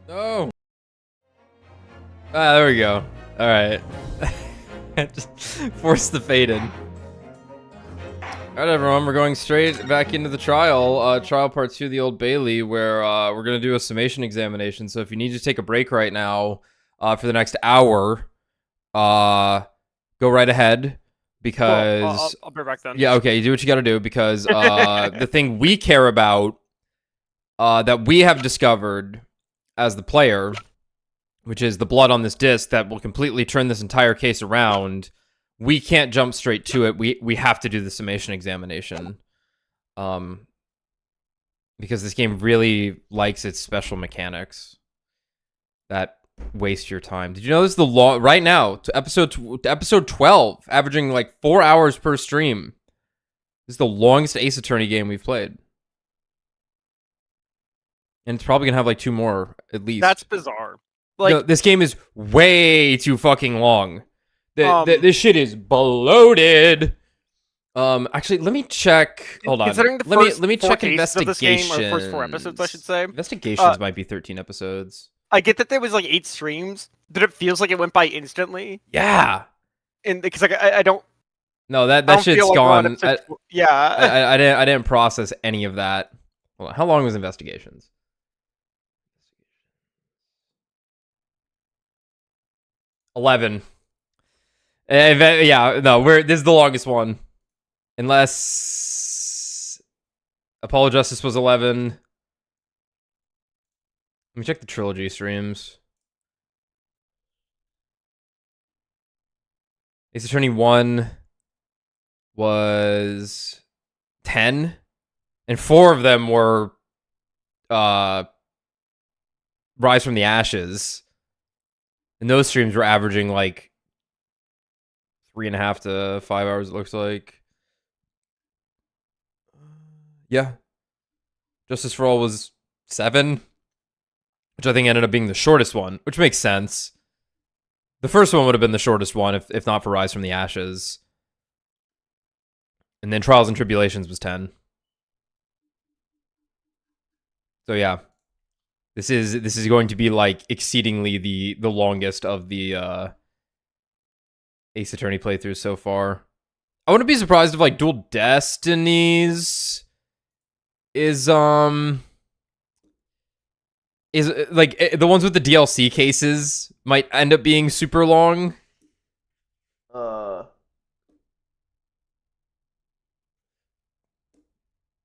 Oh. Ah, there we go. All right. Just force the fade in. All right, everyone, we're going straight back into the trial. Trial part 2 of the Old Bailey, where we're going to do a summation examination. So if you need to take a break right now for the next hour, go right ahead. Because... I'll be back then. Yeah, okay, you do what you got to do. Because the thing we care about, that we have discovered as the player, which is the blood on this disc that will completely turn this entire case around, we can't jump straight to it. We have to do the summation examination. Because this game really likes its special mechanics that waste your time. Did you know this is the long right now to episode 12, averaging like 4 hours per stream. This is the longest Ace Attorney game we've played. And it's probably gonna have like 2 more at least. That's bizarre. Like, no, this game is way too fucking long. This shit is bloated. Actually, let me check. Hold on. Considering the let me check investigations. investigations. First 4 episodes, I should say. Investigations might be 13 episodes. I get that there was like 8 streams, but it feels like it went by instantly. Yeah. And because like I don't. No, that shit's like gone. Yeah. I didn't process any of that. Hold on. How long was investigations? 11. Yeah, no, this is the longest one. Unless Apollo Justice was 11. Let me check the trilogy streams. Ace Attorney 1 was 10. And 4 of them were Rise from the Ashes. And those streams were averaging like 3.5 to 5 hours, it looks like. Yeah. Justice for All was 7, which I think ended up being the shortest one, which makes sense. The first one would have been the shortest one if not for Rise from the Ashes. And then Trials and Tribulations was 10. So yeah. This is going to be like exceedingly the longest of the Ace Attorney playthroughs so far. I wouldn't be surprised if like Dual Destinies is like the ones with the DLC cases might end up being super long.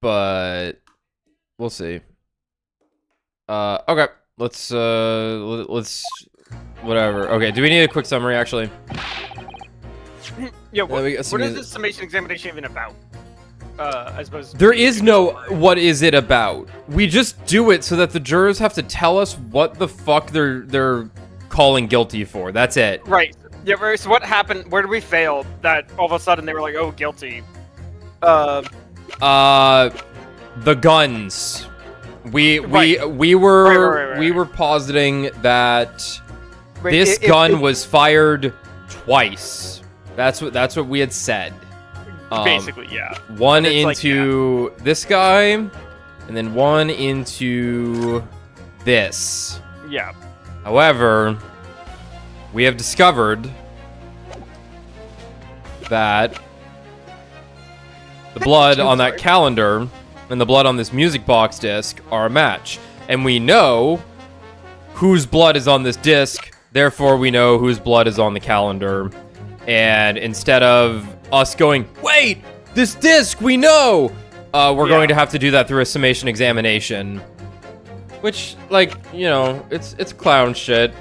But we'll see. Okay. Let's whatever. Okay, do we need a quick summary actually? Yeah, what is this summation examination even about? I suppose there is no what is it about. We just do it so that the jurors have to tell us what the fuck they're calling guilty for. That's it. Right. Yeah, so what happened? Where did we fail that all of a sudden they were like, "Oh, guilty." The guns. We were positing that this gun was fired twice. That's what we had said. Basically, yeah. One into this guy, and then one into this. Yeah. However, we have discovered that the blood on that calendar and the blood on this music box disc are a match. And we know whose blood is on this disc, therefore we know whose blood is on the calendar. And instead of us going, wait, this disc, we know, we're going to have to do that through a summation examination. Which, like, you know, it's clown shit.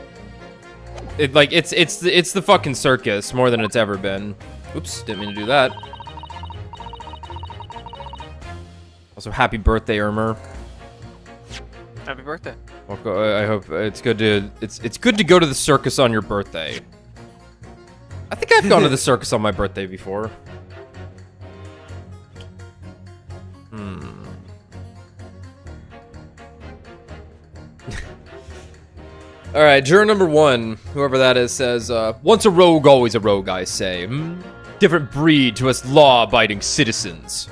It's the fucking circus more than it's ever been. Oops, didn't mean to do that. Also, happy birthday, Irmer. Happy birthday. Well, I hope it's good to go to the circus on your birthday. I think I've gone to the circus on my birthday before. All right, juror number 1, whoever that is, says, once a rogue, always a rogue, I say. Different breed to us law-abiding citizens.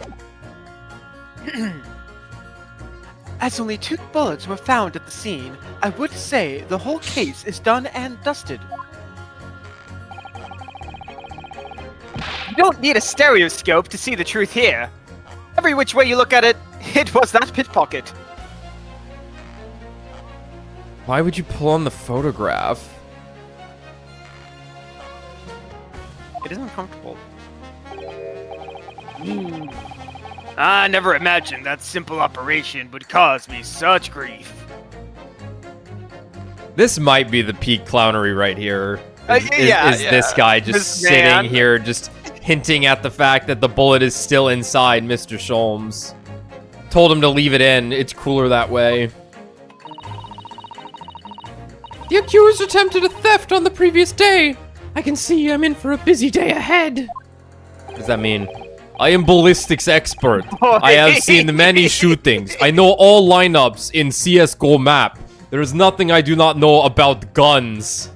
As only 2 bullets were found at the scene, I would say the whole case is done and dusted. You don't need a stereoscope to see the truth here. Every which way you look at it, it was that pickpocket. Why would you pull on the photograph? It is uncomfortable. I never imagined that simple operation would cause me such grief. This might be the peak clownery right here. Is this guy just This sitting man. here, just hinting at the fact that the bullet is still inside Mr. Sholmes? Told him to leave it in. It's cooler that way. The accused attempted a theft on the previous day. I can see I'm in for a busy day ahead. What does that mean? I am ballistics expert. I have seen many shootings. I know all lineups in CSGO map. There is nothing I do not know about guns.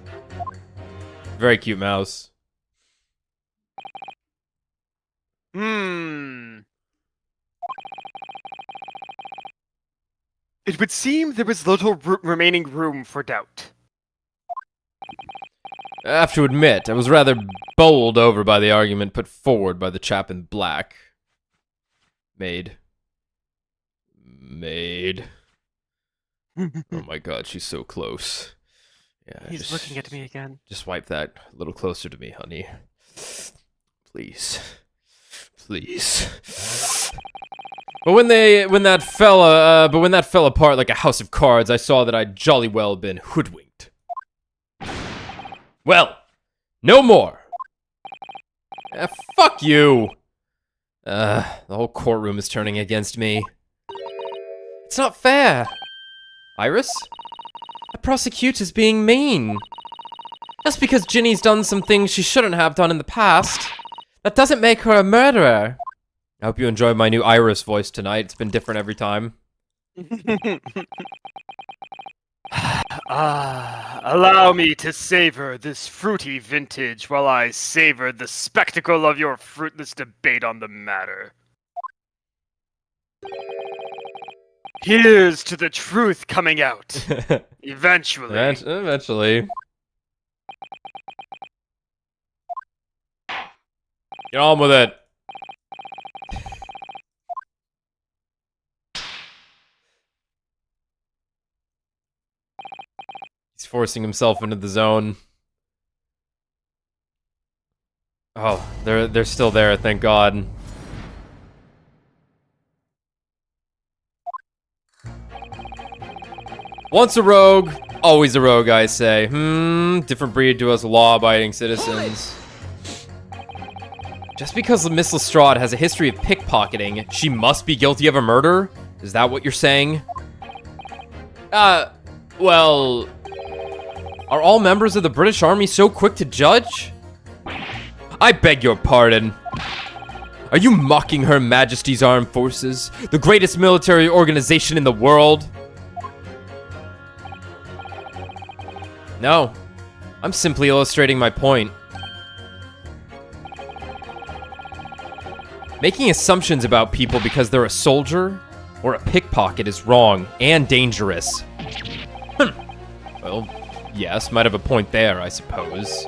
Very cute mouse. It would seem there was little remaining room for doubt. I have to admit, I was rather bowled over by the argument put forward by the chap in black. Maid. Oh my god, she's so close. Yeah, He's looking at me again. Just wipe that a little closer to me, honey. Please. But when that fell apart like a house of cards, I saw that I'd jolly well been hoodwinked. Well, no more. Fuck you. The whole courtroom is turning against me. It's not fair. Iris? A prosecutor's being mean. Just because Ginny's done some things she shouldn't have done in the past, that doesn't make her a murderer. I hope you enjoyed my new Iris voice tonight. It's been different every time. Allow me to savor this fruity vintage while I savor the spectacle of your fruitless debate on the matter. Here's to the truth coming out. Eventually. Eventually. Get on with it. He's forcing himself into the zone. Oh, they're still there, thank God. Once a rogue, always a rogue, I say. Different breed to us law-abiding citizens. Just because Miss Lestrade has a history of pickpocketing, she must be guilty of a murder? Is that what you're saying? Well... Are all members of the British Army so quick to judge? I beg your pardon. Are you mocking Her Majesty's Armed Forces, the greatest military organization in the world? No. I'm simply illustrating my point. Making assumptions about people because they're a soldier or a pickpocket is wrong and dangerous. Well, yes, might have a point there, I suppose.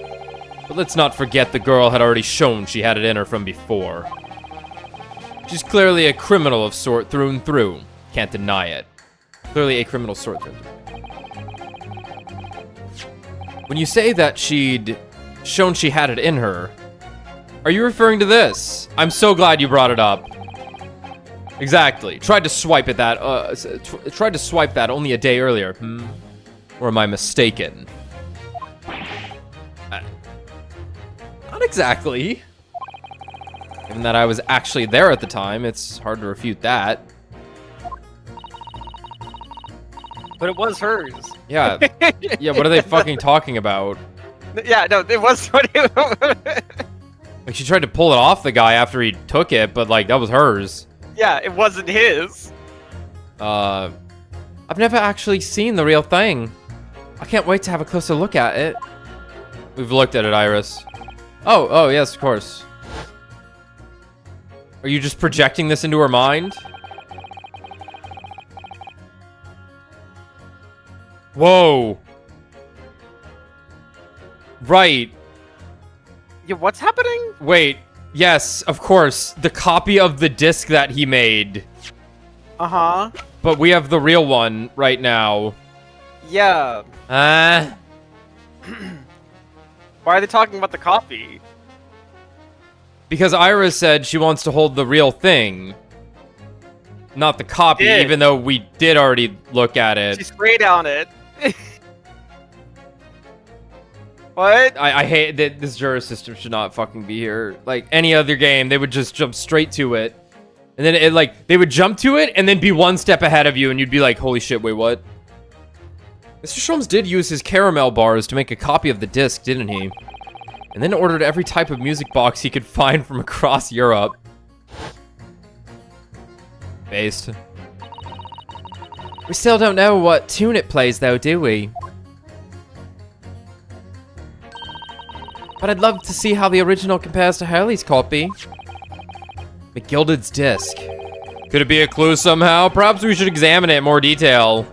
But let's not forget the girl had already shown she had it in her from before. She's clearly a criminal of sort through and through. Can't deny it. Clearly a criminal sort through and through. When you say that she'd shown she had it in her, are you referring to this? I'm so glad you brought it up. Exactly. Tried to swipe at that. Tried to swipe that only a day earlier. Or am I mistaken? Not exactly. Given that I was actually there at the time, it's hard to refute that. But it was hers. Yeah. Yeah, what are they fucking talking about? Yeah, no, it was what it Like, she tried to pull it off the guy after he took it, but, like, that was hers. Yeah, it wasn't his. I've never actually seen the real thing. I can't wait to have a closer look at it. We've looked at it, Iris. Oh, yes, of course. Are you just projecting this into her mind? Whoa. Right. Yeah, what's happening? Wait. Yes, of course. The copy of the disc that he made. Uh-huh. But we have the real one right now. Yeah. Ah. Why are they talking about the copy? Because Iris said she wants to hold the real thing. Not the copy, Did. even though we did already look at it. She sprayed on it. What? I hate that this juror system should not fucking be here. Like any other game, they would just jump straight to it. And then they would jump to it and then be one step ahead of you and you'd be like, holy shit, wait, what? Mr. Sholmes did use his caramel bars to make a copy of the disc, didn't he? And then ordered every type of music box he could find from across Europe. Based. We still don't know what tune it plays though, do we? But I'd love to see how the original compares to Hurley's copy. McGilded's disc. Could it be a clue somehow? Perhaps we should examine it in more detail.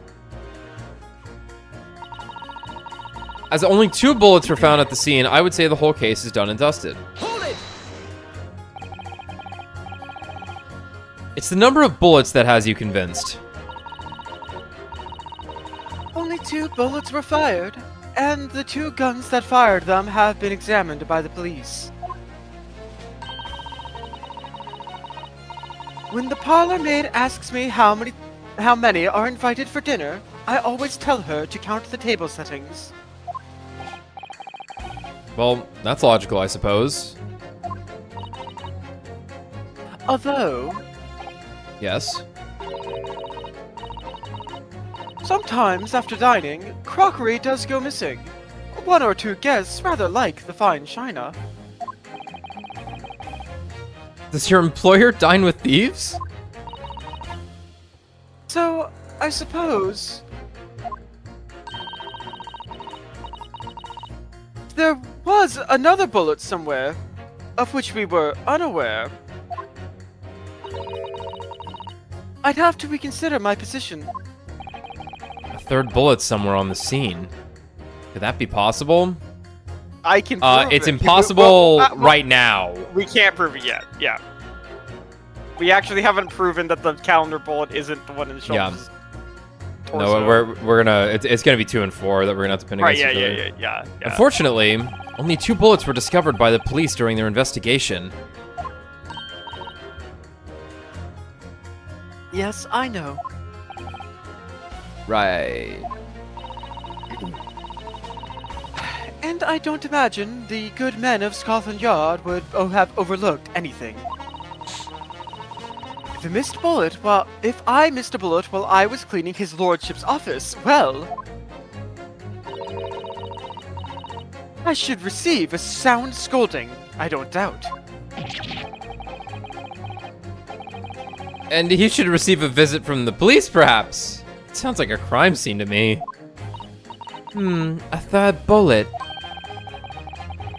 As only 2 bullets were found at the scene, I would say the whole case is done and dusted. Hold it! It's the number of bullets that has you convinced. Only 2 bullets were fired, and the 2 guns that fired them have been examined by the police. When the parlor maid asks me how many are invited for dinner, I always tell her to count the table settings. Well, that's logical, I suppose. Although, Yes. sometimes after dining, crockery does go missing. 1 or 2 guests rather like the fine china. Does your employer dine with thieves? So, I suppose... there was another bullet somewhere, of which we were unaware. I'd have to reconsider my position. A 3rd bullet somewhere on the scene. Could that be possible? I can prove It's it. impossible Well, right now. We can't prove it yet, yeah. We actually haven't proven that the calendar bullet isn't the one in Schultz's torso. No, we're gonna. It's gonna be 2 and 4 that we're gonna have to pin Right, against each other. yeah. Unfortunately, only 2 bullets were discovered by the police during their investigation. Yes, I know. Right. And I don't imagine the good men of Scotland Yard would have overlooked anything. If I missed a bullet while I was cleaning his lordship's office, well... I should receive a sound scolding, I don't doubt. And he should receive a visit from the police, perhaps. It sounds like a crime scene to me. A 3rd bullet.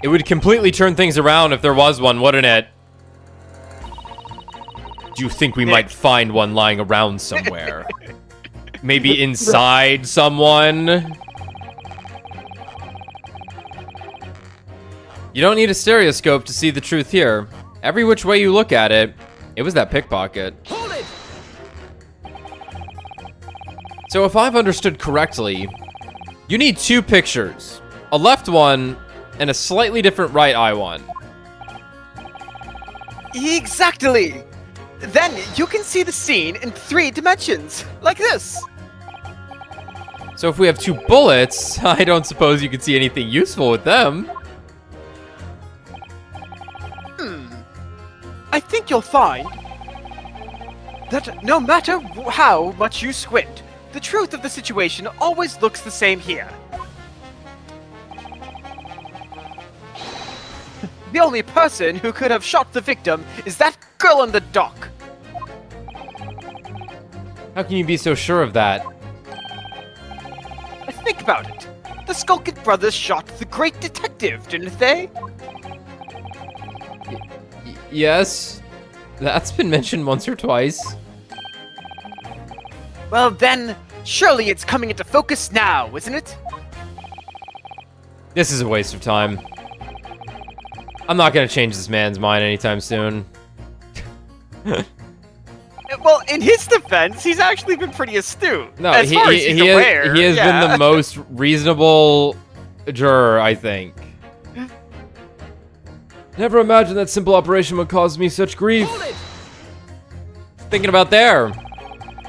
It would completely turn things around if there was one, wouldn't it? Do you think we might find one lying around somewhere? Maybe inside someone? You don't need a stereoscope to see the truth here. Every which way you look at it, it was that pickpocket. Hold it! So if I've understood correctly, you need 2 pictures. A left one and a slightly different right eye one. Exactly! Then you can see the scene in 3 dimensions, like this. So if we have 2 bullets, I don't suppose you could see anything useful with them. I think you'll find that no matter how much you squint, the truth of the situation always looks the same here. The only person who could have shot the victim is that girl in the dock. How can you be so sure of that? Think about it. The Skulkin brothers shot the great detective, didn't they? Yes. That's been mentioned once or twice. Well then, Surely it's coming into focus now, isn't it? This is a waste of time. I'm not gonna change this man's mind anytime soon. Well, in his defense, he's actually been pretty astute. No, as far as he's aware, he has been the most reasonable juror, I think. Never imagined that simple operation would cause me such grief. Thinking about there.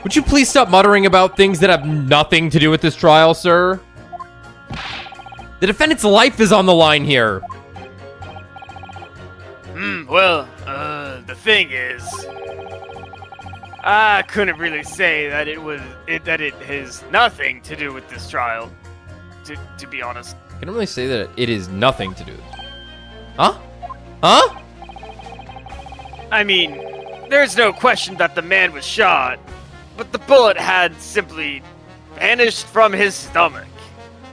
Would you please stop muttering about things that have nothing to do with this trial, sir? The defendant's life is on the line here. Well, the thing is, I couldn't really say that it has nothing to do with this trial. To be honest. I can really say that it is nothing to do with it. Huh? Huh? I mean, there's no question that the man was shot, but the bullet had simply vanished from his stomach.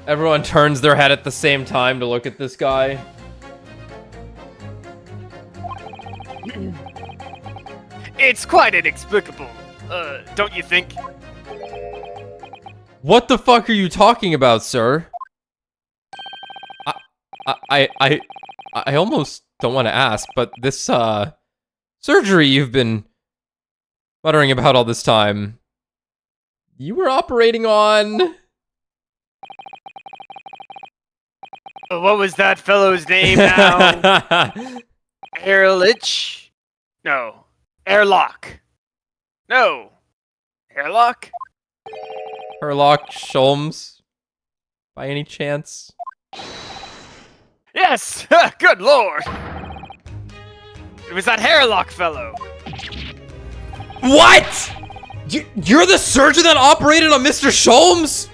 Everyone turns their head at the same time to look at this guy. It's quite inexplicable, don't you think? What the fuck are you talking about, sir? I almost don't want to ask, but this, surgery you've been muttering about all this time, you were operating on... What was that fellow's name now? Ehrlich? No. Airlock. No. Airlock? Herlock Sholmes, by any chance? Yes! Good lord! It was that Hairlock fellow. What? You're the surgeon that operated on Mr. Sholmes?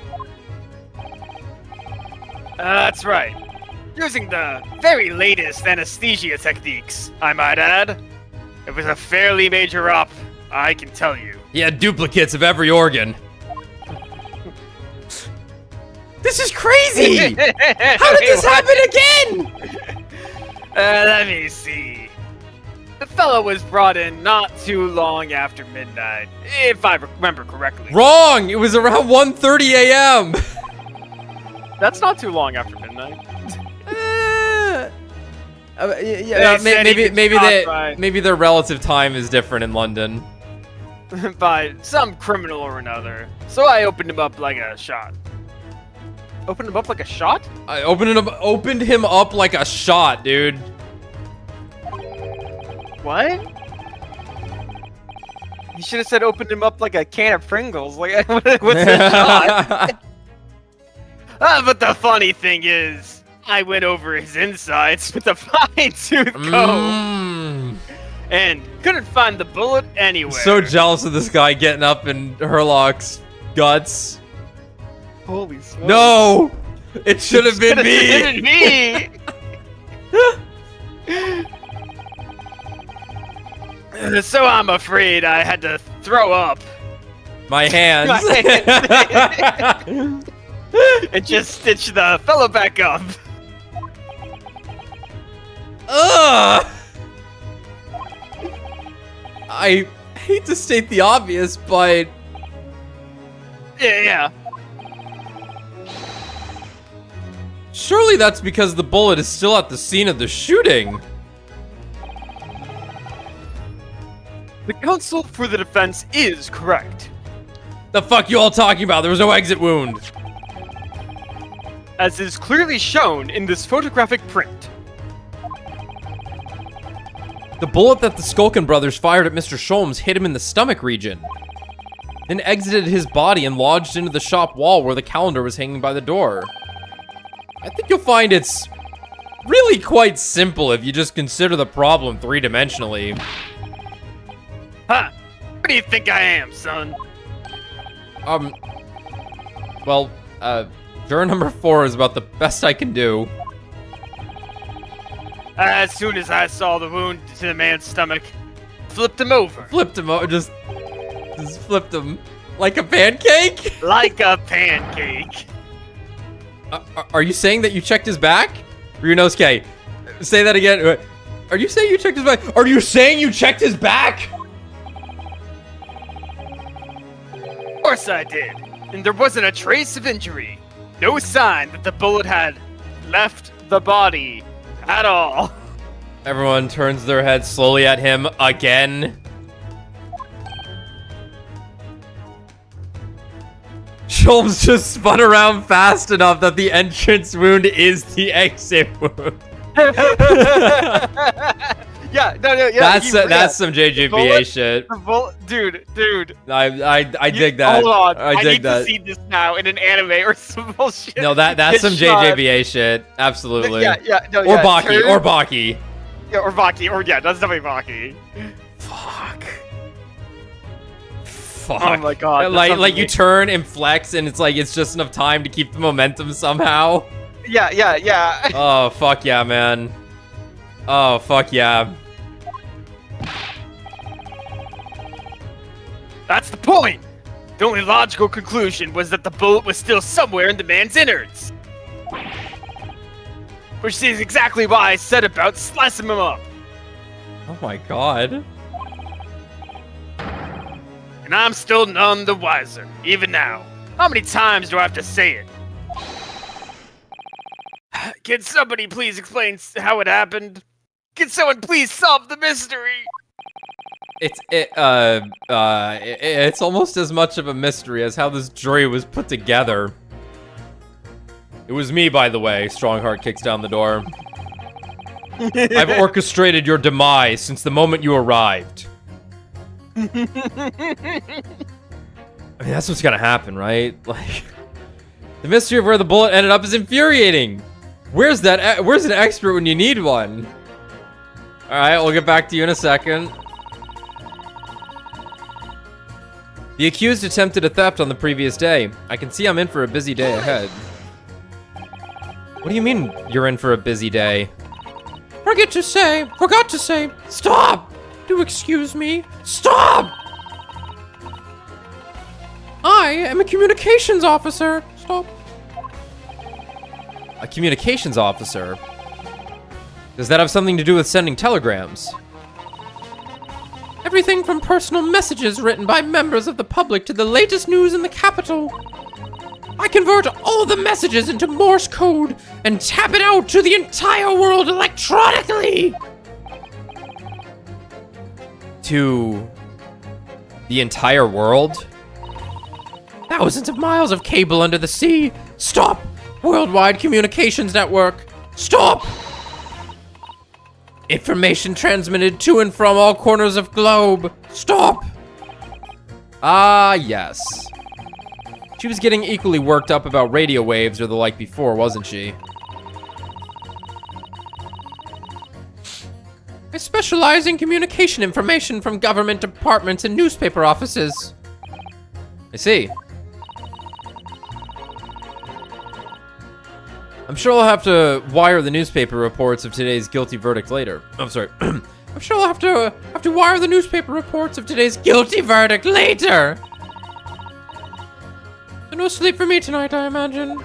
That's right. Using the very latest anesthesia techniques, I might add. It was a fairly major op, I can tell you. He had duplicates of every organ. This is crazy! How did this happen again? Let me see. The fellow was brought in not too long after midnight, if I remember correctly. Wrong! It was around 1:30 a.m. That's not too long after midnight. Yeah, maybe their relative time is different in London. By some criminal or another. So I opened him up like a shot. Opened him up like a shot? I opened him up like a shot, dude. What? You should have said opened him up like a can of Pringles. Like, what's a shot? But the funny thing is, I went over his insides with a fine-tooth comb and couldn't find the bullet anywhere. So jealous of this guy getting up in Herlock's guts. Holy smokes. No! It should have been It me! So I'm afraid I had to throw up My hands. and just stitch the fellow back up. Ugh! I hate to state the obvious, but... Yeah. surely that's because the bullet is still at the scene of the shooting. The counsel for the defense is correct. The fuck you all talking about? There was no exit wound. As is clearly shown in this photographic print. The bullet that the Skulkin brothers fired at Mr. Sholmes hit him in the stomach region, then exited his body and lodged into the shop wall where the calendar was hanging by the door. I think you'll find it's really quite simple if you just consider the problem three-dimensionally. Huh? What do you think I am, son? Well, juror number 4 is about the best I can do. As soon as I saw the wound to the man's stomach, flipped him over. Flipped him over, just flipped him like a pancake? Like a pancake. Are you saying that you checked his back? Ryunosuke, say that again. Are you saying you checked his back? Are you saying you checked his back? Of course I did. and there wasn't a trace of injury. No sign that the bullet had left the body at all. Everyone turns their head slowly at him again. Sholmes just spun around fast enough that the entrance wound is the exit wound. Yeah, yeah. That's some JJPA shit. Dude. I dig that. Hold on. I dig need that. to see this now in an anime or some bullshit. No, that's some Shot. JJPA shit. Absolutely. Yeah. No, Or yeah, Baki. turn- Or Baki. Yeah, or Baki. Or yeah, that's definitely Baki. Fuck. Oh my god. that's Like something you turn and flex, and it's just enough time to keep the momentum somehow. Yeah. Oh fuck yeah, man. Oh fuck yeah. That's the point! The only logical conclusion was that the bullet was still somewhere in the man's innards. Which is exactly why I said about slicing him up. Oh my god. And I'm still none the wiser, even now. How many times do I have to say it? Can somebody please explain how it happened? Can someone please solve the mystery? It's almost as much of a mystery as how this jury was put together. It was me, by the way. Strongheart kicks down the door. I've orchestrated your demise since the moment you arrived. I mean, that's what's gonna happen, right? Like, the mystery of where the bullet ended up is infuriating. Where's an expert when you need one? All right, we'll get back to you in a second. The accused attempted a theft on the previous day. I can see I'm in for a busy day ahead. What do you mean you're in for a busy day? Forgot to say. Stop! Do excuse me. Stop! I am a communications officer. Stop. A communications officer? Does that have something to do with sending telegrams? Everything from personal messages written by members of the public to the latest news in the capital. I convert all the messages into Morse code and tap it out to the entire world electronically. To the entire world? Thousands of miles of cable under the sea. Stop! Worldwide communications network. Stop! Information transmitted to and from all corners of globe. Stop! Ah, yes. She was getting equally worked up about radio waves or the like before, wasn't she? I specialize in communication information from government departments and newspaper offices. I see. I'm sure I'll have to wire the newspaper reports of today's guilty verdict later. I'm sorry. I'm sure I'll have to wire the newspaper reports of today's guilty verdict later. So no sleep for me tonight, I imagine.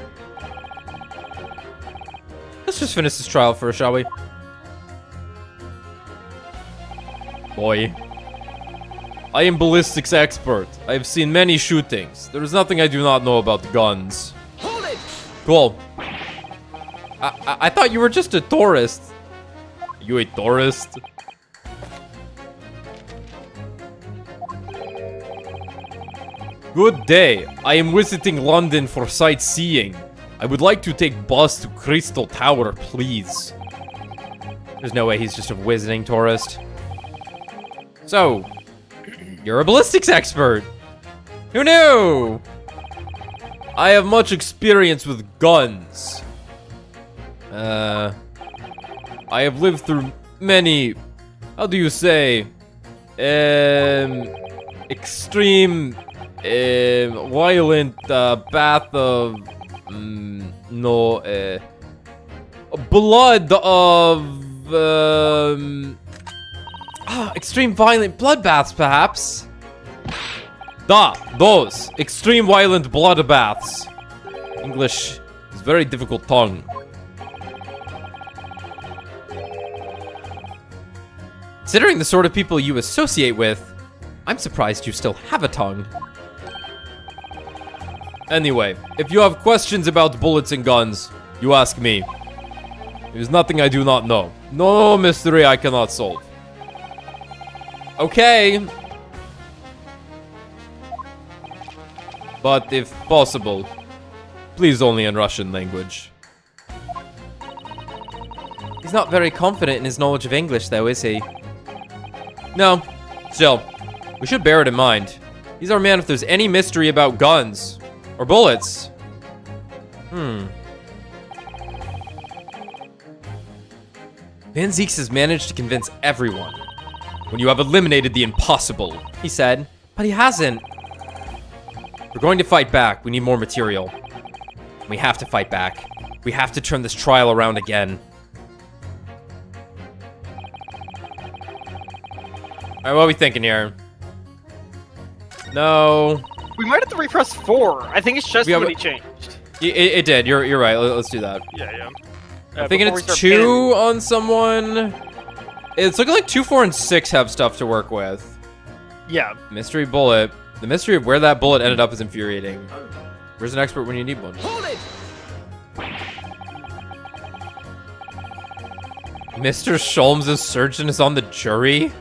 Let's just finish this trial first, shall we? Boy. I am ballistics expert. I have seen many shootings. There is nothing I do not know about guns. Hold it! Cool. I thought you were just a tourist. You a tourist? Good day. I am visiting London for sightseeing. I would like to take bus to Crystal Tower, please. There's no way he's just a visiting tourist. So, you're a ballistics expert. Who knew? I have much experience with guns. I have lived through many, how do you say, extreme, violent, bath of, blood of, extreme violent bloodbaths, perhaps? Those extreme violent bloodbaths. English is a very difficult tongue. Considering the sort of people you associate with, I'm surprised you still have a tongue. Anyway, if you have questions about bullets and guns, you ask me. There's nothing I do not know. No mystery I cannot solve. Okay. But if possible, please only in Russian language. He's not very confident in his knowledge of English, though, is he? No. Still, we should bear it in mind. He's our man if there's any mystery about guns. Or bullets. Van Zieks has managed to convince everyone. When you have eliminated the impossible, he said. But he hasn't. We're going to fight back. We need more material. We have to fight back. We have to turn this trial around again. Alright, what are we thinking here? No. We might have to repress 4. I think it's just Yeah, when but- he changed. It did. You're right. Let's do that. Yeah. I'm thinking it's 2 on someone. It's looking like 2, 4, and 6 have stuff to work with. Yeah. Mystery bullet. The mystery of where that bullet ended up is infuriating. Where's an expert when you need one? Hold it! Mr. Sholmes' surgeon is on the jury?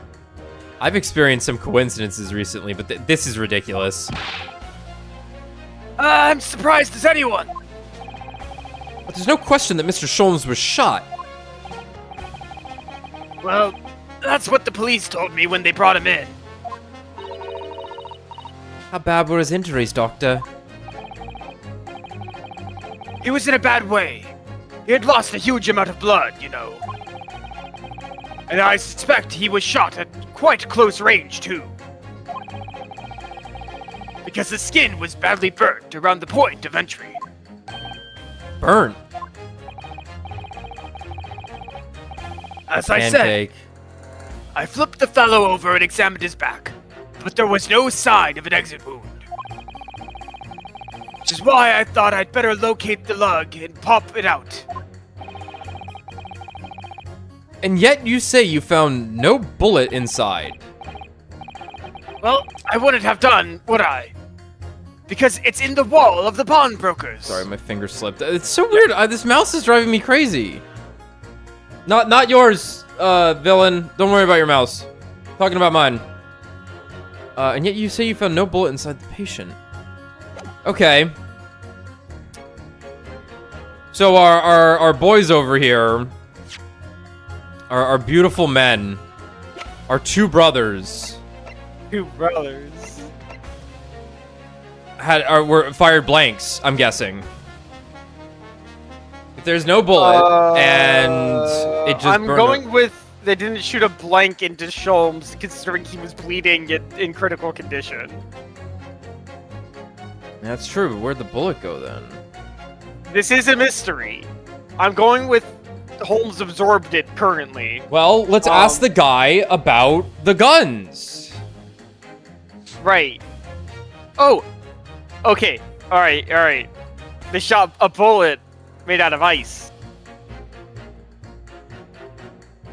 I've experienced some coincidences recently, but this is ridiculous. I'm surprised as anyone. But there's no question that Mr. Sholmes was shot. Well, that's what the police told me when they brought him in. How bad were his injuries, Doctor? He was in a bad way. He had lost a huge amount of blood, you know. And I suspect he was shot at quite close range, too. Because the skin was badly burnt around the point of entry. Burnt. As I said, Pancake. I flipped the fellow over and examined his back, but there was no sign of an exit wound. Which is why I thought I'd better locate the lug and pop it out. And yet you say you found no bullet inside. Well, I wouldn't have done, would I? Because it's in the wall of the pawnbrokers. Sorry, my finger slipped. It's so weird. This mouse is driving me crazy. Not yours, villain. Don't worry about your mouse. Talking about mine. And yet you say you found no bullet inside the patient. Okay. So our boys over here, our beautiful men, our 2 brothers, 2 brothers. were fired blanks, I'm guessing. If there's no bullet and it just I'm burned going up- with they didn't shoot a blank into Sholmes, considering he was bleeding in critical condition. That's true, but where'd the bullet go then? This is a mystery. I'm going with Holmes absorbed it currently. Well, let's ask the guy about the guns. Right. Oh. Okay. All right. They shot a bullet made out of ice.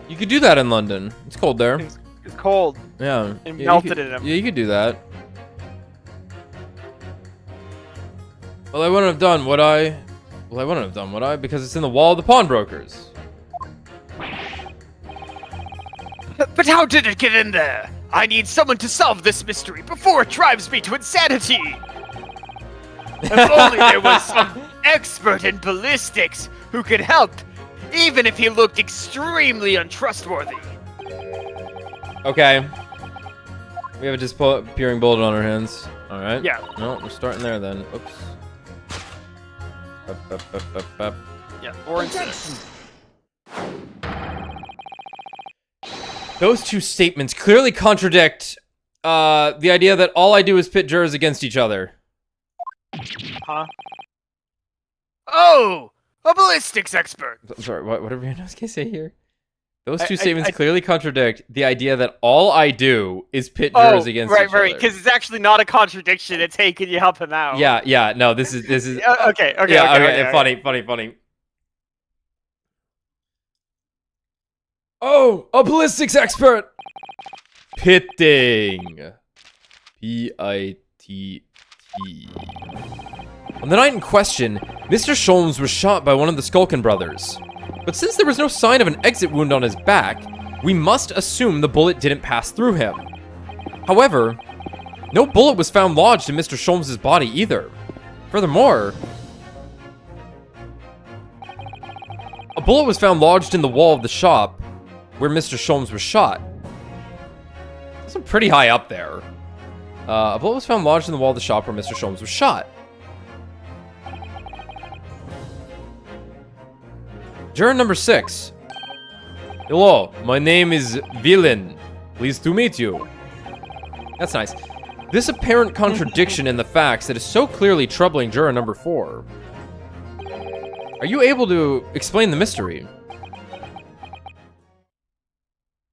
You could do that in London. It's cold there. It's cold. Yeah. And Yeah, melted you could, in him. Yeah, you could do that. Well, I wouldn't have done what I... Well, I wouldn't have done what I... Because it's in the wall of the pawnbrokers. But how did it get in there? I need someone to solve this mystery before it drives me to insanity. If only there was some expert in ballistics who could help, even if he looked extremely untrustworthy. Okay. We have a disappearing bullet on our hands. Alright. Yeah. No, we're starting there then. Oops. Up. Yeah, 4 and 6. Those 2 statements clearly contradict the idea that all I do is pit jurors against each other. Huh? Oh! A ballistics expert! I'm sorry, what did Rihanna say here? Those 2 I- statements I- clearly contradict the idea that all I do is pit jurors against each other. right, because it's actually not a contradiction, it's hey, can you help him out? Yeah, no, this is Okay. funny. Oh, a ballistics expert! Pitting. P-I-T-T. On the night in question, Mr. Sholmes was shot by one of the Skulkin brothers. But since there was no sign of an exit wound on his back, we must assume the bullet didn't pass through him. However, no bullet was found lodged in Mr. Sholmes' body either. Furthermore, a bullet was found lodged in the wall of the shop where Mr. Sholmes was shot. That's pretty high up there. A bullet was found lodged in the wall of the shop where Mr. Sholmes was shot. Juror number 6. Hello, my name is Villain. Pleased to meet you. That's nice. This apparent contradiction in the facts that is so clearly troubling juror number 4. Are you able to explain the mystery?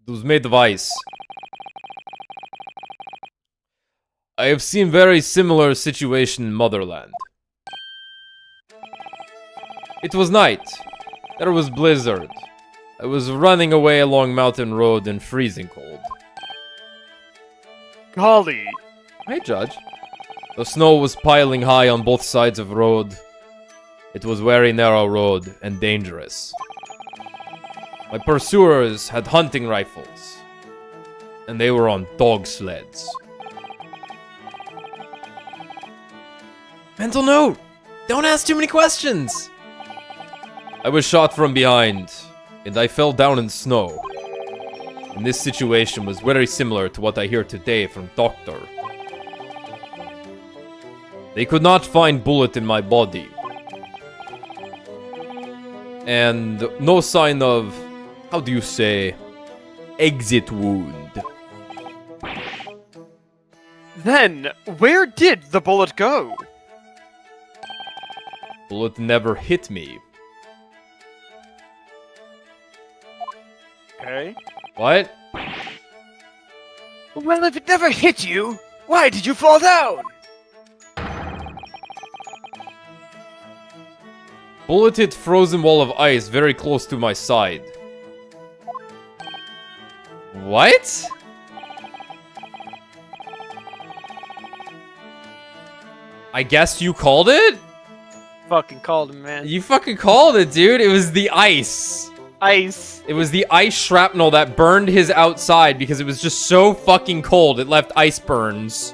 It was made of ice. I have seen very similar situation in Motherland. It was night. There was blizzard. I was running away along mountain road in freezing cold. Golly. Hey, Judge. The snow was piling high on both sides of road. It was very narrow road and dangerous. My pursuers had hunting rifles, and they were on dog sleds. Mental note! Don't ask too many questions! I was shot from behind, and I fell down in snow. And this situation was very similar to what I hear today from Doctor. They could not find bullet in my body. And no sign of, how do you say, exit wound. Then, where did the bullet go? Bullet never hit me. Okay. What? Well, if it never hit you, why did you fall down? Bullet hit frozen wall of ice very close to my side. What? I guess you called it? Fucking called him, man. You fucking called it, dude. It was the ice. Ice. It was the ice shrapnel that burned his outside because it was just so fucking cold. It left ice burns.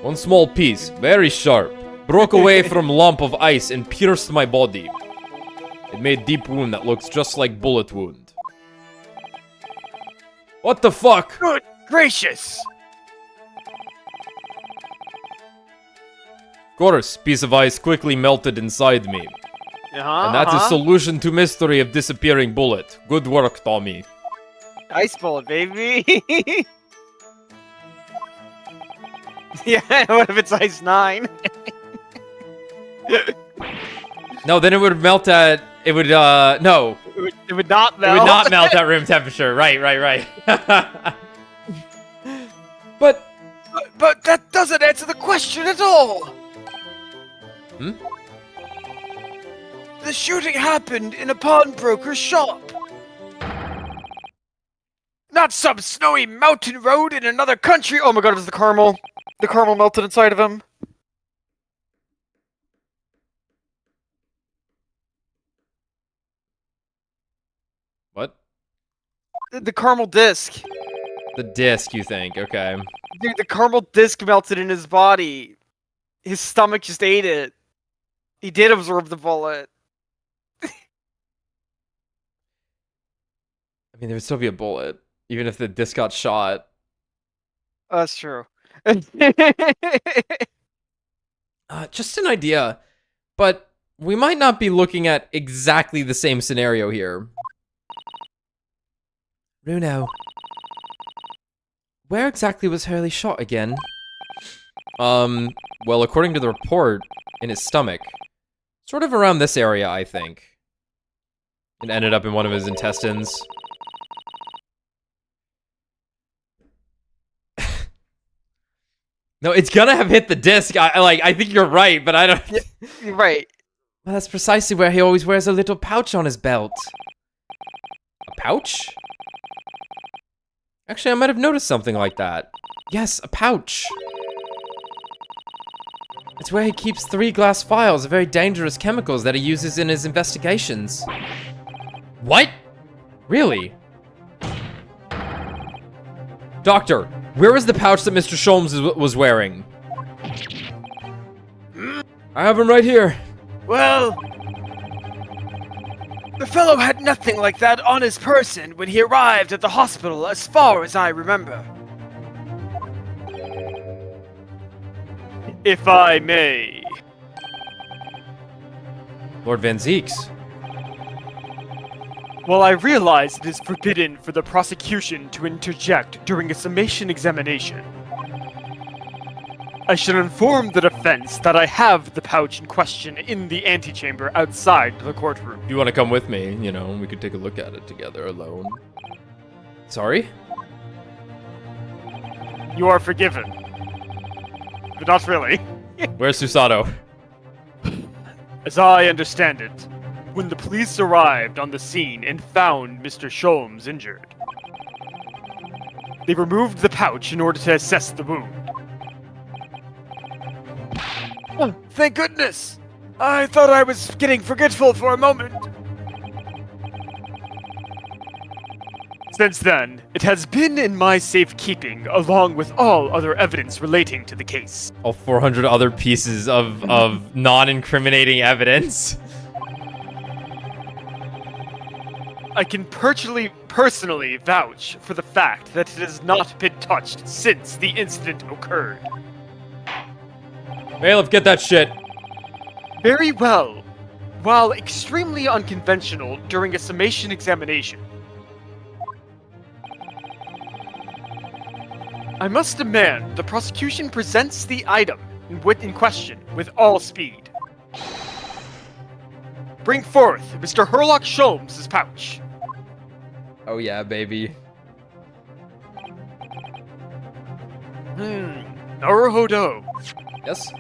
One small piece, very sharp, broke away from lump of ice and pierced my body. It made deep wound that looks just like bullet wound. What the fuck? Good gracious! Of course, piece of ice quickly melted inside me. And that's a solution to mystery of disappearing bullet. Good work, Tommy. Ice bullet, baby. Yeah, what if it's ice 9? No, then it would melt at... It would, no. It would not melt. It would not melt at room temperature. Right. But that doesn't answer the question at all! Hmm? The shooting happened in a pawnbroker's shop. Not some snowy mountain road in another country. Oh my god, it was the caramel. The caramel melted inside of him. What? The caramel disc. The disc, you think? Okay. Dude, the caramel disc melted in his body. His stomach just ate it. He did absorb the bullet. I mean, there would still be a bullet, even if the disc got shot. That's true. Just an idea, but we might not be looking at exactly the same scenario here. Runo, where exactly was Hurley shot again? Well, according to the report, in his stomach. Sort of around this area, I think. It ended up in one of his intestines. No, it's gonna have hit the disc. I think you're right, but I don't... You're right. Well, that's precisely where he always wears a little pouch on his belt. A pouch? Actually, I might have noticed something like that. Yes, a pouch. It's where he keeps 3 glass vials of very dangerous chemicals that he uses in his investigations. What? Really? Doctor, where is the pouch that Mr. Sholmes was wearing? I have him right here. Well, the fellow had nothing like that on his person when he arrived at the hospital, as far as I remember. If I may. Lord Van Zeeks. While I realize it is forbidden for the prosecution to interject during a summation examination, I should inform the defense that I have the pouch in question in the antechamber outside the courtroom. You want to come with me? You know, we could take a look at it together alone. Sorry? You are forgiven. But not really. Where's Susato? As I understand it, when the police arrived on the scene and found Mr. Sholmes injured, they removed the pouch in order to assess the wound. Oh, thank goodness! I thought I was getting forgetful for a moment. Since then, it has been in my safekeeping along with all other evidence relating to the case. All 400 other pieces of non-incriminating evidence. I can personally vouch for the fact that it has not been touched since the incident occurred. Bailiff, get that shit. Very well. While extremely unconventional during a summation examination, I must demand the prosecution presents the item in question with all speed. Bring forth Mr. Herlock Sholmes' pouch. Oh yeah, baby. Naruhodo. Yes?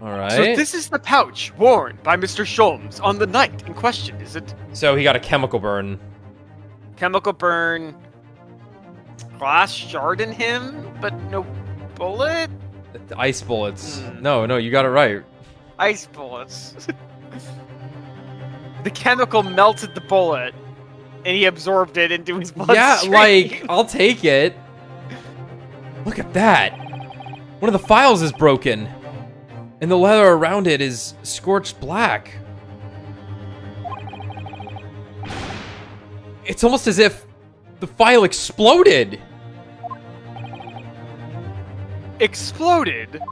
Alright. So this is the pouch worn by Mr. Sholmes on the night in question, is it? So he got a chemical burn. Chemical burn. Glass shard in him, but no bullet? Ice bullets. No, you got it right. Ice bullets. The chemical melted the bullet, and he absorbed it into his bloodstream. Yeah, like, I'll take it. Look at that. One of the files is broken. And the leather around it is scorched black. It's almost as if the file exploded. Exploded?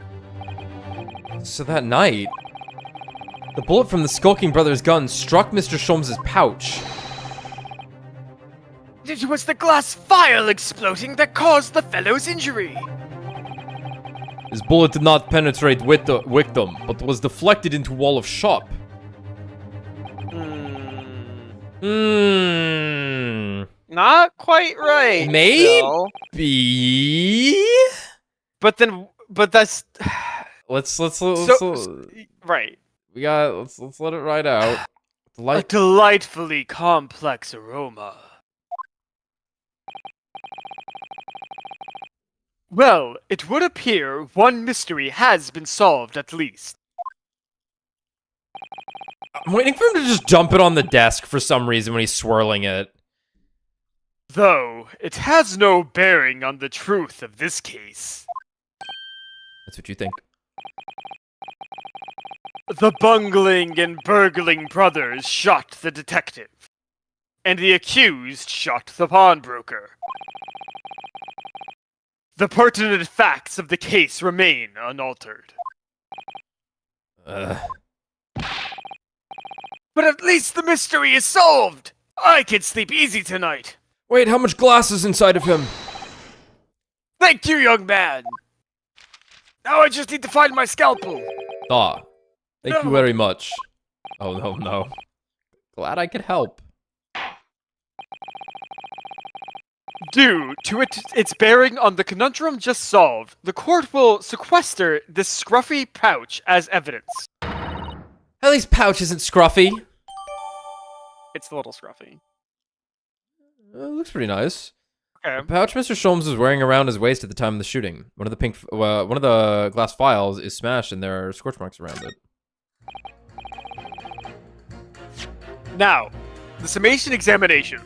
So that night, the bullet from the Skulking Brothers' gun struck Mr. Sholmes' pouch. It was the glass vial exploding that caused the fellow's injury. His bullet did not penetrate the victim, but was deflected into wall of shop. Not quite right. Maybe? Phil. But that's Let's right. let's let it ride out. A delightfully complex aroma. Well, it would appear one mystery has been solved at least. I'm waiting for him to just dump it on the desk for some reason when he's swirling it. Though, it has no bearing on the truth of this case. That's what you think. The bungling and burgling brothers shot the detective, and the accused shot the pawnbroker. The pertinent facts of the case remain unaltered. But at least the mystery is solved. I can sleep easy tonight. Wait, how much glass is inside of him? Thank you, young man. Now I just need to find my scalpel. Ah, thank you No. very much. Oh, no. Glad I could help. Due to its bearing on the conundrum just solved, the court will sequester this scruffy pouch as evidence. At least pouch isn't scruffy. It's a little scruffy. It looks pretty nice. Okay. The pouch Mr. Sholmes was wearing around his waist at the time of the shooting. One of the glass files is smashed, and there are scorch marks around it. Now, the summation examination.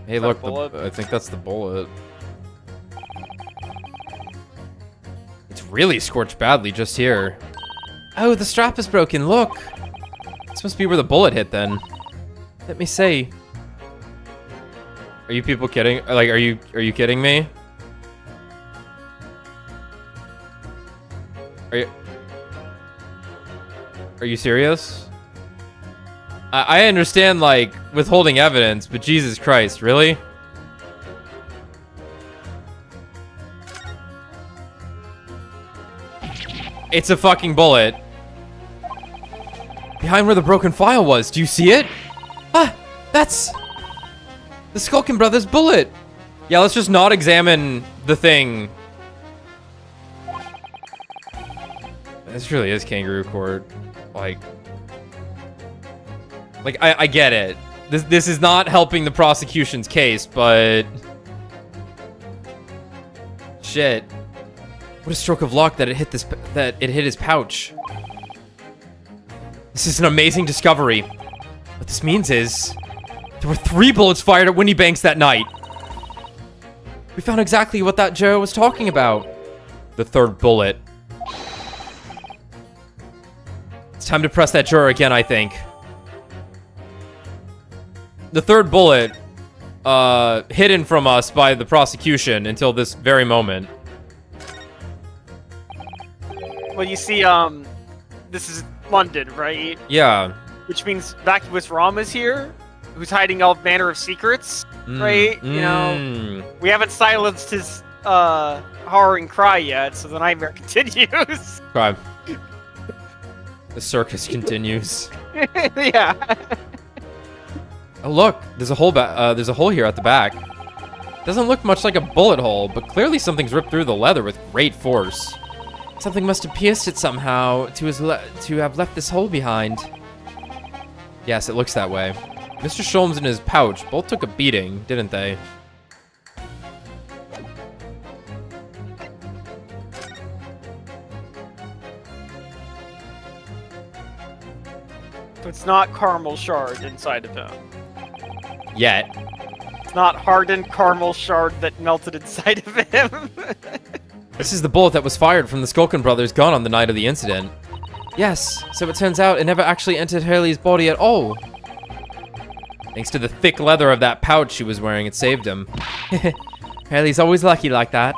Hey, that look, a bullet? I think that's the bullet. It's really scorched badly just here. Oh, the strap is broken. Look. This must be where the bullet hit then. Let me see. Are you people kidding? Like, are you kidding me? Are you serious? I understand, like, withholding evidence, but Jesus Christ, really? It's a fucking bullet. Behind where the broken file was, do you see it? Ah, that's the Skulkin Brothers bullet. Yeah, let's just not examine the thing. This really is kangaroo court. Like I get it. This is not helping the prosecution's case, but shit. What a stroke of luck that it hit his pouch. This is an amazing discovery. What this means is there were 3 bullets fired at Winnie Banks that night. We found exactly what that Joe was talking about. The 3rd bullet. It's time to press that juror again, I think. The 3rd bullet, hidden from us by the prosecution until this very moment. Well, you see, this is London, right? Yeah. Which means Vacuous Rom is here, who's hiding all manner of secrets, right? You know, we haven't silenced his harrowing cry yet, so the nightmare continues. Okay. The circus continues. Yeah. Oh look, there's a hole here at the back. Doesn't look much like a bullet hole, but clearly something's ripped through the leather with great force. Something must have pierced it somehow to have left this hole behind. Yes, it looks that way. Mr. Sholmes and his pouch both took a beating, didn't they? It's not caramel shard inside of him. Yet. It's not hardened caramel shard that melted inside of him. This is the bullet that was fired from the Skulkin brothers' gun on the night of the incident. Yes, so it turns out it never actually entered Hurley's body at all. Thanks to the thick leather of that pouch she was wearing, it saved him. Hurley's always lucky like that.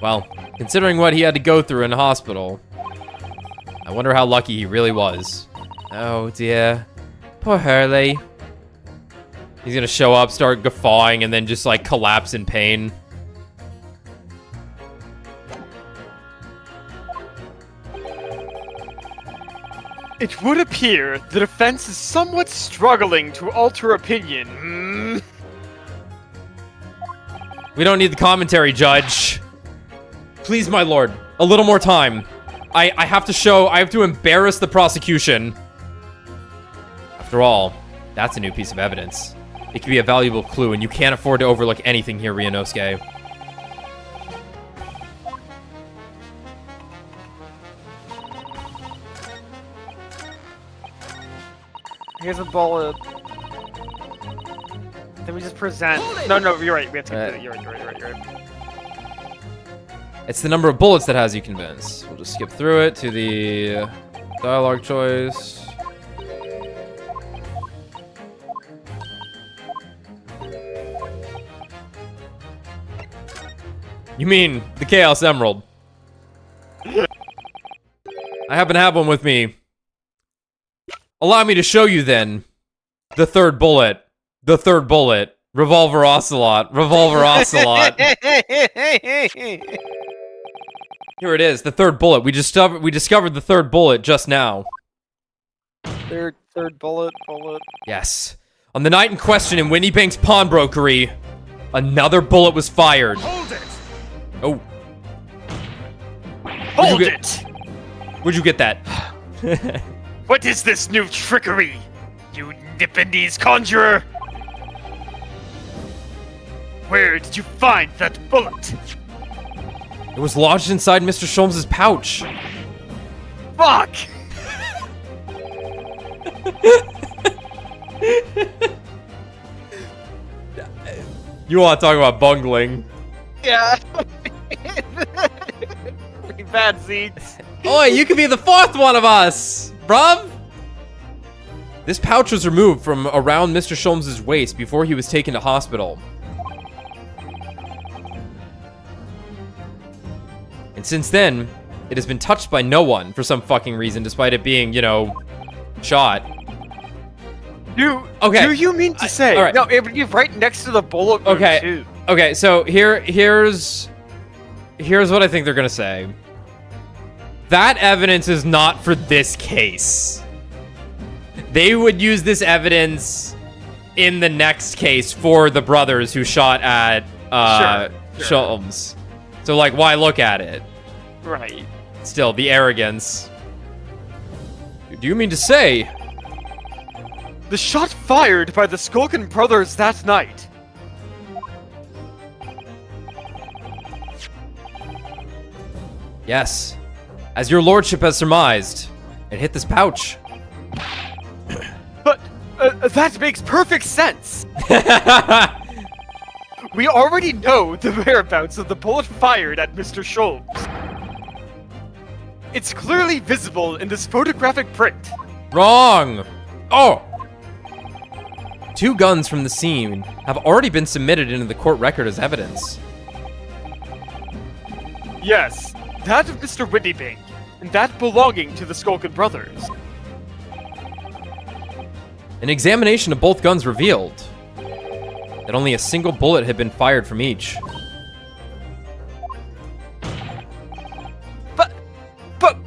Well, considering what he had to go through in the hospital, I wonder how lucky he really was. Oh dear. Poor Hurley. He's gonna show up, start guffawing, and then just like collapse in pain. It would appear the defense is somewhat struggling to alter opinion. We don't need the commentary, Judge. Please, my lord, a little more time. I have to embarrass the prosecution. After all, that's a new piece of evidence. It could be a valuable clue, and you can't afford to overlook anything here, Ryunosuke. Here's a bullet. Then we just present. No, you're right. We have to. You're right. It's the number of bullets that has you convinced. We'll just skip through it to the dialogue choice. You mean the Chaos Emerald? I happen to have one with me. Allow me to show you then the 3rd bullet. The 3rd bullet. Revolver Ocelot. Revolver Ocelot. Here it is, the 3rd bullet. We discovered the 3rd bullet just now. Third bullet. Yes. On the night in question in Winnie Banks' pawnbrokery, another bullet was fired. Hold it! Oh. Hold it! Where'd you get that? What is this new trickery? You Nipponese conjurer! Where did you find that bullet? It was lodged inside Mr. Sholmes' pouch. Fuck! You want to talk about bungling? Yeah. Pretty bad seats. Oi, you could be the fourth one of us, bruv! This pouch was removed from around Mr. Sholmes' waist before he was taken to hospital. And since then, it has been touched by no one for some fucking reason, despite it being, you know, shot. Do Okay. you mean to say? all right. No, it would be right next to the bullet wound Okay. too. Okay, so here's what I think they're gonna say. That evidence is not for this case. They would use this evidence in the next case for the brothers who shot at Sure. Sholmes. So like, why look at it? Right. Still, the arrogance. Do you mean to say? The shot fired by the Skulkin brothers that night. Yes. As your lordship has surmised, it hit this pouch. But that makes perfect sense. We already know the whereabouts of the bullet fired at Mr. Sholmes. It's clearly visible in this photographic print. Wrong! Oh! 2 guns from the scene have already been submitted into the court record as evidence. Yes, that of Mr. Windybank, and that belonging to the Skulkin brothers. An examination of both guns revealed that only a single bullet had been fired from each.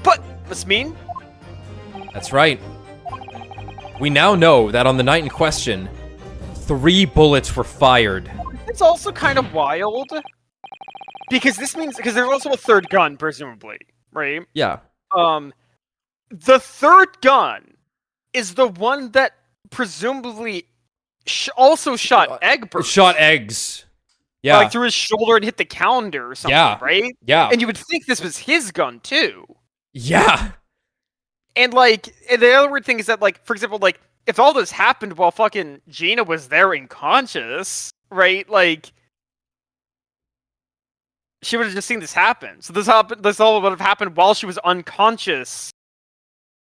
But, this mean? That's right. We now know that on the night in question, 3 bullets were fired. It's also kind of wild. Because this means, because there's also a third gun, presumably, right? Yeah. The third gun is the one that presumably also shot Egbert. Shot eggs. Yeah. Like through his shoulder and hit the calendar or something, Yeah. right? Yeah. And you would think this was his gun too. Yeah. And like, and the other weird thing is that, like, for example, like, if all this happened while fucking Gina was there unconscious, right? Like, she would have just seen this happen. So this all would have happened while she was unconscious.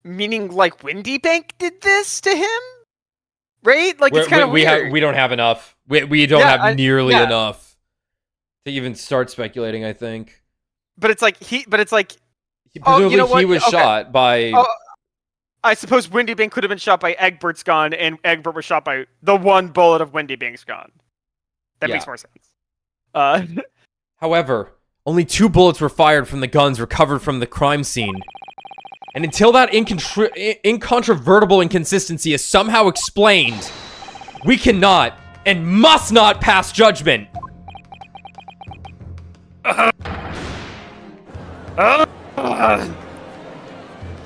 Meaning, like, Windybank did this to him? Right? Like, it's kind of weird. We don't have enough. We don't Yeah, have nearly yeah. enough to even start speculating, I think. But it's like, Presumably you know what? he was Okay. shot by... I suppose Windybank could have been shot by Egbert's gun, and Egbert was shot by the one bullet of Windybank's gun. That Yeah. makes more sense. However, only 2 bullets were fired from the guns recovered from the crime scene. And until that incontrovertible inconsistency is somehow explained, we cannot and must not pass judgment.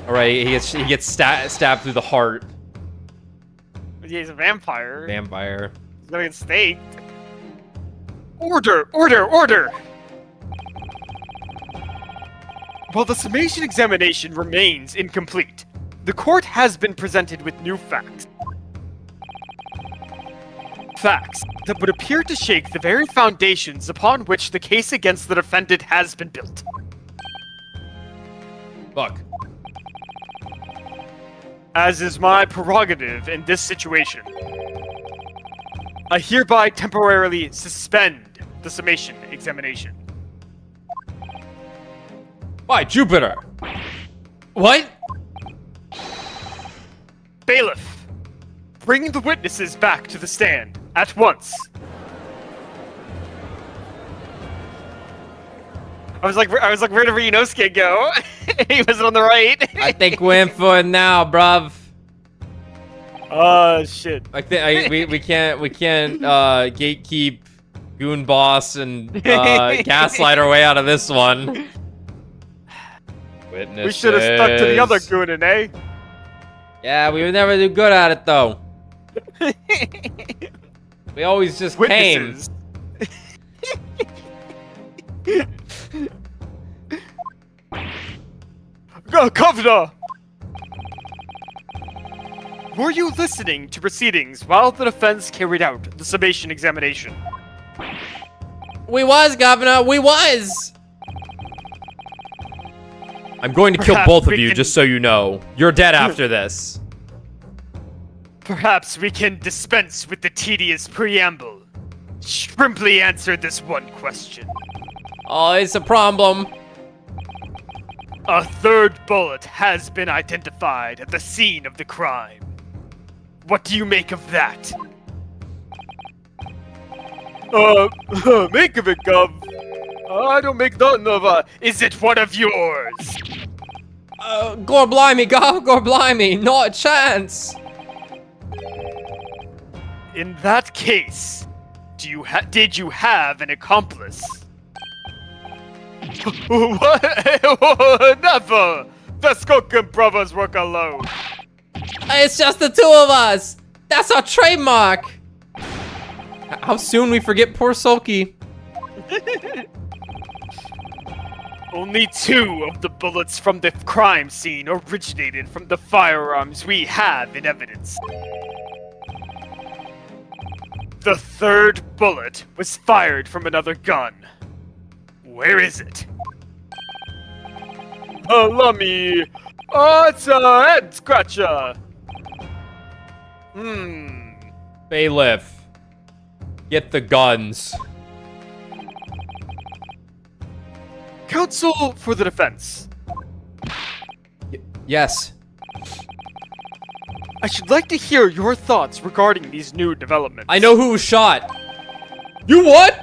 Alright, he gets stabbed through the heart. Yeah, he's a vampire. Vampire. He's gonna get staked. Order! While the summation examination remains incomplete, the court has been presented with new facts. Facts that would appear to shake the very foundations upon which the case against the defendant has been built. Fuck. As is my prerogative in this situation, I hereby temporarily suspend the summation examination. By Jupiter! What? Bailiff, bring the witnesses back to the stand at once. I was like, where did Ryunosuke go? He wasn't on the right. I think we're in for it now, bruv. Oh shit. I think we can't gatekeep Goon Boss and gaslight our way out of this one. Witnesses. We should have stuck to the other Goonin, eh? Yeah, we would never do good at it though. We always just came. Witnesses. Governor! Were you listening to proceedings while the defense carried out the summation examination? We was, Governor. We was. I'm going to kill Perhaps both of we you, can- just so you know. You're dead after this. Perhaps we can dispense with the tedious preamble. Simply answer this one question. Oh, it's a problem. A third bullet has been identified at the scene of the crime. What do you make of that? Make of it, Gov. I don't make nothing of Is it one of yours? Gore blimey, gore blimey. Not a chance. In that case, did you have an accomplice? What? Never! The Skokin brothers work alone. It's just the two of us. That's our trademark. How soon we forget poor Sulky. Only 2 of the bullets from the crime scene originated from the firearms we have in evidence. The third bullet was fired from another gun. Where is it? Let me... it's a head scratcher. Bailiff. Get the guns. Counsel for the defense. Yes. I should like to hear your thoughts regarding these new developments. I know who was shot. You what?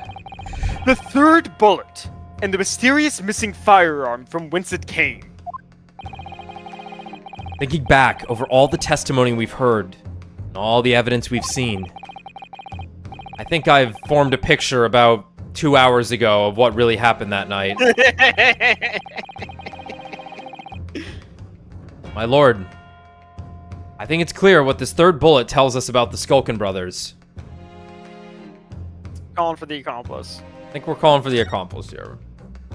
The third bullet and the mysterious missing firearm from whence it came. Thinking back over all the testimony we've heard and all the evidence we've seen, I think I've formed a picture about 2 hours ago of what really happened that night. My lord, I think it's clear what this third bullet tells us about the Skulkin brothers. Calling for the accomplice. I think we're calling for the accomplice here.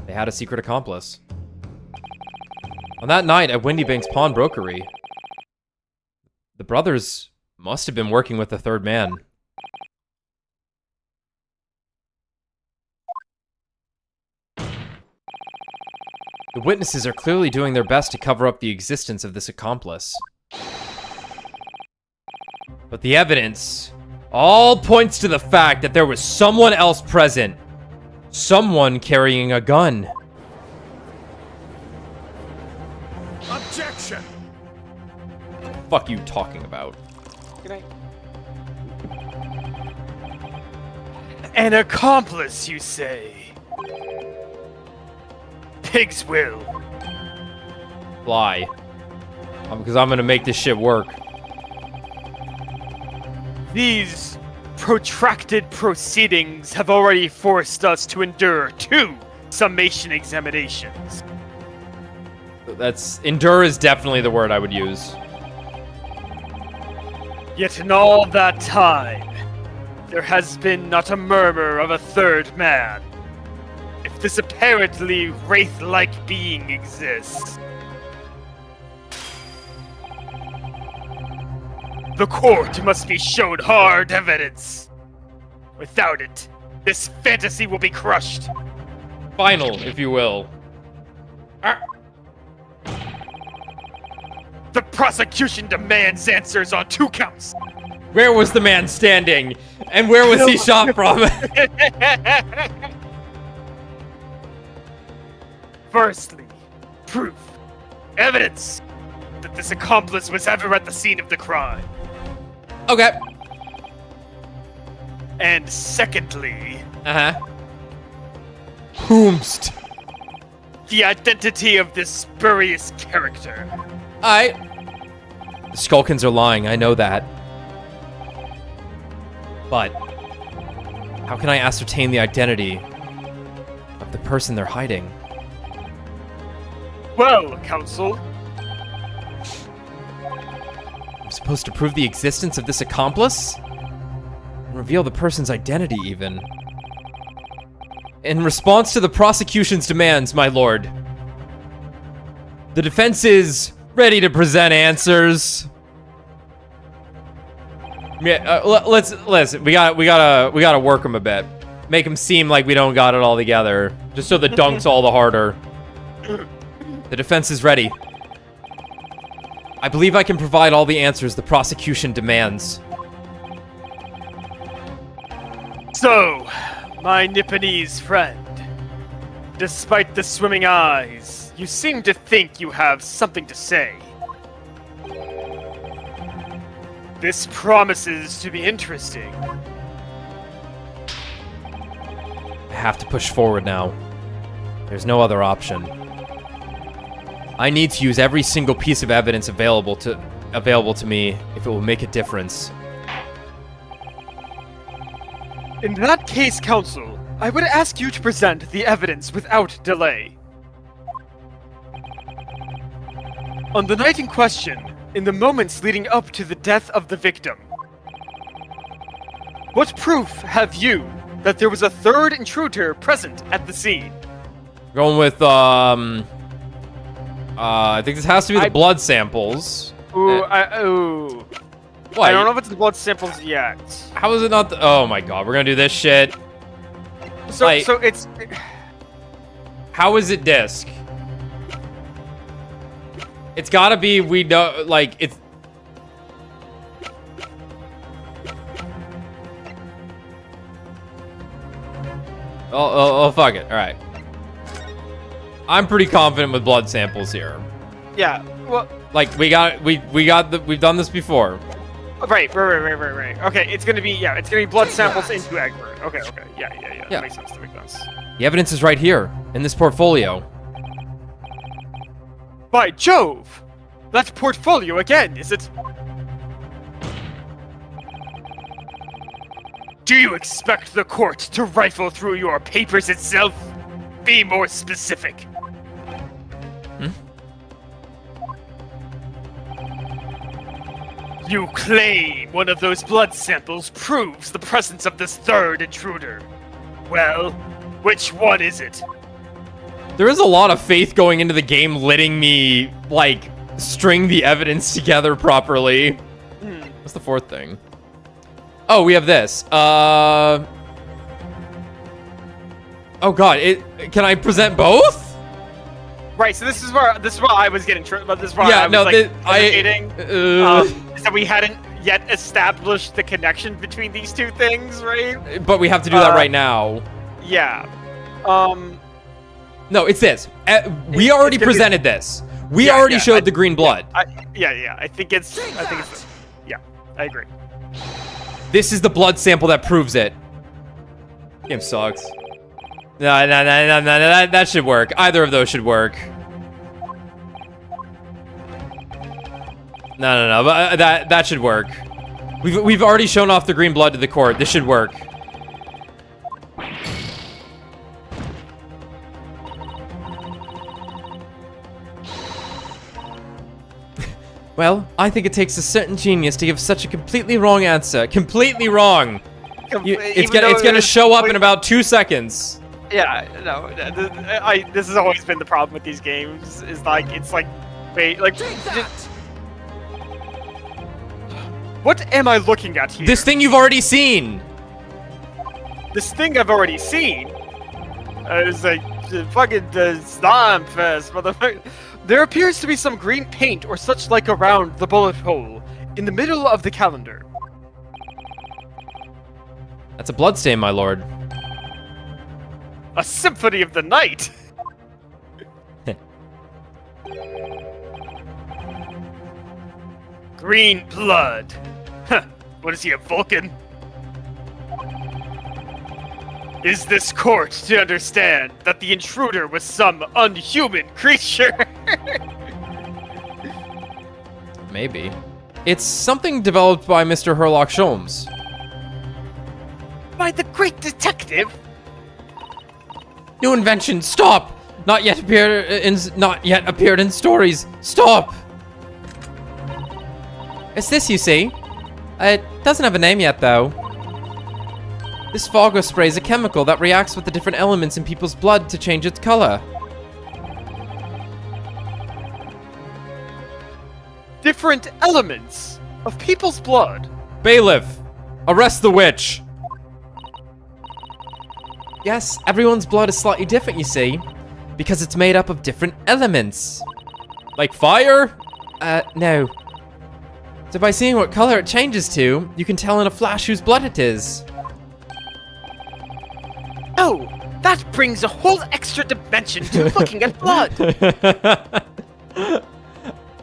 They had a secret accomplice. On that night at Windy Bank's pawnbrokery, the brothers must have been working with the third man. The witnesses are clearly doing their best to cover up the existence of this accomplice. But the evidence all points to the fact that there was someone else present. Someone carrying a gun. Objection! What the fuck are you talking about? Good night. An accomplice, you say? Pig's will. Fly. Because I'm gonna make this shit work. These protracted proceedings have already forced us to endure 2 summation examinations. Endure is definitely the word I would use. Yet in all that time, there has been not a murmur of a third man. If this apparently wraith-like being exists, the court must be shown hard evidence. Without it, this fantasy will be crushed. Final, if you will. The prosecution demands answers on 2 counts. Where was the man standing? And where was he shot from? Firstly, proof, evidence that this accomplice was ever at the scene of the crime. Okay. And secondly, Uh-huh. Whomst. the identity of this spurious character. The Skulkins are lying, I know that. But how can I ascertain the identity of the person they're hiding? Well, counsel, supposed to prove the existence of this accomplice? And reveal the person's identity, even. In response to the prosecution's demands, my lord, the defense is ready to present answers. Yeah, let's listen. We gotta work him a bit. Make him seem like we don't got it all together, just so the dunk's all the harder. The defense is ready. I believe I can provide all the answers the prosecution demands. So, my Nipponese friend, despite the swimming eyes, you seem to think you have something to say. This promises to be interesting. I have to push forward now. There's no other option. I need to use every single piece of evidence available to me if it will make a difference. In that case, counsel, I would ask you to present the evidence without delay. On the night in question, in the moments leading up to the death of the victim, what proof have you that there was a third intruder present at the scene? Going with, I think this has to be the blood samples. Ooh, What? I don't know if it's the blood samples yet. How is it not oh my god, we're gonna do this shit. So, Like- so it's... How is it disc? It's gotta be, we know, like, it's... Oh, fuck it, alright. I'm pretty confident with blood samples here. Yeah, well... Like, we've done this before. Right. Okay, it's gonna be blood samples into Egbert. Okay, yeah. Yeah. That makes sense, that makes sense. The evidence is right here, in this portfolio. By Jove! That portfolio again, is it? Do you expect the court to rifle through your papers itself? Be more specific. You claim one of those blood samples proves the presence of this third intruder. Well, which one is it? There is a lot of faith going into the game letting me, like, string the evidence together properly. What's the fourth thing? Oh, we have this. Oh god, can I present both? Right, so this is where I was getting but this is where Yeah, I was no, like I- is that we hadn't yet established the connection between these two things, right? But we have to do that right now. Yeah. No, it's this. We already presented this. We Yeah, already yeah, showed the green blood. Yeah. I think it's yeah, I agree. This is the blood sample that proves it. Game sucks. No, that should work. Either of those should work. No, but that should work. We've already shown off the green blood to the court. This should work. Well, I think it takes a certain genius to give such a completely wrong answer. Completely wrong. It's gonna show up in about 2 seconds. Yeah, no, this has always been the problem with these games. Is like wait, like. What am I looking at here? This thing you've already seen. This thing I've already seen. It's like fucking slime fest, motherfucker. There appears to be some green paint or such like around the bullet hole in the middle of the calendar. That's a bloodstain, my lord. A symphony of the night. Green blood. Huh. What is he, a Vulcan? Is this court to understand that the intruder was some unhuman creature? Maybe. It's something developed by Mr. Herlock Sholmes. By the great detective? New invention, stop! Not yet appeared in stories. Stop! It's this, you see. It doesn't have a name yet, though. This Fargo spray is a chemical that reacts with the different elements in people's blood to change its color. Different elements of people's blood. Bailiff, arrest the witch. Yes, everyone's blood is slightly different, you see, because it's made up of different elements. Like fire? No. So by seeing what color it changes to, you can tell in a flash whose blood it is. Oh, that brings a whole extra dimension to looking at blood.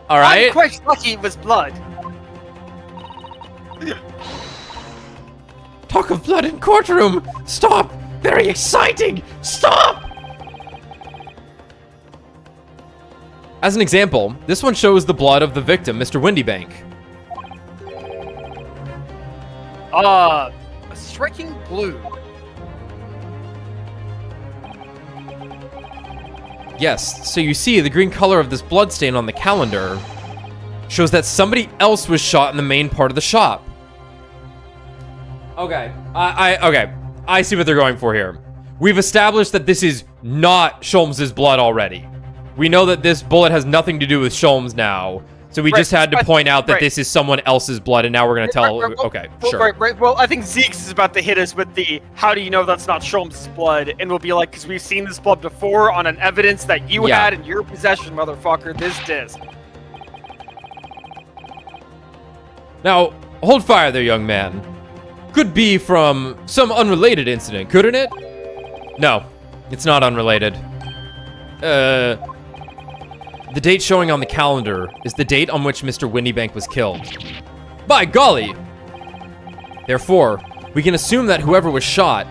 All right. I'm quite lucky it was blood. Talk of blood in courtroom. Stop. Very exciting. Stop. As an example, this one shows the blood of the victim, Mr. Windybank. A striking blue. Yes, so you see the green color of this blood stain on the calendar shows that somebody else was shot in the main part of the shop. Okay, okay, I see what they're going for here. We've established that this is not Sholmes's blood already. We know that this bullet has nothing to do with Sholmes now, so we just had to point out that this is someone else's blood, and now we're gonna tell. Okay, sure. Right. Well, I think Zeke's is about to hit us with the "How do you know that's not Sholmes' blood?" And we'll be like, "Because we've seen this blood before on an evidence that you had in your possession, motherfucker. This disc." Now, hold fire there, young man. Could be from some unrelated incident, couldn't it? No, it's not unrelated. The date showing on the calendar is the date on which Mr. Windybank was killed. By golly! Therefore, we can assume that whoever was shot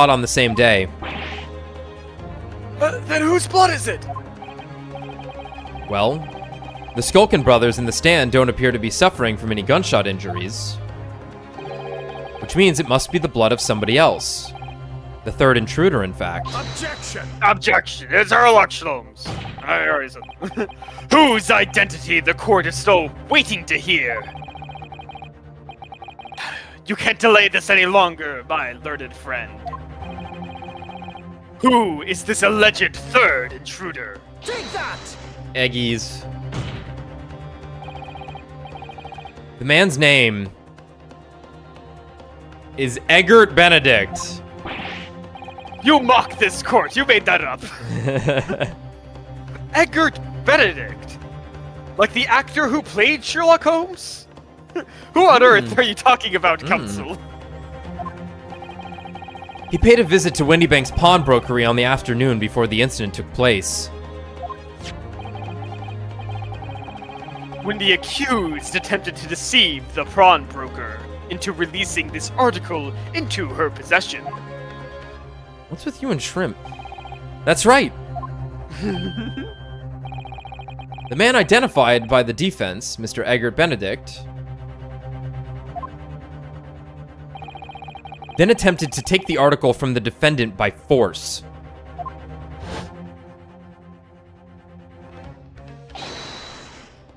on the same day. Then whose blood is it? Well, the Skulkin brothers in the stand don't appear to be suffering from any gunshot injuries, which means it must be the blood of somebody else. The third intruder, in fact. Objection! It's Sherlock Sholmes. Whose identity the court is still waiting to hear? You can't delay this any longer, my learned friend. Who is this alleged third intruder? Take that! Eggies. The man's name is Eggert Benedict. You mock this court. You made that up. Eggert Benedict? Like the actor who played Sherlock Holmes? Who on earth are you talking about, counsel? He paid a visit to Windybank's pawnbrokery on the afternoon before the incident took place. When the accused attempted to deceive the pawnbroker into releasing this article into her possession. What's with you and shrimp? That's right. The man identified by the defense, Mr. Eggert Benedict, then attempted to take the article from the defendant by force.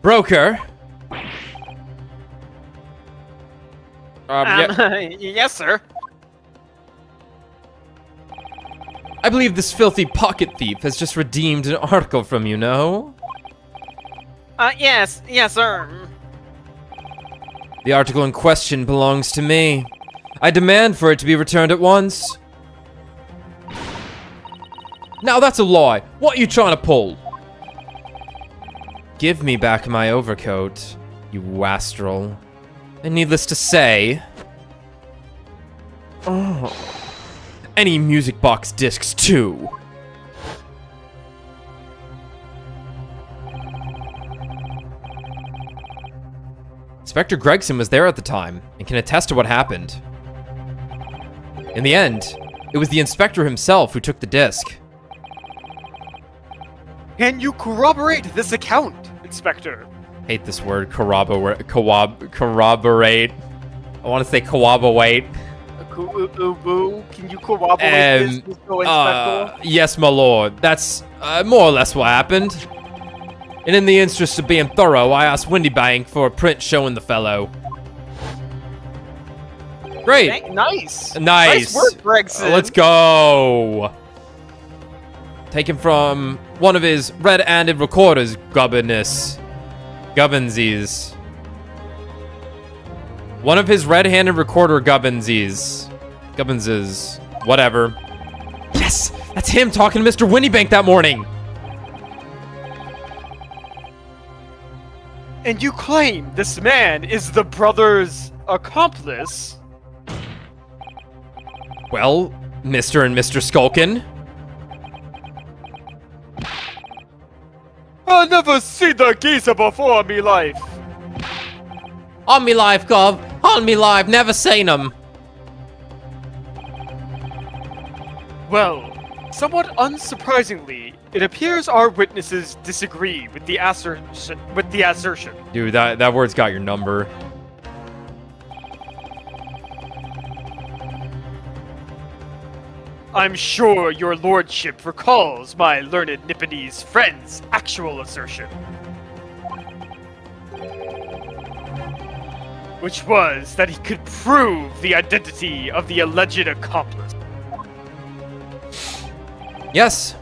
Broker. Yes, sir. I believe this filthy pocket thief has just redeemed an article from you, no? Yes, sir. The article in question belongs to me. I demand for it to be returned at once. Now that's a lie. What are you trying to pull? Give me back my overcoat, you wastrel. And needless to say... any music box discs too. Inspector Gregson was there at the time and can attest to what happened. In the end, it was the inspector himself who took the disc. Can you corroborate this account, Inspector? Hate this word, corroborate. I want to say corroborate. Can you corroborate this, Inspector? Yes, my lord. That's more or less what happened. And in the interest of being thorough, I asked Windybank for a print showing the fellow. Great. Nice. Nice. Nice work, Gregson. Let's go. Taken from one of his red-handed recorders, Gubbinses. One of his red-handed recorder Gubbinses. Whatever. Yes! That's him talking to Mr. Windybank that morning! And you claim this man is the brother's accomplice? Well, Mr. and Mr. Skulkin. I never seen that geezer before in me life. On me life, Gov. On me life. Never seen him. Well, somewhat unsurprisingly, it appears our witnesses disagree with the assertion. Dude, that word's got your number. I'm sure your lordship recalls my learned Nipponese friend's actual assertion. Which was that he could prove the identity of the alleged accomplice. Yes.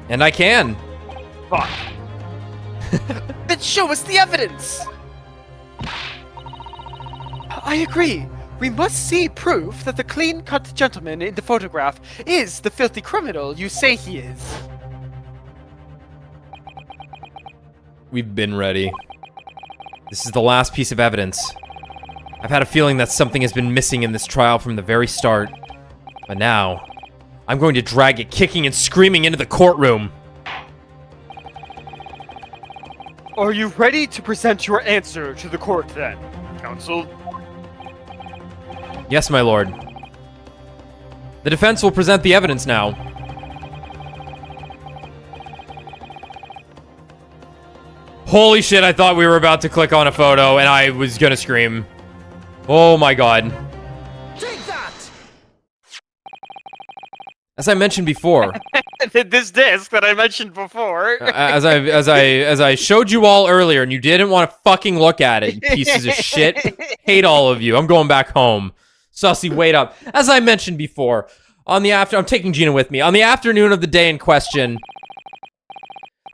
And I can. Fuck. Then show us the evidence! I agree. We must see proof that the clean-cut gentleman in the photograph is the filthy criminal you say he is. We've been ready. This is the last piece of evidence. I've had a feeling that something has been missing in this trial from the very start. But now, I'm going to drag it kicking and screaming into the courtroom. Are you ready to present your answer to the court then, counsel? Yes, my lord. The defense will present the evidence now. Holy shit, I thought we were about to click on a photo and I was gonna scream. Oh my god. Take that! As I mentioned before, This disc that I mentioned before. as I showed you all earlier and you didn't want to fucking look at it, you pieces of shit. Hate all of you. I'm going back home. Sussy, wait up. As I mentioned before, I'm taking Gina with me. On the afternoon of the day in question,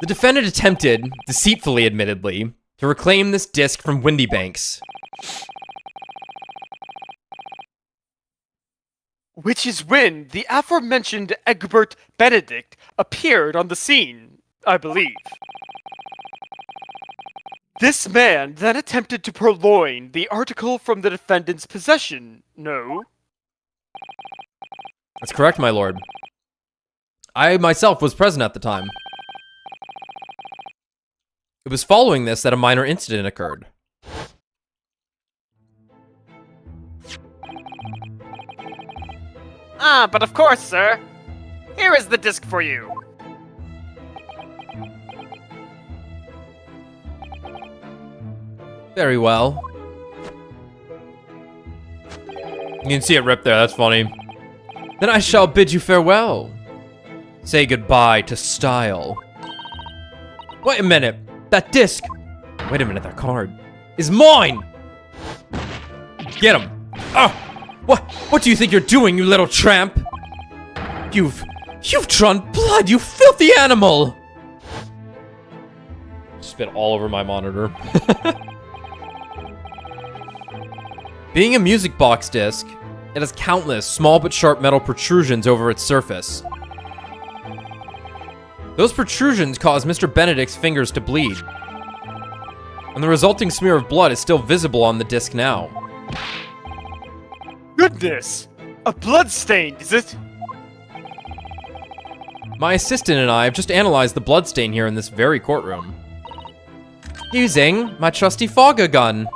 the defendant attempted, deceitfully admittedly, to reclaim this disc from Windybanks. Which is when the aforementioned Egbert Benedict appeared on the scene, I believe. This man then attempted to purloin the article from the defendant's possession, no? That's correct, my lord. I myself was present at the time. It was following this that a minor incident occurred. Ah, but of course, sir. Here is the disc for you. Very well. You can see it ripped there, that's funny. Then I shall bid you farewell. Say goodbye to style. Wait a minute. That disc. Wait a minute, that card is mine! Get him! Ah! What do you think you're doing, you little tramp? You've drawn blood, you filthy animal! Spit all over my monitor. Being a music box disc, it has countless small but sharp metal protrusions over its surface. Those protrusions cause Mr. Benedict's fingers to bleed. And the resulting smear of blood is still visible on the disc now. Goodness! A blood stain, is it? My assistant and I have just analyzed the bloodstain here in this very courtroom. Using my trusty fogger gun.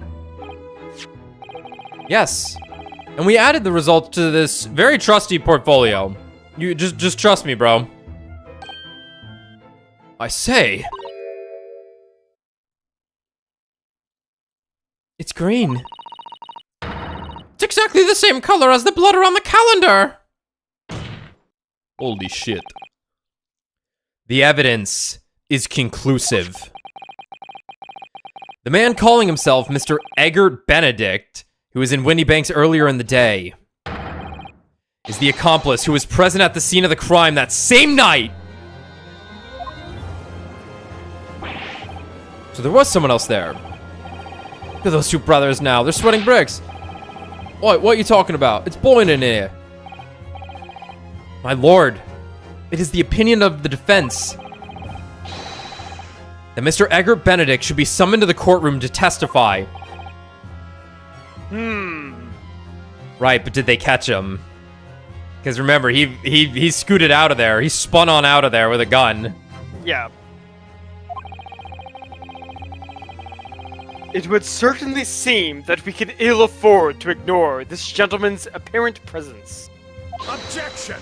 Yes. And we added the results to this very trusty portfolio. You just trust me, bro. I say. It's green. It's exactly the same color as the blood around the calendar. Holy shit. The evidence is conclusive. The man calling himself Mr. Eggert Benedict, who was in Windy Banks earlier in the day, is the accomplice who was present at the scene of the crime that same night. So there was someone else there. Look at those two brothers now. They're sweating bricks. What are you talking about? It's boiling in here. My lord, it is the opinion of the defense that Mr. Eggert Benedict should be summoned to the courtroom to testify. Right, but did they catch him? Because remember, he scooted out of there. He spun on out of there with a gun. Yeah. It would certainly seem that we can ill afford to ignore this gentleman's apparent presence. Objection!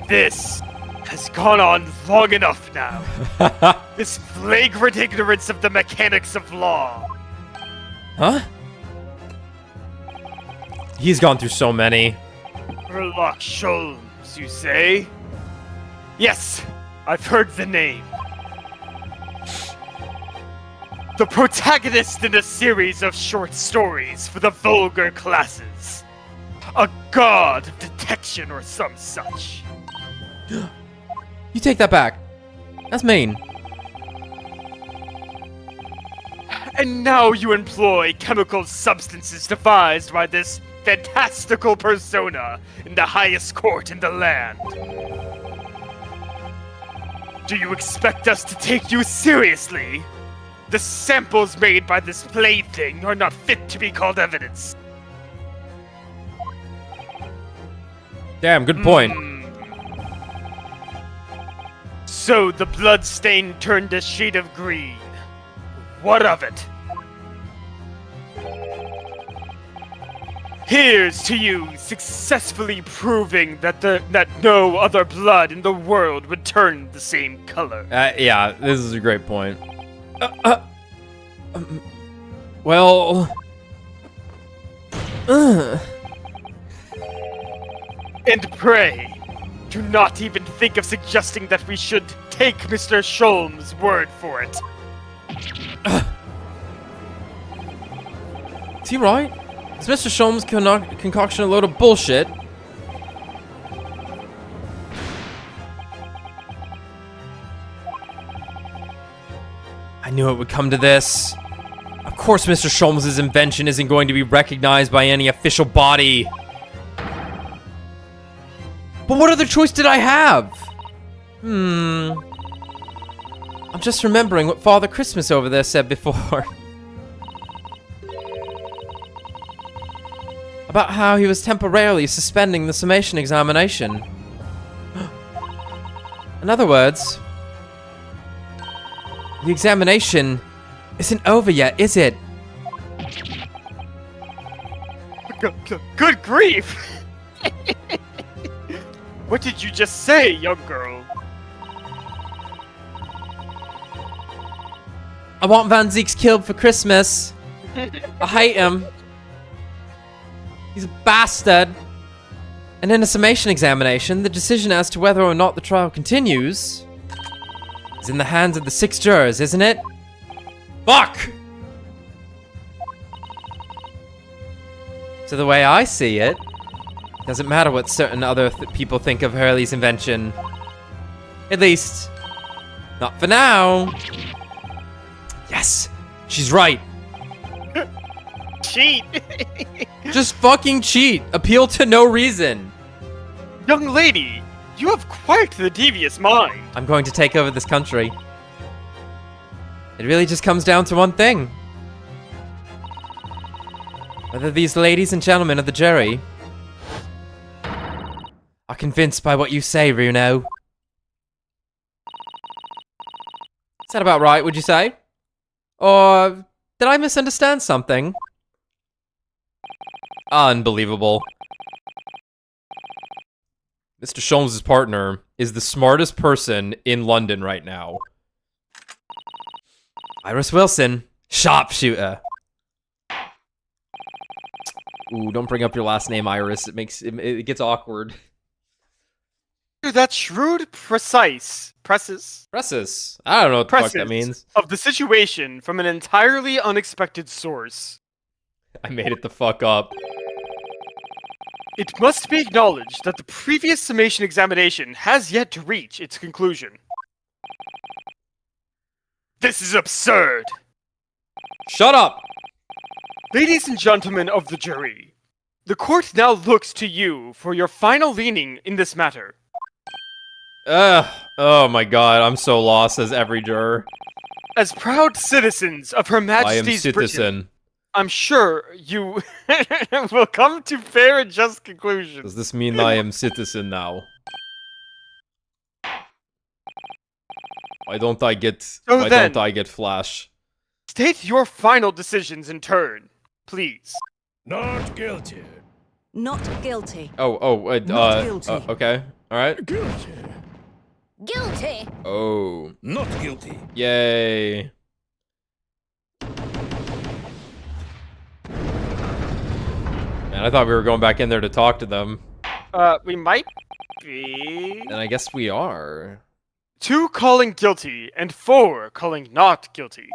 This has gone on long enough now. This flagrant ignorance of the mechanics of law. Huh? He's gone through so many. Sherlock Sholmes, you say? Yes, I've heard the name. The protagonist in a series of short stories for the vulgar classes. A god of detection or some such. You take that back. That's mean. And now you employ chemical substances devised by this fantastical persona in the highest court in the land. Do you expect us to take you seriously? The samples made by this plaything are not fit to be called evidence. Damn, good point. So the bloodstain turned a shade of green. What of it? Here's to you successfully proving that no other blood in the world would turn the same color. Yeah, this is a great point. Well... And pray, do not even think of suggesting that we should take Mr. Sholmes' word for it. Is he right? Is Mr. Sholmes' concoction a load of bullshit? I knew it would come to this. Of course Mr. Sholmes' invention isn't going to be recognized by any official body. But what other choice did I have? I'm just remembering what Father Christmas over there said before. About how he was temporarily suspending the summation examination. In other words, the examination isn't over yet, is it? Good grief! What did you just say, young girl? I want Van Zieks killed for Christmas. I hate him. He's a bastard. And in a summation examination, the decision as to whether or not the trial continues is in the hands of the 6 jurors, isn't it? Fuck! So the way I see it, doesn't matter what certain other people think of Hurley's invention. At least, not for now. Yes, she's right. Cheat! Just fucking cheat. Appeal to no reason. Young lady, you have quite the devious mind. I'm going to take over this country. It really just comes down to one thing. Whether these ladies and gentlemen of the jury are convinced by what you say, Runo. Is that about right, would you say? Or did I misunderstand something? Unbelievable. Mr. Sholmes' partner is the smartest person in London right now. Iris Wilson, sharpshooter. Ooh, don't bring up your last name, Iris. It gets awkward. that shrewd, precis Presses. I don't know what the fuck that means. of the situation from an entirely unexpected source. I made it the fuck up. It must be acknowledged that the previous summation examination has yet to reach its conclusion. This is absurd! Shut up! Ladies and gentlemen of the jury, the court now looks to you for your final leaning in this matter. Oh my god, I'm so lost as every juror. As proud citizens of Her I am Majesty's Britain, citizen. I'm sure you will come to fair and just conclusions. Does this mean I am citizen now? Why don't I get flash? State your final decisions in turn, please. Not guilty. Not guilty. Not guilty. Okay. Alright. Guilty. Guilty. Oh. Not guilty. Yay. Man, I thought we were going back in there to talk to them. We might be... And I guess we are. 2 calling guilty and 4 calling not guilty.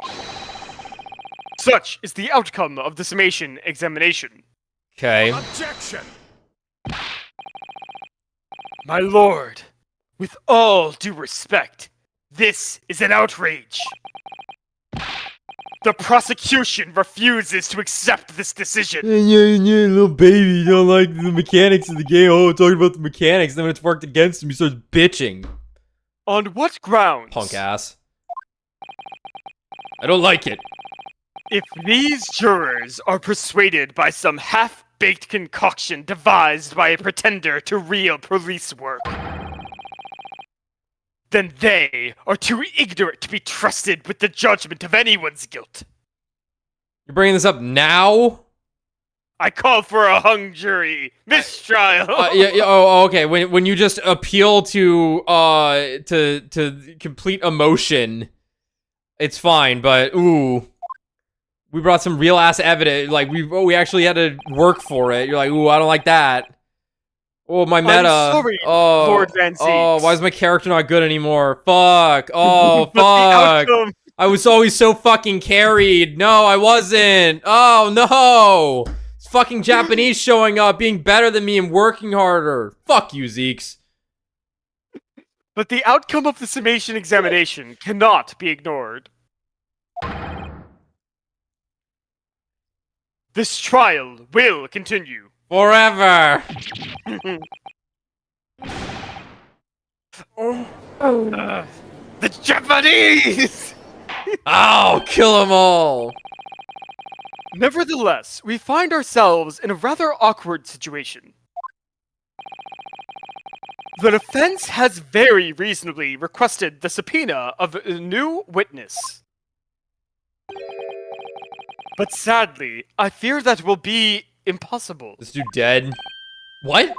Such is the outcome of the summation examination. Okay. Objection. My lord, with all due respect, this is an outrage. The prosecution refuses to accept this decision. Yeah, little baby, you don't like the mechanics of the game. Oh, talking about the mechanics, then when it's worked against him, he starts bitching. On what grounds? Punk ass. I don't like it. If these jurors are persuaded by some half-baked concoction devised by a pretender to real police work, then they are too ignorant to be trusted with the judgment of anyone's guilt. You're bringing this up now? I call for a hung jury mistrial. Okay. When you just appeal to complete emotion, it's fine. But ooh, we brought some real ass evidence. Like we actually had to work for it. You're like, ooh, I don't like that. Oh, my meta. I'm sorry, Lord Van Zee. Oh, why is my character not good anymore? Fuck. Oh, fuck. I was always so fucking carried. No, I wasn't. Oh, no. It's fucking Japanese showing up, being better than me and working harder. Fuck you, Zeeks. But the outcome of the summation examination cannot be ignored. This trial will continue. Forever. The Japanese! Oh, kill them all. Nevertheless, we find ourselves in a rather awkward situation. The defense has very reasonably requested the subpoena of a new witness. But sadly, I fear that will be impossible. This dude dead. What?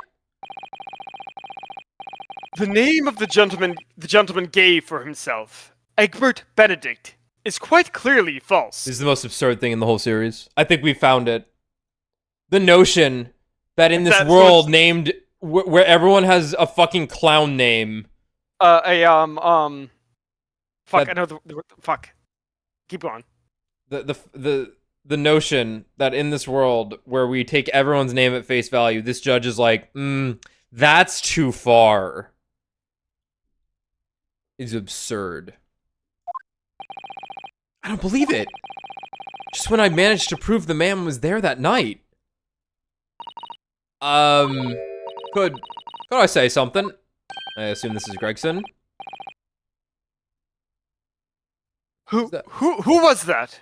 The name of the gentleman gave for himself, Egbert Benedict, is quite clearly false. This is the most absurd thing in the whole series. I think we found it. The notion that in this world named where everyone has a fucking clown name. Fuck, I know fuck. Keep going. The notion that in this world where we take everyone's name at face value, this judge is like, that's too far. Is absurd. I don't believe it. Just when I managed to prove the man was there that night. Could I say something? I assume this is Gregson. Who was that?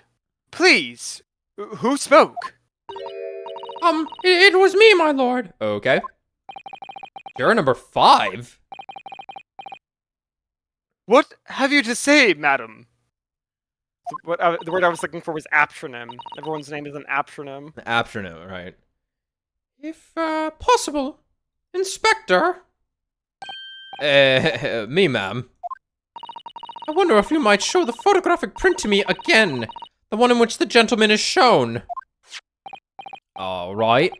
Please, who spoke? It was me, my lord. Okay. Juror number 5? What have you to say, madam? The word I was looking for was aptronym. Everyone's name is an aptronym. Aptronym, right. If, possible, Inspector. Me, ma'am. I wonder if you might show the photographic print to me again. The one in which the gentleman is shown. All right.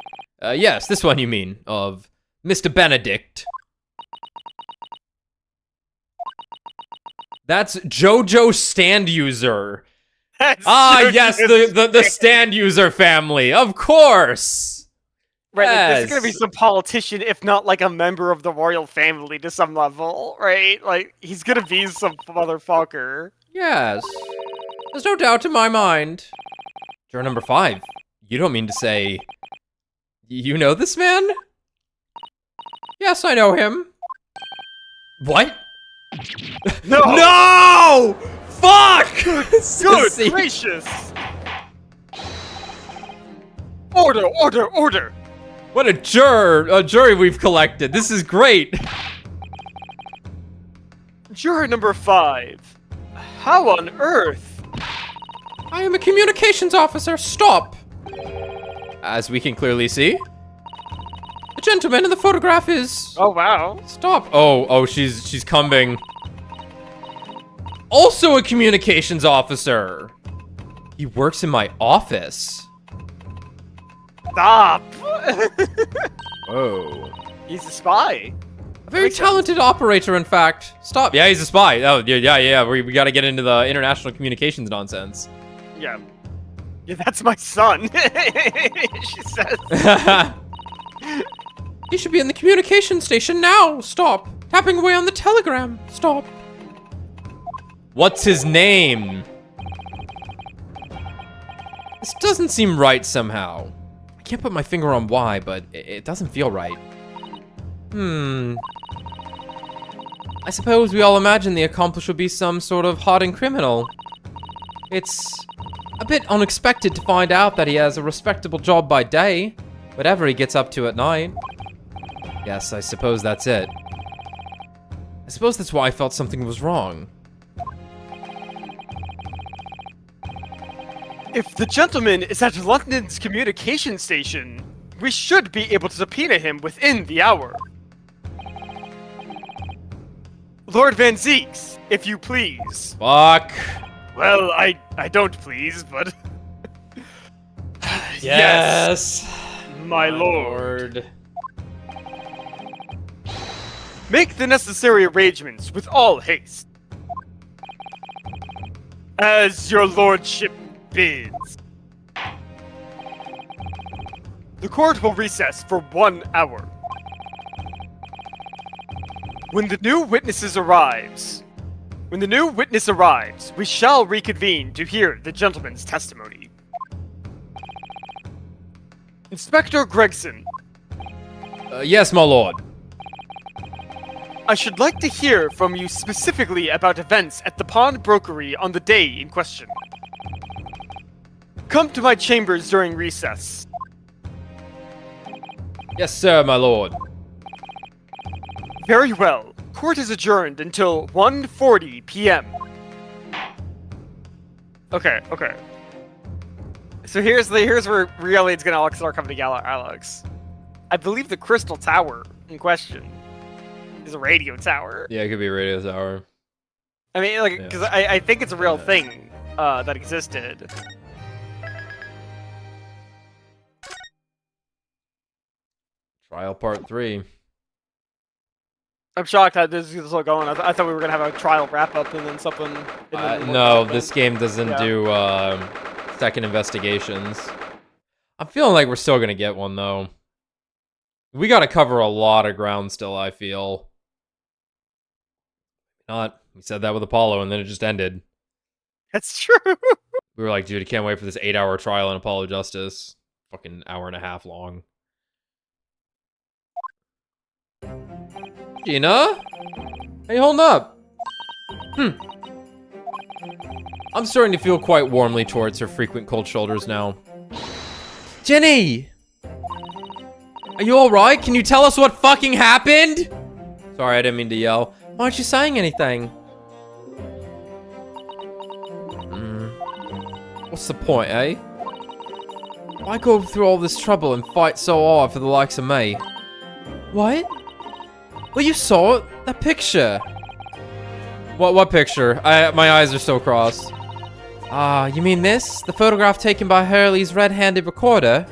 Yes, this one you mean, of Mr. Benedict. That's JoJo stand user. That's Yes, the stand user family, of course. Right, like, Yes. this is gonna be some politician, if not like a member of the royal family to some level, right? Like, he's gonna be some motherfucker. Yes. There's no doubt in my mind. Juror number 5. You don't mean to say... You know this man? Yes, I know him. What? No! No! Fuck! Good Sissy. gracious! Order, order, order! What a jury we've collected. This is great. Juror number 5. How on earth? I am a communications officer. Stop. As we can clearly see, the gentleman in the photograph is... Oh, wow. Stop. Oh, she's coming. Also a communications officer. He works in my office. Stop! Whoa. He's a spy. A very talented operator, in fact. Stop. Yeah, he's a spy. Oh, yeah. We gotta get into the international communications nonsense. Yeah. Yeah, that's my son. She says. He should be in the communication station now. Stop. Tapping away on the telegram. Stop. What's his name? This doesn't seem right somehow. I can't put my finger on why, but it doesn't feel right. I suppose we all imagine the accomplice would be some sort of hardened criminal. It's a bit unexpected to find out that he has a respectable job by day, whatever he gets up to at night. Yes, I suppose that's it. I suppose that's why I felt something was wrong. If the gentleman is at London's communication station, we should be able to subpoena him within the hour. Lord Van Zeeks, if you please. Fuck. Well, I don't please, but... Yes. My lord. Make the necessary arrangements with all haste. As your lordship bids. The court will recess for 1 hour. When the new witness arrives, we shall reconvene to hear the gentleman's testimony. Inspector Gregson. Yes, my lord. I should like to hear from you specifically about events at the pawnbrokery on the day in question. Come to my chambers during recess. Yes, sir, my lord. Very well. Court is adjourned until 1:40 p.m. Okay. So here's where really it's gonna start coming together, Alex. I believe the crystal tower in question is a radio tower. Yeah, it could be a radio tower. I mean, like, because I think it's a real thing that existed. Trial part 3. I'm shocked that this is still going. I thought we were gonna have a trial wrap up and then something. No, this game doesn't do second investigations. I'm feeling like we're still gonna get one though. We gotta cover a lot of ground still, I feel. Not. We said that with Apollo and then it just ended. That's true. We were like, dude, I can't wait for this 8-hour trial in Apollo Justice. Fucking hour and a half long. Gina? How you holding up? I'm starting to feel quite warmly towards her frequent cold shoulders now. Jenny! Are you alright? Can you tell us what fucking happened? Sorry, I didn't mean to yell. Why aren't you saying anything? What's the point, eh? Why go through all this trouble and fight so hard for the likes of me? What? Well, you saw it. That picture. What picture? My eyes are so crossed. Ah, you mean this? The photograph taken by Hurley's red-handed recorder?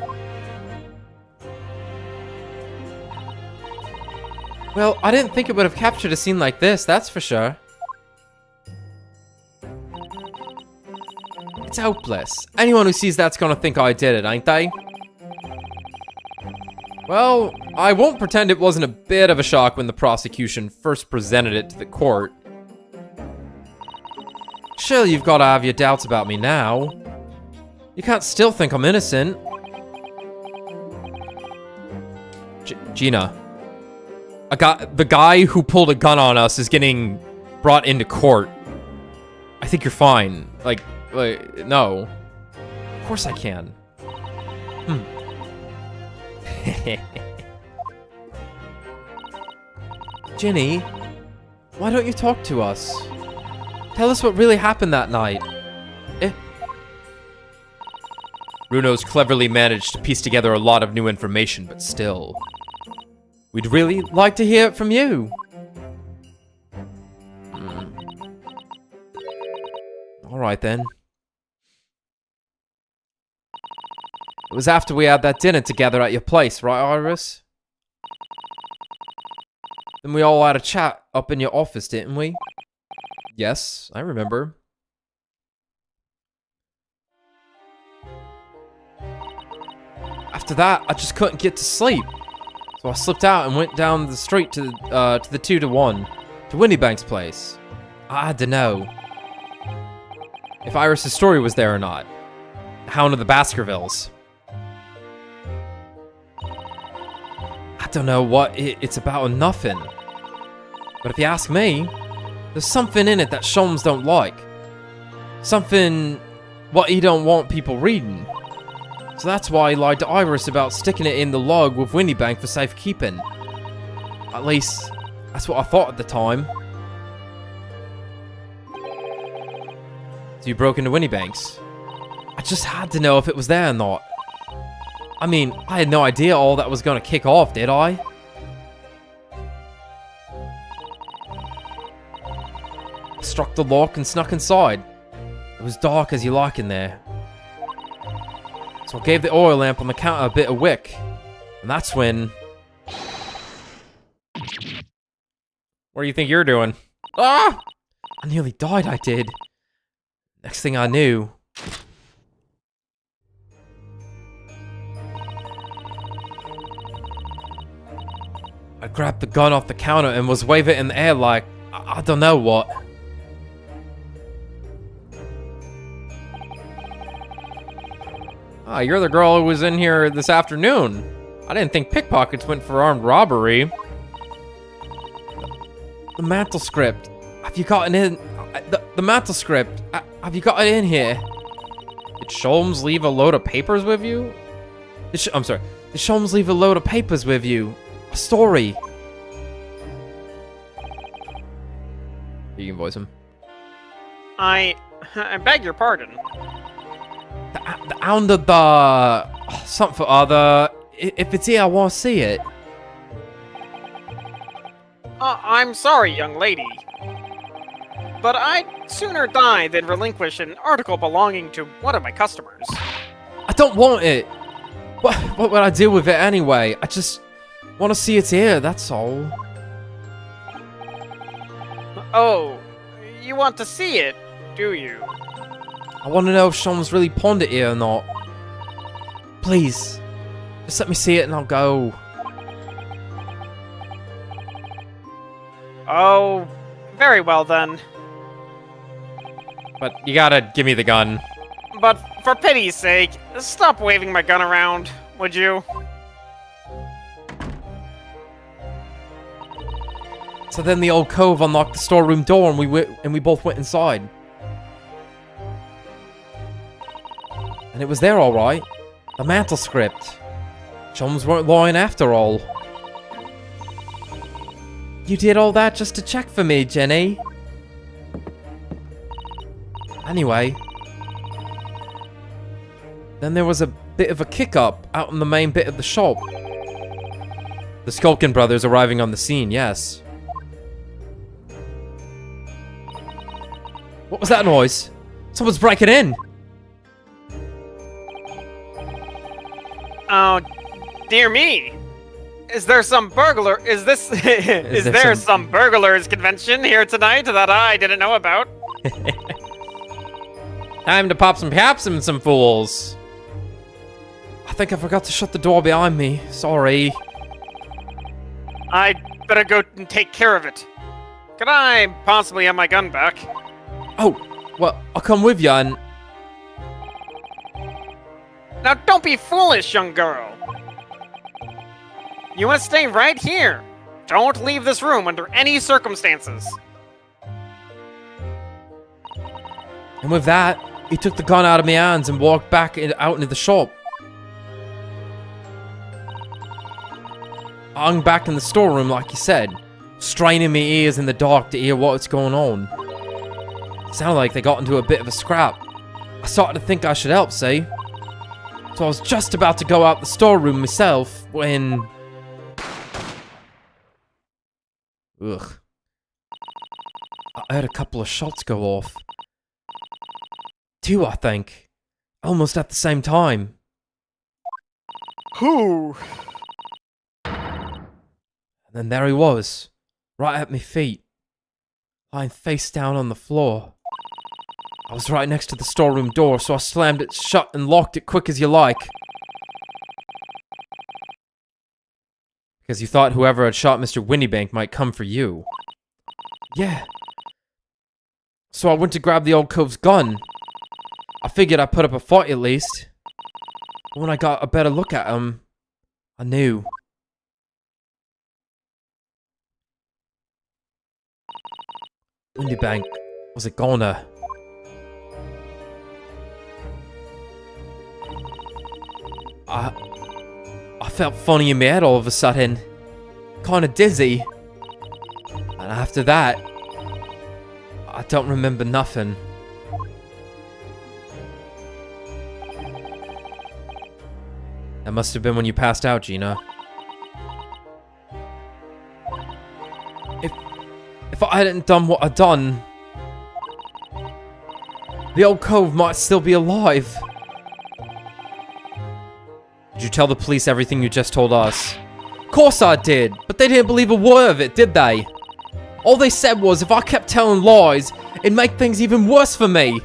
Well, I didn't think it would have captured a scene like this, that's for sure. hopeless. Anyone who sees that's gonna think I did it, ain't they? Well, I won't pretend it wasn't a bit of a shock when the prosecution first presented it to the court. Surely you've got to have your doubts about me now. You can't still think I'm innocent. Gina. The guy who pulled a gun on us is getting brought into court. I think you're fine. Like, no. Of course I can. Ginny, why don't you talk to us? Tell us what really happened that night. Runo's cleverly managed to piece together a lot of new information, but still. We'd really like to hear it from you. Alright then. It was after we had that dinner together at your place, right, Iris? Then we all had a chat up in your office, didn't we? Yes, I remember. After that, I just couldn't get to sleep. So I slipped out and went down the street to the 2-to-1, to Winniebank's place. I had to know if Iris' story was there or not. The Hound of the Baskervilles. I don't know what it's about or nothing. But if you ask me, there's something in it that Sholmes don't like. Something what he don't want people reading. So that's why he lied to Iris about sticking it in the log with Winniebank for safekeeping. At least, that's what I thought at the time. So you broke into Winniebank's? I just had to know if it was there or not. I mean, I had no idea all that was gonna kick off, did I? I struck the lock and snuck inside. It was dark as you like in there. So I gave the oil lamp on the counter a bit of wick. And that's when... What do you think you're doing? Ah! I nearly died, I did. Next thing I knew... I grabbed the gun off the counter and was waving it in the air like... I don't know what. Ah, you're the girl who was in here this afternoon. I didn't think pickpockets went for armed robbery. The mantle script. Have you gotten in? The mantle script. Have you got it in here? Did Sholmes leave a load of papers with you? I'm sorry. Did Sholmes leave a load of papers with you? A story. You can voice him. I beg your pardon. The Hound of the... something for other... If it's here, I want to see it. I'm sorry, young lady. But I'd sooner die than relinquish an article belonging to one of my customers. I don't want it. What would I do with it anyway? I just want to see it's here, that's all. Oh, you want to see it, do you? I want to know if Sholmes really pawned it here or not. Please, just let me see it and I'll go. Oh, very well then. But you gotta give me the gun. But for pity's sake, stop waving my gun around, would you? So then the old cove unlocked the storeroom door and we both went inside. And it was there all right. The mantle script. Sholmes weren't lying after all. You did all that just to check for me, Jenny. Anyway. Then there was a bit of a kick-up out in the main bit of the shop. The Skulkin brothers arriving on the scene, yes. What was that noise? Someone's breaking in! Oh, dear me. Is there some burglar? Is there some burglars convention here tonight that I didn't know about? Time to pop some caps and some fools. I think I forgot to shut the door behind me. Sorry. I better go and take care of it. Could I possibly have my gun back? Oh, well, I'll come with you and... Now don't be foolish, young girl. You want to stay right here. Don't leave this room under any circumstances. And with that, he took the gun out of my hands and walked back out into the shop. I hung back in the storeroom like he said, straining my ears in the dark to hear what's going on. It sounded like they got into a bit of a scrap. I started to think I should help, see? So I was just about to go out the storeroom myself when... Ugh. I heard a couple of shots go off. 2, I think. Almost at the same time. Who? And then there he was, right at my feet, lying face down on the floor. I was right next to the storeroom door, so I slammed it shut and locked it quick as you like. Because you thought whoever had shot Mr. Windybank might come for you. Yeah. So I went to grab the old cove's gun. I figured I'd put up a fight at least. But when I got a better look at him, I knew. Windybank was a goner. I felt funny in my head all of a sudden. Kinda dizzy. And after that, I don't remember nothing. That must have been when you passed out, Gina. If I hadn't done what I'd done, the old cove might still be alive. Did you tell the police everything you just told us? Of course I did, but they didn't believe a word of it, did they? All they said was if I kept telling lies, it'd make things even worse for me.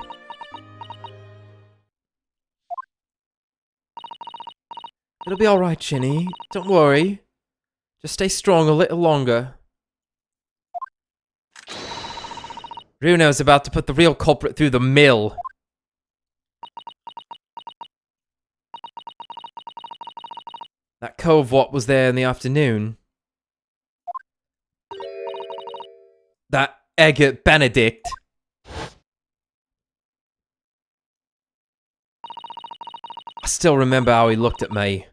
It'll be alright, Ginny. Don't worry. Just stay strong a little longer. Bruno's about to put the real culprit through the mill. That cove what was there in the afternoon. That Eggert Benedict. I still remember how he looked at me.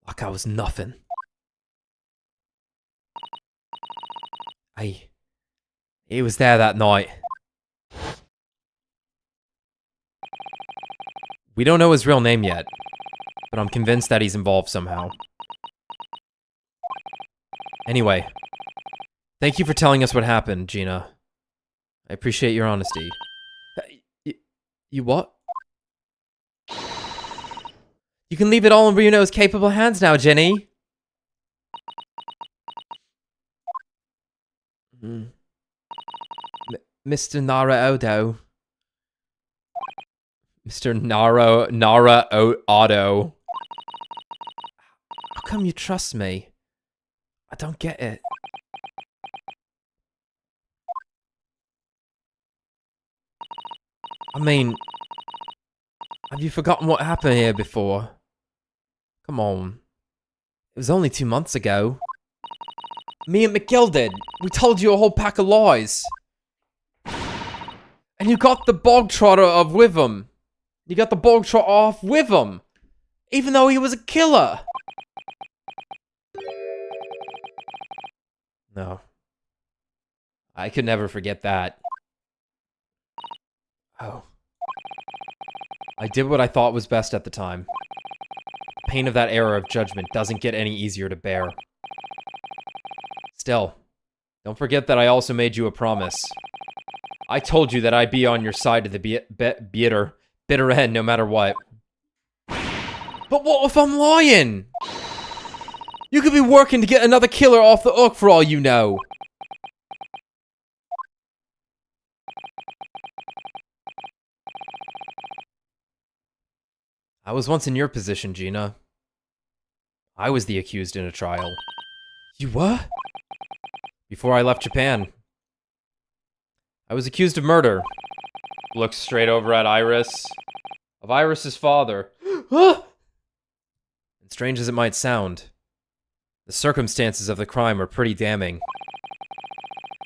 Like I was nothing. He was there that night. We don't know his real name yet, but I'm convinced that he's involved somehow. Anyway, thank you for telling us what happened, Gina. I appreciate your honesty. You what? You can leave it all in Bruno's capable hands now, Jenny. Mr. Nara Odo. Mr. Nara Otto. How come you trust me? I don't get it. I mean, have you forgotten what happened here before? Come on. It was only 2 months ago. Me and McGill did. We told you a whole pack of lies. And you got the bog trotter off with him. You got the bog trotter off with him. Even though he was a killer. No. I could never forget that. Oh. I did what I thought was best at the time. The pain of that error of judgment doesn't get any easier to bear. Still, don't forget that I also made you a promise. I told you that I'd be on your side to the bitter end no matter what. But what if I'm lying? You could be working to get another killer off the hook for all you know. I was once in your position, Gina. I was the accused in a trial. You were? Before I left Japan. I was accused of murder. Looks straight over at Iris. Of Iris's father. And strange as it might sound, the circumstances of the crime are pretty damning.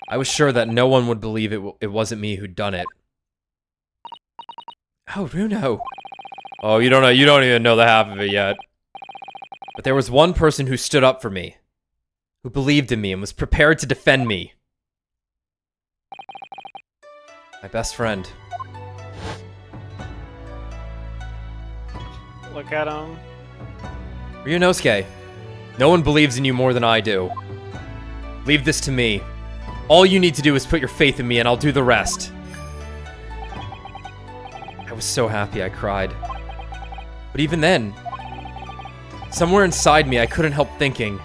I was sure that no one would believe it wasn't me who'd done it. Oh, Runo. Oh, you don't even know the half of it yet. But there was one person who stood up for me, who believed in me and was prepared to defend me. My best friend. Look at him. Ryunosuke, no one believes in you more than I do. Leave this to me. All you need to do is put your faith in me and I'll do the rest. I was so happy I cried. But even then, somewhere inside me I couldn't help thinking,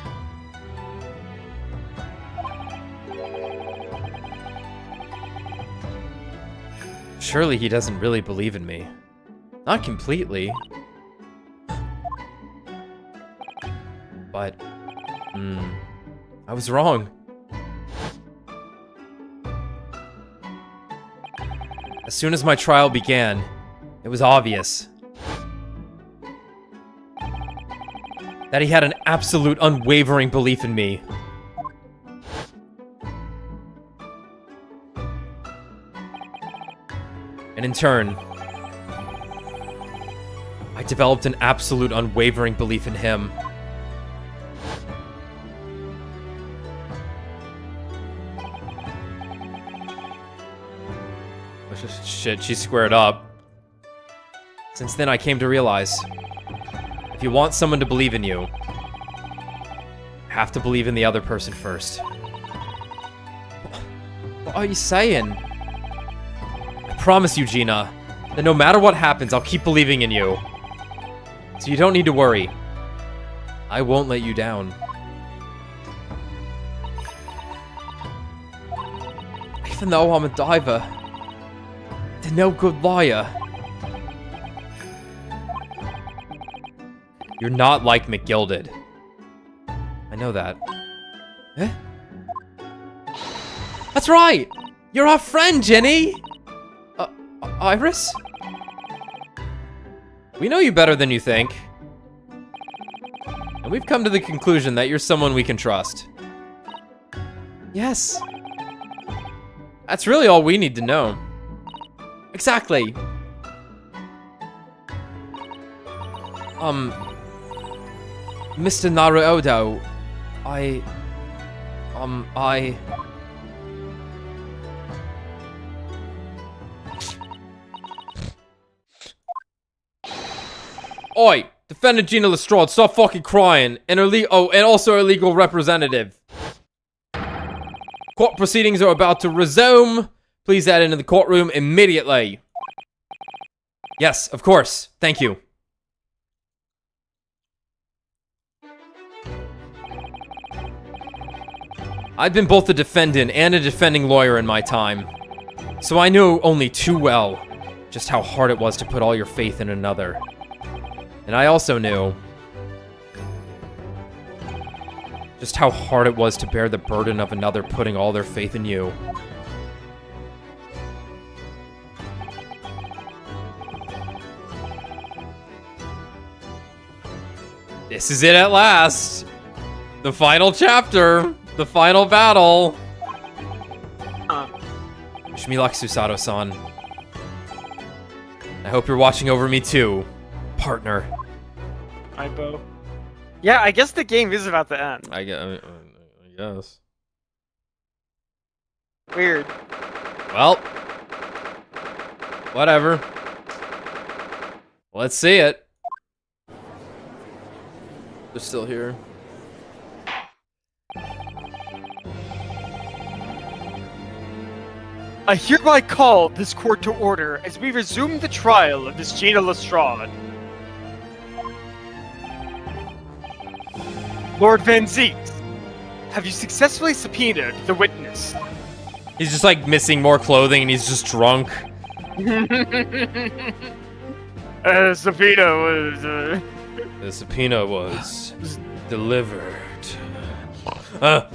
surely he doesn't really believe in me. Not completely. But, I was wrong. As soon as my trial began, it was obvious that he had an absolute unwavering belief in me. And in turn, I developed an absolute unwavering belief in him. Shit, she squared up. Since then, I came to realize, if you want someone to believe in you, you have to believe in the other person first. What are you saying? I promise you, Gina, that no matter what happens, I'll keep believing in you. So you don't need to worry. I won't let you down. Even though I'm a diver, a no good liar. You're not like McGilded. I know that. Eh? That's right! You're our friend, Jenny! Iris? We know you better than you think. And we've come to the conclusion that you're someone we can trust. Yes. That's really all we need to know. Exactly. Mr. Naruodo, Oi! Defendant Gina Lestrade, stop fucking crying! And also our legal representative. Court proceedings are about to resume. Please head into the courtroom immediately. Yes, of course. Thank you. I've been both a defendant and a defending lawyer in my time, so I knew only too well just how hard it was to put all your faith in another. And I also knew just how hard it was to bear the burden of another putting all their faith in you. This is it at last! The final chapter! The final battle! Wish me luck, Susato-san. I hope you're watching over me too, partner. Hi, Bo. Yeah, I guess the game is about to end. I guess. Weird. Well. Whatever. Let's see it. They're still here. I hereby call this court to order as we resume the trial of Miss Gina Lestrade. Lord Van Zeet, have you successfully subpoenaed the witness? He's just like missing more clothing and he's just drunk. Subpoena was. The subpoena was delivered. The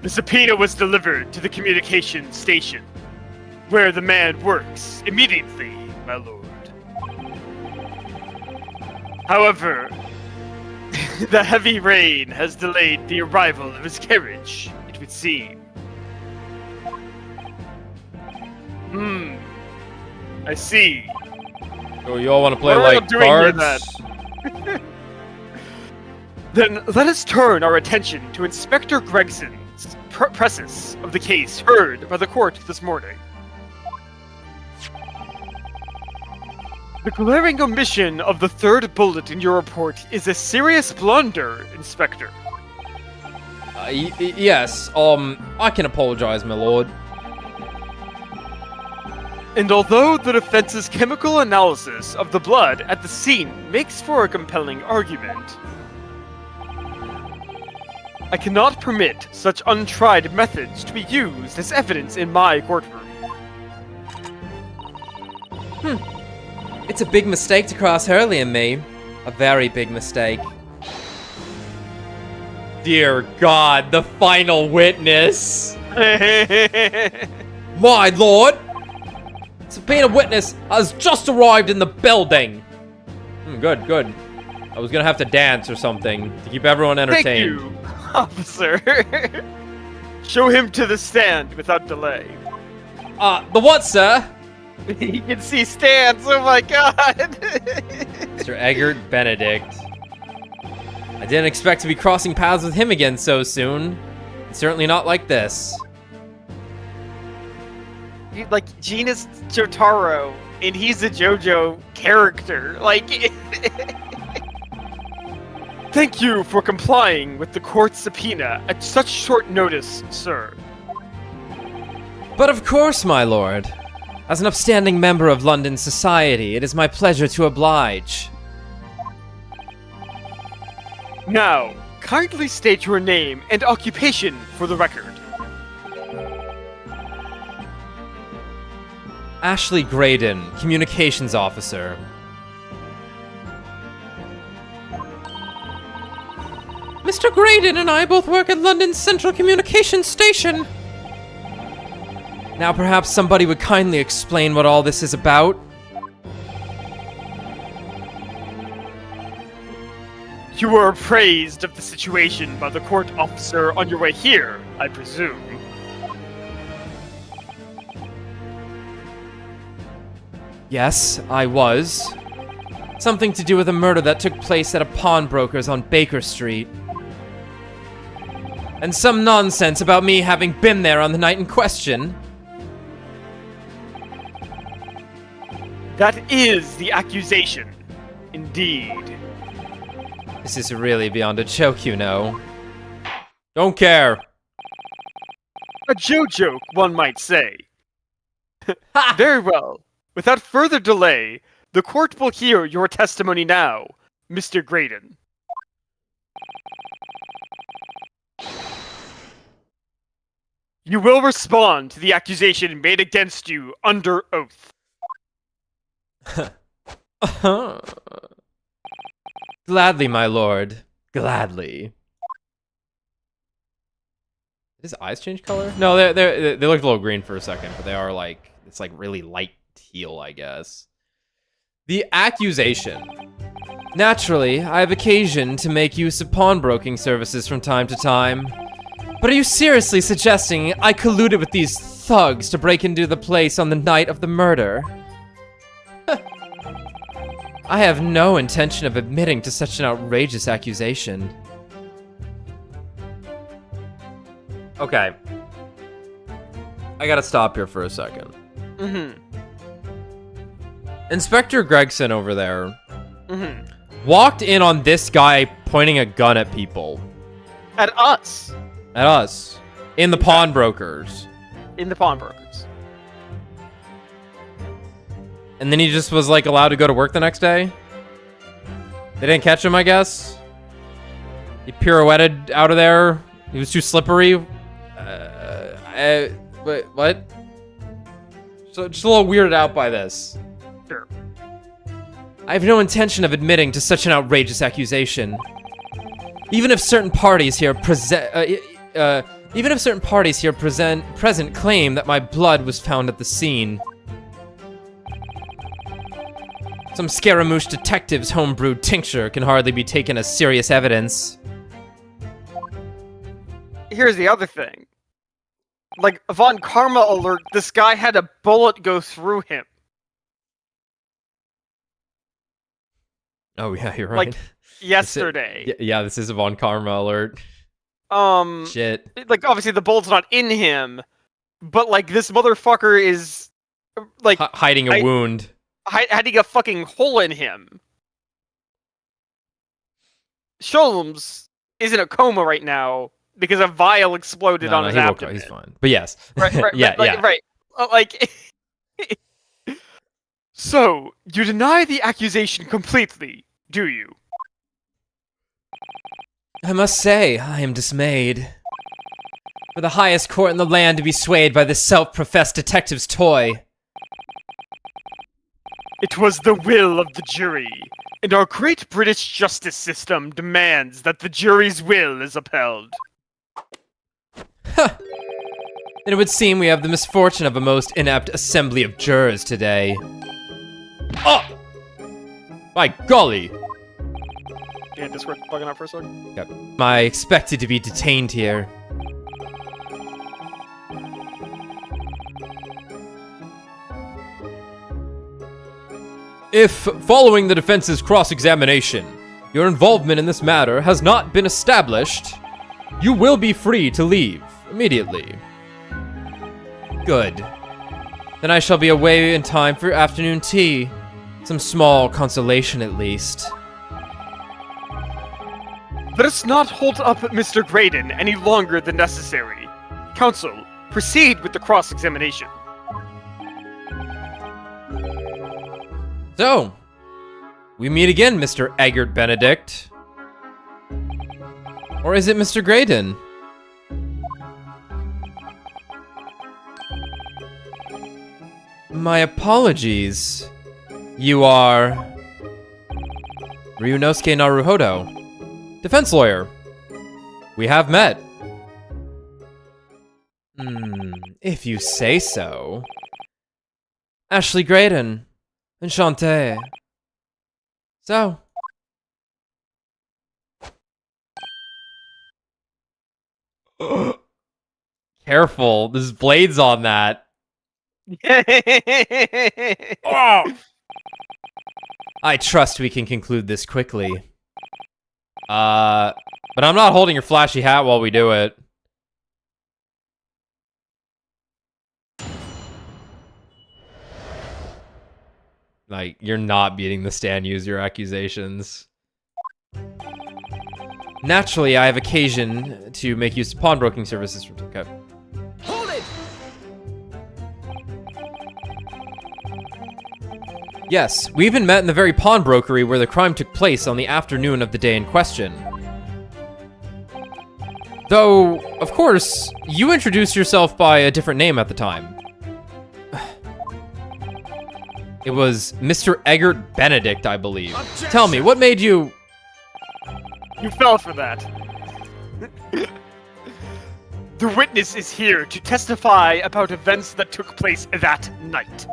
subpoena was delivered to the communication station, where the man works immediately, my lord. However, the heavy rain has delayed the arrival of his carriage, it would seem. I see. So you all want to play What are you like doing here, cards? Then let us turn our attention to Inspector Gregson's presses of the case heard by the court this morning. The glaring omission of the third bullet in your report is a serious blunder, Inspector. Yes, I can apologize, my lord. And although the defense's chemical analysis of the blood at the scene makes for a compelling argument, I cannot permit such untried methods to be used as evidence in my courtroom. It's a big mistake to cross Hurley and me. A very big mistake. Dear God, the final witness. My lord! Subpoena witness has just arrived in the building. Good, good. I was gonna have to dance or something to keep everyone entertained. Thank you, officer. Show him to the stand without delay. The what, sir? You can see stands, oh my god! Mr. Eggert Benedict. I didn't expect to be crossing paths with him again so soon. Certainly not like this. Like, Gina's Jotaro, and he's a JoJo character. Like, thank you for complying with the court's subpoena at such short notice, sir. But of course, my lord. As an upstanding member of London society, it is my pleasure to oblige. Now, kindly state your name and occupation for the record. Ashley Graydon, Communications Officer. Mr. Graydon and I both work at London's Central Communications Station. Now perhaps somebody would kindly explain what all this is about. You were appraised of the situation by the court officer on your way here, I presume. Yes, I was. Something to do with a murder that took place at a pawnbroker's on Baker Street. And some nonsense about me having been there on the night in question. That is the accusation, indeed. This is really beyond a joke, you know. Don't care. A joke, one might say. Very well. Without further delay, the court will hear your testimony now, Mr. Graydon. You will respond to the accusation made against you under oath. Gladly, my lord. Gladly. Did his eyes change color? No, they looked a little green for a second, but they are like, it's like really light teal, I guess. The accusation. Naturally, I have occasion to make use of pawnbroking services from time to time. But are you seriously suggesting I colluded with these thugs to break into the place on the night of the murder? I have no intention of admitting to such an outrageous accusation. Okay. I gotta stop here for a second. Inspector Gregson over there walked in on this guy pointing a gun at people. At us. At us. In the pawnbrokers. In the pawnbrokers. And then he just was like allowed to go to work the next day? They didn't catch him, I guess? He pirouetted out of there? He was too slippery? Wait, what? So just a little weirded out by this. Sure. I have no intention of admitting to such an outrageous accusation. Even if certain parties here present claim that my blood was found at the scene. Some Scaramouche detective's homebrewed tincture can hardly be taken as serious evidence. Here's the other thing. Like, Von Karma alert, this guy had a bullet go through him. Oh yeah, you're right. Like, yesterday. Yeah, this is a Von Karma alert. Shit. Like, obviously the bullet's not in him, but, like, this motherfucker is, like... hiding a wound. Hiding a fucking hole in him. Sholmes is in a coma right now because a vial exploded on his abdomen. He's fine. But yes. Right, yeah. Right. Like... So, you deny the accusation completely, do you? I must say, I am dismayed. For the highest court in the land to be swayed by this self-professed detective's toy. It was the will of the jury, and our great British justice system demands that the jury's will is upheld. Huh. Then it would seem we have the misfortune of a most inept assembly of jurors today. Oh! By golly! Yeah, Discord bugging out for a second. Yep. Am I expected to be detained here? If, following the defense's cross-examination, your involvement in this matter has not been established, you will be free to leave immediately. Good. Then I shall be away in time for afternoon tea. Some small consolation, at least. Let us not hold up Mr. Graydon any longer than necessary. Counsel, proceed with the cross-examination. So, we meet again, Mr. Eggert Benedict. Or is it Mr. Graydon? My apologies. You are... Ryunosuke Naruhodo, defense lawyer. We have met. If you say so. Ashley Graydon. Enchanté. So. Careful, there's blades on that. Oh! I trust we can conclude this quickly. But I'm not holding your flashy hat while we do it. Like, you're not beating the stand user accusations. Naturally, I have occasion to make use of pawnbroking services from... Okay. Hold it! Yes, we even met in the very pawnbrokery where the crime took place on the afternoon of the day in question. Though, of course, you introduced yourself by a different name at the time. It was Mr. Eggert Benedict, I believe. Objection! Tell me, what made you... You fell for that. The witness is here to testify about events that took place that night.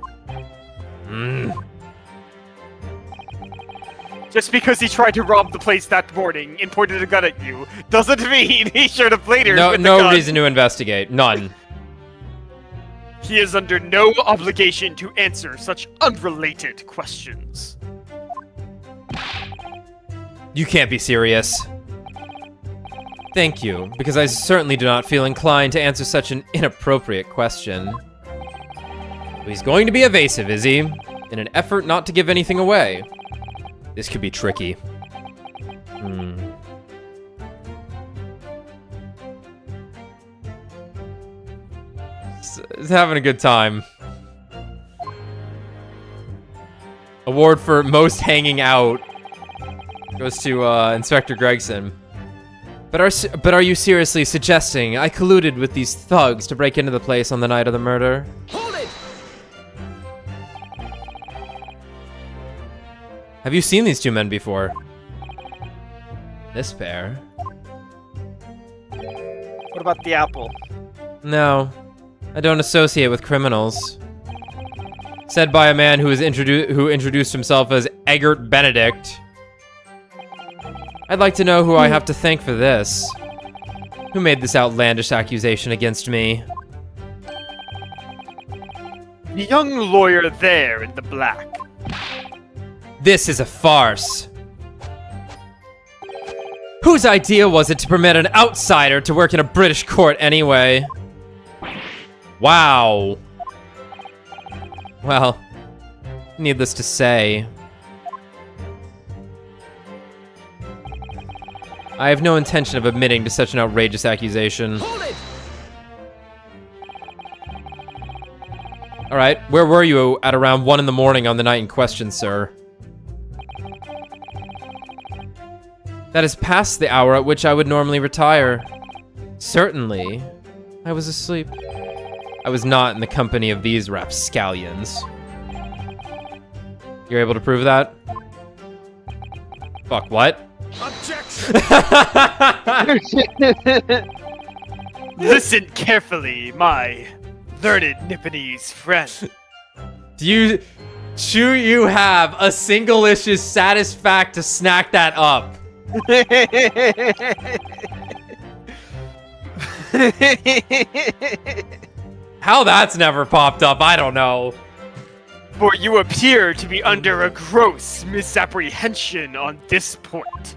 Just because he tried to rob the place that morning and pointed a gun at you doesn't mean he should have later with the No gun. reason to investigate. None. He is under no obligation to answer such unrelated questions. You can't be serious. Thank you, because I certainly do not feel inclined to answer such an inappropriate question. He's going to be evasive, is he? In an effort not to give anything away. This could be tricky. He's having a good time. Award for most hanging out goes to Inspector Gregson. But are you seriously suggesting I colluded with these thugs to break into the place on the night of the murder? Hold it! Have you seen these two men before? This pair? What about the apple? No. I don't associate with criminals. Said by a man who introduced himself as Eggert Benedict. I'd like to know who I have to thank for this. Who made this outlandish accusation against me? The young lawyer there in the black. This is a farce. Whose idea was it to permit an outsider to work in a British court anyway? Wow. Well, needless to say, I have no intention of admitting to such an outrageous accusation. Alright, where were you at around 1 in the morning on the night in question, sir? That is past the hour at which I would normally retire. Certainly, I was asleep. I was not in the company of these rapscallions. You're able to prove that? Fuck, what? Objection! Listen carefully, my learned Nipponese friend. Do you have a single-issue satisfact to snack that up? How that's never popped up, I don't know. For you appear to be under a gross misapprehension on this point.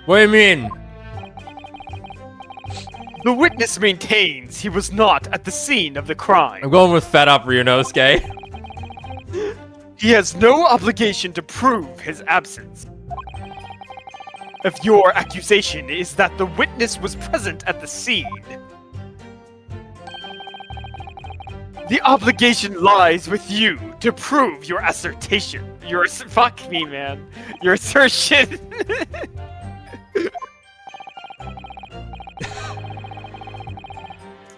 What do you mean? The witness maintains he was not at the scene of the crime. I'm going with fed up, Ryunosuke. He has no obligation to prove his absence. If your accusation is that the witness was present at the scene, the obligation lies with you to prove your assertion. Fuck me, man. Your assertion.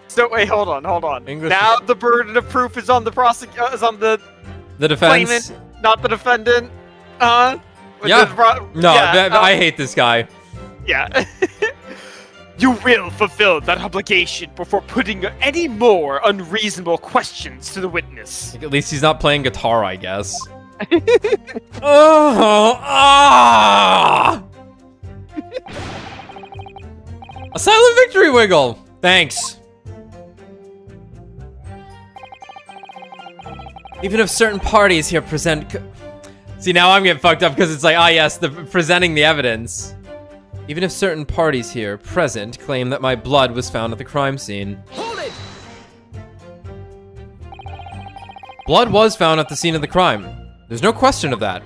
So wait, hold on. English. Now the burden of proof is on the is on the defense. claimant, not the defendant. Yeah. I hate this guy. Yeah. You will fulfill that obligation before putting any more unreasonable questions to the witness. At least he's not playing guitar, I guess. Oh, ah! A silent victory wiggle. Thanks. Even if certain parties here present... See, now I'm getting fucked up because it's like, ah yes, presenting the evidence. Even if certain parties here present claim that my blood was found at the crime scene. Hold it! Blood was found at the scene of the crime. There's no question of that.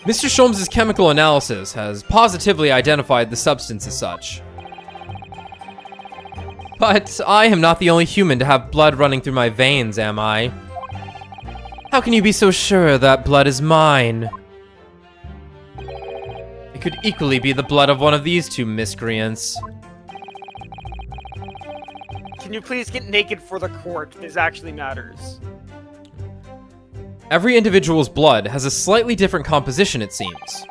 Mr. Sholmes' chemical analysis has positively identified the substance as such. But I am not the only human to have blood running through my veins, am I? How can you be so sure that blood is mine? It could equally be the blood of one of these two miscreants. Can you please get naked for the court? This actually matters. Every individual's blood has a slightly different composition, it seems.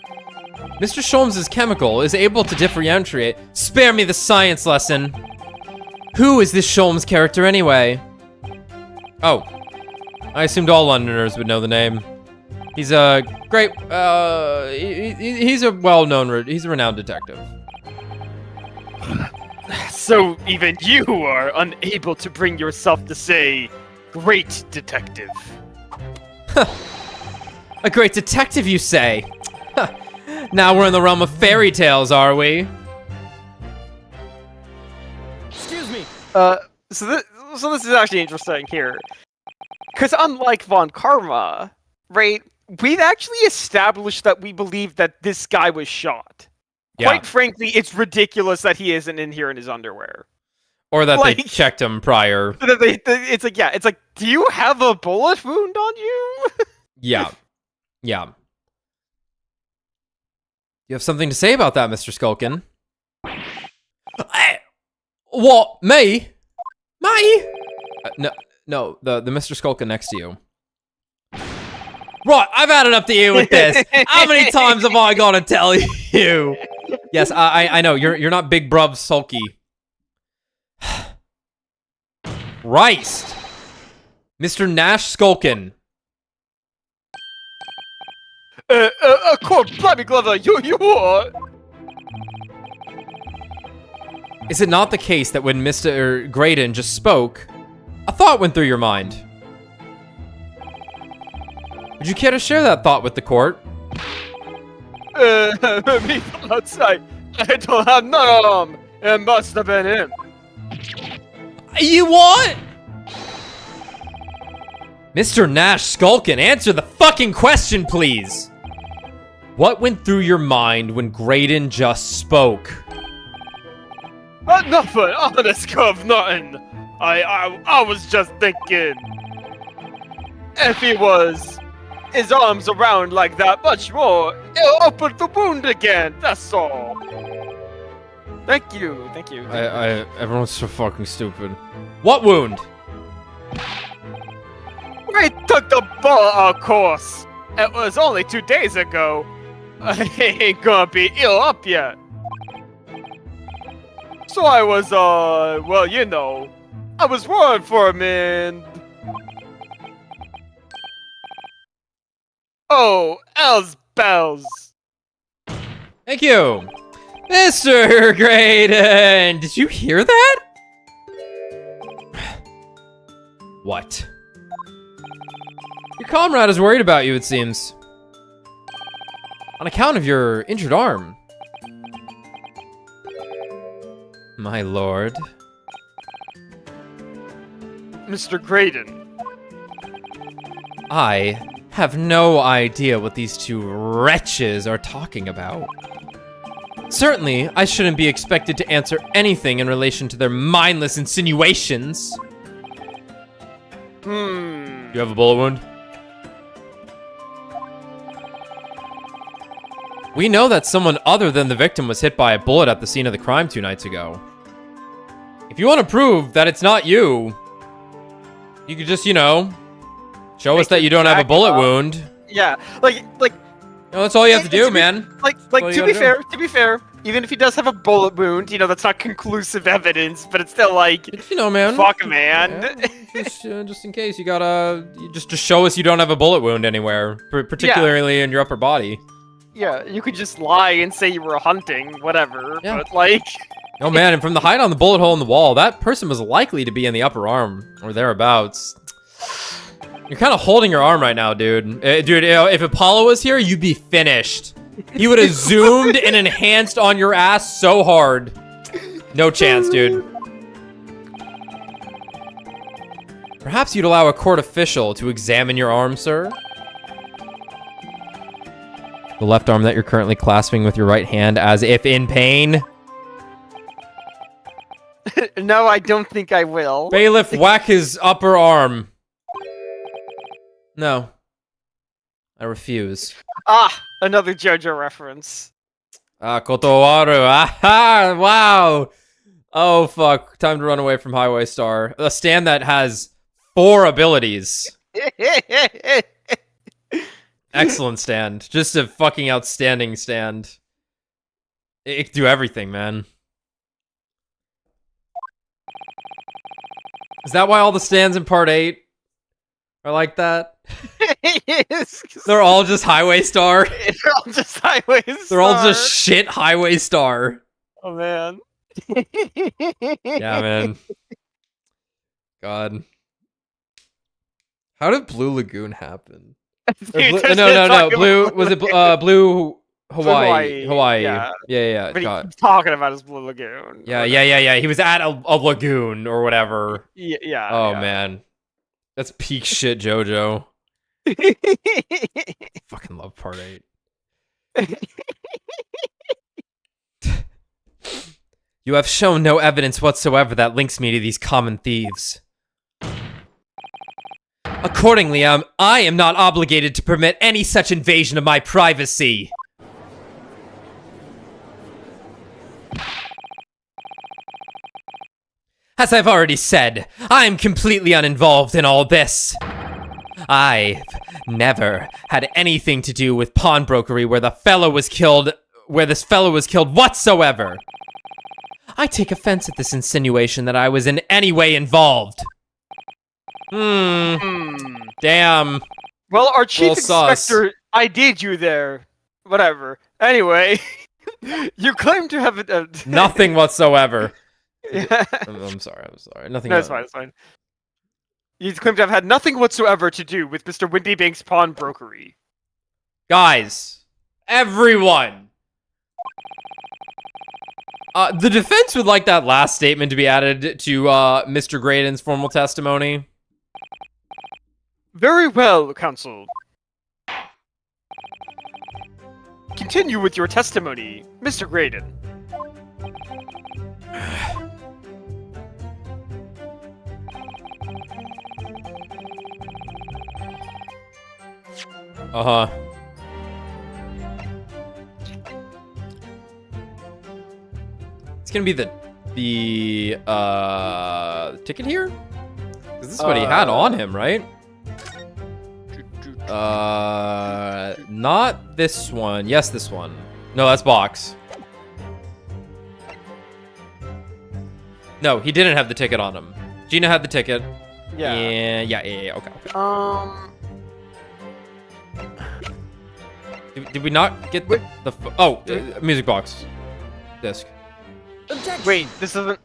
Mr. Sholmes' chemical is able to differentiate. Spare me the science lesson! Who is this Sholmes character anyway? Oh. I assumed all Londoners would know the name. He's a great, he's a well-known, he's a renowned detective. So even you are unable to bring yourself to say, great detective. A great detective, you say? Now we're in the realm of fairy tales, are we? Excuse me. So this is actually interesting here. Because unlike Von Karma, right, we've actually established that we believe that this guy was shot. Yeah. Quite frankly, it's ridiculous that he isn't in here in his underwear. Or that they Like- checked him prior. It's like, yeah, it's like, do you have a bullet wound on you? Yeah. Yeah. You have something to say about that, Mr. Skulkin? What? Me? Me? No, the Mr. Skulkin next to you. Right, I've had enough to you with this. How many times have I got to tell you? Yes, I know. You're not big bruv sulky. Christ. Mr. Nash Skulkin. Court, Blabby Glover, you are. Is it not the case that when Mr. Graydon just spoke, a thought went through your mind? Would you care to share that thought with the court? Me from outside. I don't have none of them. It must have been him. You what? Mr. Nash Skulkin, answer the fucking question, please. What went through your mind when Graydon just spoke? Nothing. Honest cove, nothing. I was just thinking. If he was his arms around like that much more, it'll open the wound again. That's all. Thank you. Everyone's so fucking stupid. What wound? We took the ball, of course. It was only 2 days ago. I ain't gonna be ill up yet. So I was, well, you know, I was worried for him and... Oh, L's bells. Thank you. Mr. Graydon, did you hear that? What? Your comrade is worried about you, it seems. On account of your injured arm. My lord. Mr. Graydon. I have no idea what these two wretches are talking about. Certainly, I shouldn't be expected to answer anything in relation to their mindless insinuations. You have a bullet wound? We know that someone other than the victim was hit by a bullet at the scene of the crime 2 nights ago. If you want to prove that it's not you, you could just, you know, show us that you don't have a bullet wound. Yeah, like, No, that's all you have to do, man. Like to be fair, even if he does have a bullet wound, you know, that's not conclusive evidence, but it's still like, You know, man. fuck, man. Yeah, just in case, you gotta just show us you don't have a bullet wound anywhere, particularly in your upper body. Yeah, you could just lie and say you were hunting, whatever, Yeah. but like... Oh man, and from the height on the bullet hole in the wall, that person was likely to be in the upper arm, or thereabouts. You're kind of holding your arm right now, dude. Dude, if Apollo was here, you'd be finished. He would have zoomed and enhanced on your ass so hard. No chance, dude. Perhaps you'd allow a court official to examine your arm, sir? The left arm that you're currently clasping with your right hand as if in pain? No, I don't think I will. Bailiff, whack his upper arm. No. I refuse. Ah, another JoJo reference. Kotowaru. Aha! Wow! Oh, fuck. Time to run away from Highway Star. A stand that has 4 abilities. Excellent stand. Just a fucking outstanding stand. It can do everything, man. Is that why all the stands in Part 8 are like that? Yes. They're all just Highway Star. They're all just Highway Star. They're all just shit Highway Star. Oh, man. Yeah, man. God. How did Blue Lagoon happen? Dude, No. Blue, was it Blue Hawaii? Hawaii. Yeah. Yeah. But he God. keeps talking about his Blue Lagoon. Yeah. He was at a lagoon or whatever. Yeah. Oh, man. That's peak shit, JoJo. Fucking love Part 8. You have shown no evidence whatsoever that links me to these common thieves. Accordingly, I am not obligated to permit any such invasion of my privacy. As I've already said, I am completely uninvolved in all this. I've never had anything to do with pawnbrokery where this fellow was killed whatsoever. I take offense at this insinuation that I was in any way involved. Damn. Well, our chief Little inspector ID'd you there. Whatever. Anyway, you claim to have Nothing whatsoever. Yeah. I'm sorry. Nothing. No, it's fine. It's fine. You claim to have had nothing whatsoever to do with Mr. Windybank's pawnbrokery. Guys, everyone. The defense would like that last statement to be added to Mr. Graydon's formal testimony. Very well, counsel. Continue with your testimony, Mr. Graydon. Uh-huh. It's gonna be the ticket here? 'Cause this is what he had on him, right? Not this one. Yes, this one. No, that's box. No, he didn't have the ticket on him. Gina had the ticket. Yeah. Yeah, okay. Did we not get the music box disc? Wait, this doesn't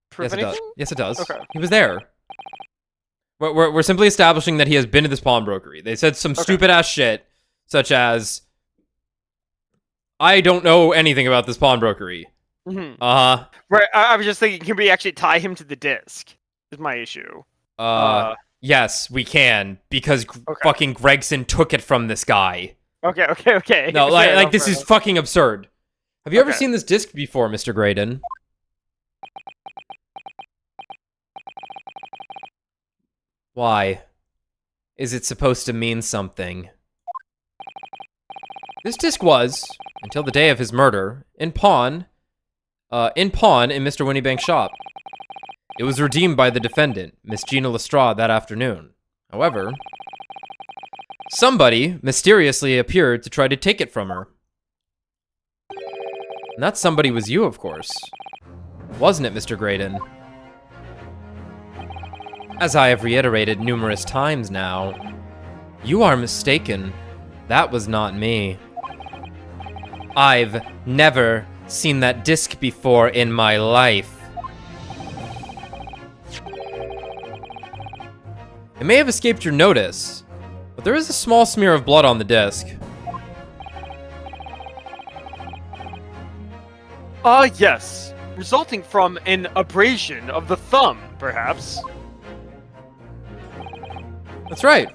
prove Yes, it anything? does. Yes, it does. Okay. He was there. We're simply establishing that he has been to this pawnbrokery. They said some stupid ass shit, such as, I don't know anything about this pawnbrokery. Mm-hmm. Uh-huh. Right, I was just thinking, can we actually tie him to the disc? Is my issue. Yes, we can, because fucking Gregson took it from this guy. Okay. No, like this is fucking absurd. Have you ever Okay. seen this disc before, Mr. Graydon? Why? Is it supposed to mean something? This disc was, until the day of his murder, in pawn in Mr. Windybank's shop. It was redeemed by the defendant, Miss Gina Lestrade, that afternoon. However, somebody mysteriously appeared to try to take it from her. And that somebody was you, of course. Wasn't it, Mr. Graydon? As I have reiterated numerous times now, you are mistaken. That was not me. I've never seen that disc before in my life. It may have escaped your notice, but there is a small smear of blood on the disc. Yes. Resulting from an abrasion of the thumb, perhaps. That's right.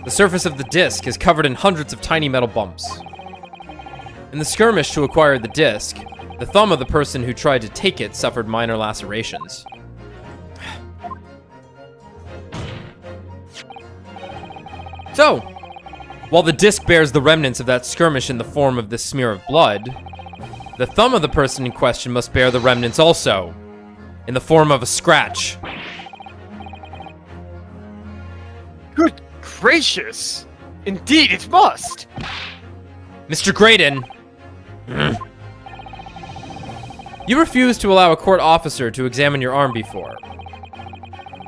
The surface of the disc is covered in hundreds of tiny metal bumps. In the skirmish to acquire the disc, the thumb of the person who tried to take it suffered minor lacerations. So, while the disc bears the remnants of that skirmish in the form of this smear of blood, the thumb of the person in question must bear the remnants also, in the form of a scratch. Good gracious! Indeed, it must! Mr. Graydon! You refused to allow a court officer to examine your arm before.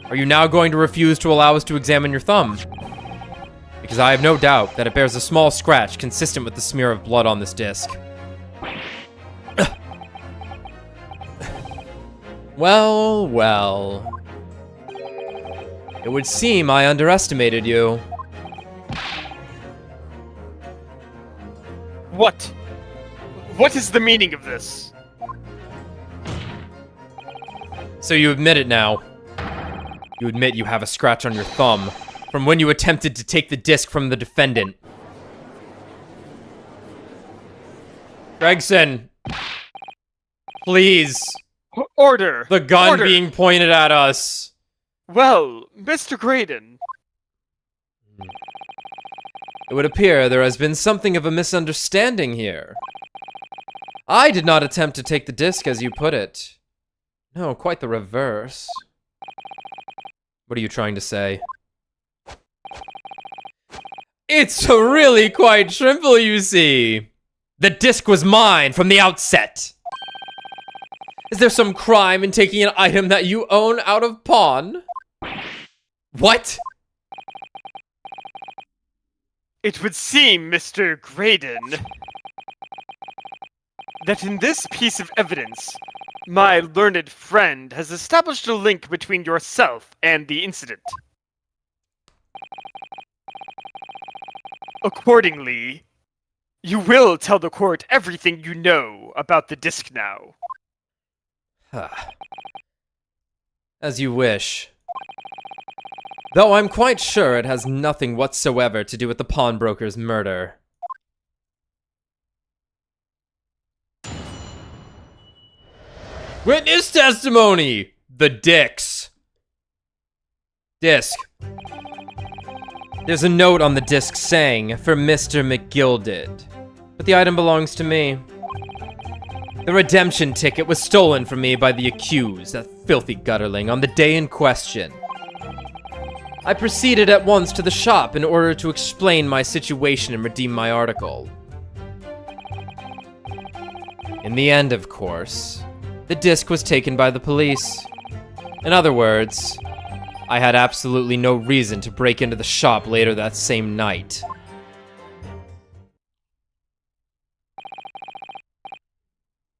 Are you now going to refuse to allow us to examine your thumb? Because I have no doubt that it bears a small scratch consistent with the smear of blood on this disc. Well. It would seem I underestimated you. What? What is the meaning of this? So you admit it now. You admit you have a scratch on your thumb from when you attempted to take the disc from the defendant. Gregson. Please. Order! The gun Order. being pointed at us. Well, Mr. Graydon. It would appear there has been something of a misunderstanding here. I did not attempt to take the disc as you put it. No, quite the reverse. What are you trying to say? It's really quite simple, you see. The disc was mine from the outset. Is there some crime in taking an item that you own out of pawn? What? It would seem, Mr. Graydon, that in this piece of evidence, my learned friend has established a link between yourself and the incident. Accordingly, you will tell the court everything you know about the disc now. As you wish. Though I'm quite sure it has nothing whatsoever to do with the pawnbroker's murder. Witness testimony! The disc. There's a note on the disc saying, for Mr. McGilded. But the item belongs to me. The redemption ticket was stolen from me by the accused, that filthy gutterling, on the day in question. I proceeded at once to the shop in order to explain my situation and redeem my article. In the end, of course, the disc was taken by the police. In other words, I had absolutely no reason to break into the shop later that same night.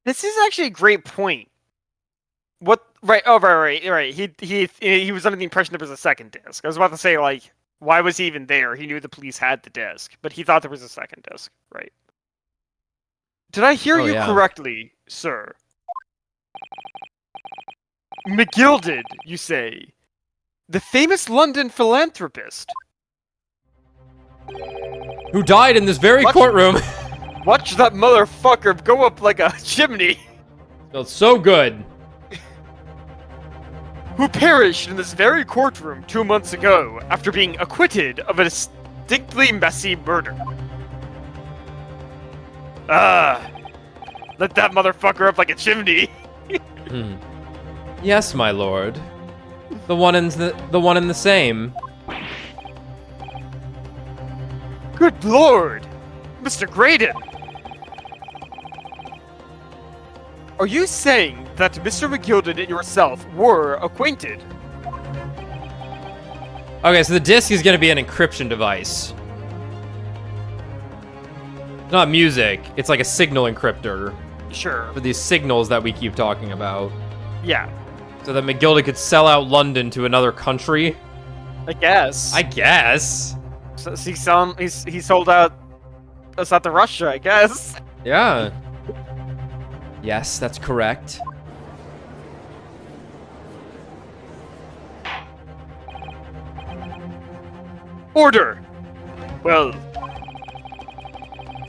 This is actually a great point. What? Right. Oh, right. He was under the impression there was a second disc. I was about to say, like, why was he even there? He knew the police had the disc, but he thought there was a second disc. Right. Did I hear you correctly, sir? McGilded, you say? The famous London philanthropist. Who died in this very courtroom. Watch that motherfucker go up like a chimney. Felt so good. Who perished in this very courtroom 2 months ago after being acquitted of a distinctly messy murder. Let that motherfucker up like a chimney. Yes, my lord. The one in the same. Good lord, Mr. Graydon. Are you saying that Mr. McGilded and yourself were acquainted? Okay, so the disc is going to be an encryption device. It's not music, it's like a signal encryptor. Sure. For these signals that we keep talking about. Yeah. So that McGilded could sell out London to another country? I guess. I guess. So he sold out us out to Russia, I guess. Yeah. Yes, that's correct. Order! Well,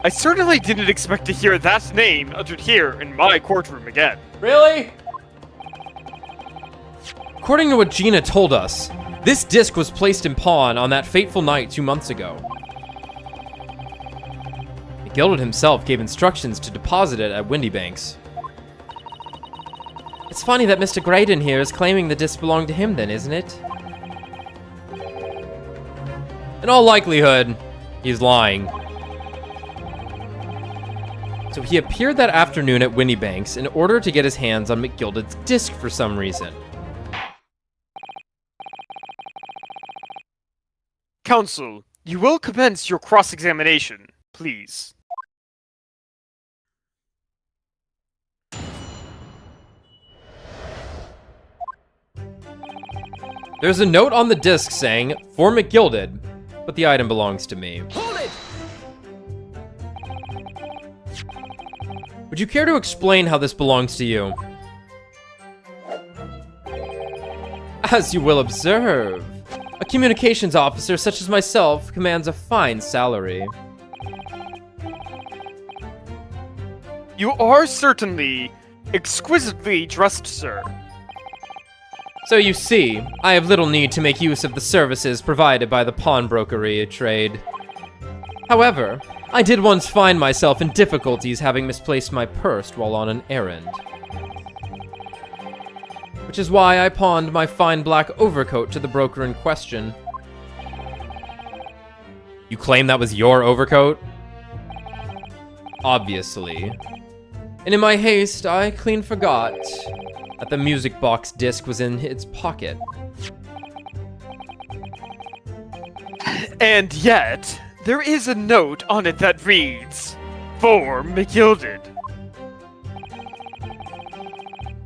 I certainly didn't expect to hear that name uttered here in my courtroom again. Really? According to what Gina told us, this disc was placed in pawn on that fateful night 2 months ago. McGilded himself gave instructions to deposit it at Windybanks. It's funny that Mr. Graydon here is claiming the disc belonged to him then, isn't it? In all likelihood, he's lying. So he appeared that afternoon at Windybanks in order to get his hands on McGilded's disc for some reason. Counsel, you will commence your cross-examination, please. There's a note on the disc saying, for McGilded, but the item belongs to me. Hold it! Would you care to explain how this belongs to you? As you will observe, a communications officer such as myself commands a fine salary. You are certainly exquisitely dressed, sir. So you see, I have little need to make use of the services provided by the pawnbrokery trade. However, I did once find myself in difficulties having misplaced my purse while on an errand. Which is why I pawned my fine black overcoat to the broker in question. You claim that was your overcoat? Obviously. And in my haste, I clean forgot that the music box disc was in its pocket. And yet, there is a note on it that reads, "For McGilded."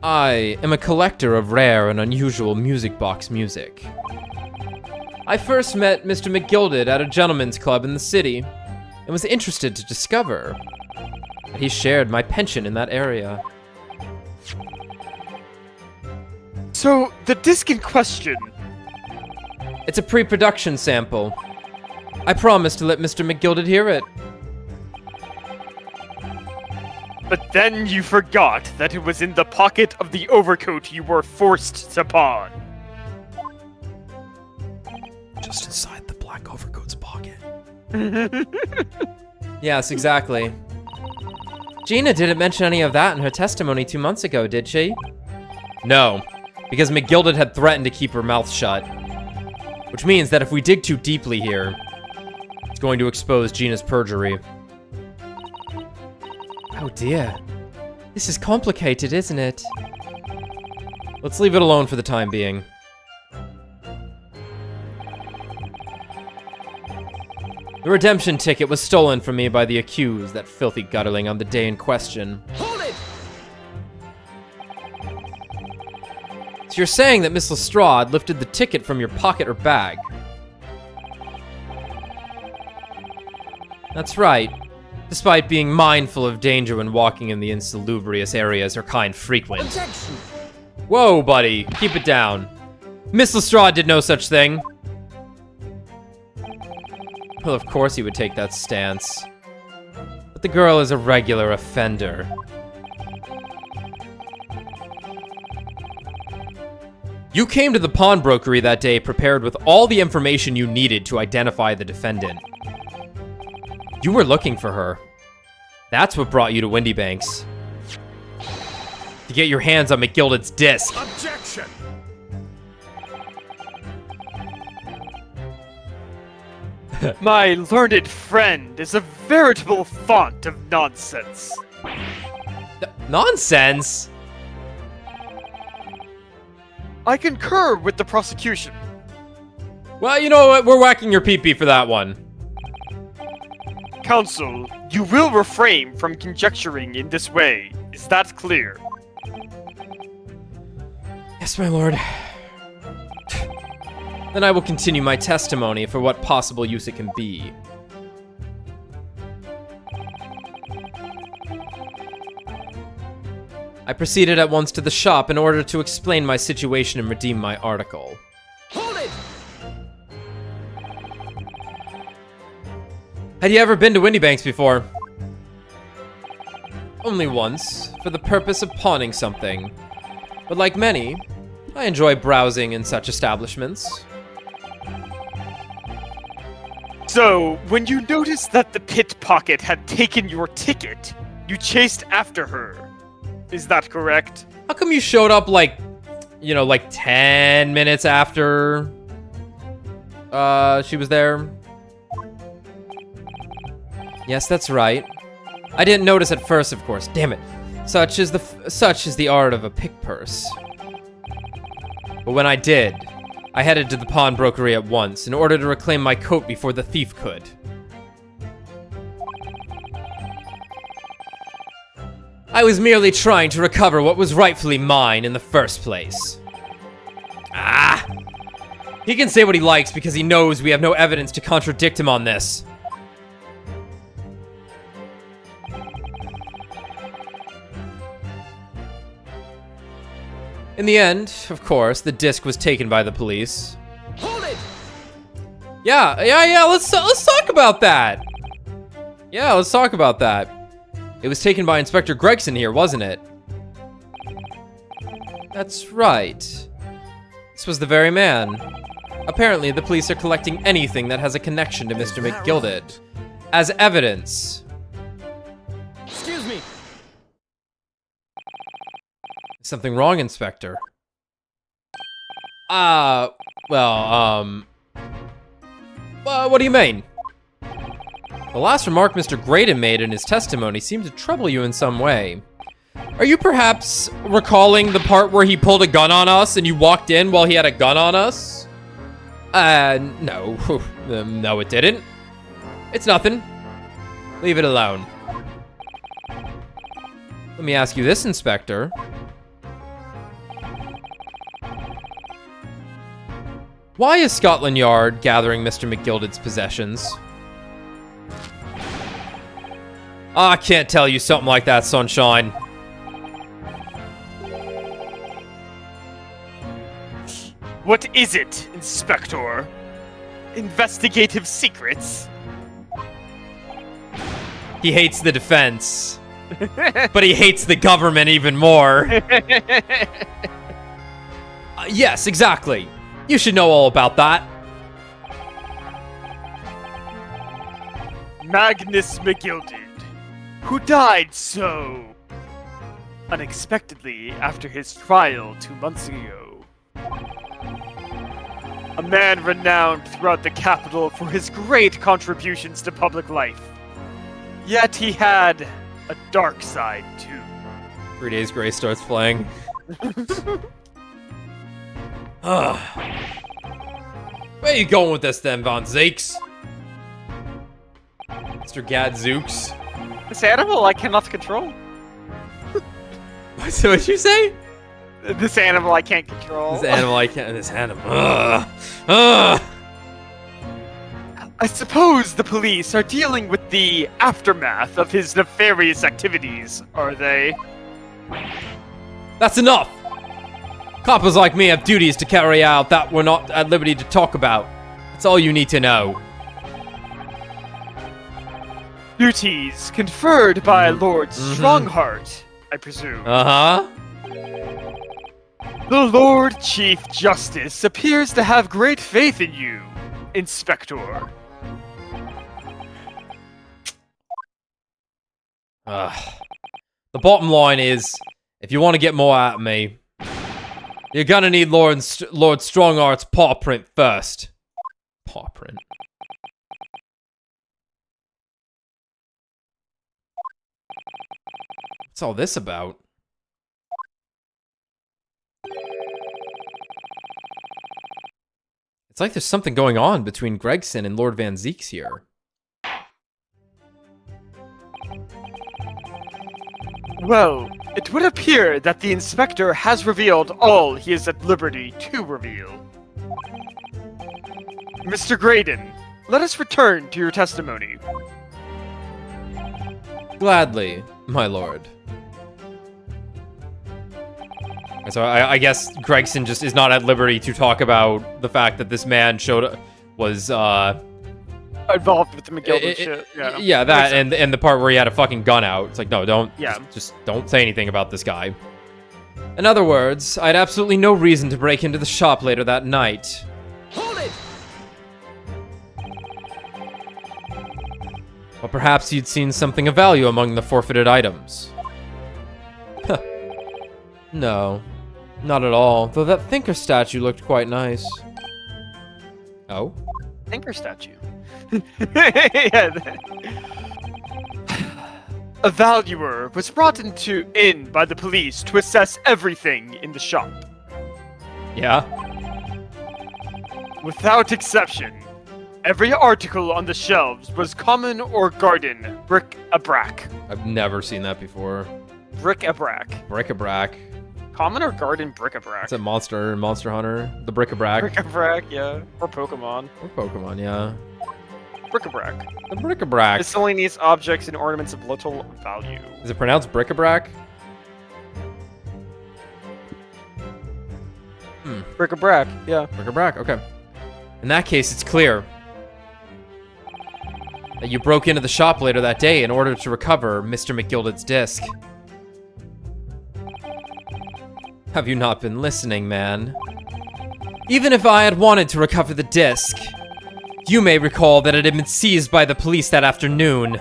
I am a collector of rare and unusual music box music. I first met Mr. McGilded at a gentleman's club in the city and was interested to discover that he shared my penchant in that area. So, the disc in question. It's a pre-production sample. I promised to let Mr. McGilded hear it. But then you forgot that it was in the pocket of the overcoat you were forced to pawn. Just inside the black overcoat's pocket. Yes, exactly. Gina didn't mention any of that in her testimony 2 months ago, did she? No, because McGilded had threatened to keep her mouth shut. Which means that if we dig too deeply here, it's going to expose Gina's perjury. Oh dear. This is complicated, isn't it? Let's leave it alone for the time being. The redemption ticket was stolen from me by the accused, that filthy gutterling, on the day in question. Hold it! So you're saying that Miss Lestrade lifted the ticket from your pocket or bag? That's right. Despite being mindful of danger when walking in the insalubrious areas her kind frequent. Objection! Whoa, buddy. Keep it down. Miss Lestrade did no such thing. Well, of course he would take that stance. But the girl is a regular offender. You came to the pawnbrokery that day prepared with all the information you needed to identify the defendant. You were looking for her. That's what brought you to Windy Banks. To get your hands on McGilded's disc. Objection! My learned friend is a veritable font of nonsense. Nonsense? I concur with the prosecution. Well, you know what? We're whacking your pee-pee for that one. Counsel, you will refrain from conjecturing in this way. Is that clear? Yes, my lord. Then I will continue my testimony for what possible use it can be. I proceeded at once to the shop in order to explain my situation and redeem my article. Hold it! Had you ever been to Windy Banks before? Only once, for the purpose of pawning something. But like many, I enjoy browsing in such establishments. So, when you noticed that the pit pocket had taken your ticket, you chased after her. Is that correct? How come you showed up like 10 minutes after she was there? Yes, that's right. I didn't notice at first, of course. Damn it. Such is the art of a pick purse. But when I did, I headed to the pawnbrokery at once in order to reclaim my coat before the thief could. I was merely trying to recover what was rightfully mine in the first place. Ah! He can say what he likes because he knows we have no evidence to contradict him on this. In the end, of course, the disc was taken by the police. Hold it! Yeah, let's talk about that. Yeah, let's talk about that. It was taken by Inspector Gregson here, wasn't it? That's right. This was the very man. Apparently, the police are collecting anything that has a connection to Mr. McGilded as evidence. Excuse me. Is something wrong, Inspector? Well, what do you mean? The last remark Mr. Graydon made in his testimony seemed to trouble you in some way. Are you perhaps recalling the part where he pulled a gun on us and you walked in while he had a gun on us? No. No, it didn't. It's nothing. Leave it alone. Let me ask you this, Inspector. Why is Scotland Yard gathering Mr. McGilded's possessions? I can't tell you something like that, Sunshine. What is it, Inspector? Investigative secrets? He hates the defense, but he hates the government even more. Yes, exactly. You should know all about that. Magnus McGilded, who died so unexpectedly after his trial 2 months ago. A man renowned throughout the capital for his great contributions to public life. Yet he had a dark side too. 3 Days Grace starts playing. Where you going with this then, Von Zeeks? Mr. Gadzooks? This animal I cannot control. So what'd you say? This animal I can't control. This animal I can't. This animal. Ugh. I suppose the police are dealing with the aftermath of his nefarious activities, are they? That's enough! Coppers like me have duties to carry out that we're not at liberty to talk about. That's all you need to know. Duties conferred by Lord Strongheart, I presume. Uh-huh. The Lord Chief Justice appears to have great faith in you, Inspector. The bottom line is, if you want to get more out of me, you're gonna need Lord Strongart's paw print first. Paw print. What's all this about? It's like there's something going on between Gregson and Lord Van Zeeks here. Well, it would appear that the Inspector has revealed all he is at liberty to reveal. Mr. Graydon, let us return to your testimony. Gladly, my lord. So I guess Gregson just is not at liberty to talk about the fact that this man was Involved with the McGilded shit. Yeah. Yeah, that and the part where he had a fucking gun out. It's like, no, don't. Yeah. Just don't say anything about this guy. In other words, I had absolutely no reason to break into the shop later that night. Hold it! But perhaps you'd seen something of value among the forfeited items. Huh. No, not at all. Though that thinker statue looked quite nice. Oh? Thinker statue. Yeah. A valuer was brought in by the police to assess everything in the shop. Yeah? Without exception, every article on the shelves was common or garden bric-a-brac. I've never seen that before. Bric-a-brac. Bric-a-brac. Common or garden bric-a-brac? It's a Monster Hunter. The bric-a-brac. Bric-a-brac, yeah. Or Pokemon. Or Pokemon, yeah. Bric-a-brac. The bric-a-brac. Miscellaneous objects and ornaments of little value. Is it pronounced bric-a-brac? Bric-a-brac, yeah. Bric-a-brac, okay. In that case, it's clear that you broke into the shop later that day in order to recover Mr. McGilded's disc. Have you not been listening, man? Even if I had wanted to recover the disc, you may recall that it had been seized by the police that afternoon.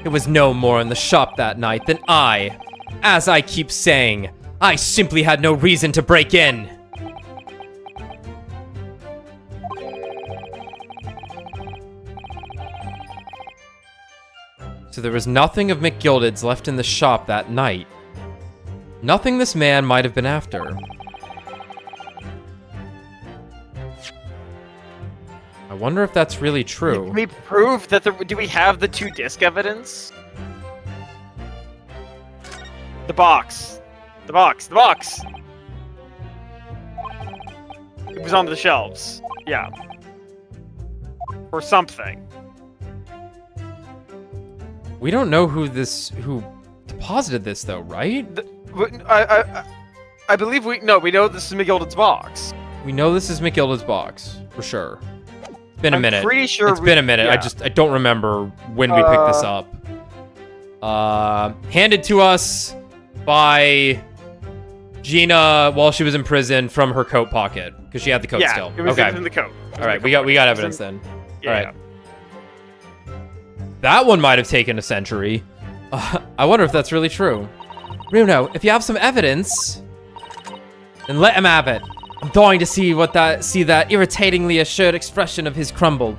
It was no more in the shop that night than as I keep saying, I simply had no reason to break in. So there was nothing of McGilded's left in the shop that night. Nothing this man might have been after. I wonder if that's really true. Can we prove that do we have the 2 disc evidence? The box. The box. The box. It was on the shelves. Yeah. Or something. We don't know who deposited this though, right? I believe we know this is McGilded's box. We know this is McGilded's box, for sure. It's been a minute. I'm pretty sure it's been a minute. yeah. I don't remember when we picked this up. Handed to us by Gina while she was in prison from her coat pocket because she had the coat still. It was okay. in the coat. All right, we got evidence then. Yeah. All right. That one might have taken a century. I wonder if that's really true. Bruno, if you have some evidence, then let him have it. I'm dying to see that irritatingly assured expression of his crumble.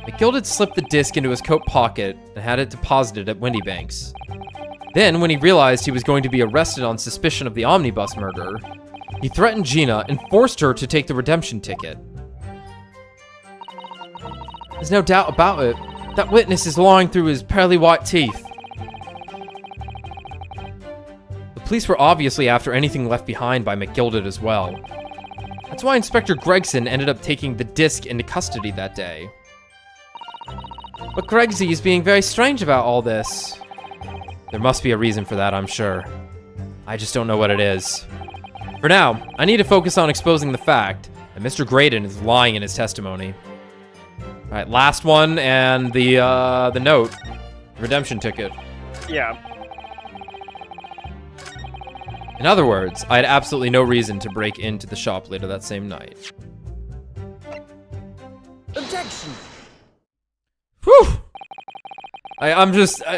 McGilded slipped the disc into his coat pocket and had it deposited at Windybanks. Then, when he realized he was going to be arrested on suspicion of the omnibus murder, he threatened Gina and forced her to take the redemption ticket. There's no doubt about it. That witness is lying through his pearly white teeth. The police were obviously after anything left behind by McGilded as well. That's why Inspector Gregson ended up taking the disc into custody that day. But Gregsy is being very strange about all this. There must be a reason for that, I'm sure. I just don't know what it is. For now, I need to focus on exposing the fact that Mr. Graydon is lying in his testimony. All right, last one, and the note, redemption ticket. Yeah. In other words, I had absolutely no reason to break into the shop later that same night. Objection. Whew!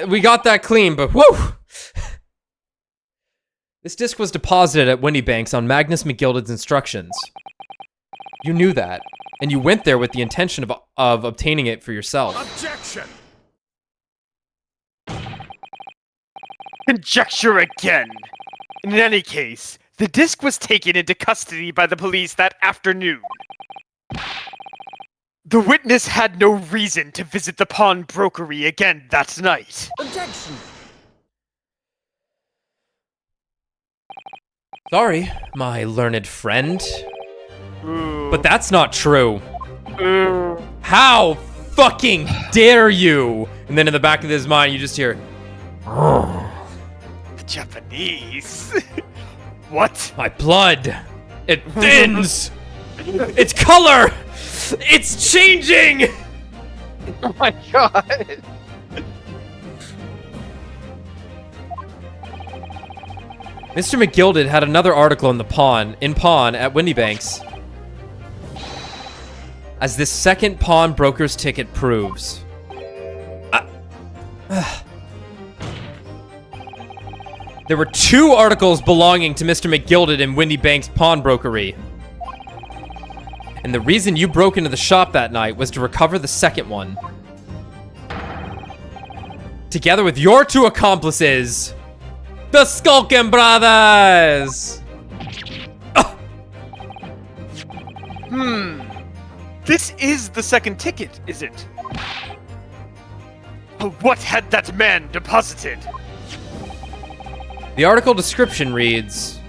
We got that clean, but whew! This disc was deposited at Windybanks on Magnus McGilded's instructions. You knew that, and you went there with the intention of obtaining it for yourself. Objection! Conjecture again. In any case, the disc was taken into custody by the police that afternoon. The witness had no reason to visit the pawnbrokery again that night. Objection. Sorry, my learned friend, Ooh. but that's not true. Ooh. How fucking dare you? And then in the back of his mind, you just hear, The Japanese. What? my blood. It thins. Its color. It's changing. Oh my god. Mr. McGilded had another article in pawn at Windybanks. As this second pawnbroker's ticket proves. There were 2 articles belonging to Mr. McGilded in Windybanks pawnbrokery. And the reason you broke into the shop that night was to recover the second one. Together with your 2 accomplices, the Skulkin Brothers! This is the second ticket, is it? What had that man deposited? The article description reads,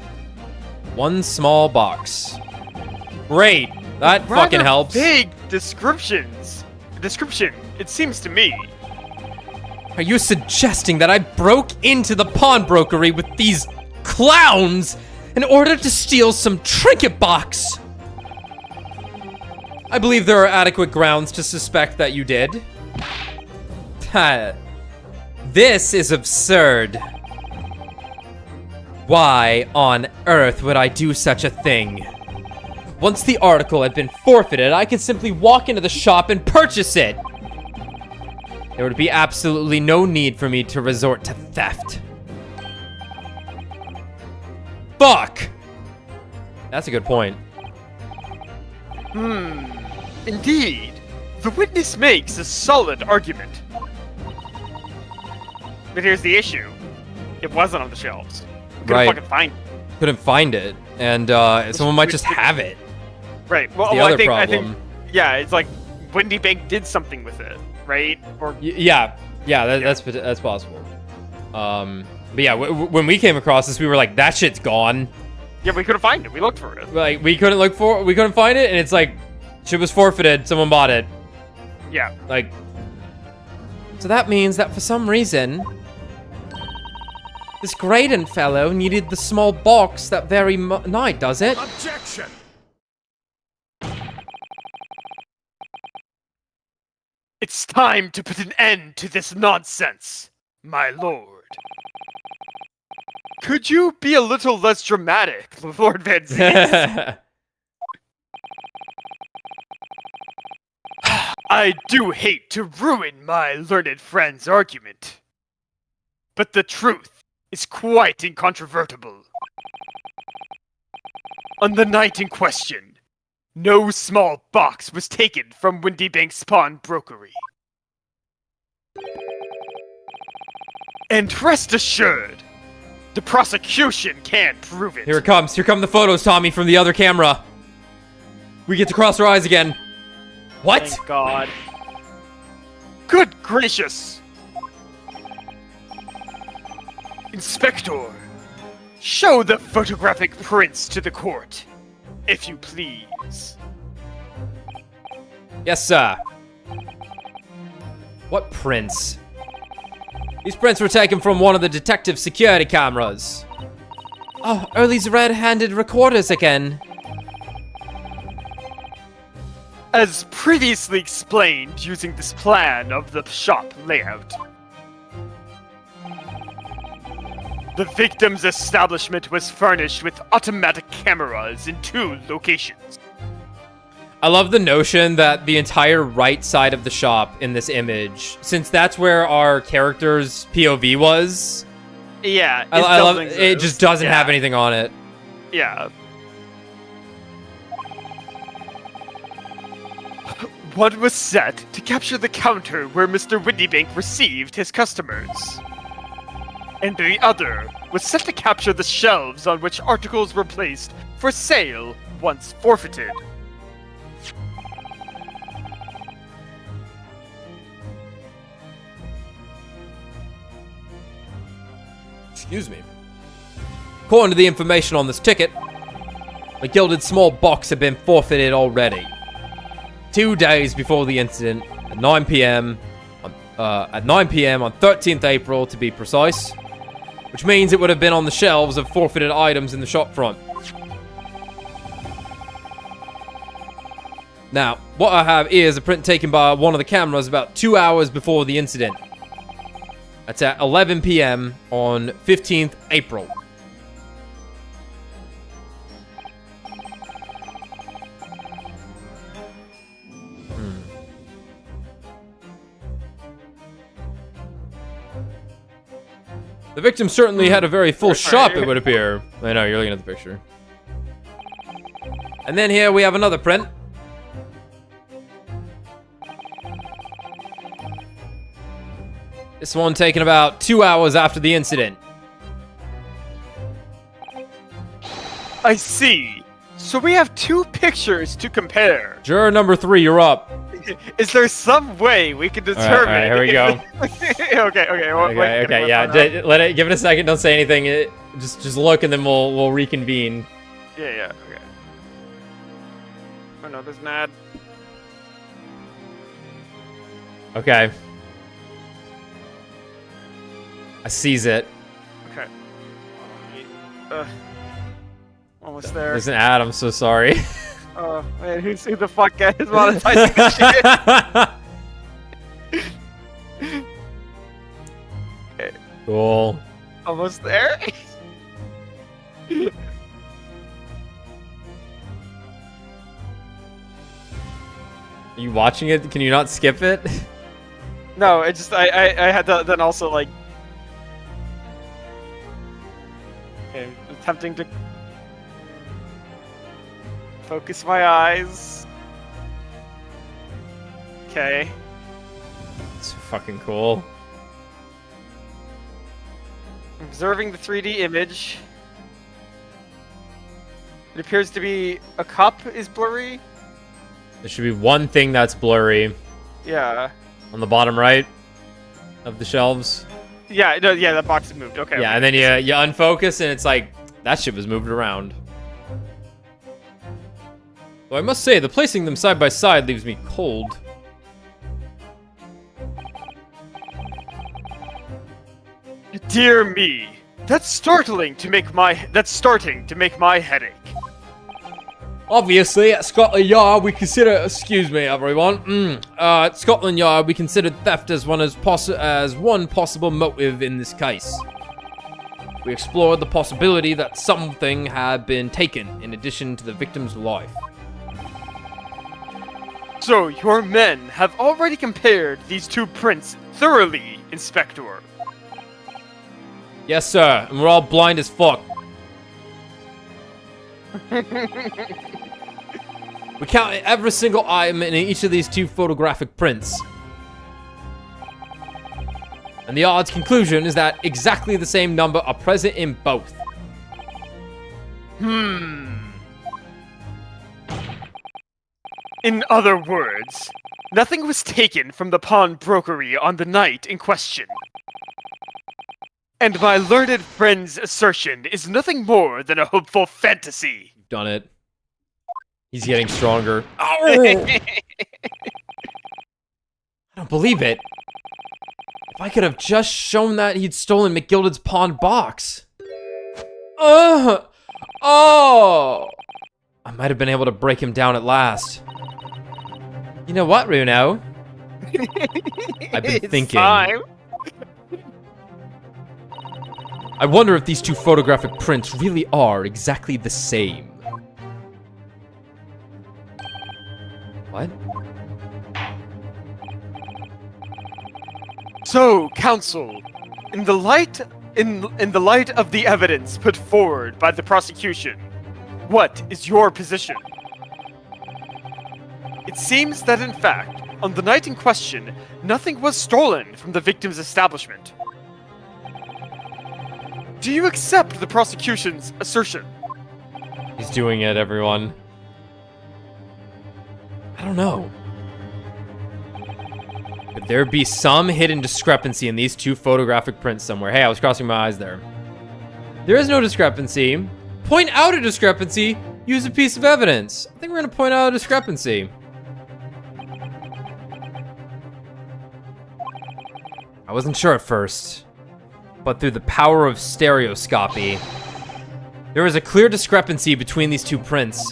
1 small box. Great, that fucking helps. Vague description, it seems to me. Are you suggesting that I broke into the pawnbrokery with these clowns in order to steal some trinket box? I believe there are adequate grounds to suspect that you did. This is absurd. Why on earth would I do such a thing? Once the article had been forfeited, I could simply walk into the shop and purchase it. There would be absolutely no need for me to resort to theft. Fuck! That's a good point. Indeed. The witness makes a solid argument. But here's the issue. It wasn't on the shelves. We couldn't Right. fucking find it. Couldn't find it, and someone might just have it. Right. Well, The well, other I think problem. yeah, it's like Windy Bank did something with it, right? Or Yeah, that's possible. But yeah, when we came across this, we were like, that shit's gone. yeah, we couldn't find it. We looked for it. Like we couldn't find it, and it's like, shit was forfeited. Someone bought it. Yeah. Like, so that means that for some reason, this Graydon fellow needed the small box that very night, does it? Objection! It's time to put an end to this nonsense, my lord. Could you be a little less dramatic, Lord Van Zee? I do hate to ruin my learned friend's argument, but the truth is quite incontrovertible. On the night in question, no small box was taken from Windy Bank's pawnbrokery. And rest assured, the prosecution can't prove it. Here it comes. Here come the photos, Tommy, from the other camera. We get to cross our eyes again. What? Thank God. Good gracious! Inspector, show the photographic prints to the court, if you please. Yes, sir. What prints? These prints were taken from one of the detective security cameras. Oh, are these red-handed recorders again? As previously explained using this plan of the shop layout, the victim's establishment was furnished with automatic cameras in 2 locations. I love the notion that the entire right side of the shop in this image, since that's where our character's POV was, Yeah. I love it. exist. It just doesn't have Yeah. anything on it. Yeah. One was set to capture the counter where Mr. Windybank received his customers. And the other was set to capture the shelves on which articles were placed for sale once forfeited. Excuse me. According to the information on this ticket, the gilded small box had been forfeited already. 2 days before the incident, at 9 p.m. on 13th April to be precise, which means it would have been on the shelves of forfeited items in the shop front. Now, what I have is a print taken by one of the cameras about 2 hours before the incident. That's at 11 p.m. on 15th April. The victim certainly had a very full shop, it would appear. I know, you're looking at the picture. And then here we have another print. This one taken about 2 hours after the incident. I see. So we have 2 pictures to compare. Juror number 3, you're up. Is there some way we can determine? Alright, here we go. okay. Okay, yeah. Give it a second. Don't say anything. Just look, and then we'll reconvene. Yeah. Okay. Oh no, there's an ad. Okay. I seize it. Okay. Almost there. There's an ad. I'm so sorry. Oh man, who the fuck is monetizing this shit? Cool. Almost there. Are you watching it? Can you not skip it? No, it just I had to then also like. Okay, attempting to focus my eyes. Okay. It's fucking cool. Observing the 3D image. It appears to be a cup is blurry. There should be one thing that's blurry Yeah. on the bottom right of the shelves. Yeah, no, yeah, that box is moved. Okay. Yeah, and then you unfocus and it's like, that shit was moved around. Though I must say, the placing them side by side leaves me cold. Dear me, that's starting to make my headache. Obviously, at Scotland Yard, we consider... Excuse me, everyone. At Scotland Yard, we consider theft as one possible motive in this case. We explored the possibility that something had been taken in addition to the victim's life. So your men have already compared these two prints thoroughly, Inspector. Yes, sir, and we're all blind as fuck. We counted every single item in each of these two photographic prints. And the odd's conclusion is that exactly the same number are present in both. In other words, nothing was taken from the pawnbrokery on the night in question. And my learned friend's assertion is nothing more than a hopeful fantasy. Done it. He's getting stronger. I don't believe it. If I could have just shown that he'd stolen McGilded's pawned box. Oh! I might have been able to break him down at last. You know what, Runo? I've been It's thinking. time. I wonder if these two photographic prints really are exactly the same. What? So, counsel, in the light of the evidence put forward by the prosecution, what is your position? It seems that in fact, on the night in question, nothing was stolen from the victim's establishment. Do you accept the prosecution's assertion? He's doing it, everyone. I don't know. Could there be some hidden discrepancy in these two photographic prints somewhere? Hey, I was crossing my eyes there. There is no discrepancy. Point out a discrepancy. Use a piece of evidence. I think we're going to point out a discrepancy. I wasn't sure at first, but through the power of stereoscopy, there was a clear discrepancy between these two prints.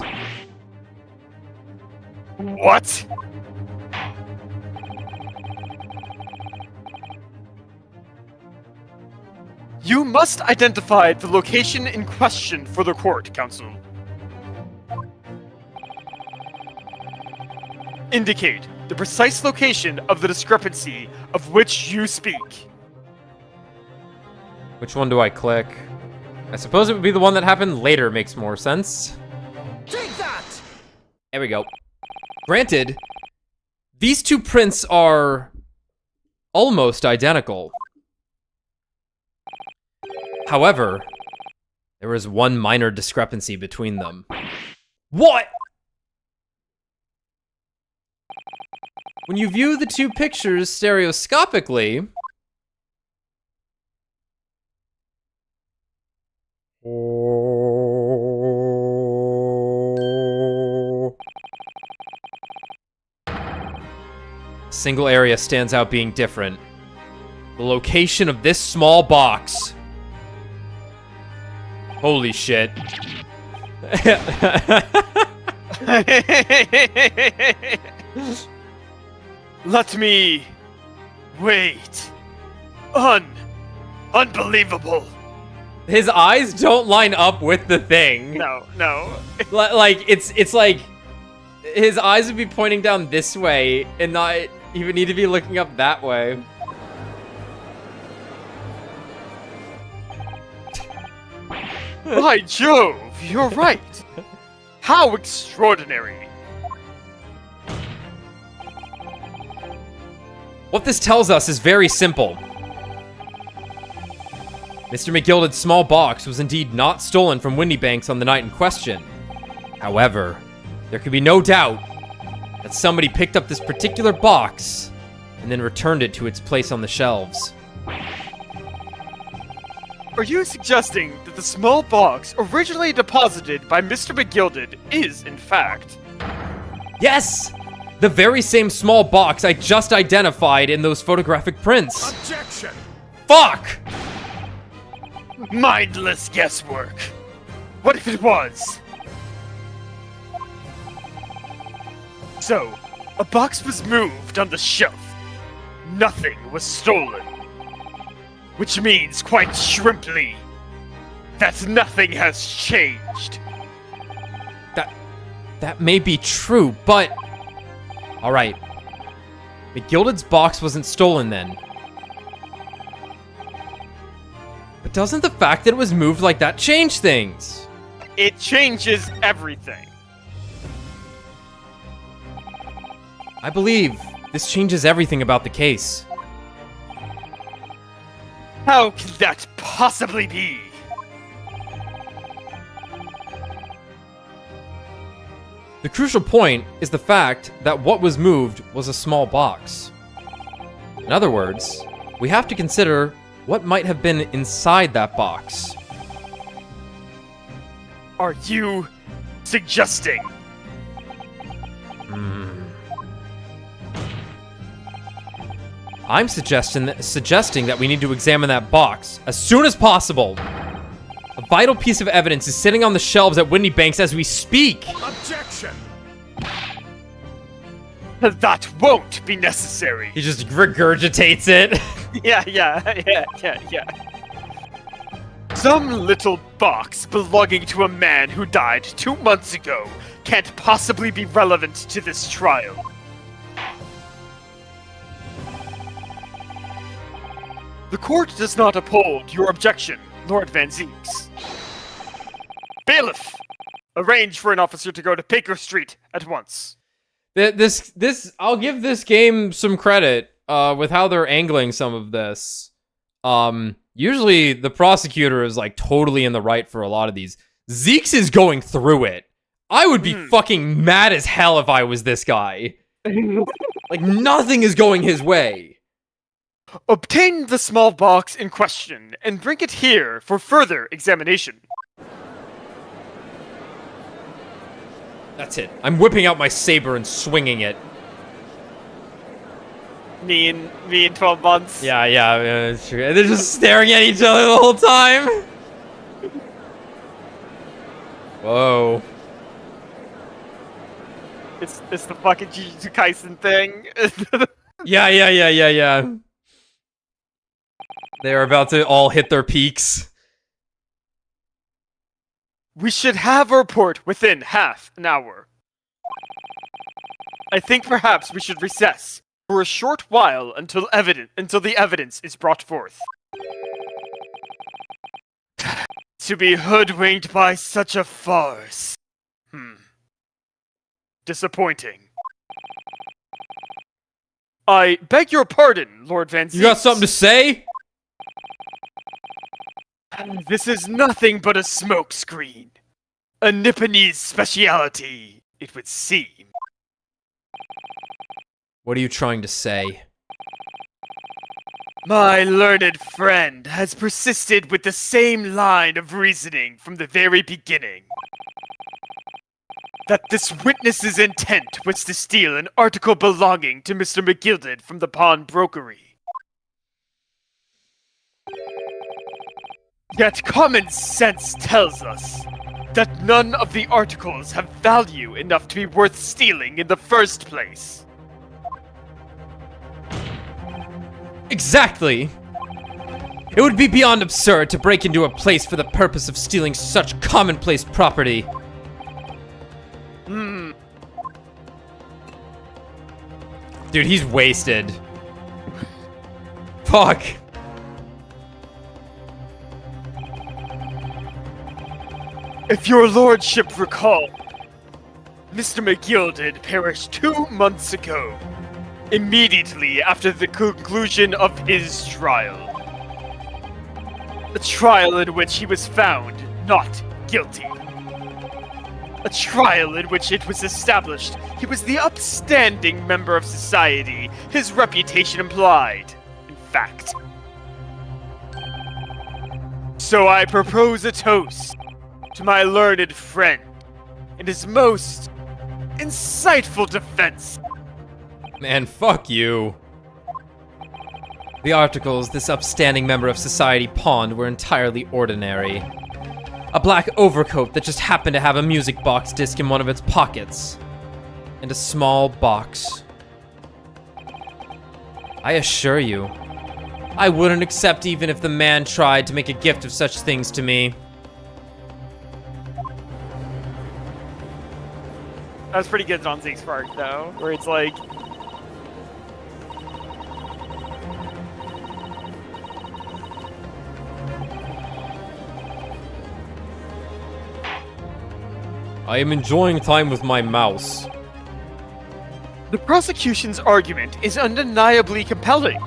What? You must identify the location in question for the court, counsel. Indicate the precise location of the discrepancy of which you speak. Which one do I click? I suppose it would be the one that happened later makes more sense. Take that! There we go. Granted, these two prints are almost identical. However, there is one minor discrepancy between them. What? When you view the two pictures stereoscopically, single area stands out being different. The location of this small box. Holy shit. Let me... wait. Unbelievable. His eyes don't line up with the thing. No. Like, it's like his eyes would be pointing down this way and not even need to be looking up that way. By Jove, you're right. How extraordinary. What this tells us is very simple. Mr. McGilded's small box was indeed not stolen from Windybanks on the night in question. However, there can be no doubt that somebody picked up this particular box and then returned it to its place on the shelves. Are you suggesting that the small box originally deposited by Mr. McGilded is, in fact... Yes! The very same small box I just identified in those photographic prints. Objection! Fuck! mindless guesswork? What if it was? So, a box was moved on the shelf. Nothing was stolen. Which means, quite shrimply, that nothing has changed. That may be true, but... Alright. McGilded's box wasn't stolen then. But doesn't the fact that it was moved like that change things? It changes everything. I believe this changes everything about the case. How can that possibly be? The crucial point is the fact that what was moved was a small box. In other words, we have to consider what might have been inside that box. Are you suggesting? I'm suggesting that we need to examine that box as soon as possible. A vital piece of evidence is sitting on the shelves at Windybanks as we speak. Objection! That won't be necessary. He just regurgitates it. Yeah. Some little box belonging to a man who died 2 months ago can't possibly be relevant to this trial. The court does not uphold your objection, Lord Van Zeeks. Bailiff, arrange for an officer to go to Baker Street at once. I'll give this game some credit with how they're angling some of this. Usually the prosecutor is like totally in the right for a lot of these. Zeeks is going through it. I would be fucking mad as hell if I was this guy. Like nothing is going his way. Obtain the small box in question and bring it here for further examination. That's it. I'm whipping out my saber and swinging it. Me in 12 months. Yeah, it's true. They're just staring at each other the whole time. Whoa. It's the fucking Jujutsu Kaisen thing. Yeah. They are about to all hit their peaks. We should have a report within half an hour. I think perhaps we should recess for a short while until the evidence is brought forth. To be hoodwinked by such a farce. Disappointing. I beg your pardon, Lord Van Zeeks. You got something to say? This is nothing but a smokescreen. A Nipponese speciality, it would seem. What are you trying to say? My learned friend has persisted with the same line of reasoning from the very beginning. That this witness's intent was to steal an article belonging to Mr. McGilded from the pawnbrokery. Yet common sense tells us that none of the articles have value enough to be worth stealing in the first place. Exactly! It would be beyond absurd to break into a place for the purpose of stealing such commonplace property. Dude, he's wasted. Fuck. If your lordship recall, Mr. McGilded perished 2 months ago immediately after the conclusion of his trial. A trial in which he was found not guilty. A trial in which it was established he was the upstanding member of society his reputation implied, in fact. So I propose a toast to my learned friend in his most insightful defense. Man, fuck you. The articles this upstanding member of society pawned were entirely ordinary. A black overcoat that just happened to have a music box disc in one of its pockets. And a small box. I assure you, I wouldn't accept even if the man tried to make a gift of such things to me. That was pretty good on Zeke's part, though, where it's like, I am enjoying time with my mouse. The prosecution's argument is undeniably compelling.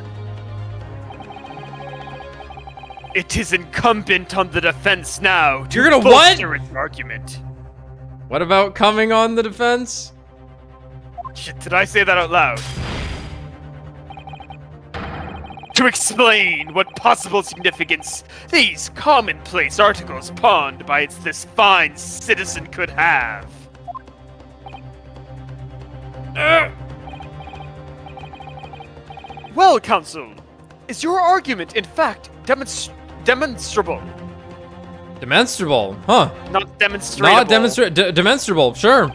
It is incumbent on the defense now to You're gonna what? bolster its argument. What about coming on the defense? Shit, did I say that out loud? To explain what possible significance these commonplace articles pawned by this fine citizen could have. Well, counsel, is your argument in fact demonstrable? Demonstrable, huh? Not demonstrable. Not demonstrable, sure.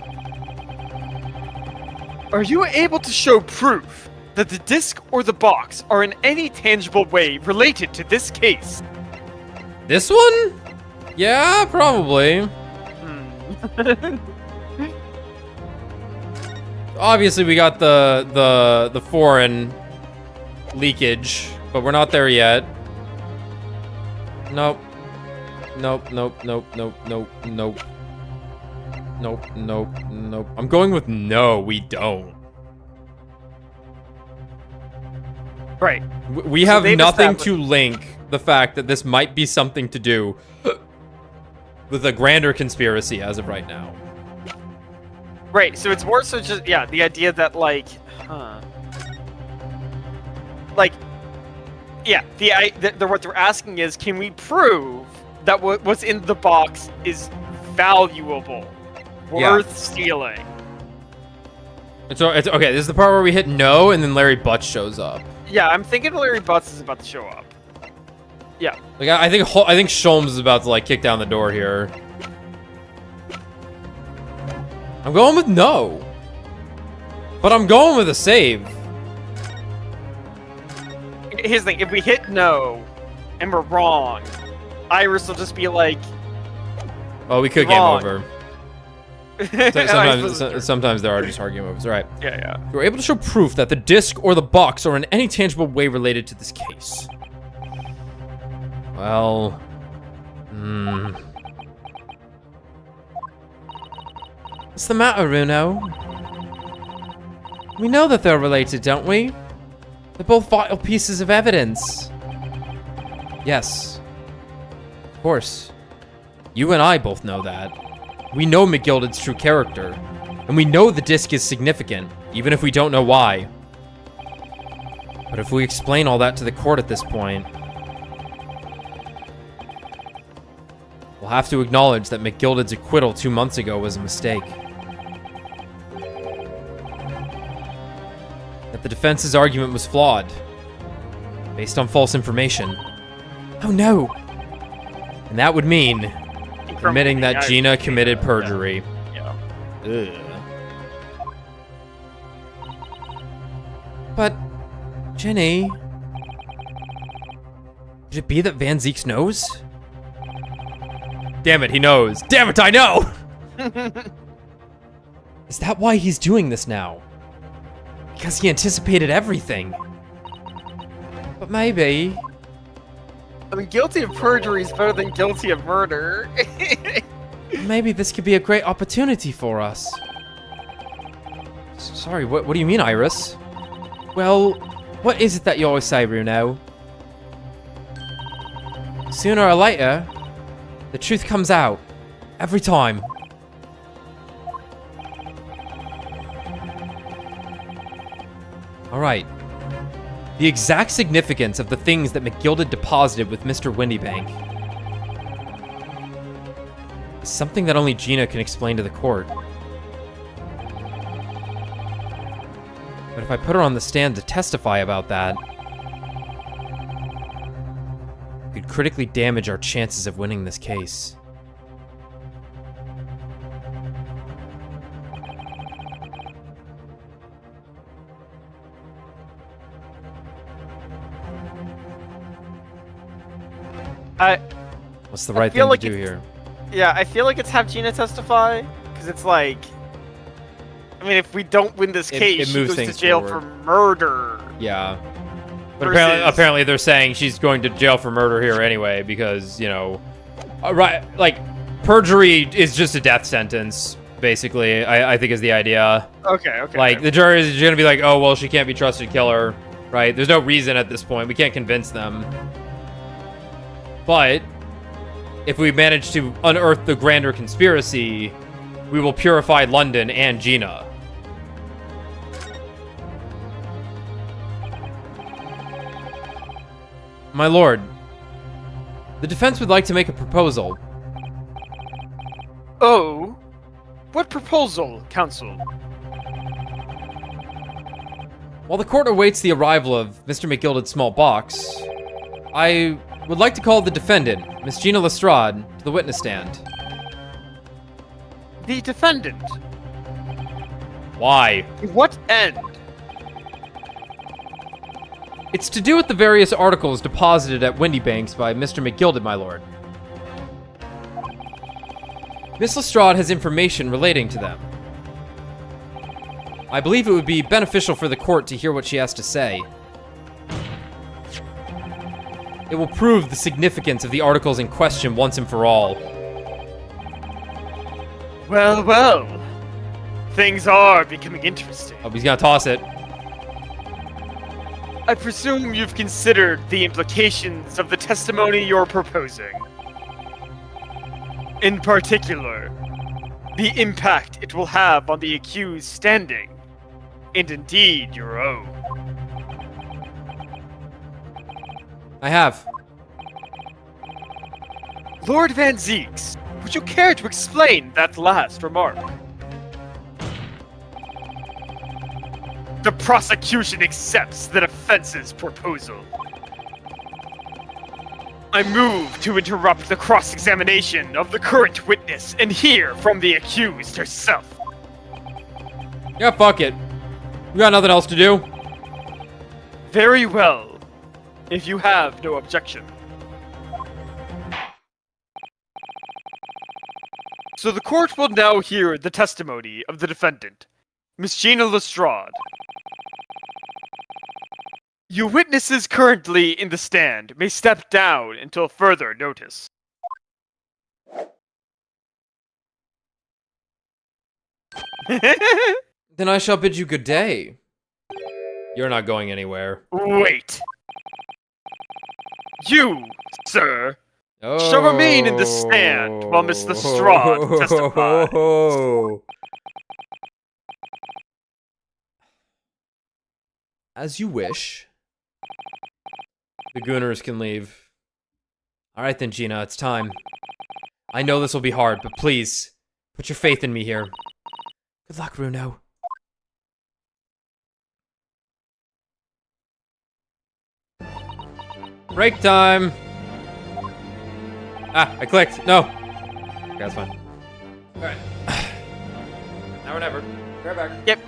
Are you able to show proof that the disc or the box are in any tangible way related to this case? This one? Yeah, probably. Obviously, we got the foreign leakage, but we're not there yet. Nope. Nope, nope, nope, nope, nope, nope. Nope, nope, nope. I'm going with no, we don't. Right. We have nothing to link the fact that this might be something to do with a grander conspiracy as of right now. right, so it's more so just, yeah, the idea that, like, like, yeah, what they're asking is, can we prove that what's in the box is valuable, worth stealing? It's okay. This is the part where we hit no, and then Larry Butts shows up. Yeah, I'm thinking Larry Butts is about to show up. Yeah. Like I think Sholmes is about to like kick down the door here. I'm going with no, but I'm going with a save. Here's the thing: if we hit no, and we're wrong, Iris will just be like, "Oh, we could wrong. game over." Sometimes, Sometimes there are just hard game overs. All right. yeah. You were able to show proof that the disc or the box are in any tangible way related to this case. Well, what's the matter, Runo? We know that they're related, don't we? They're both vital pieces of evidence. Yes. Of course. You and I both know that. We know McGilded's true character. And we know the disc is significant, even if we don't know why. But if we explain all that to the court at this point, we'll have to acknowledge that McGilded's acquittal 2 months ago was a mistake. That the defense's argument was flawed, based on false information. Oh no! And that would mean admitting that Gina committed perjury. Yeah. Ugh. But, Jenny, could it be that Van Zeeks knows? Damn it, he knows. Damn it, I know! Is that why he's doing this now? Because he anticipated everything. But maybe... I mean, guilty of perjury is better than guilty of murder. Maybe this could be a great opportunity for us. Sorry, what do you mean, Iris? Well, what is it that you always say, Bruno? Sooner or later, the truth comes out. Every time. Alright. The exact significance of the things that McGilded deposited with Mr. Windybank is something that only Gina can explain to the court. But if I put her on the stand to testify about that, it could critically damage our chances of winning this case. What's the right feel thing like to do it's- here? Yeah, I feel like it's have Gina testify, because it's like... I mean, if we don't win this It case, she moves goes to things jail forward. for murder. Yeah. But Versus- apparently they're saying she's going to jail for murder here anyway because, you know... right, like, perjury is just a death sentence, basically, I think is the idea. Okay. Like, the jury is going to be like, oh, well, she can't be trusted to kill her, right? There's no reason at this point. We can't convince them. But if we manage to unearth the grander conspiracy, we will purify London and Gina. My lord, the defense would like to make a proposal. Oh, what proposal, counsel? While the court awaits the arrival of Mr. McGilded's small box, I would like to call the defendant, Miss Gina Lestrade, to the witness stand. The defendant. Why? To what end? It's to do with the various articles deposited at Windybanks by Mr. McGilded, my lord. Miss Lestrade has information relating to them. I believe it would be beneficial for the court to hear what she has to say. It will prove the significance of the articles in question once and for all. Well, well. Things are becoming interesting. Oh, he's gonna toss it. I presume you've considered the implications of the testimony you're proposing. In particular, the impact it will have on the accused standing, and indeed your own. I have. Lord Van Zeeks, would you care to explain that last remark? The prosecution accepts the defense's proposal. I move to interrupt the cross-examination of the current witness and hear from the accused herself. Yeah, fuck it. We got nothing else to do. Very well, if you have no objection. So the court will now hear the testimony of the defendant, Miss Gina Lestrade. You witnesses currently in the stand may step down until further notice. Then I shall bid you good day. You're not going anywhere. Wait. You, sir, Oh. shall remain in the stand while Miss Lestrade testifies. As you wish. The Gooners can leave. Alright then, Gina, it's time. I know this will be hard, but please, put your faith in me here. Good luck, Bruno. Break time! Ah, I clicked. No. Okay, that's fine. Alright. Now or never. Be right back. Yep.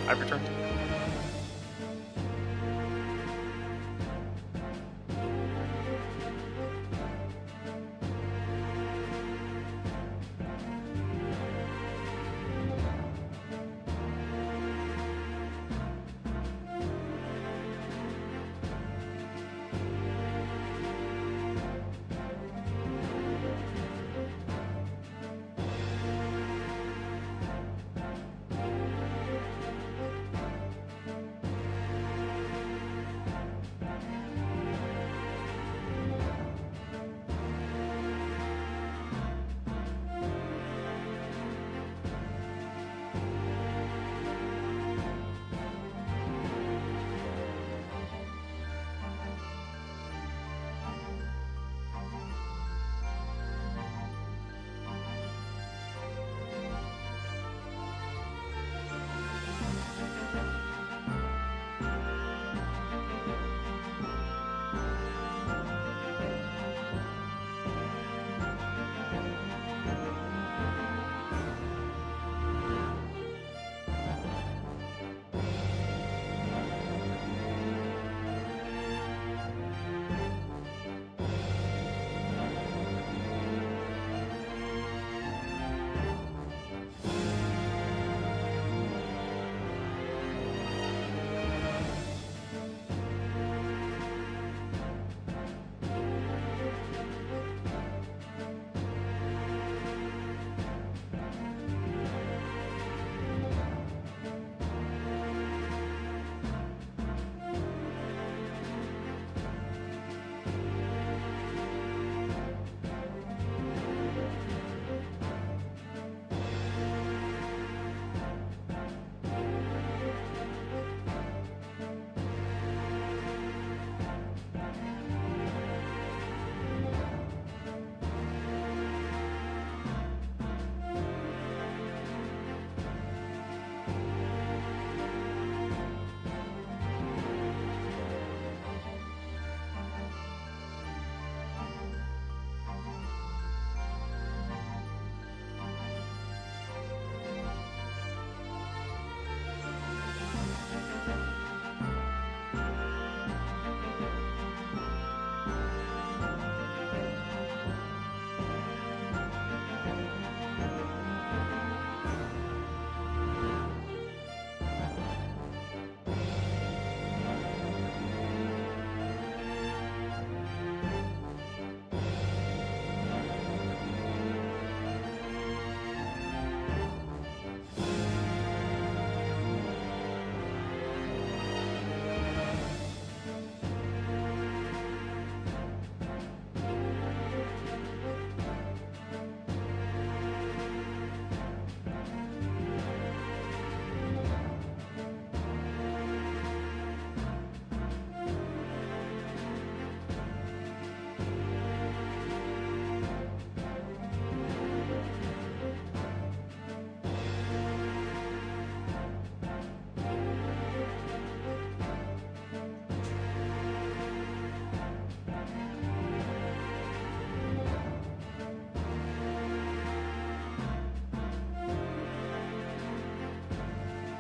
I've returned.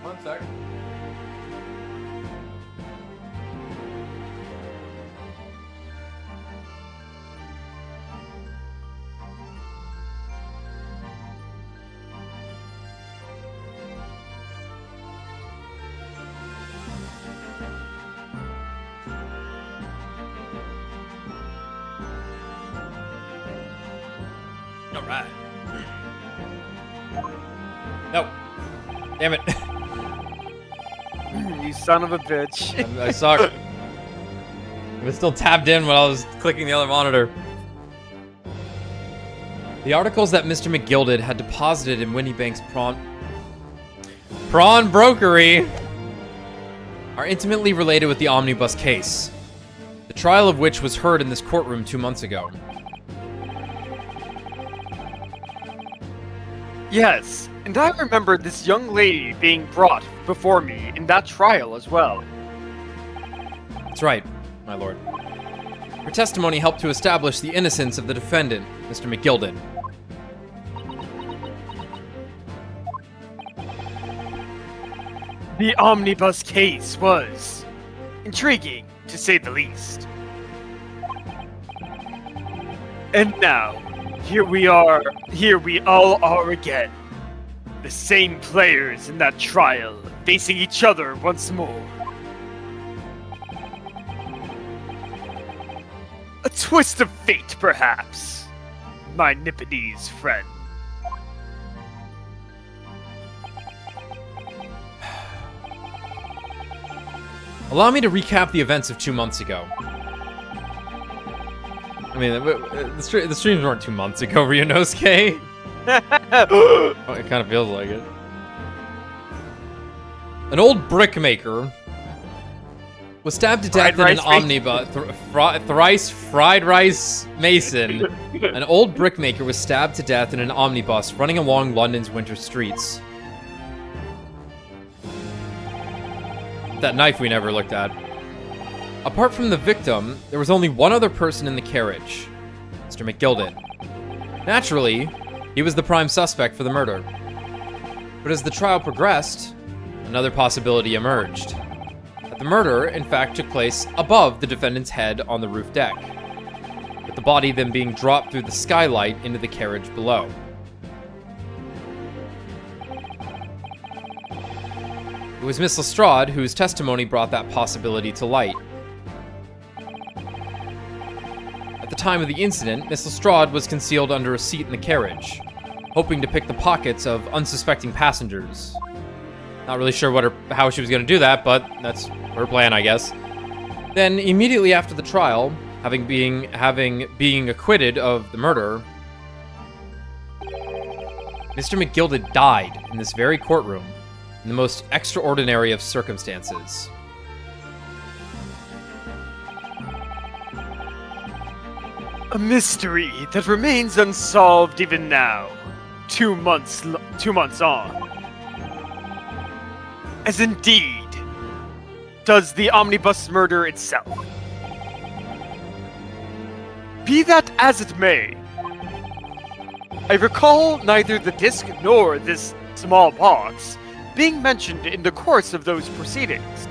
One sec. All right. No. Damn it. You son of a bitch. I suck. I was still tabbed in when I was clicking the other monitor. The articles that Mr. McGilded had deposited in Winnie Bank's prawn brokery are intimately related with the omnibus case, the trial of which was heard in this courtroom 2 months ago. Yes, and I remember this young lady being brought before me in that trial as well. That's right, my lord. Her testimony helped to establish the innocence of the defendant, Mr. McGilded. The omnibus case was intriguing, to say the least. And now, here we all are again. The same players in that trial, facing each other once more. A twist of fate, perhaps, my Nipponese friend. Allow me to recap the events of 2 months ago. I mean, the streams weren't 2 months ago, Ryunosuke. Oh, it kind of feels like it. An old brickmaker was stabbed to death in an omnibus. Thrice fried rice mason. An old brickmaker was stabbed to death in an omnibus running along London's winter streets. That knife we never looked at. Apart from the victim, there was only one other person in the carriage, Mr. McGilded. Naturally, he was the prime suspect for the murder. But as the trial progressed, another possibility emerged. That the murder, in fact, took place above the defendant's head on the roof deck, with the body then being dropped through the skylight into the carriage below. It was Miss Lestrade whose testimony brought that possibility to light. At the time of the incident, Miss Lestrade was concealed under a seat in the carriage, hoping to pick the pockets of unsuspecting passengers. Not really sure how she was going to do that, but that's her plan, I guess. Then, immediately after the trial, having being acquitted of the murder, Mr. McGilded died in this very courtroom in the most extraordinary of circumstances. A mystery that remains unsolved even now, 2 months on. As indeed does the omnibus murder itself. Be that as it may, I recall neither the disc nor this small box being mentioned in the course of those proceedings.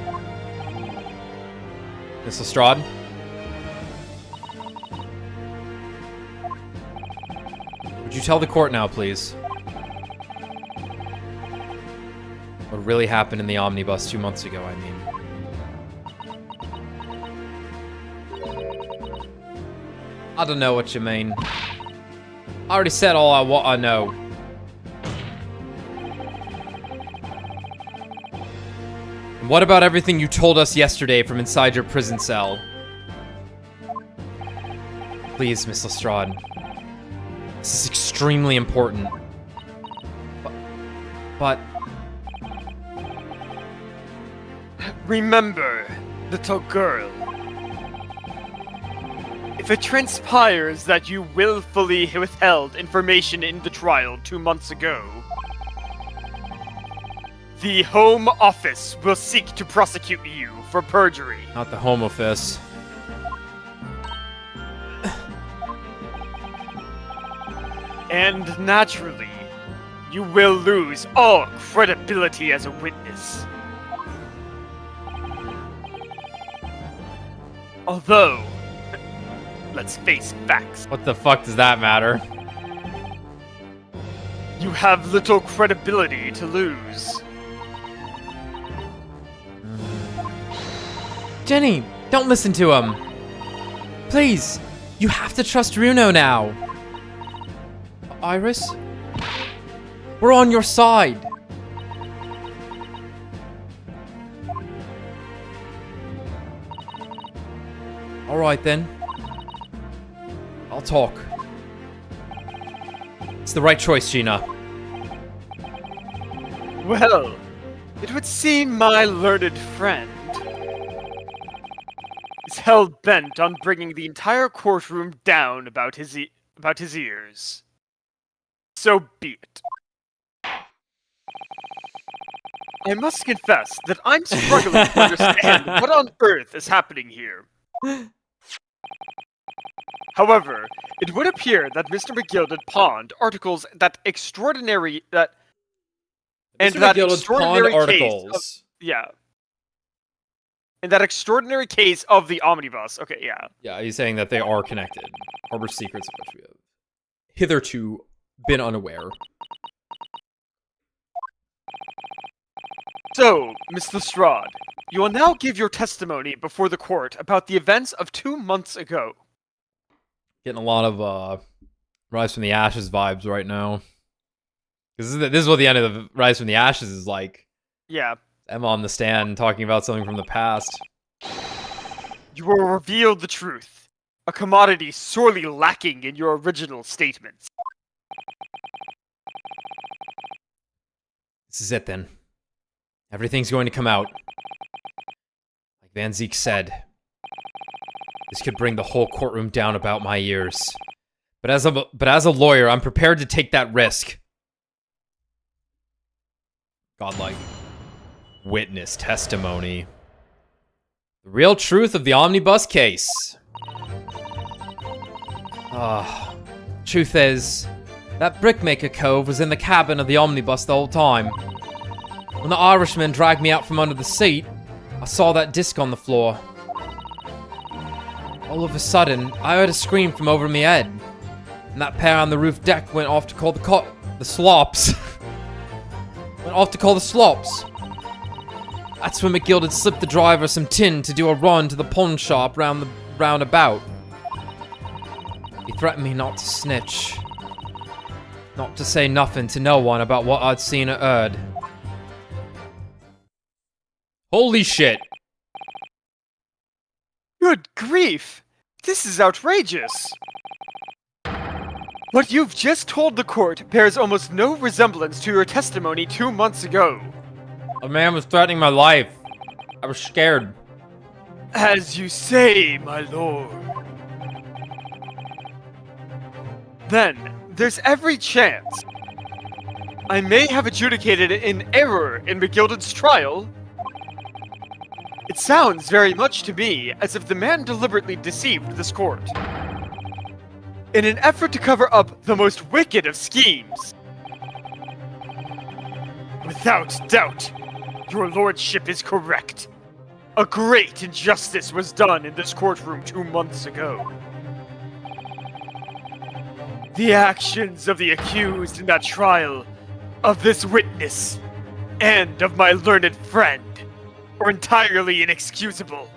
Miss Lestrade? Would you tell the court now, please? What really happened in the omnibus 2 months ago, I mean. I don't know what you mean. I already said all I know. And what about everything you told us yesterday from inside your prison cell? Please, Miss Lestrade. This is extremely important. But... Remember, little girl. If it transpires that you willfully withheld information in the trial 2 months ago, the Home Office will seek to prosecute you for perjury. Not the Home Office. And naturally, you will lose all credibility as a witness. Although, let's face facts. What the fuck does that matter? You have little credibility to lose. Jenny, don't listen to him. Please, you have to trust Runo now. Iris? We're on your side. Alright then. I'll talk. It's the right choice, Gina. Well, it would seem my learned friend is hell-bent on bringing the entire courtroom down about his ears. So be it. I must confess that I'm struggling to understand what on earth is happening here. However, it would appear that Mr. McGilded pawned articles that extraordinary that and Mr. that McGilded extraordinary pawned case articles Yeah. In that extraordinary case of the omnibus. Okay, yeah. Yeah, he's saying that they are connected. Harbor secrets of which we have hitherto been unaware. So, Miss Lestrade, you will now give your testimony before the court about the events of 2 months ago. Getting a lot of Rise from the Ashes vibes right now. Because this is what the end of the Rise from the Ashes is like. Yeah. Emma on the stand talking about something from the past. You will reveal the truth, a commodity sorely lacking in your original statements. This is it then. Everything's going to come out. Like Van Zeke said. This could bring the whole courtroom down about my ears. But as a lawyer, I'm prepared to take that risk. Godlike. Witness testimony. The real truth of the omnibus case. Truth is, that Brickmaker Cove was in the cabin of the omnibus the whole time. When the Irishman dragged me out from under the seat, I saw that disc on the floor. All of a sudden, I heard a scream from over my head, and that pair on the roof deck went off to call the slops. Went off to call the slops. That's when McGill had slipped the driver some tin to do a run to the pawn shop round the roundabout. He threatened me not to snitch. Not to say nothing to no one about what I'd seen or heard. Holy shit. Good grief! This is outrageous! What you've just told the court bears almost no resemblance to your testimony 2 months ago. A man was threatening my life. I was scared. As you say, my lord. Then, there's every chance I may have adjudicated an error in McGilded's trial. It sounds very much to me as if the man deliberately deceived this court. In an effort to cover up the most wicked of schemes. Without doubt, your lordship is correct. A great injustice was done in this courtroom 2 months ago. The actions of the accused in that trial, of this witness, and of my learned friend, are entirely inexcusable.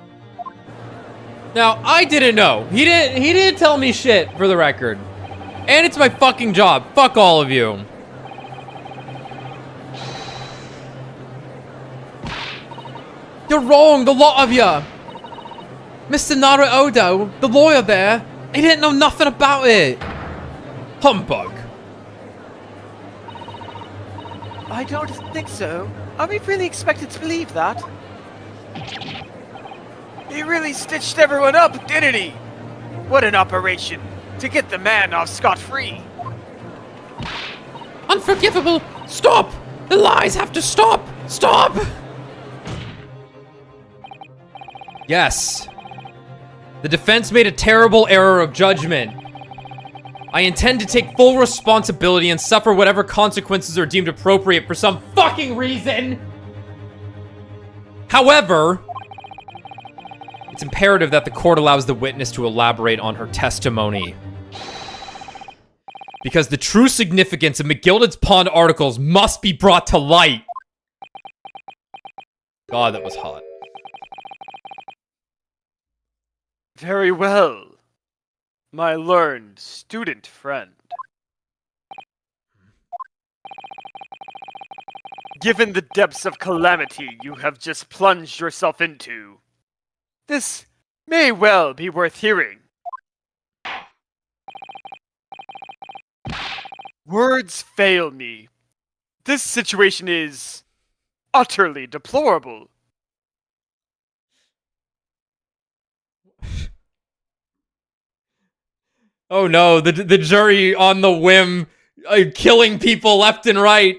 Now, I didn't know. He didn't tell me shit, for the record. And it's my fucking job. Fuck all of you. You're wrong, the lot of ya! Mr. Naruodo, the lawyer there, he didn't know nothing about it! Humbug! I don't think so. Are we really expected to believe that? He really stitched everyone up, didn't he? What an operation to get the man off scot-free. Unforgivable! Stop! The lies have to stop! Stop! Yes. The defense made a terrible error of judgment. I intend to take full responsibility and suffer whatever consequences are deemed appropriate for some fucking reason. However, it's imperative that the court allows the witness to elaborate on her testimony. Because the true significance of McGilded's Pond articles must be brought to light. God, that was hot. Very well, my learned student friend. Given the depths of calamity you have just plunged yourself into, this may well be worth hearing. Words fail me. This situation is utterly deplorable. Oh no, the jury on the whim, killing people left and right.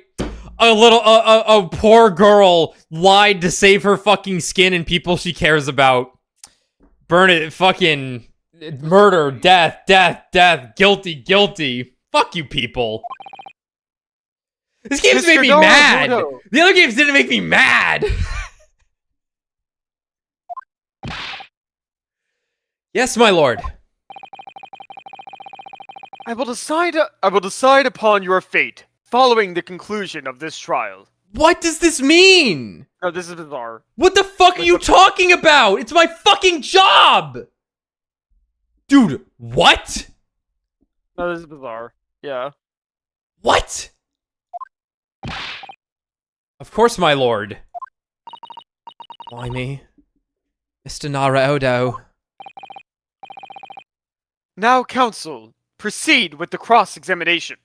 A poor girl lied to save her fucking skin and people she cares about. Burn it, fucking murder, death, guilty. Fuck you people. This game's made me mad. The other games didn't make me mad. Yes, my lord. I will decide upon your fate following the conclusion of this trial. What does this mean? No, this is bizarre. What the fuck are you talking about? It's my fucking job! Dude, what? No, this is bizarre. Yeah. What? Of course, my lord. Blimey. Mr. Naruto. Now, counsel, proceed with the cross-examination.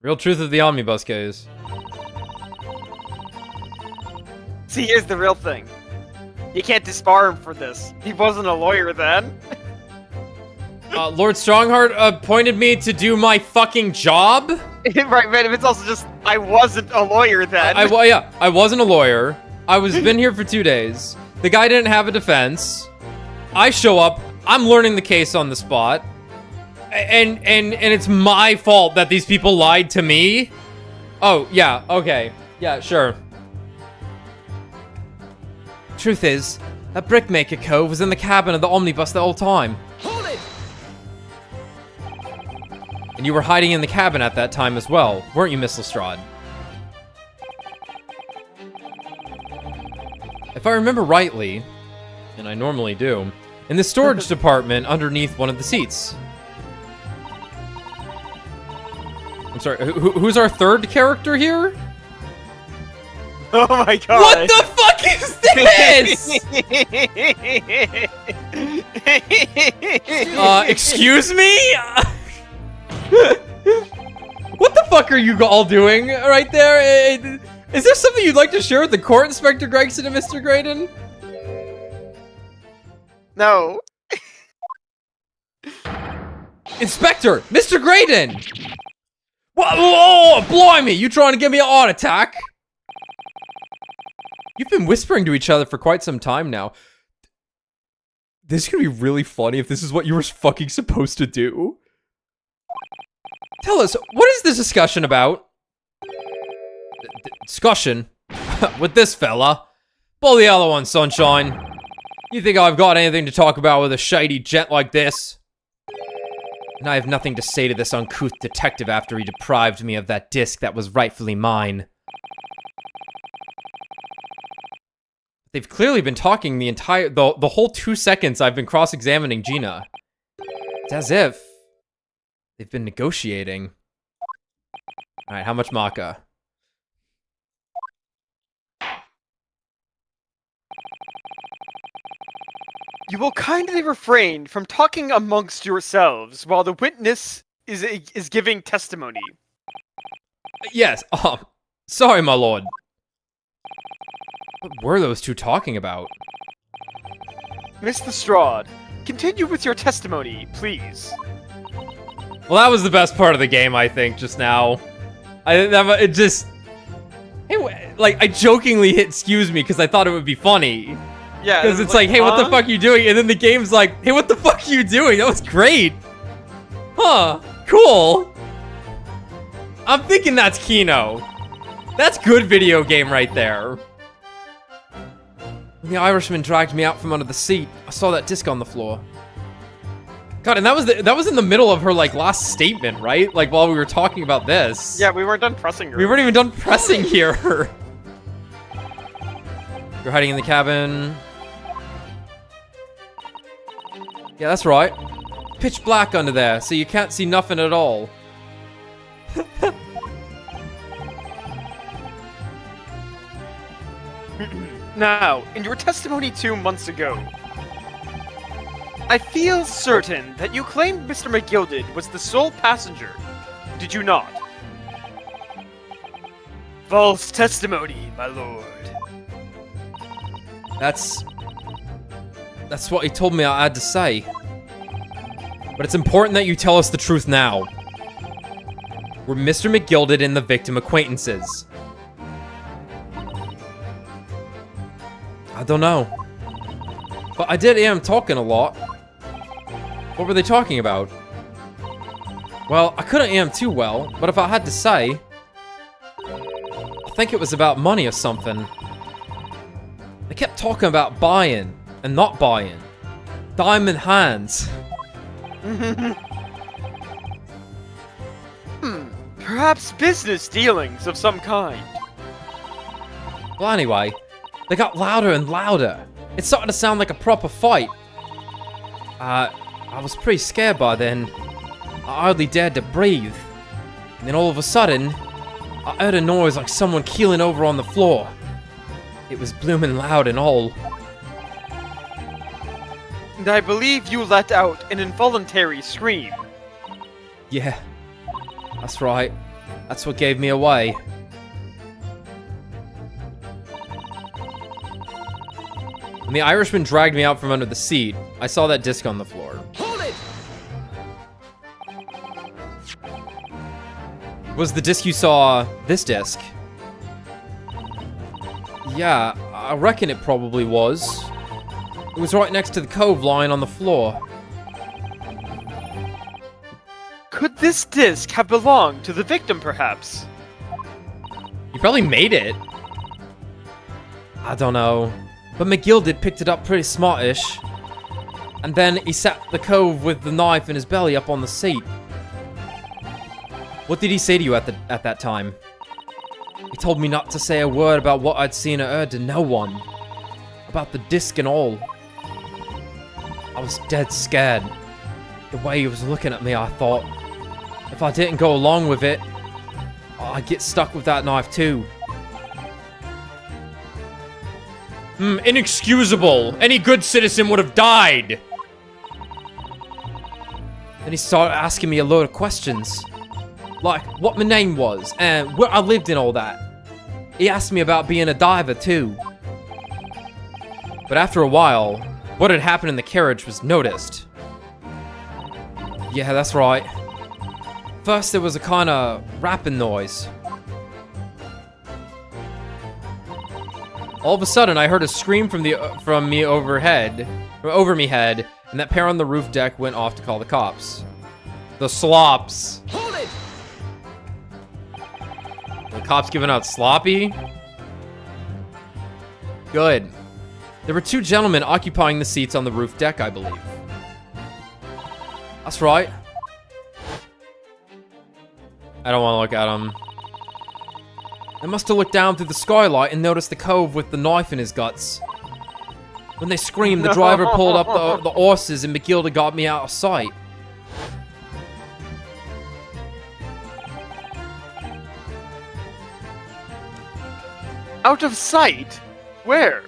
Real truth of the omnibus case. See, here's the real thing. You can't disbar him for this. He wasn't a lawyer then. Lord Strongheart appointed me to do my fucking job? Right, but it's also just, I wasn't a lawyer then. Yeah, I wasn't a lawyer. I was been here for 2 days. The guy didn't have a defense. I show up. I'm learning the case on the spot. And it's my fault that these people lied to me? Oh, yeah, okay. Yeah, sure. Truth is, that Brickmaker Cove was in the cabin of the omnibus the whole time. Hold it! And you were hiding in the cabin at that time as well, weren't you, Miss Lestrade? If I remember rightly, and I normally do, in the storage department underneath one of the seats. I'm sorry, who's our third character here? Oh my god. What the fuck is this? Excuse me? What the fuck are you all doing right there? Is there something you'd like to share with the court, Inspector Gregson and Mr. Graydon? No. Inspector! Mr. Graydon! Whoa, blimey! You trying to give me a heart attack? You've been whispering to each other for quite some time now. This is gonna be really funny if this is what you were fucking supposed to do. Tell us, what is this discussion about? Discussion? With this fella? Pull the other one, sunshine. You think I've got anything to talk about with a shady gent like this? And I have nothing to say to this uncouth detective after he deprived me of that disc that was rightfully mine. They've clearly been talking the whole 2 seconds I've been cross-examining Gina. It's as if they've been negotiating. Alright, how much maca? You will kindly refrain from talking amongst yourselves while the witness is giving testimony. Yes, sorry, my lord. What were those two talking about? Miss Lestrade, continue with your testimony, please. Well, that was the best part of the game, I think, just now. It just... Hey, like, I jokingly hit excuse me because I thought it would be funny. Yeah. Because it's like, hey, what the fuck are you doing? And then the game's like, hey, what the fuck are you doing? That was great. Huh. Cool. I'm thinking that's Kino. That's good video game right there. When the Irishman dragged me out from under the seat, I saw that disc on the floor. God, and that was in the middle of her, like, last statement, right? Like, while we were talking about this. Yeah, we weren't done pressing her. We weren't even done pressing here. You're hiding in the cabin. Yeah, that's right. Pitch black under there, so you can't see nothing at all. Now, in your testimony 2 months ago, I feel certain that you claimed Mr. McGilded was the sole passenger. Did you not? False testimony, my lord. That's what he told me I had to say. But it's important that you tell us the truth now. Were Mr. McGilded and the victim acquaintances? I don't know. But I did hear him talking a lot. What were they talking about? Well, I couldn't hear him too well, but if I had to say... think it was about money or something. They kept talking about buying and not buying. Diamond hands. Perhaps business dealings of some kind. Well, anyway, they got louder and louder. It started to sound like a proper fight. I was pretty scared by then. I hardly dared to breathe. And then all of a sudden, I heard a noise like someone keeling over on the floor. It was blooming loud and all. And I believe you let out an involuntary scream. Yeah, that's right. That's what gave me away. When the Irishman dragged me out from under the seat, I saw that disc on the floor. Hold it! Was the disc you saw this disc? Yeah, I reckon it probably was. It was right next to the cove lying on the floor. Could this disc have belonged to the victim, perhaps? You probably made it. I don't know. But McGilded picked it up pretty smartish. And then he sat the cove with the knife in his belly up on the seat. What did he say to you at that time? He told me not to say a word about what I'd seen or heard to no one. About the disc and all. I was dead scared. The way he was looking at me, I thought, if I didn't go along with it, I'd get stuck with that knife too. Inexcusable. Any good citizen would have died. Then he started asking me a load of questions. Like, what my name was, and where I lived and all that. He asked me about being a diver too. But after a while, what had happened in the carriage was noticed. Yeah, that's right. First there was a kind of rapping noise. All of a sudden, I heard a scream from me over me head, and that pair on the roof deck went off to call the cops. The slops. Hold it! The cops giving out sloppy? Good. There were two gentlemen occupying the seats on the roof deck, I believe. That's right. I don't want to look at them. I must have looked down through the skylight and noticed the cove with the knife in his guts. When they screamed, the driver pulled up the horses and McGilda got me out of sight. Out of sight? Where?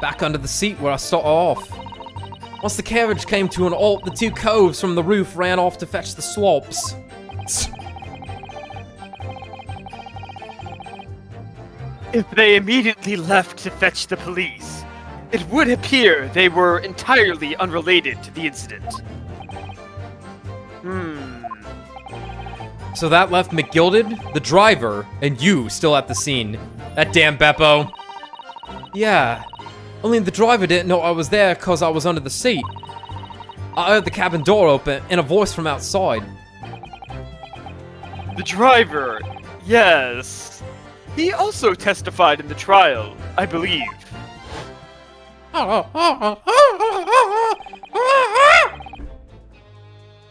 Back under the seat where I started off. Once the carriage came to an halt, the two coves from the roof ran off to fetch the slops. If they immediately left to fetch the police, it would appear they were entirely unrelated to the incident. So that left McGilded, the driver, and you still at the scene. That damn Beppo. Yeah. Only the driver didn't know I was there because I was under the seat. I heard the cabin door open and a voice from outside. The driver, yes. He also testified in the trial, I believe. A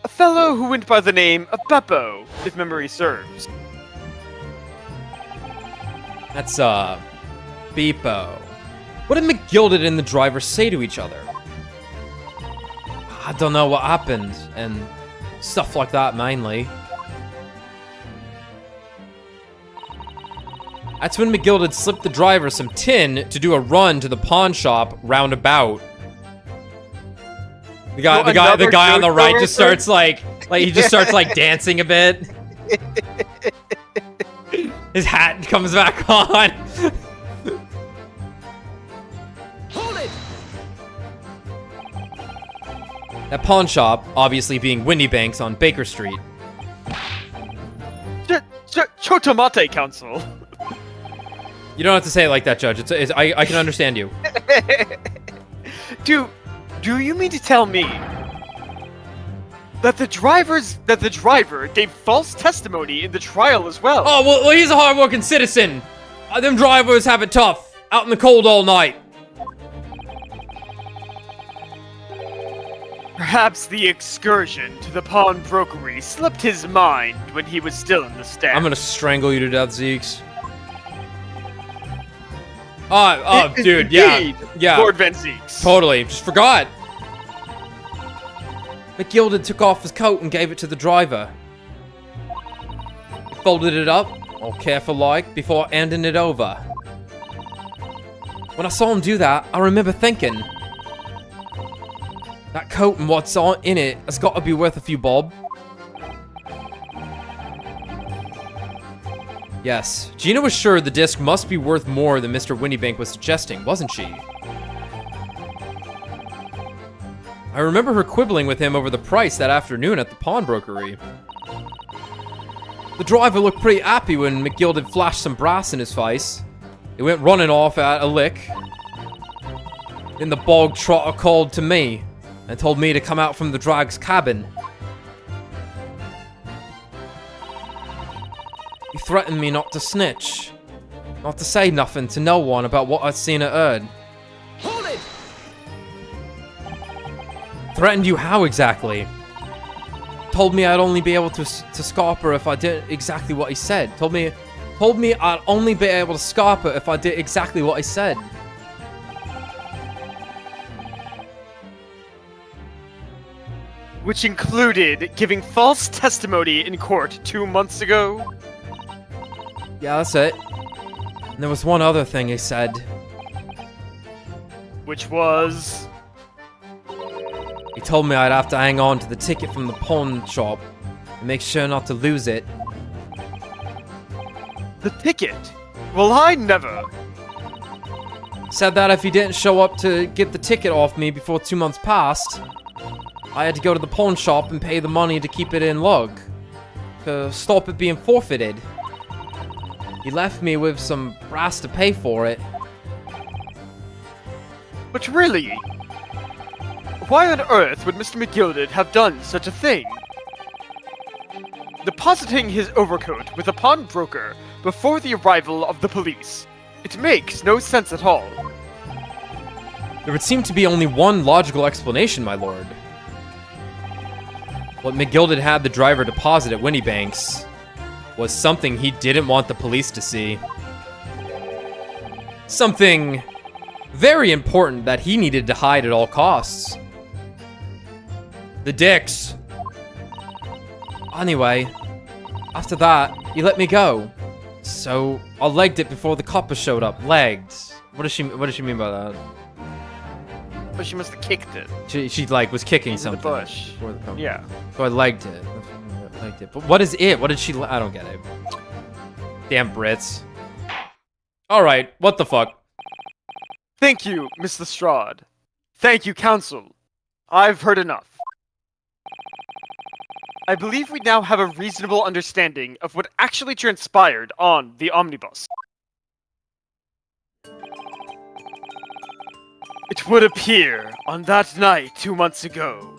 fellow who went by the name of Beppo, if memory serves. That's, Beepo. What did McGilded and the driver say to each other? I don't know what happened, and stuff like that mainly. That's when McGilded slipped the driver some tin to do a run to the pawn shop roundabout. The guy on the right just starts like he just starts like dancing a bit. His hat comes back on. Hold it! That pawn shop, obviously being Windy Banks on Baker Street. Chotomate Council. You don't have to say it like that, Judge. I can understand you. Do you mean to tell me That the driver gave false testimony in the trial as well. Oh, well, he's a hard-working citizen. Them drivers have it tough, out in the cold all night. Perhaps the excursion to the pawnbrokery slipped his mind when he was still in the stand. I'm gonna strangle you to death, Zeeks. Oh, dude, Indeed, yeah. Lord Van Zeeks. Totally, just forgot. McGilded took off his coat and gave it to the driver. He folded it up, all careful-like, before handing it over. When I saw him do that, I remember thinking, that coat and what's in it has got to be worth a few bob. Yes, Gina was sure the disc must be worth more than Mr. Winniebank was suggesting, wasn't she? I remember her quibbling with him over the price that afternoon at the pawnbrokery. The driver looked pretty happy when McGilded flashed some brass in his face. He went running off at a lick. Then the bog trotter called to me and told me to come out from the drag's cabin. He threatened me not to snitch, not to say nothing to no one about what I'd seen or heard. Hold it! Threatened you how exactly? Told me I'd only be able to scarp her if I did exactly what he said. Told me I'd only be able to scarp her if I did exactly what he said. Which included giving false testimony in court 2 months ago. Yeah, that's it. And there was one other thing he said. Which was... He told me I'd have to hang on to the ticket from the pawn shop and make sure not to lose it. The ticket? Well, I never. Said that if he didn't show up to get the ticket off me before 2 months passed, I had to go to the pawn shop and pay the money to keep it in lug. To stop it being forfeited. He left me with some brass to pay for it. But really, why on earth would Mr. McGilded have done such a thing? Depositing his overcoat with a pawnbroker before the arrival of the police. It makes no sense at all. There would seem to be only one logical explanation, my lord. What McGilded had the driver deposit at Winniebank's was something he didn't want the police to see. Something very important that he needed to hide at all costs. The dicks. Anyway, after that, he let me go. So, I legged it before the coppers showed up. Legged. What does she mean by that? But she must have kicked it. She like was kicking Into the something. bush. before the coppers. Yeah. So I legged it. But what is it? What did she? I don't get it. Damn Brits. All right, what the fuck? Thank you, Miss Lestrade. Thank you, Counsel. I've heard enough. I believe we now have a reasonable understanding of what actually transpired on the omnibus. It would appear, on that night 2 months ago,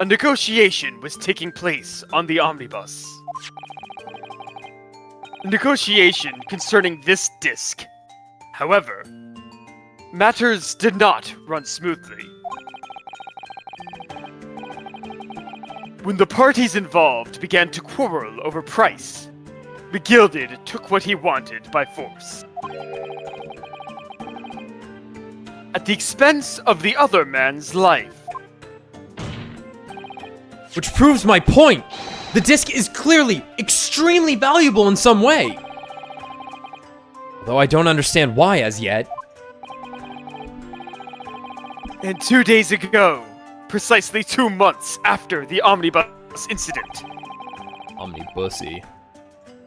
a negotiation was taking place on the omnibus. A negotiation concerning this disc. However, matters did not run smoothly. When the parties involved began to quarrel over price, McGilded took what he wanted by force. At the expense of the other man's life. Which proves my point. The disc is clearly extremely valuable in some way. Though I don't understand why as yet. And 2 days ago, precisely 2 months after the omnibus incident, Omnibussy.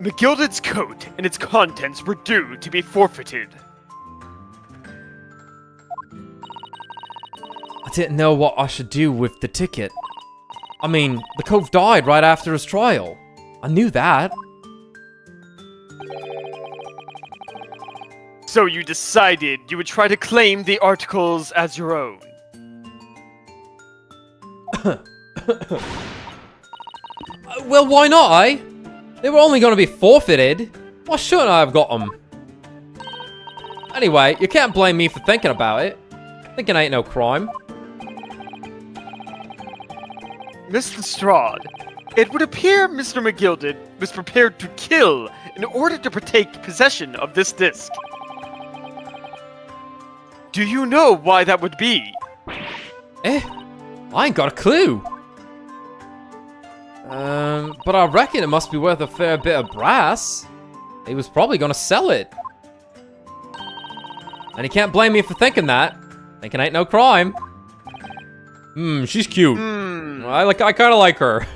McGilded's coat and its contents were due to be forfeited. I didn't know what I should do with the ticket. I mean, the cove died right after his trial. I knew that. So you decided you would try to claim the articles as your own. Well, why not, eh? They were only going to be forfeited. Why shouldn't I have got them? Anyway, you can't blame me for thinking about it. Thinking ain't no crime. Mr. Strahd, it would appear Mr. McGilded was prepared to kill in order to take possession of this disc. Do you know why that would be? Eh? I ain't got a clue. But I reckon it must be worth a fair bit of brass. He was probably gonna sell it. And he can't blame me for thinking that. Thinking ain't no crime. She's cute. I kinda like her.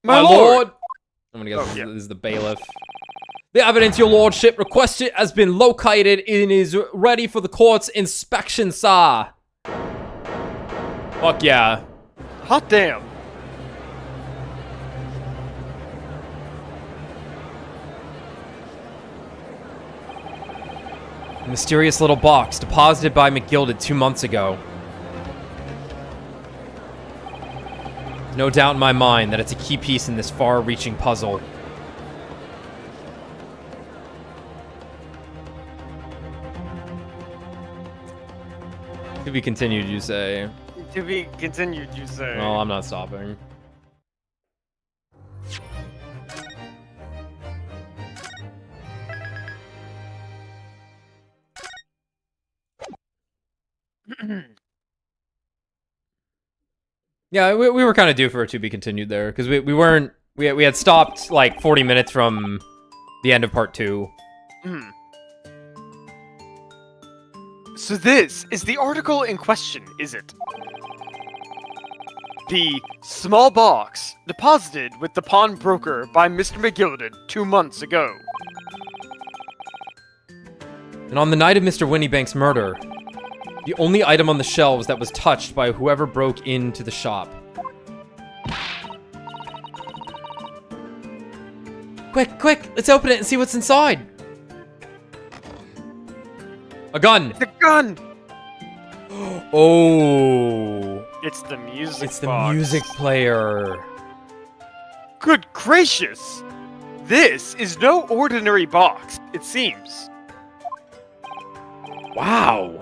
My lord! I'm gonna guess this is the bailiff. The evidence your lordship requested has been located and is ready for the court's inspection, sir. Fuck yeah. Hot damn. A mysterious little box deposited by McGilded 2 months ago. No doubt in my mind that it's a key piece in this far-reaching puzzle. To be continued, you say. To be continued, you say. Well, I'm not stopping. Yeah, we were kind of due for a to be continued there, because we had stopped like 40 minutes from the end of part 2. So this is the article in question, is it? The small box deposited with the pawnbroker by Mr. McGilded 2 months ago. And on the night of Mr. Winniebank's murder, the only item on the shelves that was touched by whoever broke into the shop. Quick, let's open it and see what's inside. A gun. The gun! Oh. It's the music It's the box. music player. Good gracious! This is no ordinary box, it seems. Wow.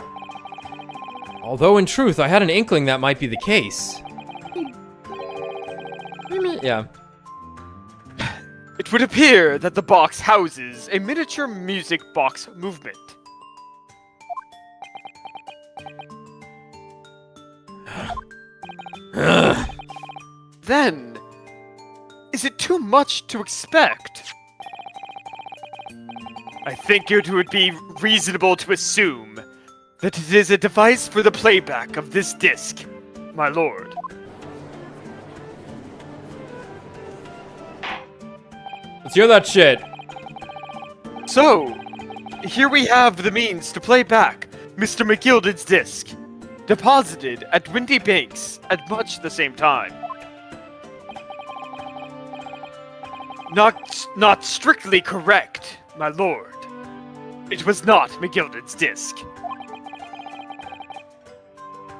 Although in truth, I had an inkling that might be the case. Yeah. It would appear that the box houses a miniature music box movement. Then, is it too much to expect? I think it would be reasonable to assume that it is a device for the playback of this disc, my lord. Let's hear that shit. So, here we have the means to play back Mr. McGilded's disc, deposited at Windy Banks at much the same time. Not strictly correct, my lord. It was not McGilded's disc.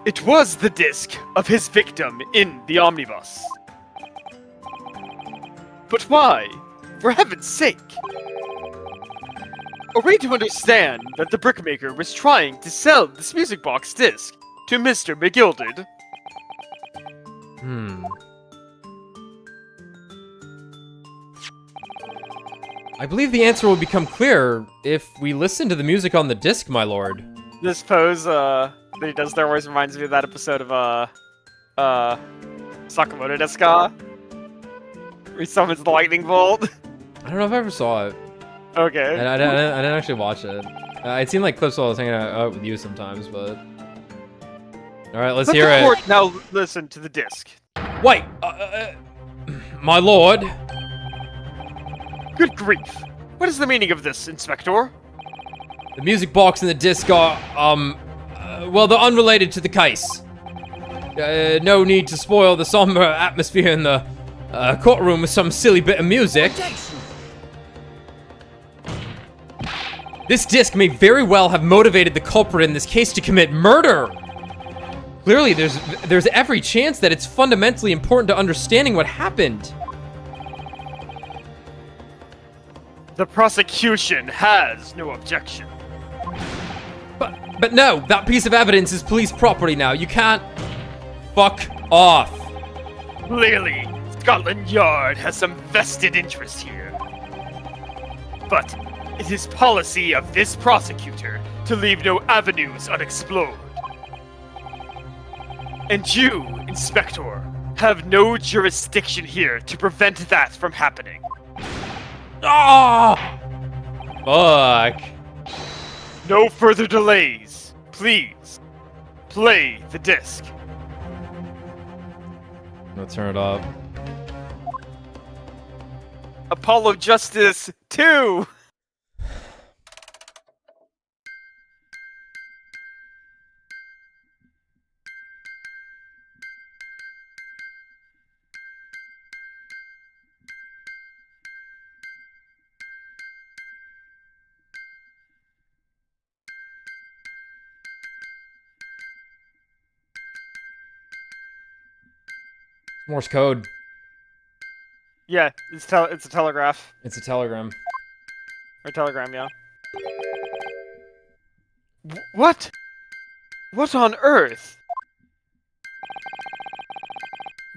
It was the disc of his victim in the omnibus. But why? For heaven's sake! Are we to understand that the brickmaker was trying to sell this music box disc to Mr. McGilded? I believe the answer will become clear if we listen to the music on the disc, my lord. This pose, that he does there always reminds me of that episode of, Sakamoto desu ka? Where he summons the lightning bolt. I don't know if I ever saw it. Okay. I didn't actually watch it. I'd seen like clips while I was hanging out with you sometimes, but... Alright, let's Let hear the it. court now listen to the disc. Wait! My lord? Good grief. What is the meaning of this, Inspector? The music box and the disc are, well, they're unrelated to the case. No need to spoil the somber atmosphere in the courtroom with some silly bit of music. This disc may very well have motivated the culprit in this case to commit murder. Clearly, there's every chance that it's fundamentally important to understanding what happened. The prosecution has no objection. But no, that piece of evidence is police property now. You can't... Fuck off. Clearly, Scotland Yard has some vested interest here. But it is policy of this prosecutor to leave no avenues unexplored. And you, Inspector, have no jurisdiction here to prevent that from happening. Ah! Fuck. No further delays. Please, play the disc. I'm gonna turn it up. Apollo Justice 2! Morse code. Yeah, it's a telegraph. It's a telegram. Or telegram, yeah. What? What on earth?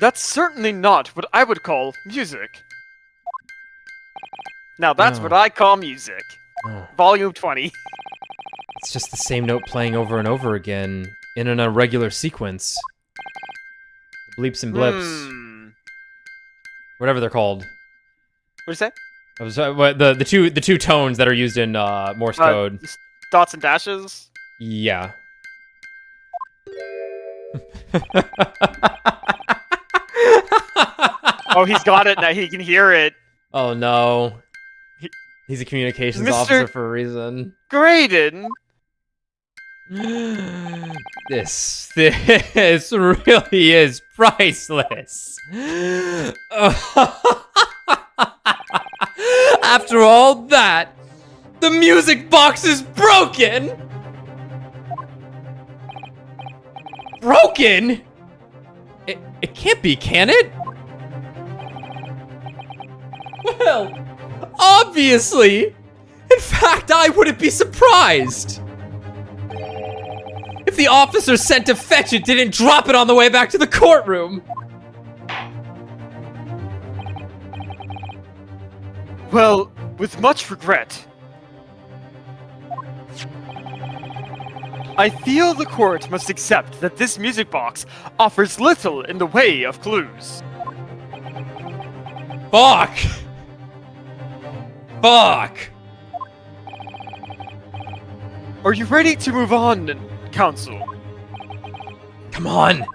That's certainly not what I would call music. Now that's No. what I call music. Oh. Volume 20. It's just the same note playing over and over again in an irregular sequence. Bleeps and blips. Whatever they're called. What'd you say? I was, the two tones that are used in Morse code. Dots and dashes? Yeah. Oh, he's got it now. He can hear it. Oh no. He's a communications Mr. officer for a reason. Graydon! This really is priceless. After all that, the music box is broken. Broken? It can't be, can it? Well, obviously. In fact, I wouldn't be surprised if the officer sent to fetch it didn't drop it on the way back to the courtroom. Well, with much regret, I feel the court must accept that this music box offers little in the way of clues. Fuck. Fuck. Are you ready to move on, counsel? Come on.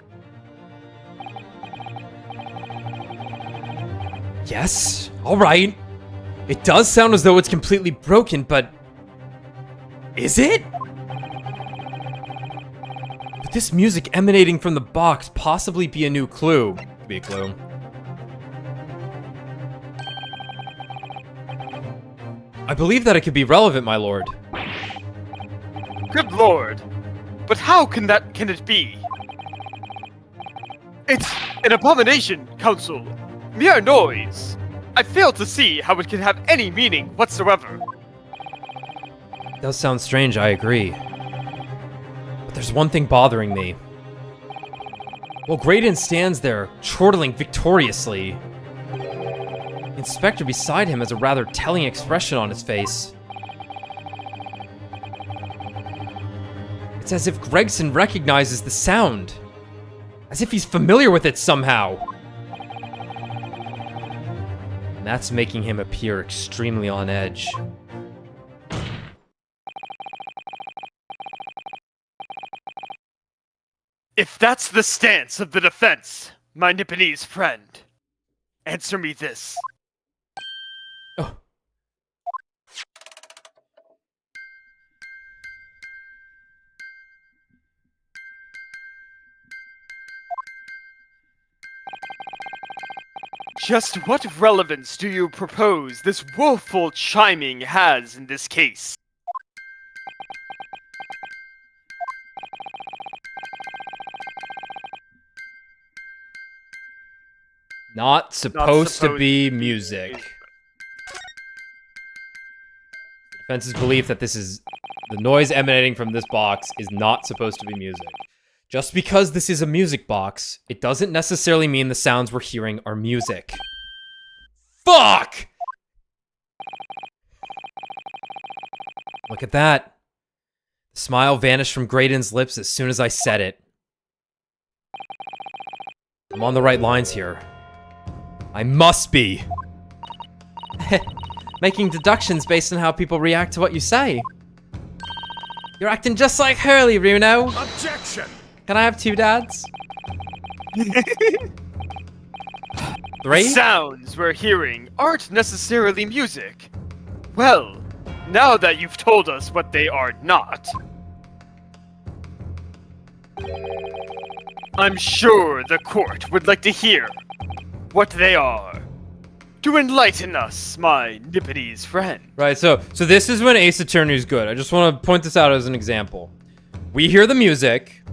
Yes, all right. It does sound as though it's completely broken, but is it? Could this music emanating from the box possibly be a new clue? Could be a clue. I believe that it could be relevant, my lord. Good lord. But how can it be? It's an abomination, counsel. Mere noise. I fail to see how it can have any meaning whatsoever. It does sound strange, I agree. But there's one thing bothering me. While Graydon stands there, chortling victoriously, the inspector beside him has a rather telling expression on his face. It's as if Gregson recognizes the sound. As if he's familiar with it somehow. And that's making him appear extremely on edge. If that's the stance of the defense, my Nipponese friend, answer me this. Oh. Just what relevance do you propose this woeful chiming has in this case? Not supposed to be music. Defense's belief that the noise emanating from this box is not supposed to be music. Just because this is a music box, it doesn't necessarily mean the sounds we're hearing are music. Fuck! Look at that. The smile vanished from Graydon's lips as soon as I said it. I'm on the right lines here. I must be. Making deductions based on how people react to what you say. You're acting just like Hurley, Runo. Objection! Can I have 2 dads? 3? Sounds we're hearing aren't necessarily music. Well, now that you've told us what they are not, I'm sure the court would like to hear what they are. To enlighten us, my Nipponese friend. Right, so this is when Ace Attorney is good. I just want to point this out as an example. We hear the music.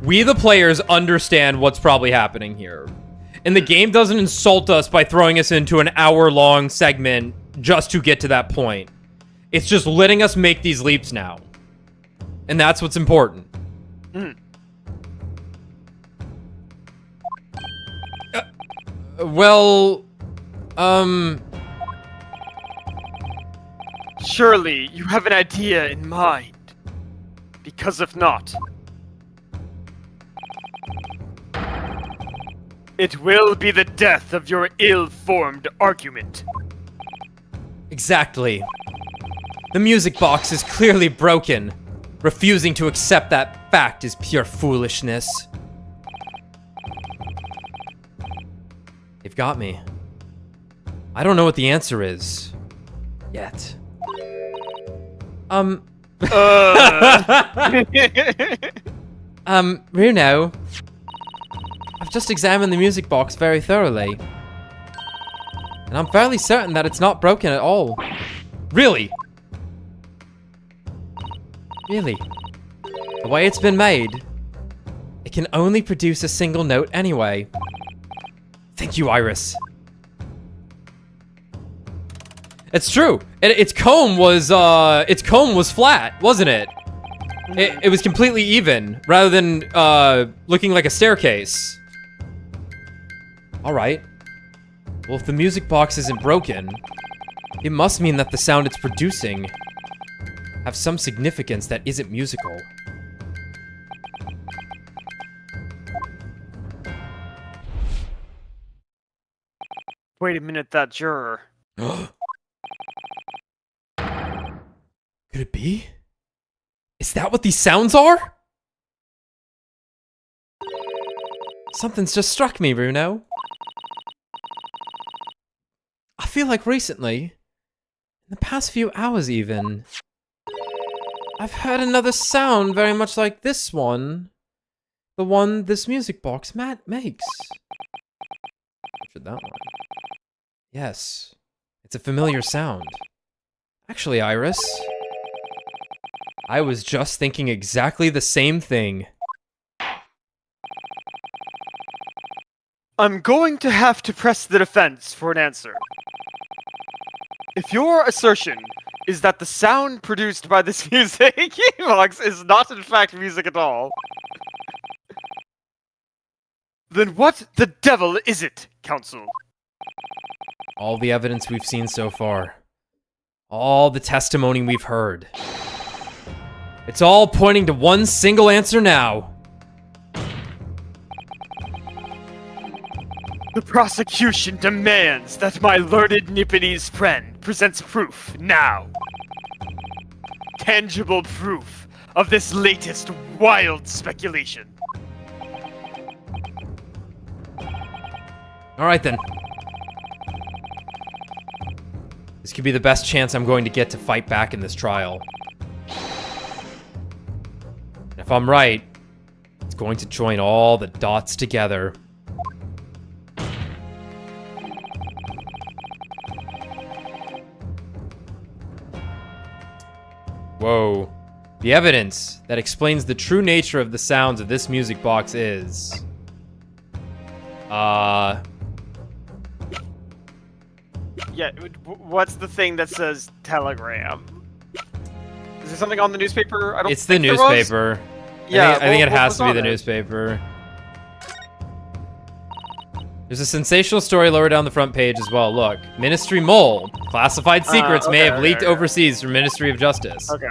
We, the players, understand what's probably happening here. And the game doesn't insult us by throwing us into an hour-long segment just to get to that point. It's just letting us make these leaps now. And that's what's important. Well... Surely you have an idea in mind. Because if not, it will be the death of your ill-formed argument. Exactly. The music box is clearly broken. Refusing to accept that fact is pure foolishness. They've got me. I don't know what the answer is. Yet. Runo. I've just examined the music box very thoroughly. And I'm fairly certain that it's not broken at all. Really? Really? The way it's been made, it can only produce a single note anyway. Thank you, Iris. It's true. Its comb was flat, wasn't it? It was completely even, rather than looking like a staircase. All right. Well, if the music box isn't broken, it must mean that the sound it's producing have some significance that isn't musical. Wait a minute, that juror. Could it be? Is that what these sounds are? Something's just struck me, Runo. I feel like recently, in the past few hours even, I've heard another sound very much like this one. The one this music box makes. Picture that one. Yes, it's a familiar sound. Actually, Iris, I was just thinking exactly the same thing. I'm going to have to press the defense for an answer. If your assertion is that the sound produced by this music box is not in fact music at all, then what the devil is it, Counsel? All the evidence we've seen so far. All the testimony we've heard. It's all pointing to one single answer now. The prosecution demands that my learned Nipponese friend presents proof now. Tangible proof of this latest wild speculation. Alright then. This could be the best chance I'm going to get to fight back in this trial. And if I'm right, it's going to join all the dots together. Whoa. The evidence that explains the true nature of the sounds of this music box is... Yeah, what's the thing that says telegram? Is there something on the newspaper? I don't It's the think there was. newspaper. Yeah, I think it what has was to be on the it? newspaper. There's a sensational story lower down the front page as well. Look, Ministry Mole. Classified secrets may have leaked overseas from Ministry of Justice. Okay.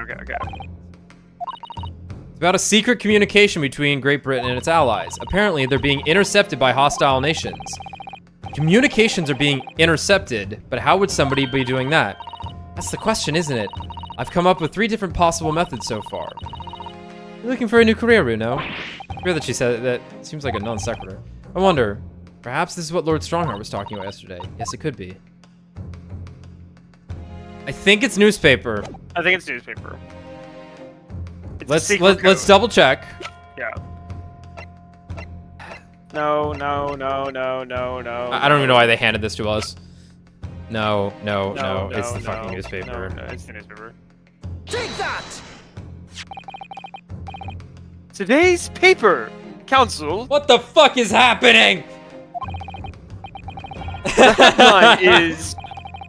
It's about a secret communication between Great Britain and its allies. Apparently, they're being intercepted by hostile nations. Communications are being intercepted, but how would somebody be doing that? That's the question, isn't it? I've come up with 3 different possible methods so far. You're looking for a new career, Runo? Hear that she said that seems like a non sequitur. I wonder, perhaps this is what Lord Strongheart was talking about yesterday. Yes, it could be. I think it's newspaper. I think it's newspaper. It's a Let's secret code. double check. Yeah. No. I don't even know why they handed this to us. No. It's the fucking newspaper. No, it's the newspaper. Take that! Today's paper, Council. What the fuck is happening? The headline is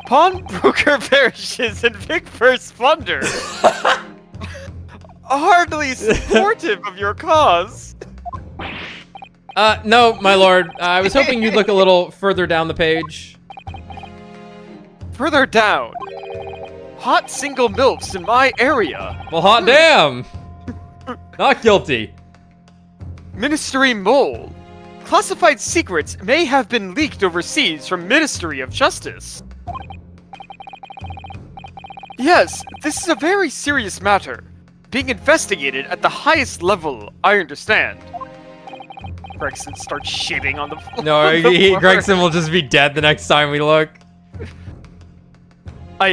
Pawnbroker perishes in big first plunder. Hardly supportive of your cause. No, my lord. I was hoping you'd look a little further down the page. Further down, hot single MILFs in my area. Well, hot damn. Not guilty. Ministry Mole. Classified secrets may have been leaked overseas from Ministry of Justice. Yes, this is a very serious matter. Being investigated at the highest level, I understand. Gregson starts shitting on the floor. No, Gregson will just be dead the next time we look. I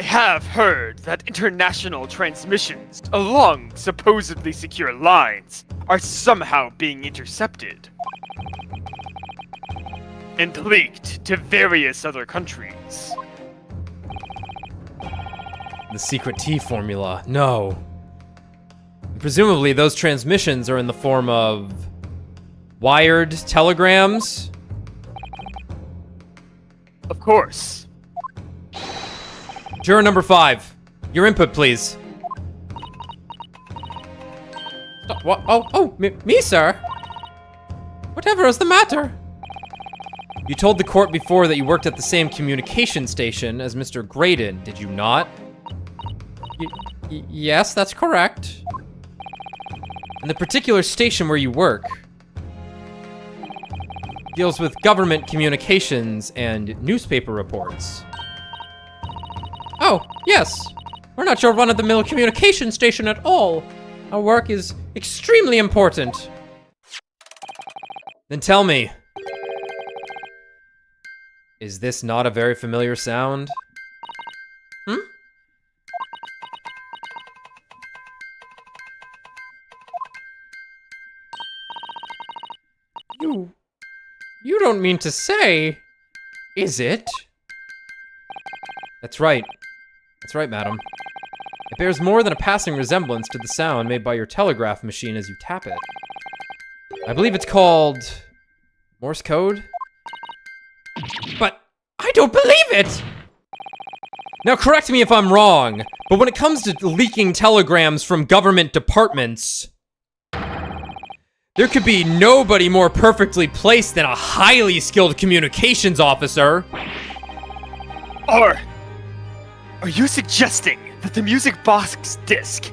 have heard that international transmissions along supposedly secure lines are somehow being intercepted and leaked to various other countries. The secret T formula. No. Presumably, those transmissions are in the form of wired telegrams. Of course. Juror number 5. Your input, please. What? Oh, me, sir? Whatever is the matter? You told the court before that you worked at the same communication station as Mr. Graydon, did you not? Yes, that's correct. And the particular station where you work deals with government communications and newspaper reports. Oh, yes. We're not your run-of-the-mill communication station at all. Our work is extremely important. Then tell me, is this not a very familiar sound? Hmm? You don't mean to say, is it? That's right. That's right, madam. It bears more than a passing resemblance to the sound made by your telegraph machine as you tap it. I believe it's called Morse code? But I don't believe it! Now correct me if I'm wrong, but when it comes to leaking telegrams from government departments, there could be nobody more perfectly placed than a highly skilled communications officer. Are you suggesting that the music box disc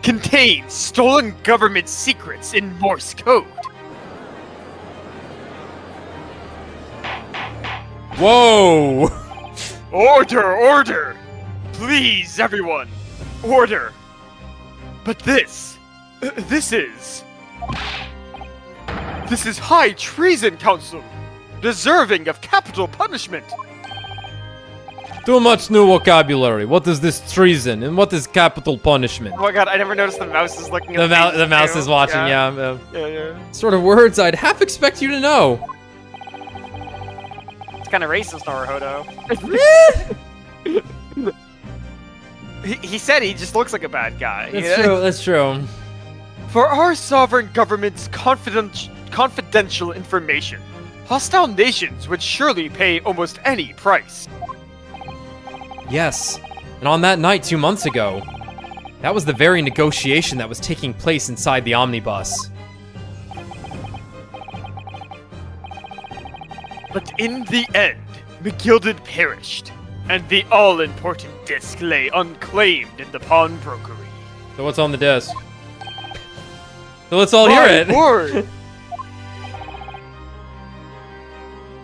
contains stolen government secrets in Morse code? Whoa! Order! Please, everyone, order! But this is high treason, Council, deserving of capital punishment. Too much new vocabulary. What is this treason and what is capital punishment? Oh my god, I never noticed the mouse is looking at The mouse is watching, yeah. Yeah. Sort of words I'd half expect you to know. It's kind of racist, Naruhodo. he said he just looks like a bad guy. That's true. For our sovereign government's confidential information, Hostile nations would surely pay almost any price. Yes, and on that night 2 months ago, that was the very negotiation that was taking place inside the omnibus. But in the end, McGilded perished, and the all-important disc lay unclaimed in the pawnbrokery. So what's on the disc? So let's all hear it. Word.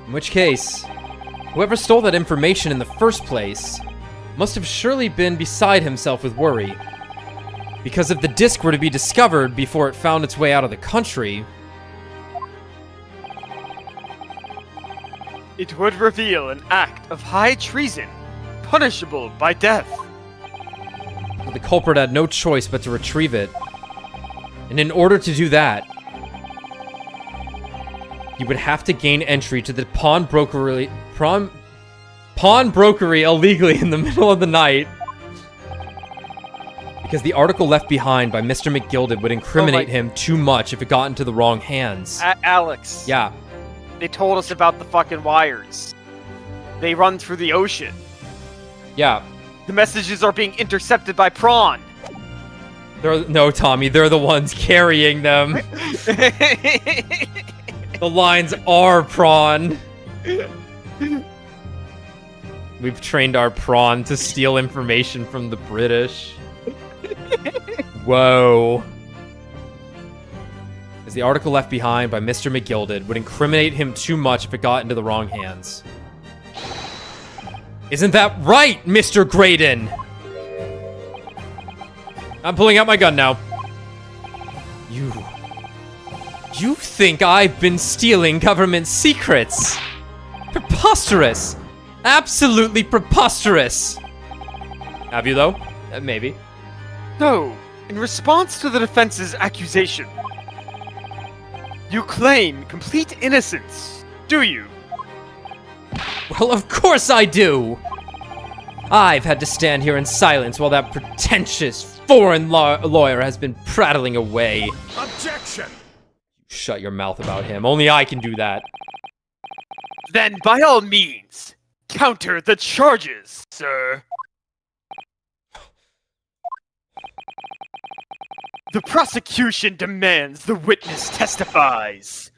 In which case, whoever stole that information in the first place must have surely been beside himself with worry. Because if the disc were to be discovered before it found its way out of the country, It would reveal an act of high treason, punishable by death. the culprit had no choice but to retrieve it. And in order to do that, he would have to gain entry to the pawnbrokery illegally in the middle of the night. Because the article left behind by Mr. McGilded would incriminate him too much if it got into the wrong hands. Alex. Yeah. They told us about the fucking wires. They run through the ocean. Yeah. The messages are being intercepted by Prawn. No, Tommy, they're the ones carrying them. The lines are prawn. We've trained our prawn to steal information from the British. Whoa. As the article left behind by Mr. McGilded would incriminate him too much if it got into the wrong hands. Isn't that right, Mr. Graydon? I'm pulling out my gun now. You think I've been stealing government secrets? Preposterous! Absolutely preposterous! Have you, though? Maybe. So, in response to the defense's accusation, you claim complete innocence, do you? Well, of course I do! I've had to stand here in silence while that pretentious foreign lawyer has been prattling away. Objection! Shut your mouth about him. Only I can do that. Then by all means, counter the charges, sir. The prosecution demands the witness testifies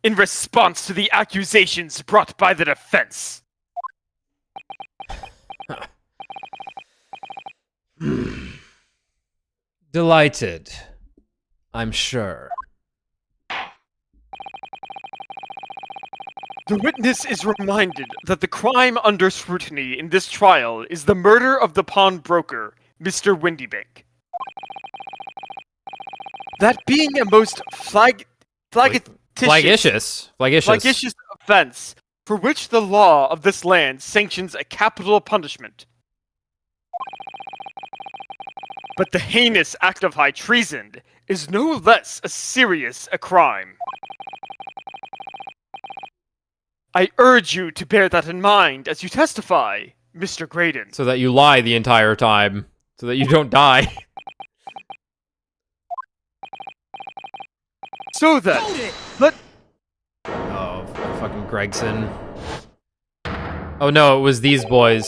in response to the accusations brought by the defense. Delighted, I'm sure. The witness is reminded that the crime under scrutiny in this trial is the murder of the pawnbroker, Mr. Windybank. That being a most flagitious offense for which the law of this land sanctions a capital punishment. But the heinous act of high treason is no less a serious crime. I urge you to bear that in mind as you testify, Mr. Graydon. So that you lie the entire time, so that you don't die. So then, Oh, fucking Gregson. Oh no, it was these boys.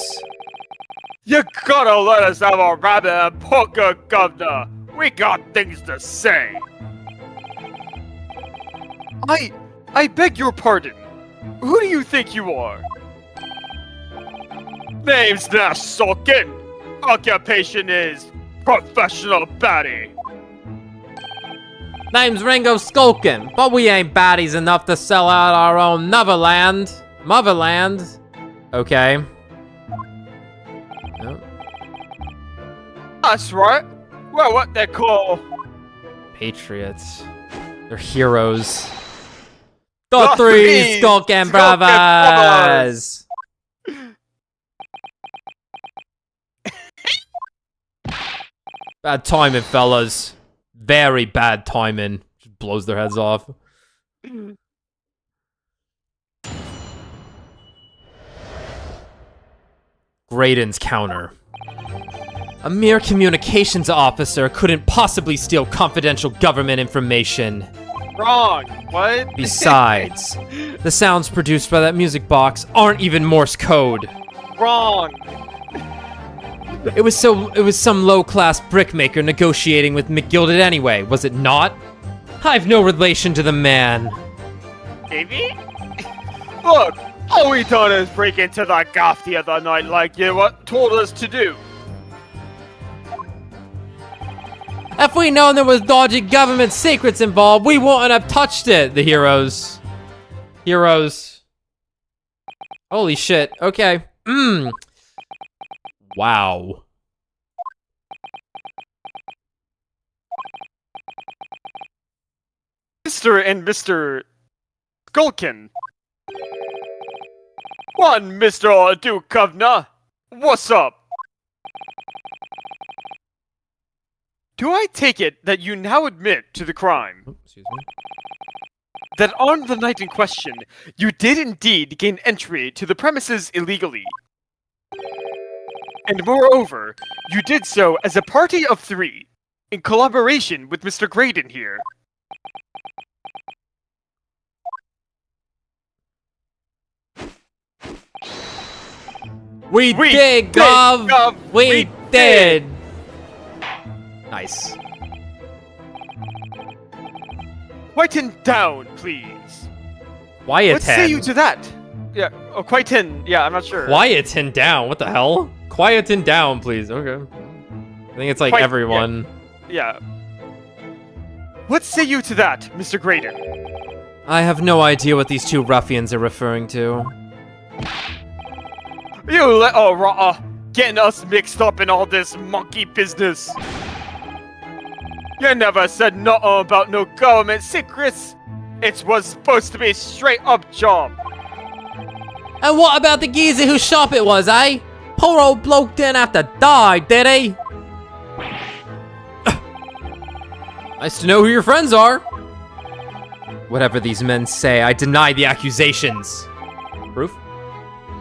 you gotta let us have a rabbit and poker, governor. We got things to say. I beg your pardon. Who do you think you are? Name's not Sulkin. Occupation is professional baddie. Name's Ringo Skulkin, but we ain't baddies enough to sell out our own Motherland. Okay. Oh, That's right. Well, what they call Patriots. They're heroes. The The three three Skulkin Skulkin Brothers! Bad timing, fellas. Very bad timing. Just blows their heads off. Graydon's counter. A mere communications officer couldn't possibly steal confidential government information. Wrong. What? Besides, the sounds produced by that music box aren't even Morse code. Wrong. It was some low-class brickmaker negotiating with McGilded anyway, was it not? I've no relation to the man. Maybe? Look, all we done is break into that gaff the other night like you told us to do. If we known there was dodgy government secrets involved, we wouldn't have touched it, the heroes. Heroes. Holy shit, okay. Wow. Mr. and Mr. Skulkin. One, Mr. Duke Governor. What's up? Do I take it that you now admit to the crime? Oh, excuse me. That on the night in question, you did indeed gain entry to the premises illegally. And moreover, you did so as a party of 3, in collaboration with Mr. Graydon here. We did, Gov! We did! Nice. Quieten down, please. Quieten. What say you to that? Yeah, quieten. Yeah, I'm not sure. Quieten down. What the hell? Quieten down, please. Okay. I think it's like everyone. Yeah. What say you to that, Mr. Graydon? I have no idea what these two ruffians are referring to. You getting us mixed up in all this monkey business. You never said nothing about no government secrets. It was supposed to be a straight up job. And what about the geezer whose shop it was, eh? Poor old bloke didn't have to die, did he? Nice to know who your friends are. Whatever these men say, I deny the accusations. Proof?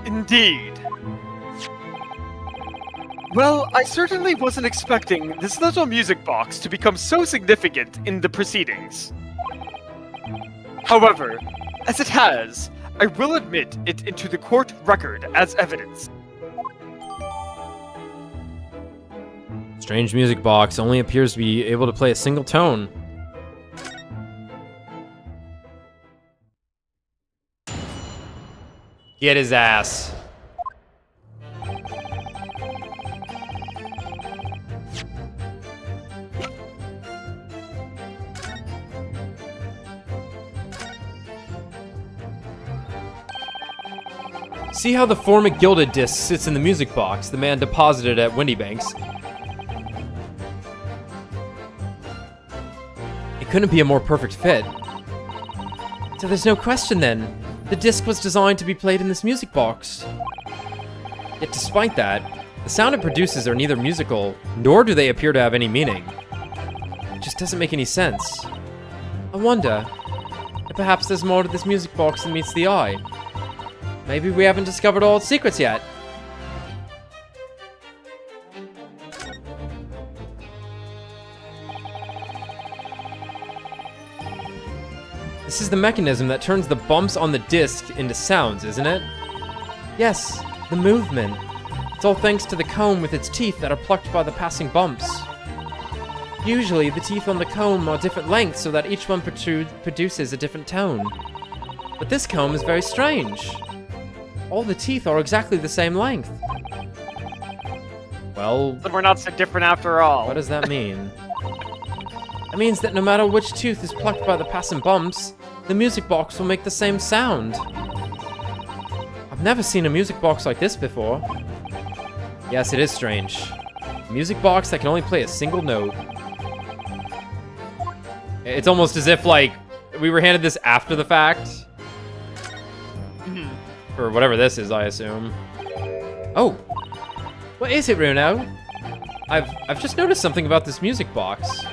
Indeed. Well, I certainly wasn't expecting this little music box to become so significant in the proceedings. However, as it has, I will admit it into the court record as evidence. Strange music box only appears to be able to play a single tone. Get his ass. See how the 4 McGilded disc sits in the music box the man deposited at Windybanks. It couldn't be a more perfect fit. So there's no question then. The disc was designed to be played in this music box. Yet despite that, the sound it produces are neither musical, nor do they appear to have any meaning. It just doesn't make any sense. I wonder if perhaps there's more to this music box than meets the eye. Maybe we haven't discovered all its secrets yet. This is the mechanism that turns the bumps on the disc into sounds, isn't it? Yes, the movement. It's all thanks to the comb with its teeth that are plucked by the passing bumps. Usually, the teeth on the comb are different lengths so that each one produces a different tone. But this comb is very strange. All the teeth are exactly the same length. Well, But we're not so different after all. what does that mean? It means that no matter which tooth is plucked by the passing bumps, the music box will make the same sound. I've never seen a music box like this before. Yes, it is strange. A music box that can only play a single note. It's almost as if, like, we were handed this after the fact. Or whatever this is, I assume. Oh! What is it, Runo? I've just noticed something about this music box.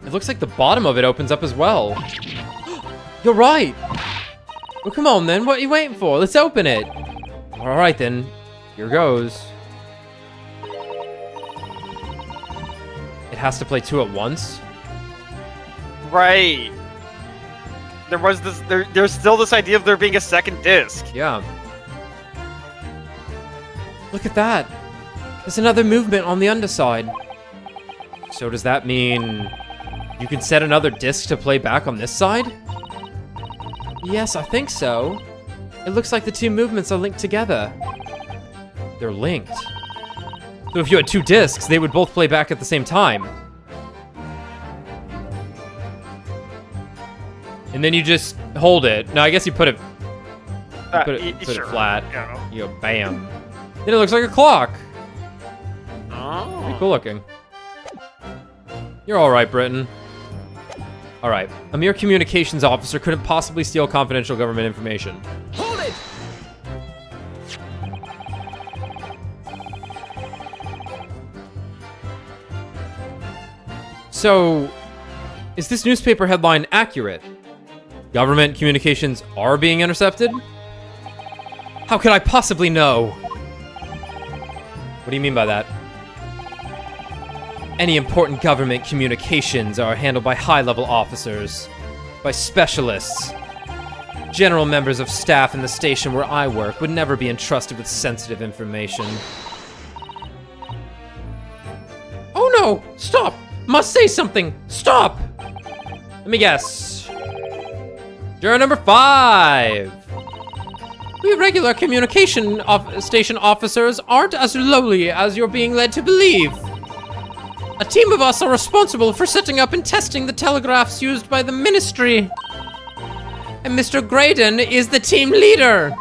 It looks like the bottom of it opens up as well. You're right! Well, come on then, what are you waiting for? Let's open it! Alright then, here goes. It has to play 2 at once? Right. There was this. There's still this idea of there being a second disc. Yeah. Look at that. There's another movement on the underside. So does that mean you can set another disc to play back on this side? Yes, I think so. It looks like the two movements are linked together. They're linked. So if you had two discs, they would both play back at the same time. And then you just hold it. No, I guess you put it put it flat. Yeah. You go bam. Then it looks like a clock. Oh. Pretty cool looking. You're all right, Britain. All right. A mere communications officer couldn't possibly steal confidential government information. Hold it! So, is this newspaper headline accurate? Government communications are being intercepted? How could I possibly know? What do you mean by that? Any important government communications are handled by high-level officers, by specialists. General members of staff in the station where I work would never be entrusted with sensitive information. Oh no! Stop! Must say something! Stop! Let me guess. Juror number 5! We regular communication station officers aren't as lowly as you're being led to believe. A team of us are responsible for setting up and testing the telegraphs used by the ministry. And Mr. Graydon is the team leader.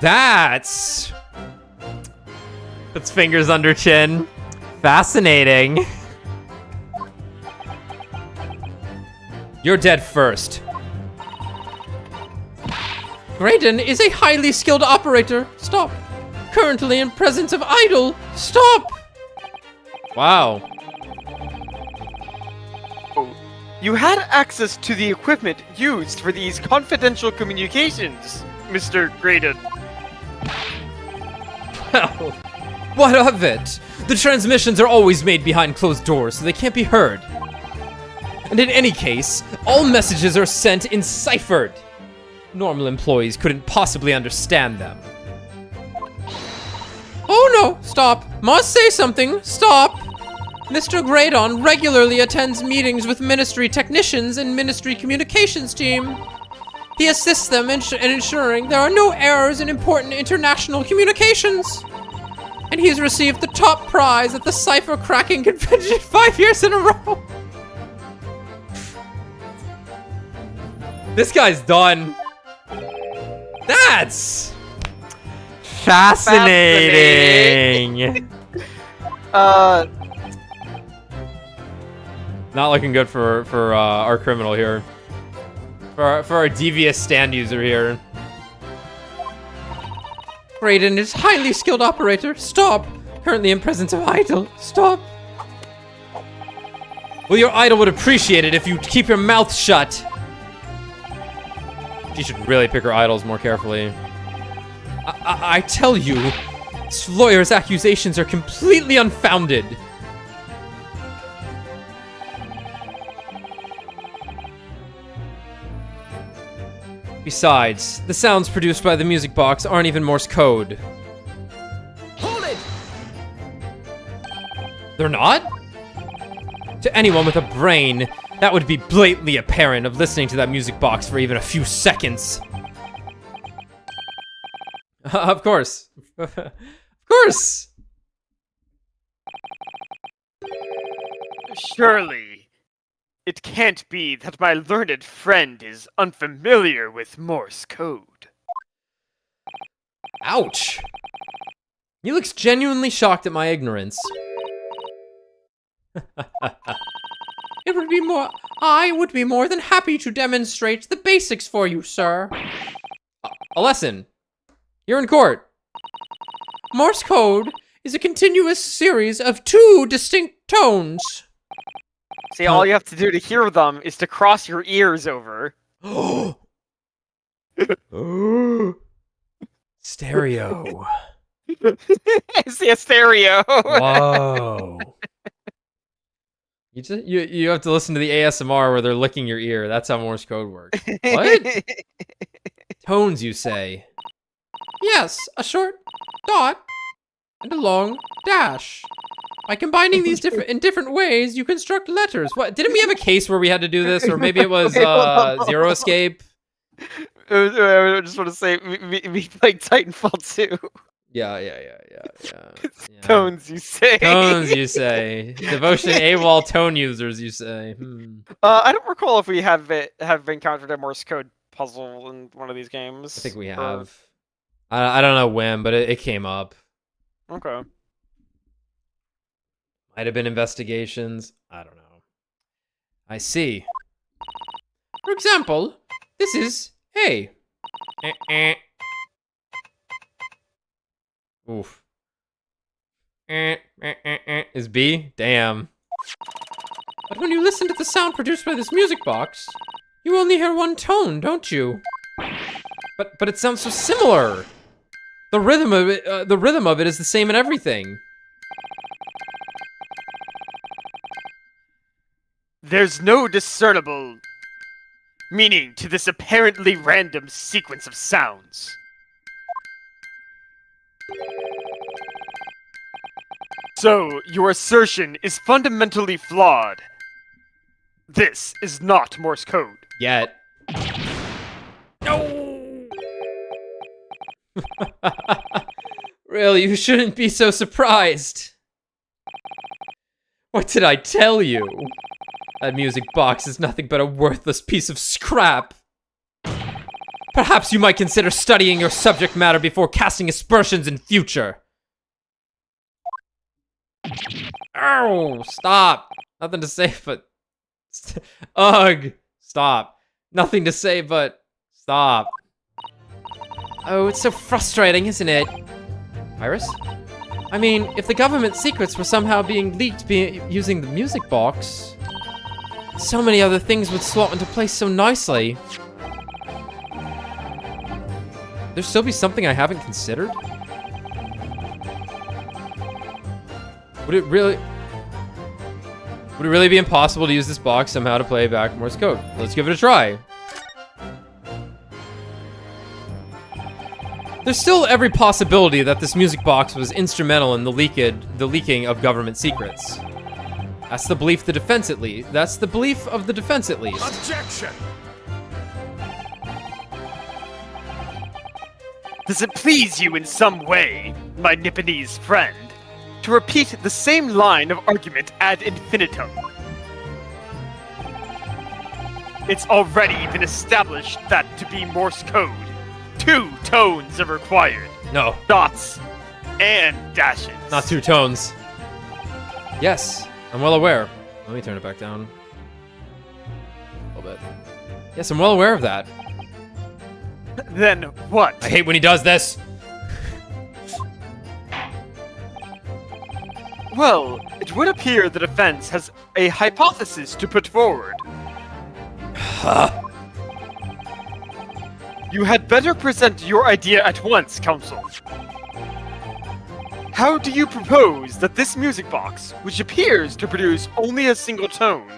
That's puts fingers under chin. Fascinating. You're dead first. Graydon is a highly skilled operator. Stop. Currently in presence of idol. Stop. Wow. You had access to the equipment used for these confidential communications, Mr. Graydon. Well, what of it? The transmissions are always made behind closed doors, so they can't be heard. And in any case, all messages are sent enciphered. Normal employees couldn't possibly understand them. Oh no, stop. Must say something. Stop. Mr. Graydon regularly attends meetings with ministry technicians and ministry communications team. He assists them in ensuring there are no errors in important international communications. And he's received the top prize at the cipher cracking convention 5 years in a row. This guy's done. That's fascinating. Not looking good for our criminal here. For our devious stand user here. Graydon is highly skilled operator. Stop. Currently in presence of idol. Stop. Well, your idol would appreciate it if you keep your mouth shut. She should really pick her idols more carefully. I tell you, this lawyer's accusations are completely unfounded. Besides, the sounds produced by the music box aren't even Morse code. Hold it! They're not? To anyone with a brain, that would be blatantly apparent of listening to that music box for even a few seconds. Of course. Of course! Surely, it can't be that my learned friend is unfamiliar with Morse code. Ouch! He looks genuinely shocked at my ignorance. I would be more than happy to demonstrate the basics for you, sir. A lesson. You're in court. Morse code is a continuous series of 2 distinct tones. See, all you have to do to hear them is to cross your ears over. Stereo. See a stereo. Whoa. You have to listen to the ASMR where they're licking your ear. That's how Morse code works. What? Tones, you say? Yes, a short dot and a long dash. By combining these in different ways, you construct letters. What? Didn't we have a case where we had to do this, or maybe it was Zero Escape? I just want to say, we played Titanfall 2. Yeah. Tones, you say. Tones, you say. Devotion AWOL tone users, you say. I don't recall if we have encountered a Morse code puzzle in one of these games. I think we have. I don't know when, but it came up. Okay. Might have been investigations. I don't know. I see. For example, this is A. Oof. Is B? Damn. But when you listen to the sound produced by this music box, you only hear one tone, don't you? But it sounds so similar. The rhythm of it is the same in everything. There's no discernible meaning to this apparently random sequence of sounds. So, your assertion is fundamentally flawed. This is not Morse code. Yet. No! Really, you shouldn't be so surprised. What did I tell you? That music box is nothing but a worthless piece of scrap. Perhaps you might consider studying your subject matter before casting aspersions in future. Oh, stop. Nothing to say but... Ugh. Stop. Nothing to say but... Stop. Oh, it's so frustrating, isn't it? Iris? I mean, if the government secrets were somehow being leaked using the music box, so many other things would slot into place so nicely. There'd still be something I haven't considered? Would it really be impossible to use this box somehow to play back Morse code? Let's give it a try. There's still every possibility that this music box was instrumental in the leaking of government secrets. That's the belief of the defense at least. Objection! Does it please you in some way, my Nipponese friend, to repeat the same line of argument ad infinitum? It's already been established that to be Morse code, 2 tones are required. No. Dots and dashes. Not 2 tones. Yes, I'm well aware. Let me turn it back down. A little bit. Yes, I'm well aware of that. Then what? I hate when he does this. Well, it would appear the defense has a hypothesis to put forward. You had better present your idea at once, Counsel. How do you propose that this music box, which appears to produce only a single tone,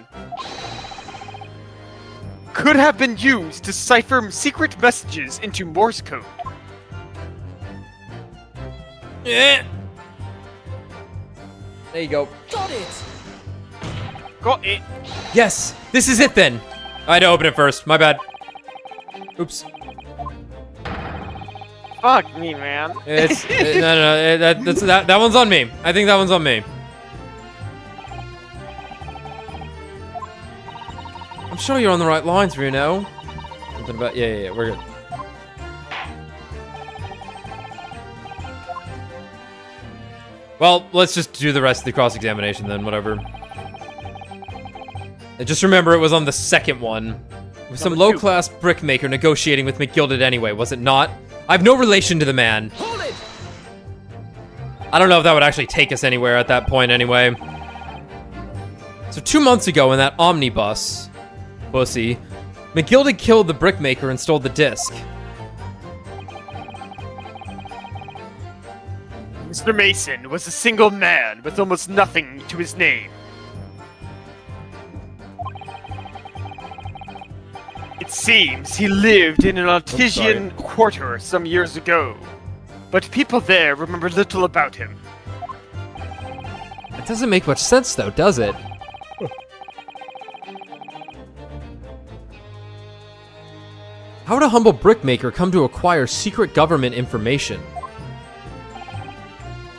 could have been used to cipher secret messages into Morse code? There you go. Got it! Got it. Yes, this is it then. I had to open it first. My bad. Oops. Fuck me, man. It's no. That one's on me. I think that one's on me. I'm sure you're on the right lines, Reno. Something about yeah. We're good. Well, let's just do the rest of the cross-examination then. Whatever. And just remember, it was on the second one. It was some low-class brickmaker negotiating with McGilded anyway, was it not? I have no relation to the man. Hold it! I don't know if that would actually take us anywhere at that point anyway. So 2 months ago in that omnibus, pussy, McGilded killed the brickmaker and stole the disc. Mr. Mason was a single man with almost nothing to his name. It seems he lived in an Artesian quarter some years ago, but people there remember little about him. It doesn't make much sense, though, does it? How would a humble brickmaker come to acquire secret government information?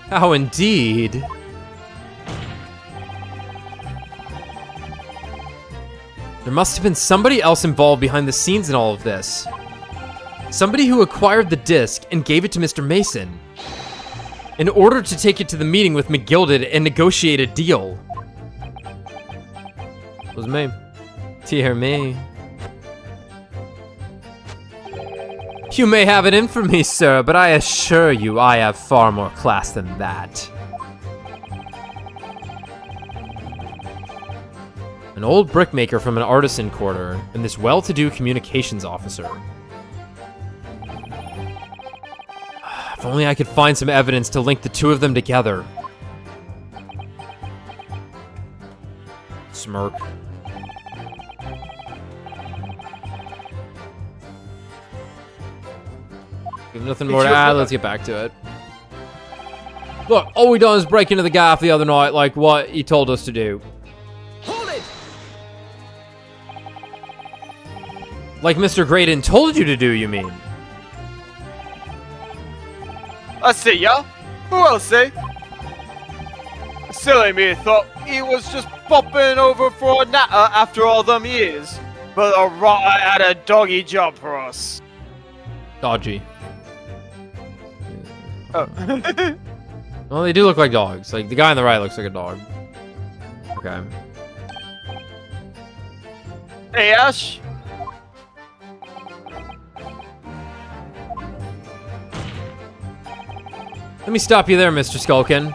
How indeed. There must have been somebody else involved behind the scenes in all of this. Somebody who acquired the disc and gave it to Mr. Mason in order to take it to the meeting with McGilded and negotiate a deal. It was me. Dear me. You may have it in for me, sir, but I assure you I have far more class than that. An old brickmaker from an artisan quarter, and this well-to-do communications officer. If only I could find some evidence to link the two of them together. Smirk. We have nothing more to add, let's get back to it. Look, all we done is break into the gaff the other night like what he told us to do. Hold it! Like Mr. Graydon told you to do, you mean? I see ya. Who else, eh? Silly me thought he was just popping over for a natter after all them years. But a rotter had a doggy job for us. Dodgy. Oh. Well, they do look like dogs. Like, the guy on the right looks like a dog. Okay. Hey, Ash. Let me stop you there, Mr. Skulkin.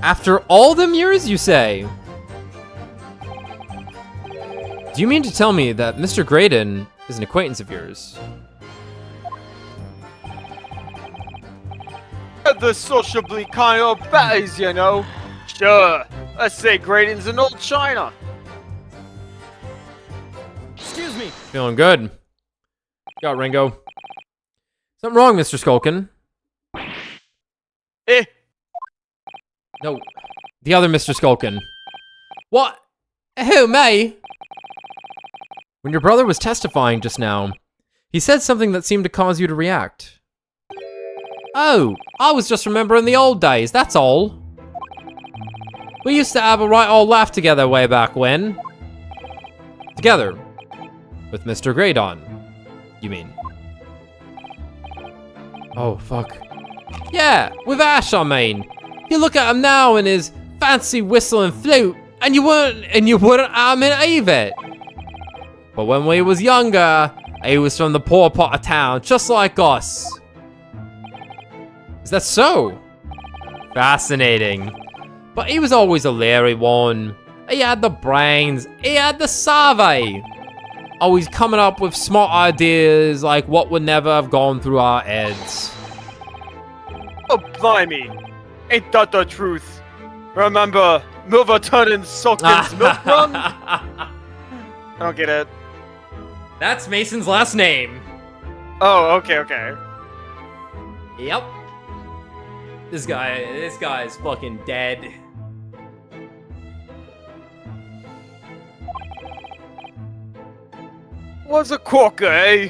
After all them years, you say? Do you mean to tell me that Mr. Graydon is an acquaintance of yours? The sociably kind of baddies, you know. Sure. I say Graydon's an old China. Excuse me. Feeling good. Got Ringo. Something wrong, Mr. Skulkin? Eh. No. The other Mr. Skulkin. What? Who, me? When your brother was testifying just now, he said something that seemed to cause you to react. Oh, I was just remembering the old days, that's all. We used to have a right old laugh together way back when. Together. With Mr. Graydon, you mean. Oh, fuck. Yeah, with Ash, I mean. You look at him now in his fancy whistle and flute, and you wouldn't harm it either. But when we was younger, he was from the poor part of town, just like us. Is that so? Fascinating. But he was always a leery one. He had the brains, he had the savvy. Always coming up with smart ideas like what would never have gone through our heads. Oh, blimey. Ain't that the truth? Remember Milverton and Sulkin's milk run? I don't get it. That's Mason's last name. Oh, okay. Yep. This guy is fucking dead. Was a corker, eh?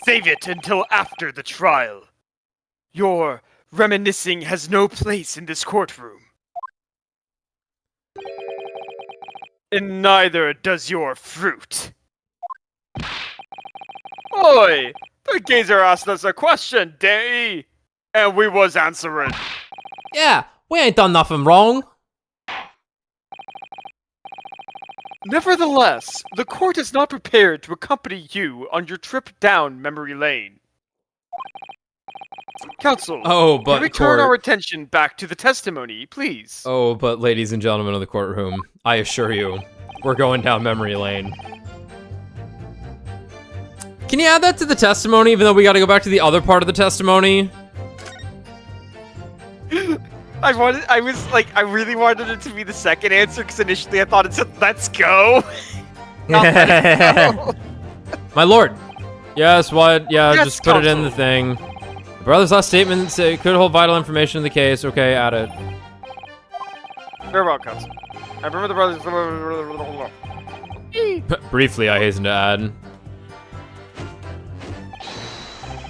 Save it until after the trial. Your reminiscing has no place in this courtroom. And neither does your fruit. Oi! The geezer asked us a question, didn't he? And we was answering. Yeah, we ain't done nothing wrong. Nevertheless, the court is not prepared to accompany you on your trip down memory lane. Counsel, Oh, but can we turn court. our attention back to the testimony, please? Oh, but ladies and gentlemen of the courtroom, I assure you, we're going down memory lane. Can you add that to the testimony, even though we gotta go back to the other part of the testimony? I really wanted it to be the second answer because initially I thought it said "Let's go." Not "Let's go." My lord. Yes, what? Yeah, Yes, just put it in the counsel. thing. The brother's last statement could hold vital information in the case. Okay, add it. Very well, counsel. I remember the brothers. Briefly, I hasten to add.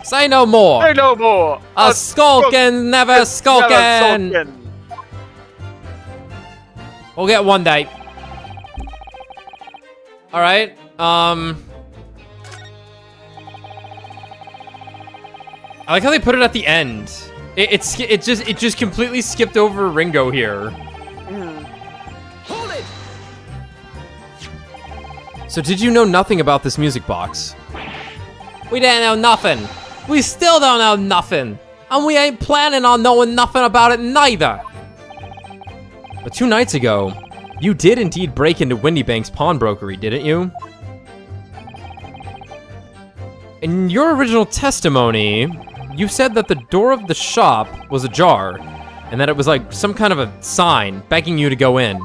Say no more. Say no more. A skulking, never skulking. We'll get one day. All right. I like how they put it at the end. It just completely skipped over Ringo here. Hold it! So did you know nothing about this music box? We didn't know nothing. We still don't know nothing. And we ain't planning on knowing nothing about it neither. But 2 nights ago, you did indeed break into Windybank's pawnbrokery, didn't you? In your original testimony, you said that the door of the shop was ajar, and that it was like some kind of a sign begging you to go in.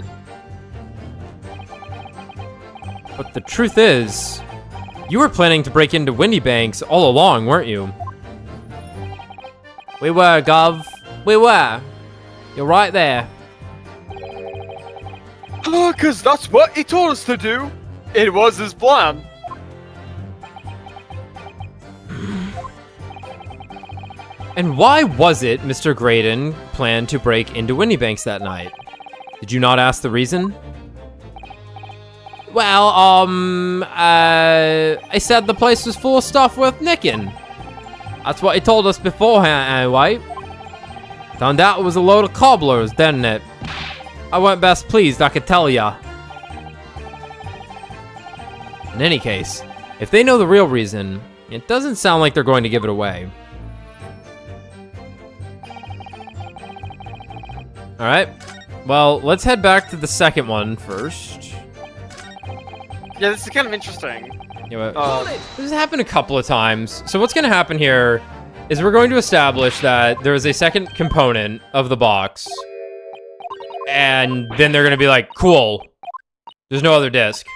But the truth is, you were planning to break into Windybank's all along, weren't you? We were, Gov. We were. You're right there. Cause that's what he told us to do. It was his plan. And why was it Mr. Graydon planned to break into Windybanks that night? Did you not ask the reason? Well, I said the place was full of stuff worth nicking. That's what he told us beforehand, anyway. Turned out it was a load of cobblers, didn't it? I weren't best pleased, I could tell ya. In any case, if they know the real reason, it doesn't sound like they're going to give it away. Alright, well, let's head back to the second one first. Yeah, this is kind of interesting. Yeah, but, this has happened a couple of times. So what's going to happen here is we're going to establish that there is a second component of the box. And then they're going to be like, cool, there's no other disc.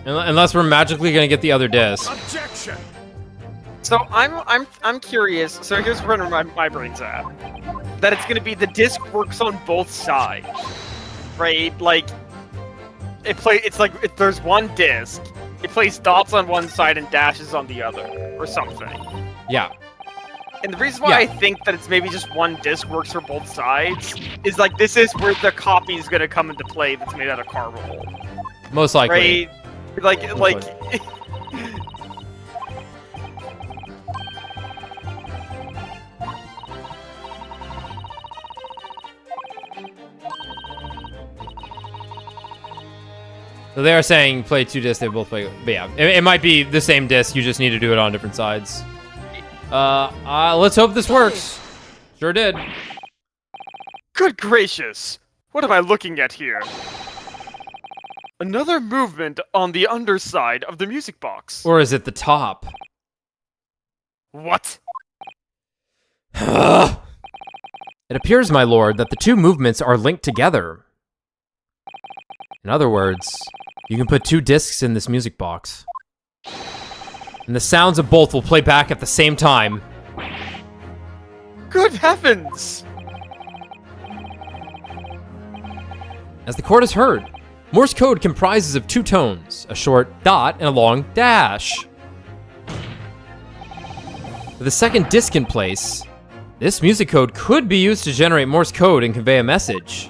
Unless we're magically gonna get the other disc. Objection! So I'm curious. So here's where my brain's at. That it's gonna be the disc works on both sides, right? Like it's like if there's one disc, it plays dots on one side and dashes on the other, or something. Yeah. And the reason why I think that it's maybe just one disc works for both sides is like this is where the copy is gonna come into play that's made out of carbon. Most likely. Right? Like So they are saying play 2 discs, they both play, but yeah, it might be the same disc, you just need to do it on different sides. Let's hope this works. Sure did. Good gracious! What am I looking at here? Another movement on the underside of the music box. Or is it the top? What? It appears, my lord, that the 2 movements are linked together. In other words, you can put 2 discs in this music box. And the sounds of both will play back at the same time. Good heavens! As the court has heard, Morse code comprises of 2 tones, a short dot and a long dash. With a second disc in place, this music code could be used to generate Morse code and convey a message.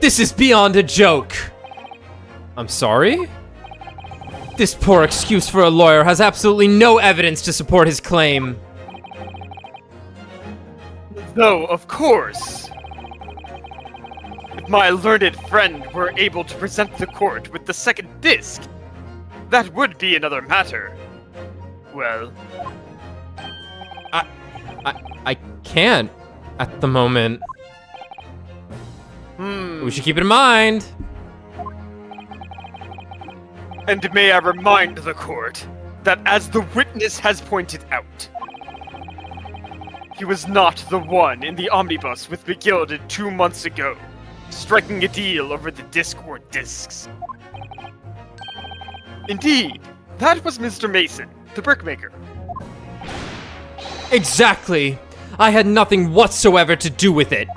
This is beyond a joke. I'm sorry? This poor excuse for a lawyer has absolutely no evidence to support his claim. Though, of course. If If my learned friend were able to present the court with the second disc, that would be another matter. Well, I can't at the moment. We should keep it in mind. and may I remind the court that as the witness has pointed out, he was not the one in the omnibus with McGilded 2 months ago, striking a deal over the disc or discs. Indeed, that was Mr. Mason, the brickmaker. Exactly. I had nothing whatsoever to do with it.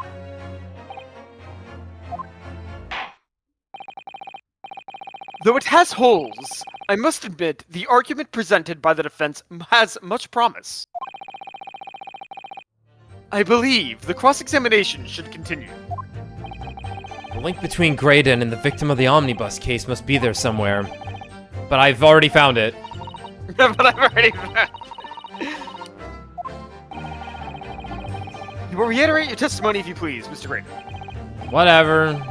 Though it has holes, I must admit the argument presented by the defense has much promise. I believe the cross-examination should continue. The link between Graydon and the victim of the omnibus case must be there somewhere. But I've already found it. But I've already found. You will reiterate your testimony if you please, Mr. Graydon. Whatever.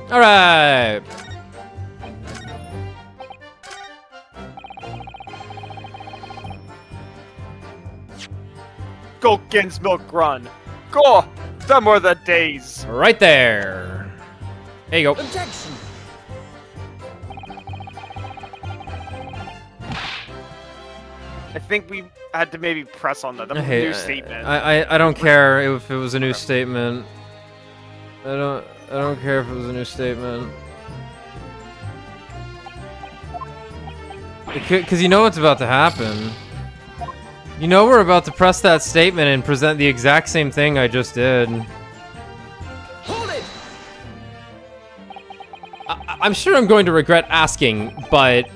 Alright. Gulkin's Milk Run. Go! Them were the days. Right there. There you go. Objection. I think we had to maybe press on that. That was a new statement. I don't care if it was a new statement. I don't care if it was a new statement. Because you know what's about to happen. You know we're about to press that statement and present the exact same thing I just did. Hold it. I'm sure I'm going to regret asking, but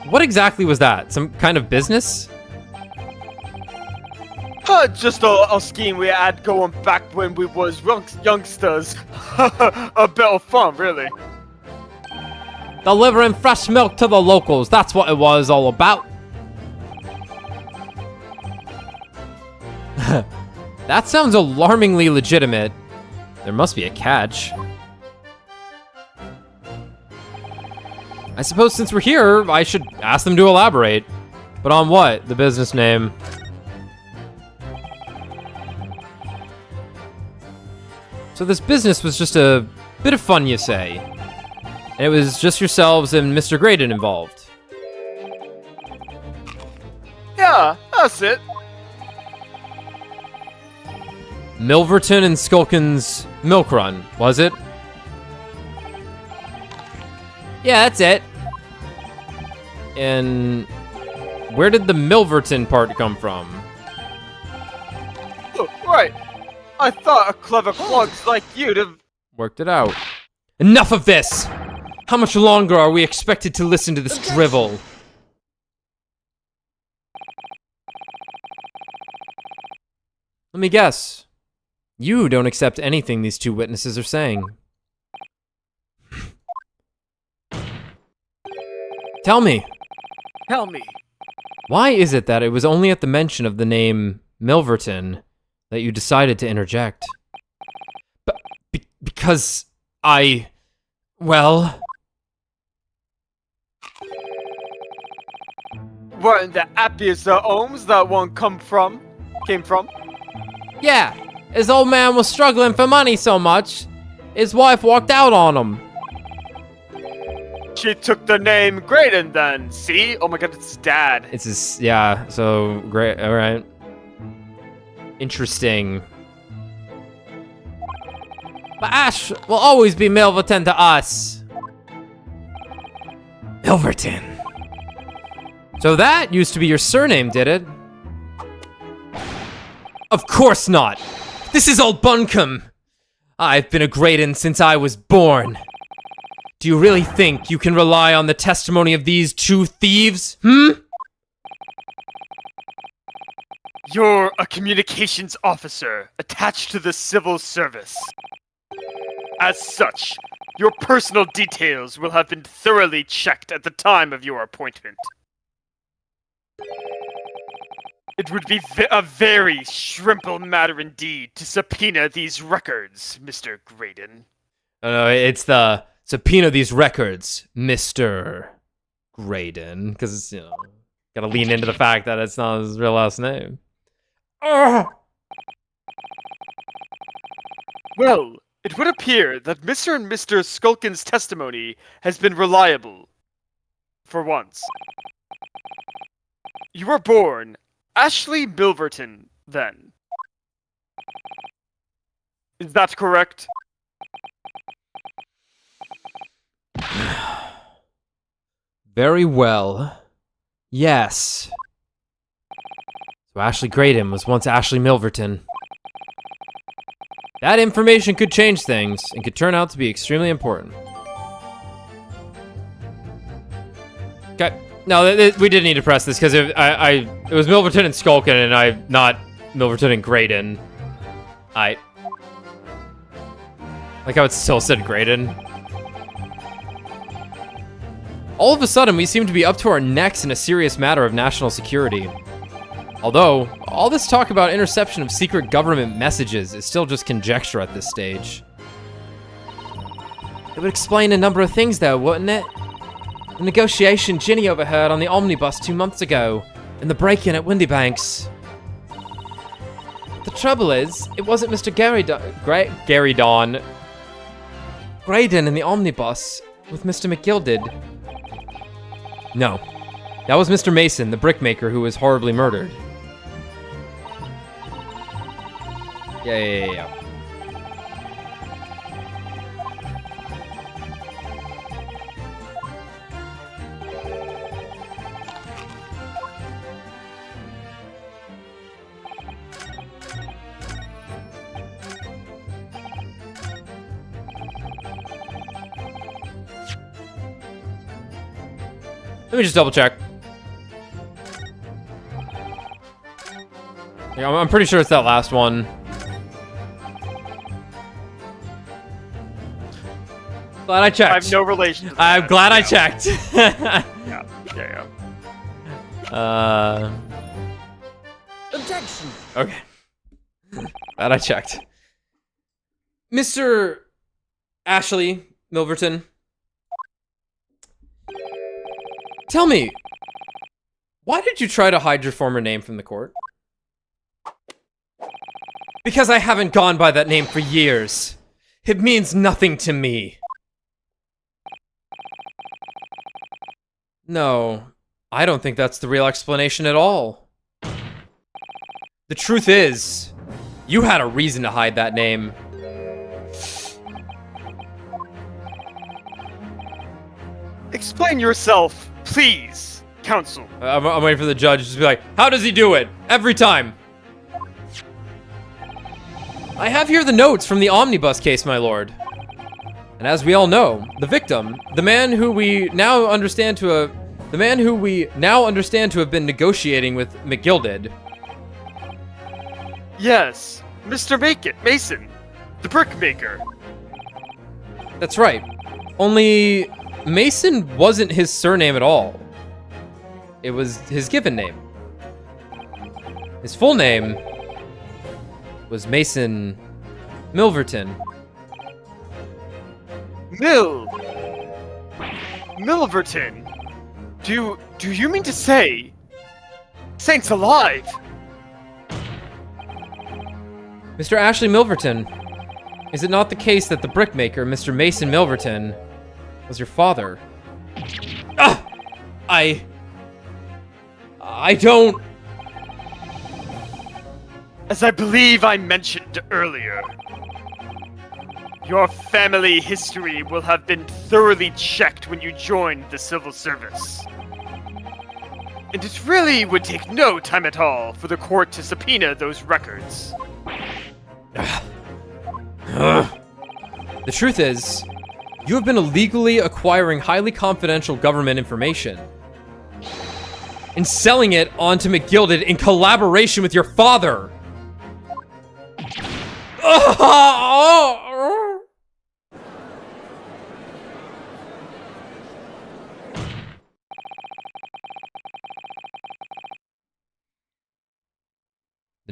what exactly was that? Some kind of business? Just a scheme we had going back when we was youngsters. A bit of fun, really. Delivering fresh milk to the locals, that's what it was all about. That sounds alarmingly legitimate. There must be a catch. I suppose since we're here, I should ask them to elaborate. But on what? The business name. So this business was just a bit of fun, you say? And it was just yourselves and Mr. Graydon involved. Yeah, that's it. Milverton and Skulkin's Milk Run, was it? Yeah, that's it. And where did the Milverton part come from? Oh, right. I thought a clever plugs like you'd have... Worked it out. Enough of this! How much longer are we expected to listen to this drivel? Let me guess. You don't accept anything these two witnesses are saying. Tell me. Tell me. Why is it that it was only at the mention of the name Milverton that you decided to interject? Because well... Weren't the happiest homes that one came from? Yeah, his old man was struggling for money so much, his wife walked out on him. She took the name Graydon then, see? Oh my god, it's his dad. It's his, yeah, so great, alright. Interesting. But Ash will always be Milverton to us. Milverton. So that used to be your surname, did it? Of course not. This is old Buncombe. I've been a Graydon since I was born. Do you really think you can rely on the testimony of these two thieves, You're a communications officer attached to the civil service. As such, your personal details will have been thoroughly checked at the time of your appointment. It would be a very shrimple matter indeed to subpoena these records, Mr. Graydon. No, it's the subpoena these records, Mr. Graydon, because gotta lean into the fact that it's not his real last name. Well, it would appear that Mr. and Mr. Skulkin's testimony has been reliable. For once. You were born Ashley Milverton, then. Is that correct? Very well. Yes. So Ashley Graydon was once Ashley Milverton. That information could change things and could turn out to be extremely important. Okay. No, we didn't need to press this because it was Milverton and Skulkin, and not Milverton and Graydon. Like how it still said Graydon. All of a sudden, we seem to be up to our necks in a serious matter of national security. Although, all this talk about interception of secret government messages is still just conjecture at this stage. It would explain a number of things, though, wouldn't it? The negotiation Ginny overheard on the omnibus 2 months ago, and the break-in at Windybanks. The trouble is, it wasn't Mr. Graydon in the omnibus with Mr. McGilded. No, that was Mr. Mason, the brickmaker who was horribly murdered. Yeah. Let me just double check. Yeah, I'm pretty sure it's that last one. Glad I checked. I have no relation to that. I'm glad I checked. Yeah. Objection. Okay. Glad I checked. Mr. Ashley Milverton. Tell me, why did you try to hide your former name from the court? Because I haven't gone by that name for years. It means nothing to me. No, I don't think that's the real explanation at all. The truth is, you had a reason to hide that name. Explain yourself, please, counsel. I'm waiting for the judge to be like, how does he do it? Every time. I have here the notes from the omnibus case, my lord. And as we all know, the victim, the man who we now understand to have been negotiating with McGilded. Yes, Mr. Mason, the brickmaker. That's right. Only Mason wasn't his surname at all. It was his given name. His full name was Mason Milverton. Milverton? Do you mean to say... Saints alive! Mr. Ashley Milverton, is it not the case that the brickmaker, Mr. Mason Milverton, was your father? Ah! I don't... As I believe I mentioned earlier, your family history will have been thoroughly checked when you joined the civil service. And it really would take no time at all for the court to subpoena those records. The truth is, you have been illegally acquiring highly confidential government information and selling it onto McGilded in collaboration with your father.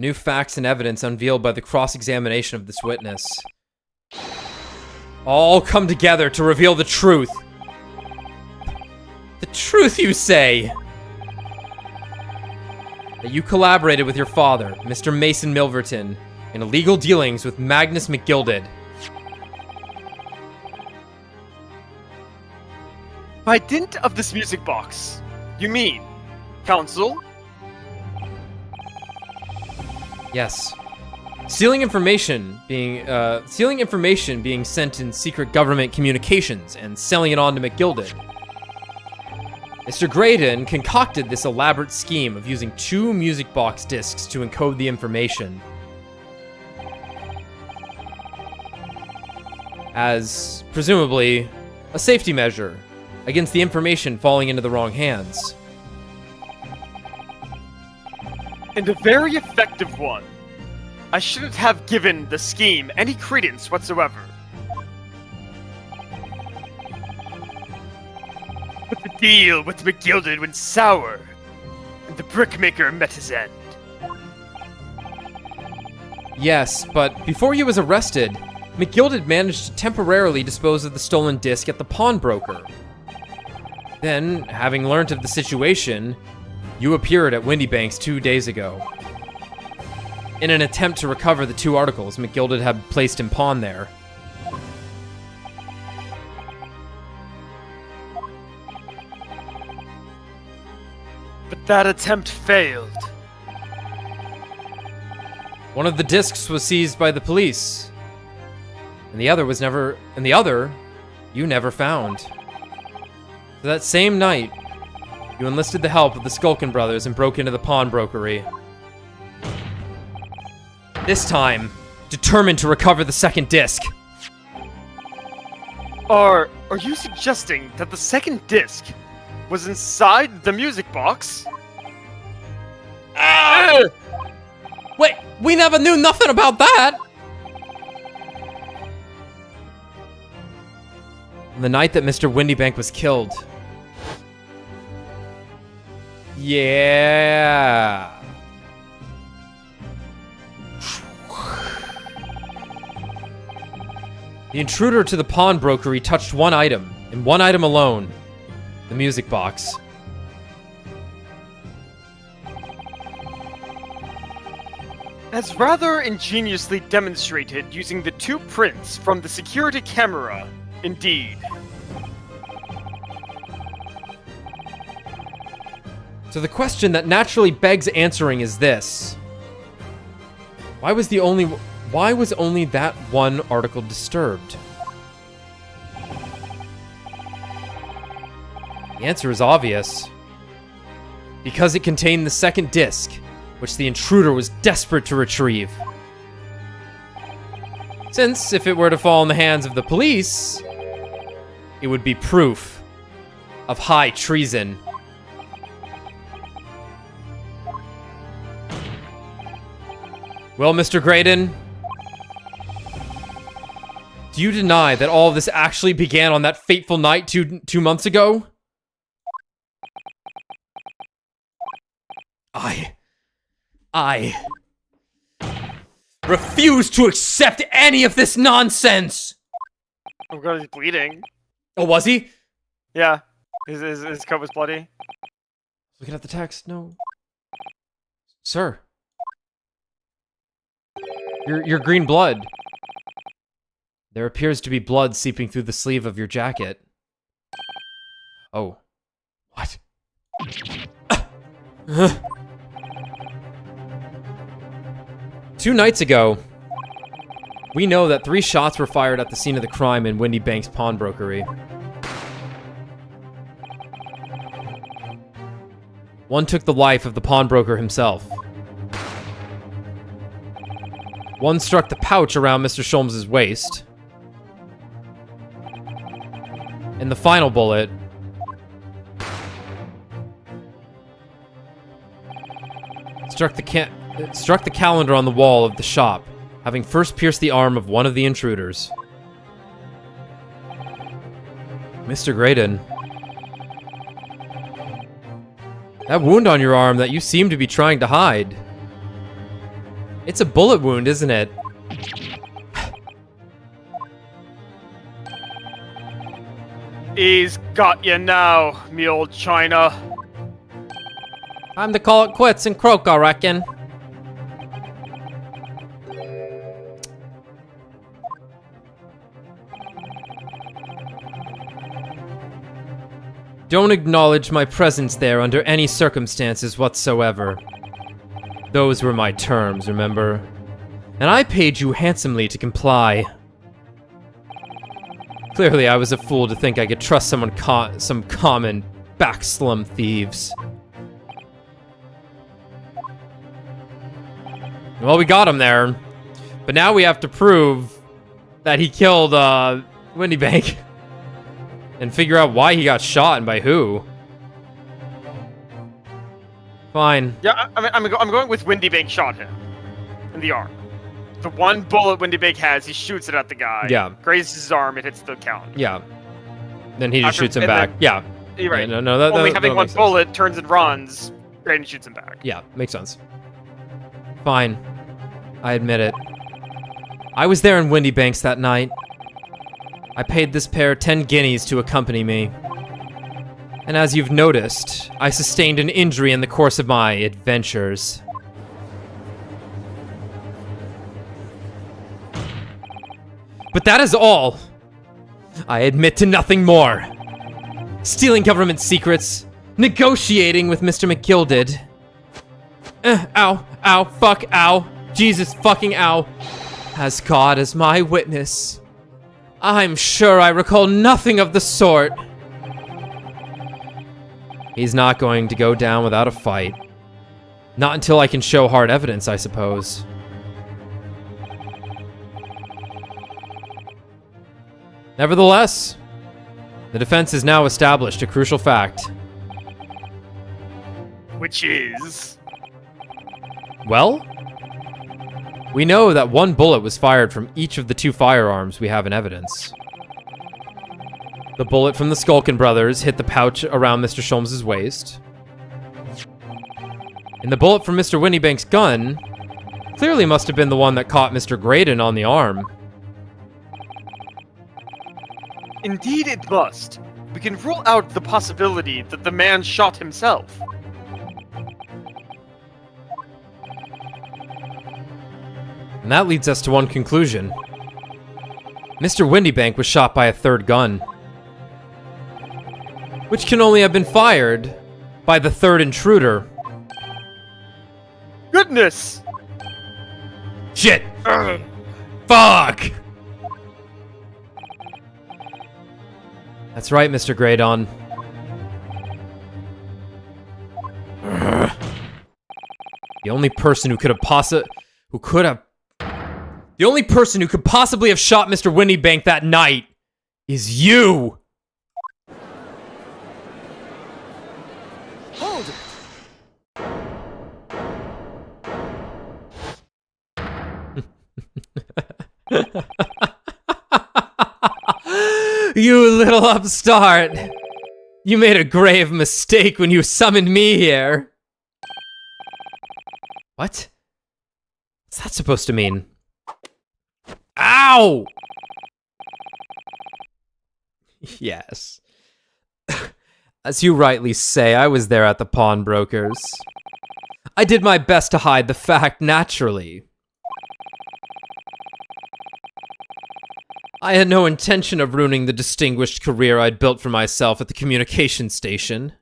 new facts and evidence unveiled by the cross-examination of this witness all come together to reveal the truth. The truth, you say? That you collaborated with your father, Mr. Mason Milverton, in illegal dealings with Magnus McGilded. By dint of this music box, you mean, Counsel? Yes. Stealing information being sent in secret government communications and selling it on to McGilded. Mr. Graydon concocted this elaborate scheme of using 2 music box discs to encode the information. As, presumably, a safety measure against the information falling into the wrong hands. And a very effective one. I shouldn't have given the scheme any credence whatsoever. But the deal with McGilded went sour, and the brickmaker met his end. Yes, but before he was arrested, McGilded managed to temporarily dispose of the stolen disc at the pawnbroker. Then, having learnt of the situation, you appeared at Windybanks 2 days ago. In an attempt to recover the 2 articles McGilded had placed in pawn there. But that attempt failed. One of the discs was seized by the police, and the other you never found. So that same night, you enlisted the help of the Skulkin brothers and broke into the pawnbrokery. This time, determined to recover the second disc. Are you suggesting that the second disc was inside the music box? Wait, we never knew nothing about that! The night that Mr. Windybank was killed. Yeah. The intruder to the pawnbrokery touched one item, and one item alone. The music box. As rather ingeniously demonstrated using the 2 prints from the security camera, indeed. So the question that naturally begs answering is this. Why was only that one article disturbed? The answer is obvious. Because it contained the second disc, which the intruder was desperate to retrieve. Since, if it were to fall in the hands of the police, it would be proof of high treason. Well, Mr. Graydon, do you deny that all of this actually began on that fateful night two months ago? I refuse to accept any of this nonsense! Oh god, he's bleeding. Oh, was he? Yeah. His coat was bloody. Looking at the text, no. Sir. Your green blood. There appears to be blood seeping through the sleeve of your jacket. Oh. What? 2 nights ago, we know that 3 shots were fired at the scene of the crime in Windybanks pawnbrokery. One took the life of the pawnbroker himself. One struck the pouch around Mr. Sholmes' waist. And the final bullet struck the calendar on the wall of the shop, having first pierced the arm of one of the intruders. Mr. Graydon, that wound on your arm that you seem to be trying to hide. It's a bullet wound, isn't it? He's got you now, me old China. Time to call it quits and croak, I reckon. Don't acknowledge my presence there under any circumstances whatsoever. Those were my terms, remember? And I paid you handsomely to comply. Clearly, I was a fool to think I could trust some common backslum thieves. Well, we got him there. But now we have to prove that he killed, Windy Bank. And figure out why he got shot and by who. Fine. Yeah, I'm going with Windy Bank shot him in the arm. The one bullet Windy Bank has, he shoots it at the guy. Yeah. Grazes his arm, it hits the calendar. Yeah. Then he just After- shoots him and back. then- Yeah. You're right. Yeah, no, that Only having one makes sense. bullet, turns and runs, Graydon shoots him back. Yeah, makes sense. Fine. I admit it. I was there in Windy Banks that night. I paid this pair 10 guineas to accompany me. And as you've noticed, I sustained an injury in the course of my adventures. But that is all. I admit to nothing more. Stealing government secrets, negotiating with Mr. McGilded. Ow, fuck, ow, Jesus fucking ow. As God is my witness, I'm sure I recall nothing of the sort. He's not going to go down without a fight. Not until I can show hard evidence, I suppose. Nevertheless, the defense has now established a crucial fact. Which is... Well, we know that one bullet was fired from each of the two firearms we have in evidence. The bullet from the Skulkin brothers hit the pouch around Mr. Sholmes' waist. And the bullet from Mr. Windybank's gun clearly must have been the one that caught Mr. Graydon on the arm. Indeed it must. We can rule out the possibility that the man shot himself. And that leads us to one conclusion. Mr. Windybank was shot by a third gun, which can only have been fired by the third intruder. Goodness! Shit! Fuck! That's right, Mr. Graydon. The only person who could possibly have shot Mr. Windybank that night is you! Hold it! You little upstart! You made a grave mistake when you summoned me here. What? What's that supposed to mean? Ow! Yes. As you rightly say, I was there at the pawnbrokers. I did my best to hide the fact naturally. I had no intention of ruining the distinguished career I'd built for myself at the communication station.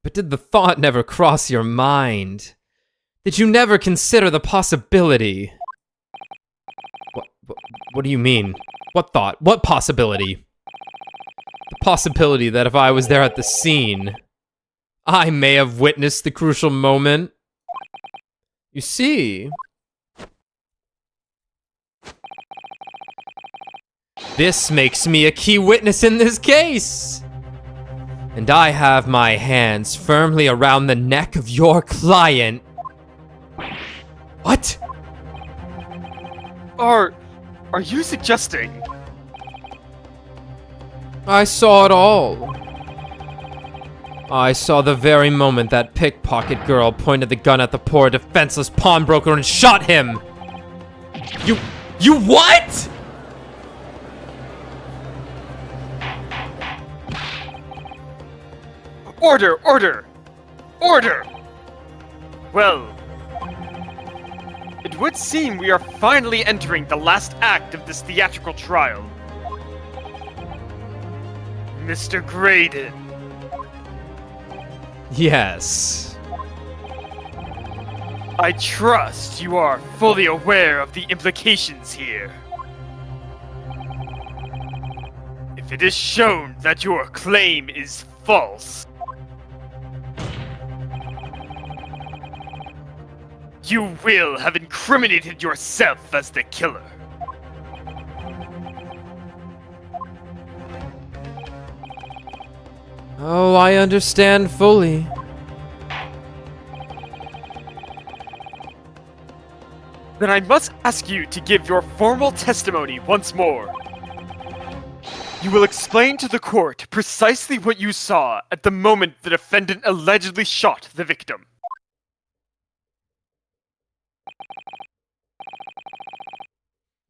But did the thought never cross your mind? Did you never consider the possibility? What do you mean? What thought? What possibility? The possibility that if I was there at the scene, I may have witnessed the crucial moment? You see, this makes me a key witness in this case. And I have my hands firmly around the neck of your client. What? Are you suggesting? I saw it all. I saw the very moment that pickpocket girl pointed the gun at the poor defenseless pawnbroker and shot him! You what?! Order! Order! Order! Well, it would seem we are finally entering the last act of this theatrical trial. Mr. Graydon. Yes. I trust you are fully aware of the implications here. If it is shown that your claim is false, you will have incriminated yourself as the killer. Oh, I understand fully. Then I must ask you to give your formal testimony once more. You will explain to the court precisely what you saw at the moment the defendant allegedly shot the victim.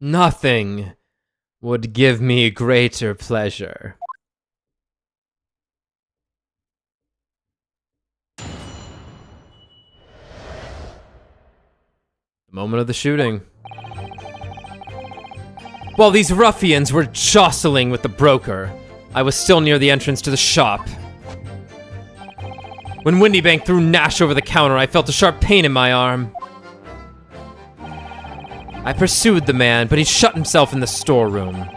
Nothing would give me greater pleasure. The moment of the shooting. While these ruffians were jostling with the broker, I was still near the entrance to the shop. When Windybank threw Nash over the counter, I felt a sharp pain in my arm. I pursued the man, but he shut himself in the storeroom.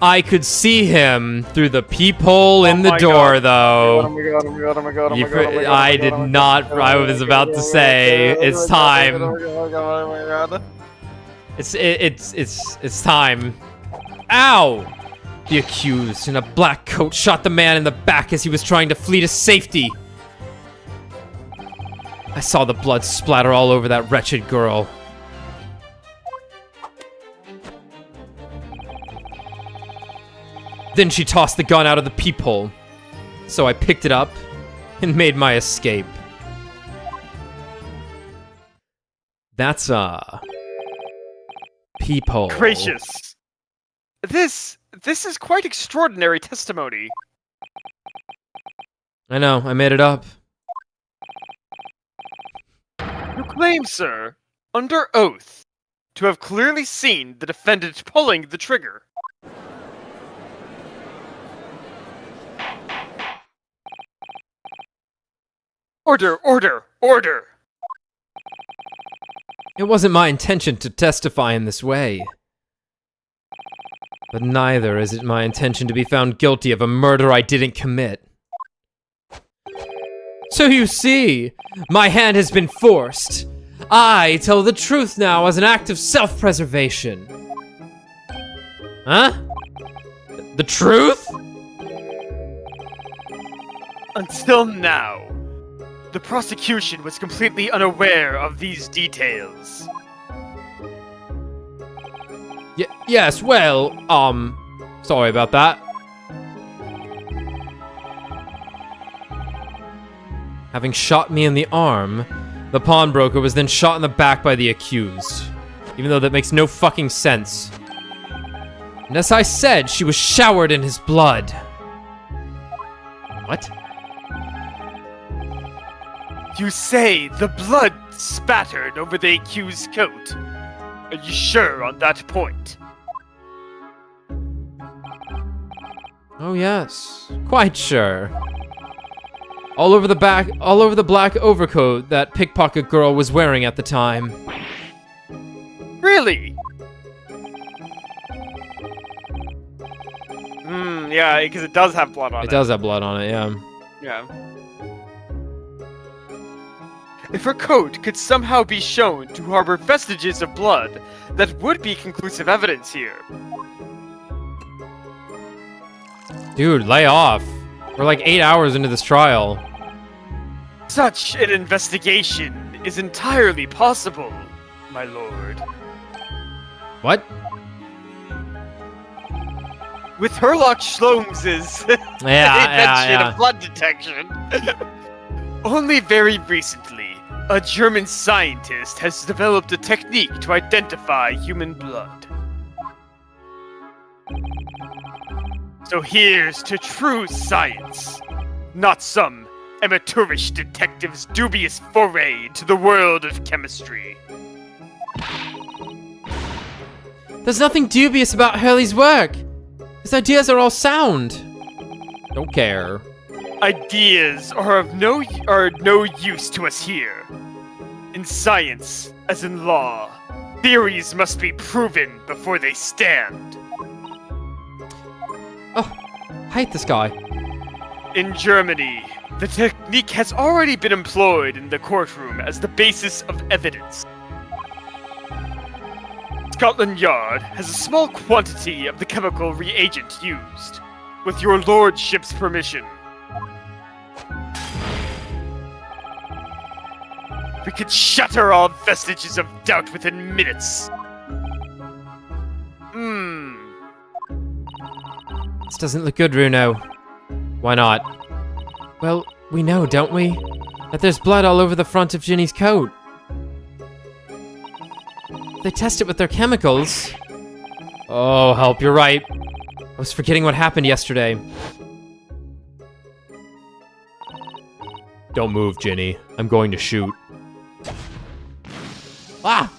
I could see him through the peephole in the door, though. I did not. I was about to say, it's time. It's time. Ow! The accused in a black coat shot the man in the back as he was trying to flee to safety. I saw the blood splatter all over that wretched girl. Then she tossed the gun out of the peephole, so I picked it up and made my escape. That's peephole. Gracious. This is quite extraordinary testimony. I know, I made it up. You claim, sir, under oath, to have clearly seen the defendant pulling the trigger. Order, order, order! It wasn't my intention to testify in this way. But neither is it my intention to be found guilty of a murder I didn't commit. So you see, my hand has been forced. I tell the truth now as an act of self-preservation. Huh? The truth? Until now, the prosecution was completely unaware of these details. Yes, well, sorry about that. Having shot me in the arm, the pawnbroker was then shot in the back by the accused. Even though that makes no fucking sense. And as I said, she was showered in his blood. What? You say the blood spattered over the accused's coat. Are you sure on that point? Oh yes, quite sure. All over the black overcoat that pickpocket girl was wearing at the time. Really? Yeah, because it does have blood on it. It does have blood on it, yeah. Yeah. If her coat could somehow be shown to harbor vestiges of blood, that would be conclusive evidence here. Dude, lay off. We're like 8 hours into this trial. Such an investigation is entirely possible, my lord. What? With Herlock Shloms's invention of blood detection. Only very recently, a German scientist has developed a technique to identify human blood. So here's to true science, not some amateurish detective's dubious foray into the world of chemistry. There's nothing dubious about Hurley's work. His ideas are all sound. Don't care. Ideas are no use to us here. In science, as in law, theories must be proven before they stand. Oh, I hate this guy. In Germany, the technique has already been employed in the courtroom as the basis of evidence. Scotland Yard has a small quantity of the chemical reagent used. With your lordship's permission, we could shatter all vestiges of doubt within minutes. This doesn't look good, Runo. Why not? Well, we know, don't we? That there's blood all over the front of Ginny's coat. They test it with their chemicals. Oh, help, you're right. I was forgetting what happened yesterday. Don't move, Ginny. I'm going to shoot. Ah!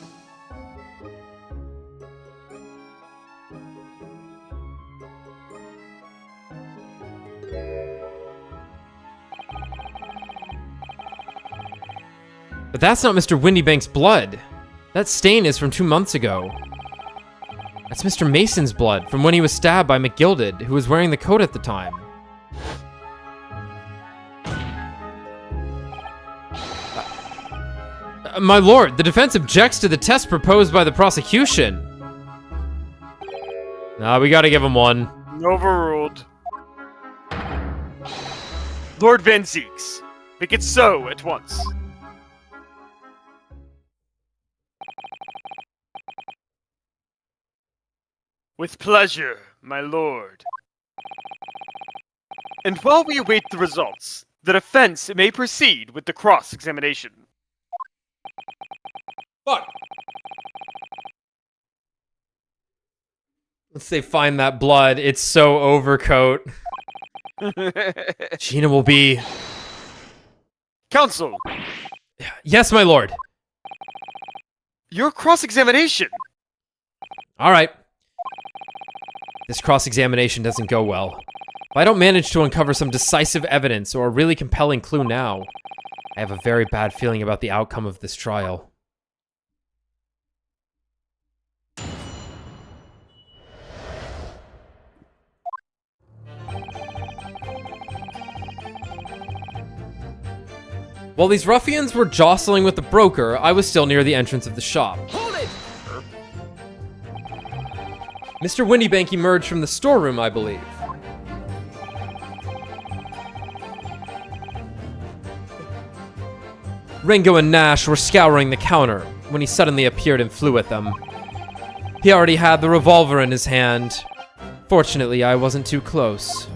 But that's not Mr. Windybank's blood. That stain is from 2 months ago. That's Mr. Mason's blood from when he was stabbed by McGilded, who was wearing the coat at the time. My lord, the defense objects to the test proposed by the prosecution. Nah, we gotta give him one. Overruled. Lord Van Zeeks, make it so at once. With pleasure, my lord. And while we await the results, the defense may proceed with the cross-examination. Fuck! Once they find that blood, it's so overcoat. Gina will be... Counsel, Yes, my lord. your cross-examination. All right. This cross-examination doesn't go well. If I don't manage to uncover some decisive evidence or a really compelling clue now, I have a very bad feeling about the outcome of this trial. While these ruffians were jostling with the broker, I was still near the entrance of the shop. Hold it! Mr. Windybank emerged from the storeroom, I believe. Ringo and Nash were scouring the counter when he suddenly appeared and flew at them. He already had the revolver in his hand. Fortunately, I wasn't too close.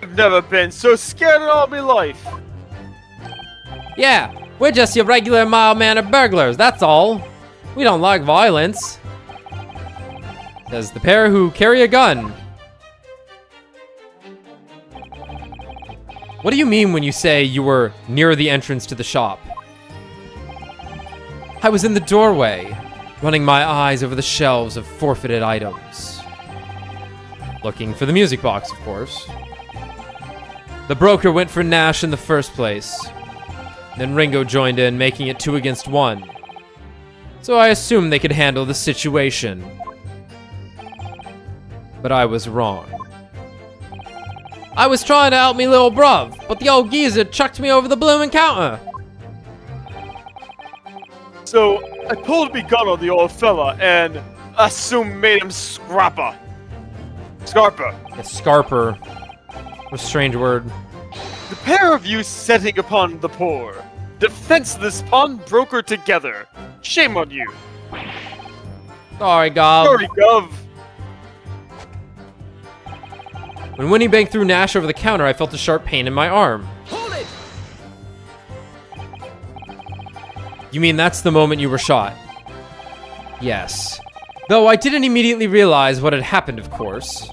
I've never been so scared in all my life. Yeah, we're just your regular mild-mannered burglars, that's all. We don't like violence. Says the pair who carry a gun. What do you mean when you say you were near the entrance to the shop? I was in the doorway, running my eyes over the shelves of forfeited items. Looking for the music box, of course. The broker went for Nash in the first place. Then Ringo joined in, making it 2 against 1. So I assumed they could handle the situation. But I was wrong. I was trying to help me little bruv, but the old geezer chucked me over the bloomin' counter. So, I pulled me gun on the old fella and assumed made him Scarpa. A scarper. What a strange word. The pair of you setting upon the poor. Defenseless pawnbroker together. Shame on you. Sorry, Gob. Sorry, Gov. When Winniebank threw Nash over the counter, I felt a sharp pain in my arm. Hold it! You mean that's the moment you were shot? Yes. Though I didn't immediately realize what had happened, of course.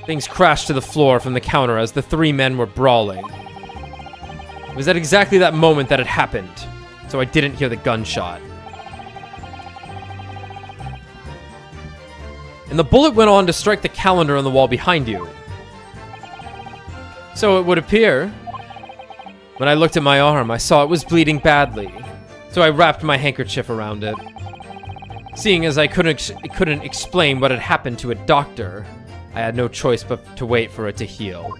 Things crashed to the floor from the counter as the three men were brawling. It was at exactly that moment that it happened, so I didn't hear the gunshot. And the bullet went on to strike the calendar on the wall behind you. So it would appear. When I looked at my arm, I saw it was bleeding badly, so I wrapped my handkerchief around it. Seeing as I couldn't explain what had happened to a doctor, I had no choice but to wait for it to heal.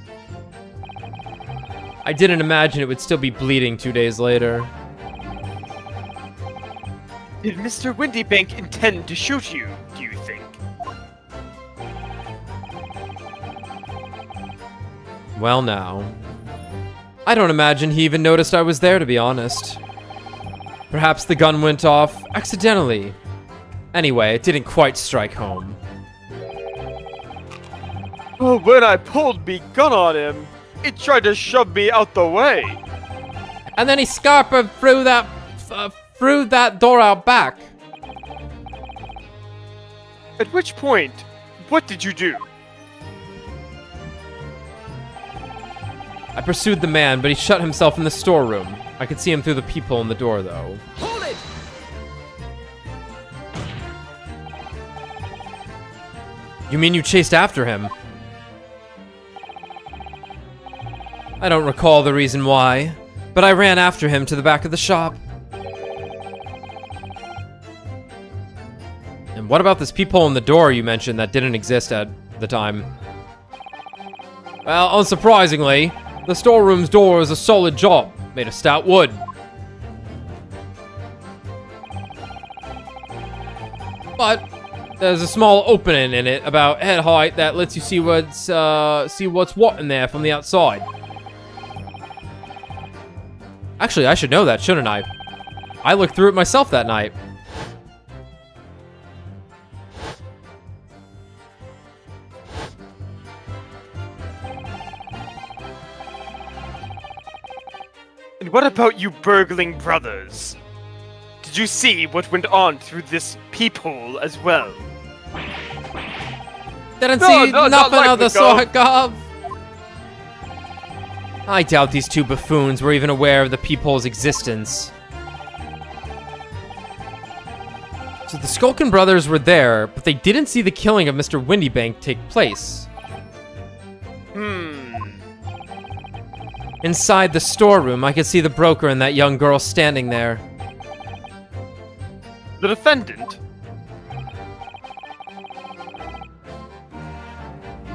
I didn't imagine it would still be bleeding 2 days later. Did Mr. Windybank intend to shoot you, do you think? Well now. I don't imagine he even noticed I was there, to be honest. Perhaps the gun went off accidentally. Anyway, it didn't quite strike home. Oh, when I pulled me gun on him, he tried to shove me out the way. And then he scarpered through that door out back. At which point, what did you do? I pursued the man, but he shut himself in the storeroom. I could see him through the peephole in the door, though. Hold it! You mean you chased after him? I don't recall the reason why, but I ran after him to the back of the shop. And what about this peephole in the door you mentioned that didn't exist at the time? Well, unsurprisingly, the storeroom's door is a solid job, made of stout wood. But there's a small opening in it about head height that lets you see what's what in there from the outside. Actually, I should know that, shouldn't I? I looked through it myself that night. And what about you burgling brothers? Did you see what went on through this peephole as well? Didn't No, see no, not nothing like of the we go. sort, Gov. I doubt these two buffoons were even aware of the peephole's existence. So the Skulkin brothers were there, but they didn't see the killing of Mr. Windybank take place. Inside the storeroom, I could see the broker and that young girl standing there. The defendant?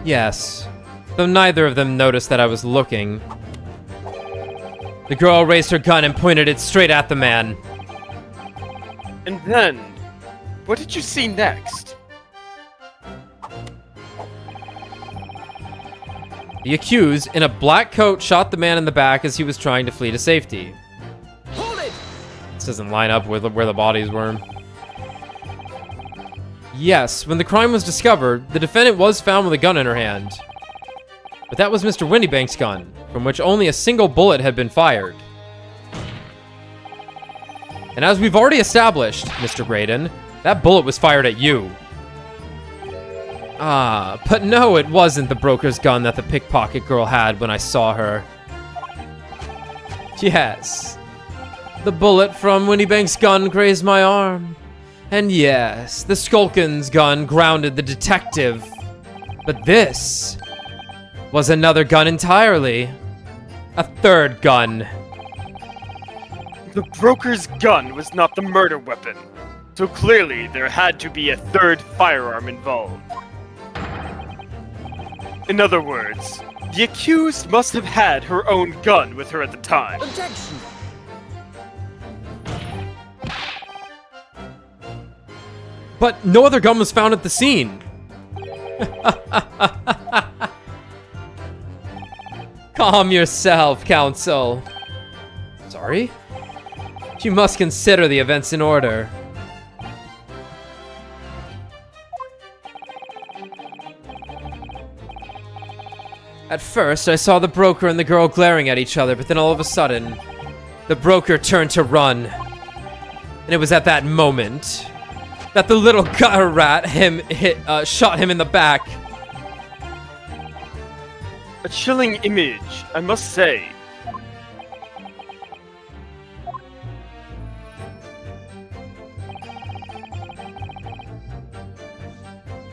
Yes, though neither of them noticed that I was looking. The girl raised her gun and pointed it straight at the man. And then, what did you see next? The accused, in a black coat, shot the man in the back as he was trying to flee to safety. Hold it! This doesn't line up with where the bodies were. Yes, when the crime was discovered, the defendant was found with a gun in her hand. But that was Mr. Windybank's gun, from which only a single bullet had been fired. And as we've already established, Mr. Graydon, that bullet was fired at you. Ah, but no, it wasn't the broker's gun that the pickpocket girl had when I saw her. Yes, the bullet from Windybank's gun grazed my arm. And yes, the Skulkin's gun grounded the detective. But this was another gun entirely. A third gun. The broker's gun was not the murder weapon, so clearly there had to be a third firearm involved. In other words, the accused must have had her own gun with her at the time. Objection! But no other gun was found at the scene. Calm yourself, counsel. Sorry? You must consider the events in order. At first, I saw the broker and the girl glaring at each other, but then all of a sudden, the broker turned to run. And it was at that moment that the little gutter rat shot him in the back. A chilling image, I must say.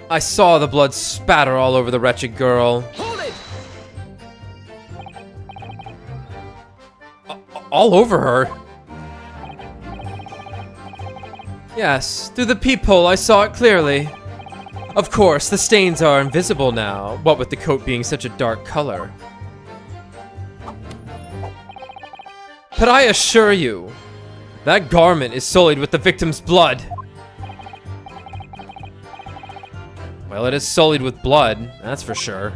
I saw the blood spatter all over the wretched girl. Hold it! All over her. Yes, through the peephole I saw it clearly. Of course, the stains are invisible now, what with the coat being such a dark color. But I assure you, that garment is sullied with the victim's blood. Well, it is sullied with blood, that's for sure.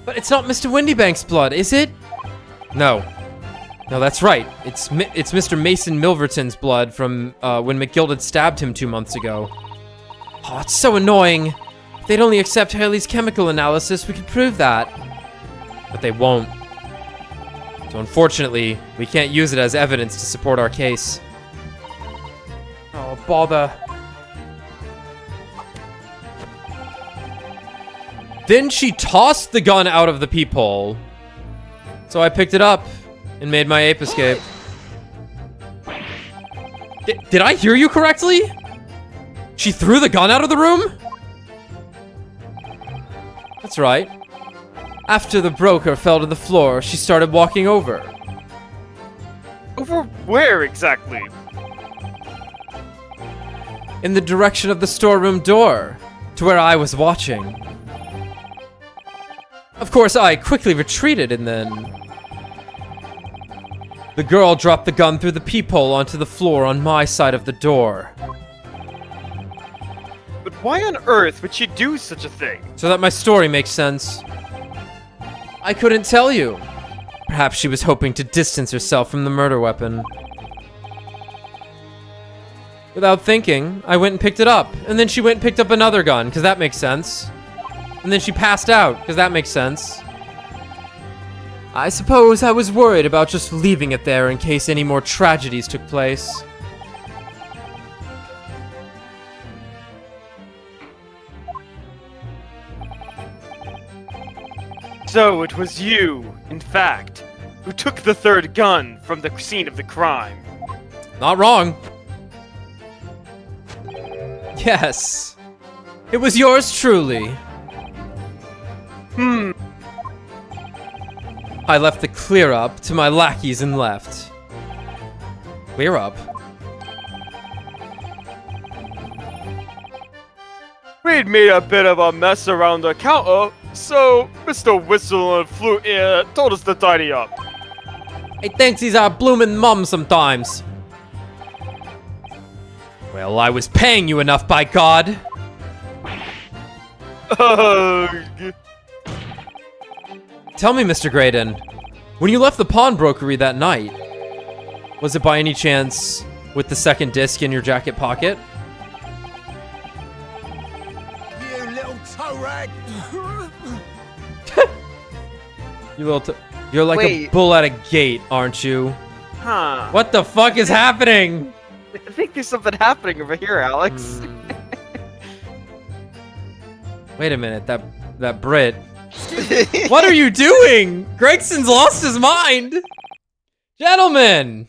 But it's not Mr. Windybank's blood, is it? No. No, that's right. It's Mr. Mason Milverton's blood from when McGilded stabbed him 2 months ago. Oh, it's so annoying. If they'd only accept Haley's chemical analysis, we could prove that. But they won't. So unfortunately, we can't use it as evidence to support our case. Oh, bother. Then she tossed the gun out of the peephole. So I picked it up and made my ape escape. Did I hear you correctly? She threw the gun out of the room? That's right. After the broker fell to the floor, she started walking over. Over where exactly? In the direction of the storeroom door, to where I was watching. Of course, I quickly retreated and then... The girl dropped the gun through the peephole onto the floor on my side of the door. But why on earth would she do such a thing? So that my story makes sense. I couldn't tell you. Perhaps she was hoping to distance herself from the murder weapon. Without thinking, I went and picked it up. And then she went and picked up another gun, because that makes sense. And then she passed out, because that makes sense. I suppose I was worried about just leaving it there in case any more tragedies took place. So it was you, in fact, who took the third gun from the scene of the crime. Not wrong. Yes. It was yours truly. I left the clear up to my lackeys and left. Clear up? We'd made a bit of a mess around the counter, so Mr. Whistle and Flute here told us to tidy up. He thinks he's our bloomin' mum sometimes. Well, I was paying you enough, by God. Ugh. Tell me, Mr. Graydon, when you left the pawnbrokery that night, was it by any chance with the second disc in your jacket pocket? You little toe rag! You're like a Wait. bull at a gate, aren't you? Huh. What the fuck is happening? I think there's something happening over here, Alex. Wait a minute, that Brit. What are you doing? Gregson's lost his mind. Gentlemen.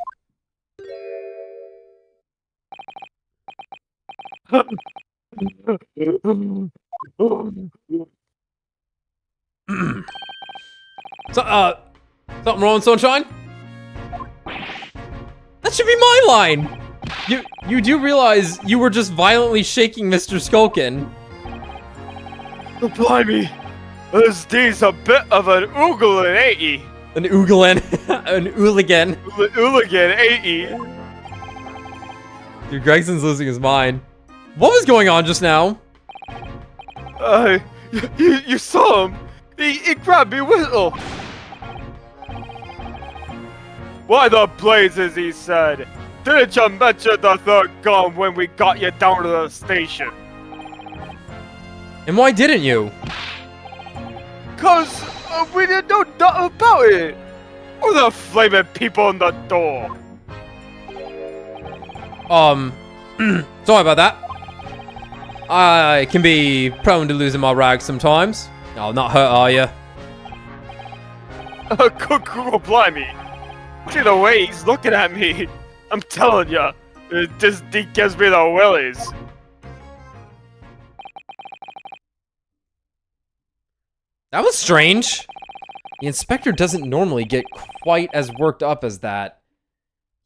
Something wrong, Sunshine? That should be my line. You do realize you were just violently shaking Mr. Skulkin. Blimey, this D's a bit of an oogling, ain't he? An ooglan. An ooligan. Ooligan, ain't he? Dude, Gregson's losing his mind. What was going on just now? You saw him. He grabbed me whistle. Why the blazes, he said. Didn't you mention the third gun when we got you down to the station? And why didn't you? Cause we didn't know nothing about it. Or the flaming people on the door. Sorry about that. I can be prone to losing my rags sometimes. Oh, not hurt, are you? Google blimey. See the way he's looking at me. I'm telling ya, this gives me the willies. That was strange. The inspector doesn't normally get quite as worked up as that.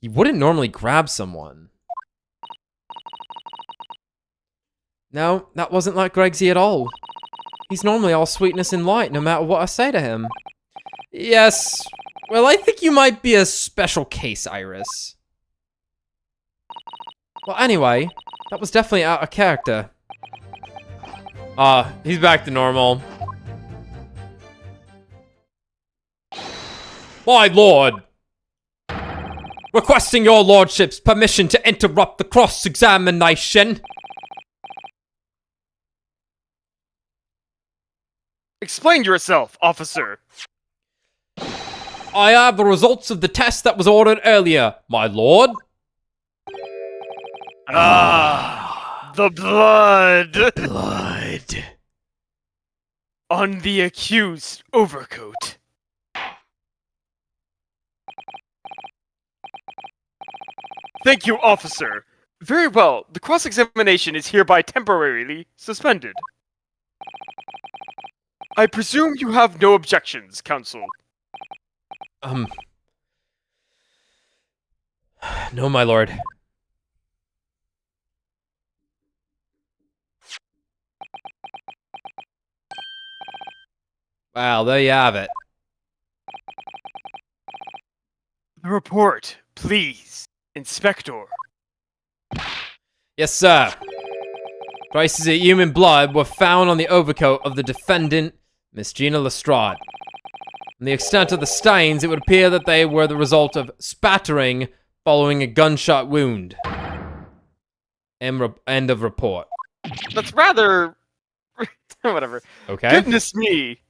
He wouldn't normally grab someone. No, that wasn't like Gregsy at all. He's normally all sweetness and light, no matter what I say to him. Yes, well, I think you might be a special case, Iris. Well, anyway, that was definitely out of character. He's back to normal. My lord! Requesting your lordship's permission to interrupt the cross-examination. Explain yourself, officer. I have the results of the test that was ordered earlier, my lord. Ah, the blood. Blood. On the accused overcoat. Thank you, officer. Very well, the cross-examination is hereby temporarily suspended. I presume you have no objections, counsel. No, my lord. Wow, there you have it. The report, please, Inspector. Yes, sir. Traces of human blood were found on the overcoat of the defendant, Miss Gina Lestrade. From the extent of the stains, it would appear that they were the result of spattering following a gunshot wound. End of report. That's rather... whatever. Okay. Goodness me.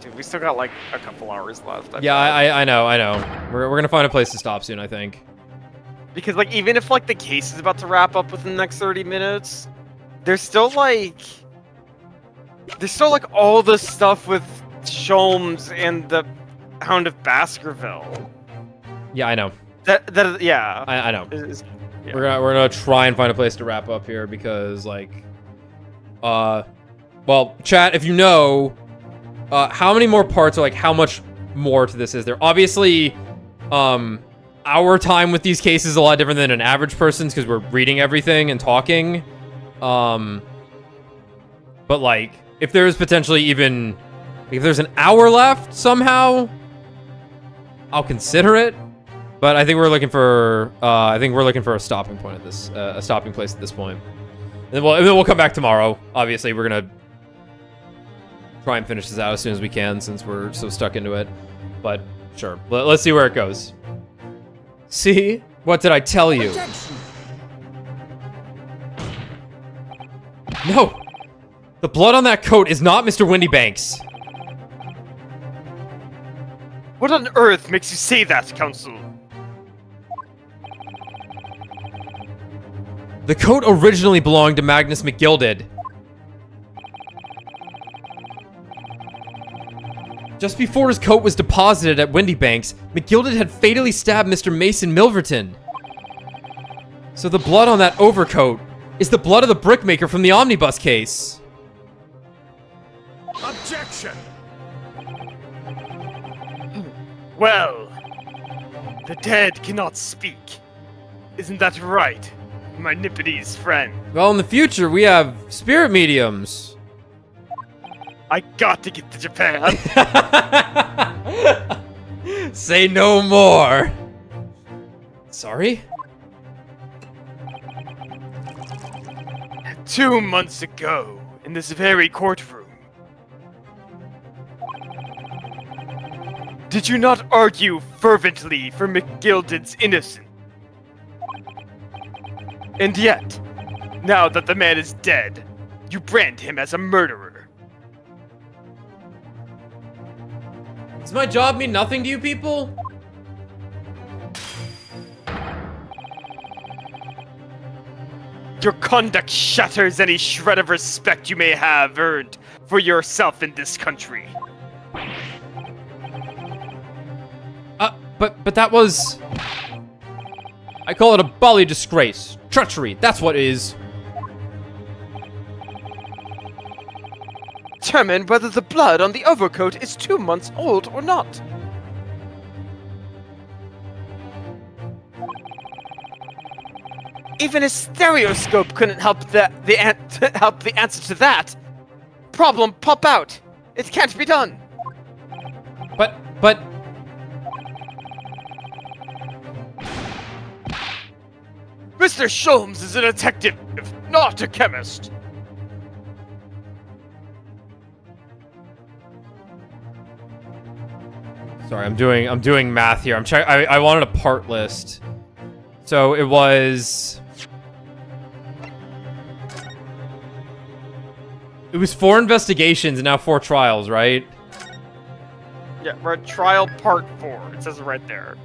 Dude, we still got like a couple hours left. Yeah, I know. We're gonna find a place to stop soon, I think. Because like even if like the case is about to wrap up within the next 30 minutes, there's still like all the stuff with Sholmes and the Hound of Baskerville. Yeah, I know. Yeah. I know. Yeah. We're gonna try and find a place to wrap up here because like, well, chat, if you know, how many more parts or like how much more to this is there? Obviously, our time with these cases is a lot different than an average person's because we're reading everything and talking. But like, if there's potentially even, if there's an hour left somehow, I'll consider it. But I think we're looking for, a stopping point at this, a stopping place at this point. And then we'll come back tomorrow. Obviously, we're gonna try and finish this out as soon as we can since we're so stuck into it. But sure, let's see where it goes. See? What did I tell you? No! The blood on that coat is not Mr. Windybanks. What on earth makes you say that, counsel? The coat originally belonged to Magnus McGilded. Just before his coat was deposited at Windybanks, McGilded had fatally stabbed Mr. Mason Milverton. So the blood on that overcoat is the blood of the brickmaker from the omnibus case. Objection! Well, the dead cannot speak. Isn't that right, my Nipponese friend? Well, in the future, we have spirit mediums. I got to get to Japan. Say no more. Sorry? 2 months ago, in this very courtroom, did you not argue fervently for McGilded's innocence? And yet, now that the man is dead, You brand him as a murderer. Does my job mean nothing to you people? Your conduct shatters any shred of respect you may have earned for yourself in this country. But that was... I call it a bally disgrace. Treachery, that's what it is. Determine whether the blood on the overcoat is 2 months old or not. Even a stereoscope couldn't help help the answer to that. Problem pop out. It can't be done. But... Mr. Sholmes is a detective, not a chemist. Sorry, I'm doing math here. I wanted a part list. So it was 4 investigations and now 4 trials, right? Yeah, we're at trial part 4. It says it right there.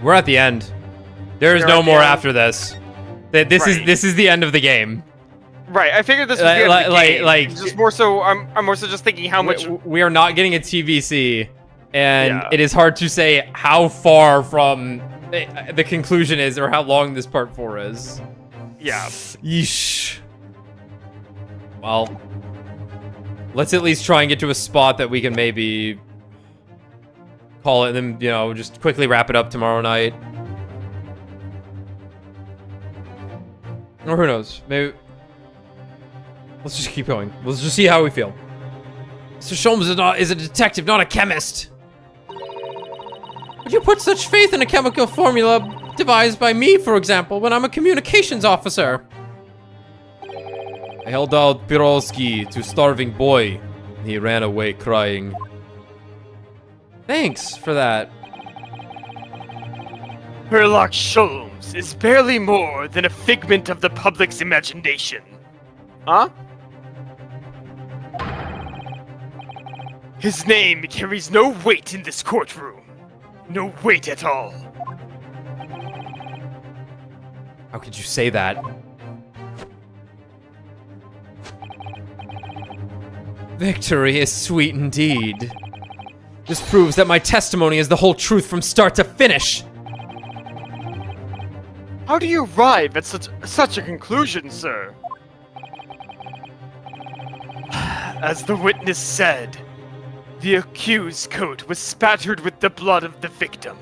We're at the end. There is We're no at the more end. after this. This is the end of the game. Right, I figured this was the end of the game. like- just more so, I'm more so just thinking how much. We are not getting a TVC, and Yeah. it is hard to say how far from the conclusion is or how long this part 4 is. Yeah. Yeesh. Well, let's at least try and get to a spot that we can maybe call it, and then, you know, just quickly wrap it up tomorrow night. Or who knows? Maybe. Let's just keep going. Let's just see how we feel. Mr. Sholmes is a detective, not a chemist. Would you put such faith in a chemical formula devised by me, for example, when I'm a communications officer? I held out Pirolski to starving boy. He ran away crying. Thanks for that. Sherlock Sholmes is barely more than a figment of the public's imagination. Huh? His name carries no weight in this courtroom. No weight at all. How could you say that? Victory is sweet indeed. This proves that my testimony is the whole truth from start to finish. How do you arrive at such a conclusion, sir? As the witness said, the accused's coat was spattered with the blood of the victim.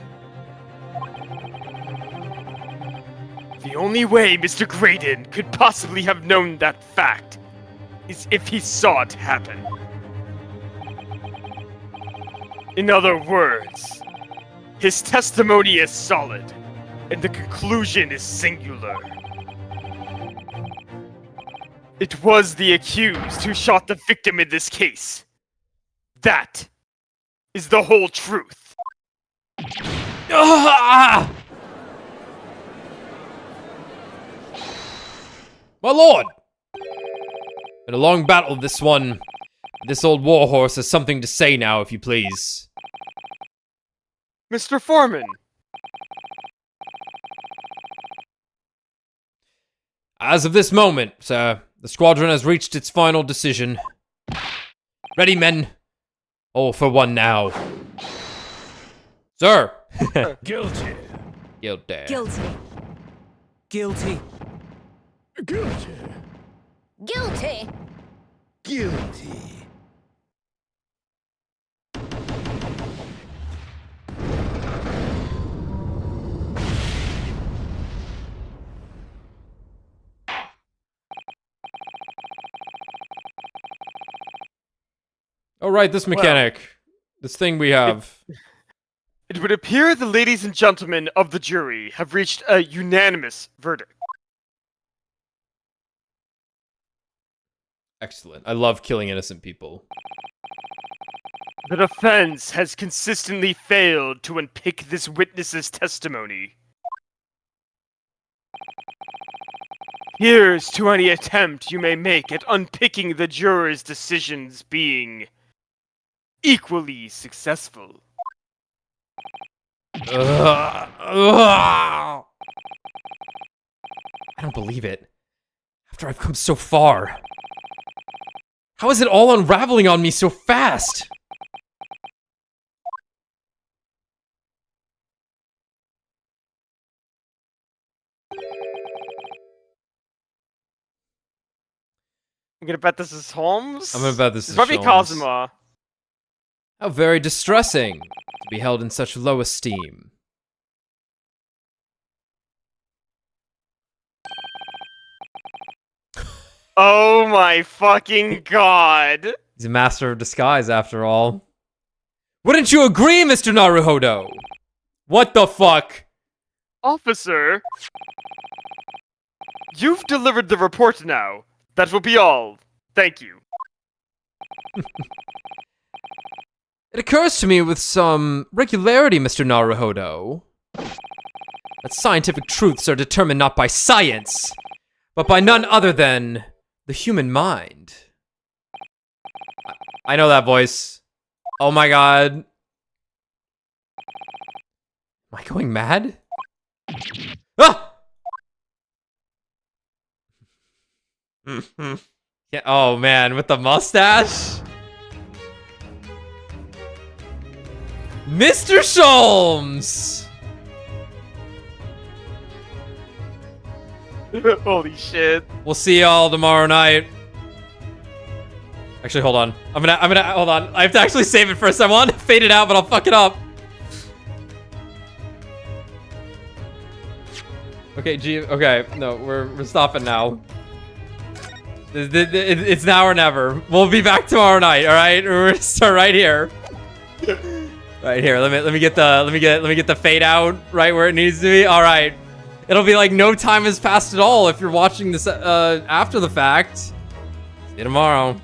The only way Mr. Graydon could possibly have known that fact is if he saw it happen. In other words, his testimony is solid, and the conclusion is singular. It was the accused who shot the victim in this case. That is the whole truth. Ah! My lord! Been a long battle, this one. This old warhorse has something to say now, if you please. Mr. Foreman, As of this moment, sir, the squadron has reached its final decision. Ready, men? All for one now. Sir! Guilty. Guilty. Guilty. Guilty. Guilty. Guilty. Guilty. Oh, right, this mechanic. This thing we have. it would appear the ladies and gentlemen of the jury have reached a unanimous verdict. Excellent. I love killing innocent people. The defense has consistently failed to unpick this witness's testimony. Here's to any attempt you may make at unpicking the jurors' decisions being equally successful. I don't believe it. After I've come so far. How is it all unraveling on me so fast? I'm gonna bet this is Holmes. I'm gonna bet this is probably Sholmes. Cosima. How very distressing to be held in such low esteem. Oh my fucking god. He's a master of disguise, after all. Wouldn't you agree, Mr. Naruhodo? What the fuck? Officer, you've delivered the report now. That will be all. Thank you. It occurs to me with some regularity, Mr. Naruhodo, that scientific truths are determined not by science, but by none other than the human mind. I know that voice. Oh my god. Am I going mad? Ah! Yeah, oh man, with the mustache? Mr. Sholmes! Holy shit. We'll see y'all tomorrow night. Actually, hold on. I'm gonna, hold on. I have to actually save it first. I want to fade it out, but I'll fuck it up. Okay, okay, no, we're stopping now. It's now or never. We'll be back tomorrow night, alright? We're gonna start right here. Right here, let me get the fade out right where it needs to be. Alright. It'll be like no time has passed at all if you're watching this after the fact. See you tomorrow.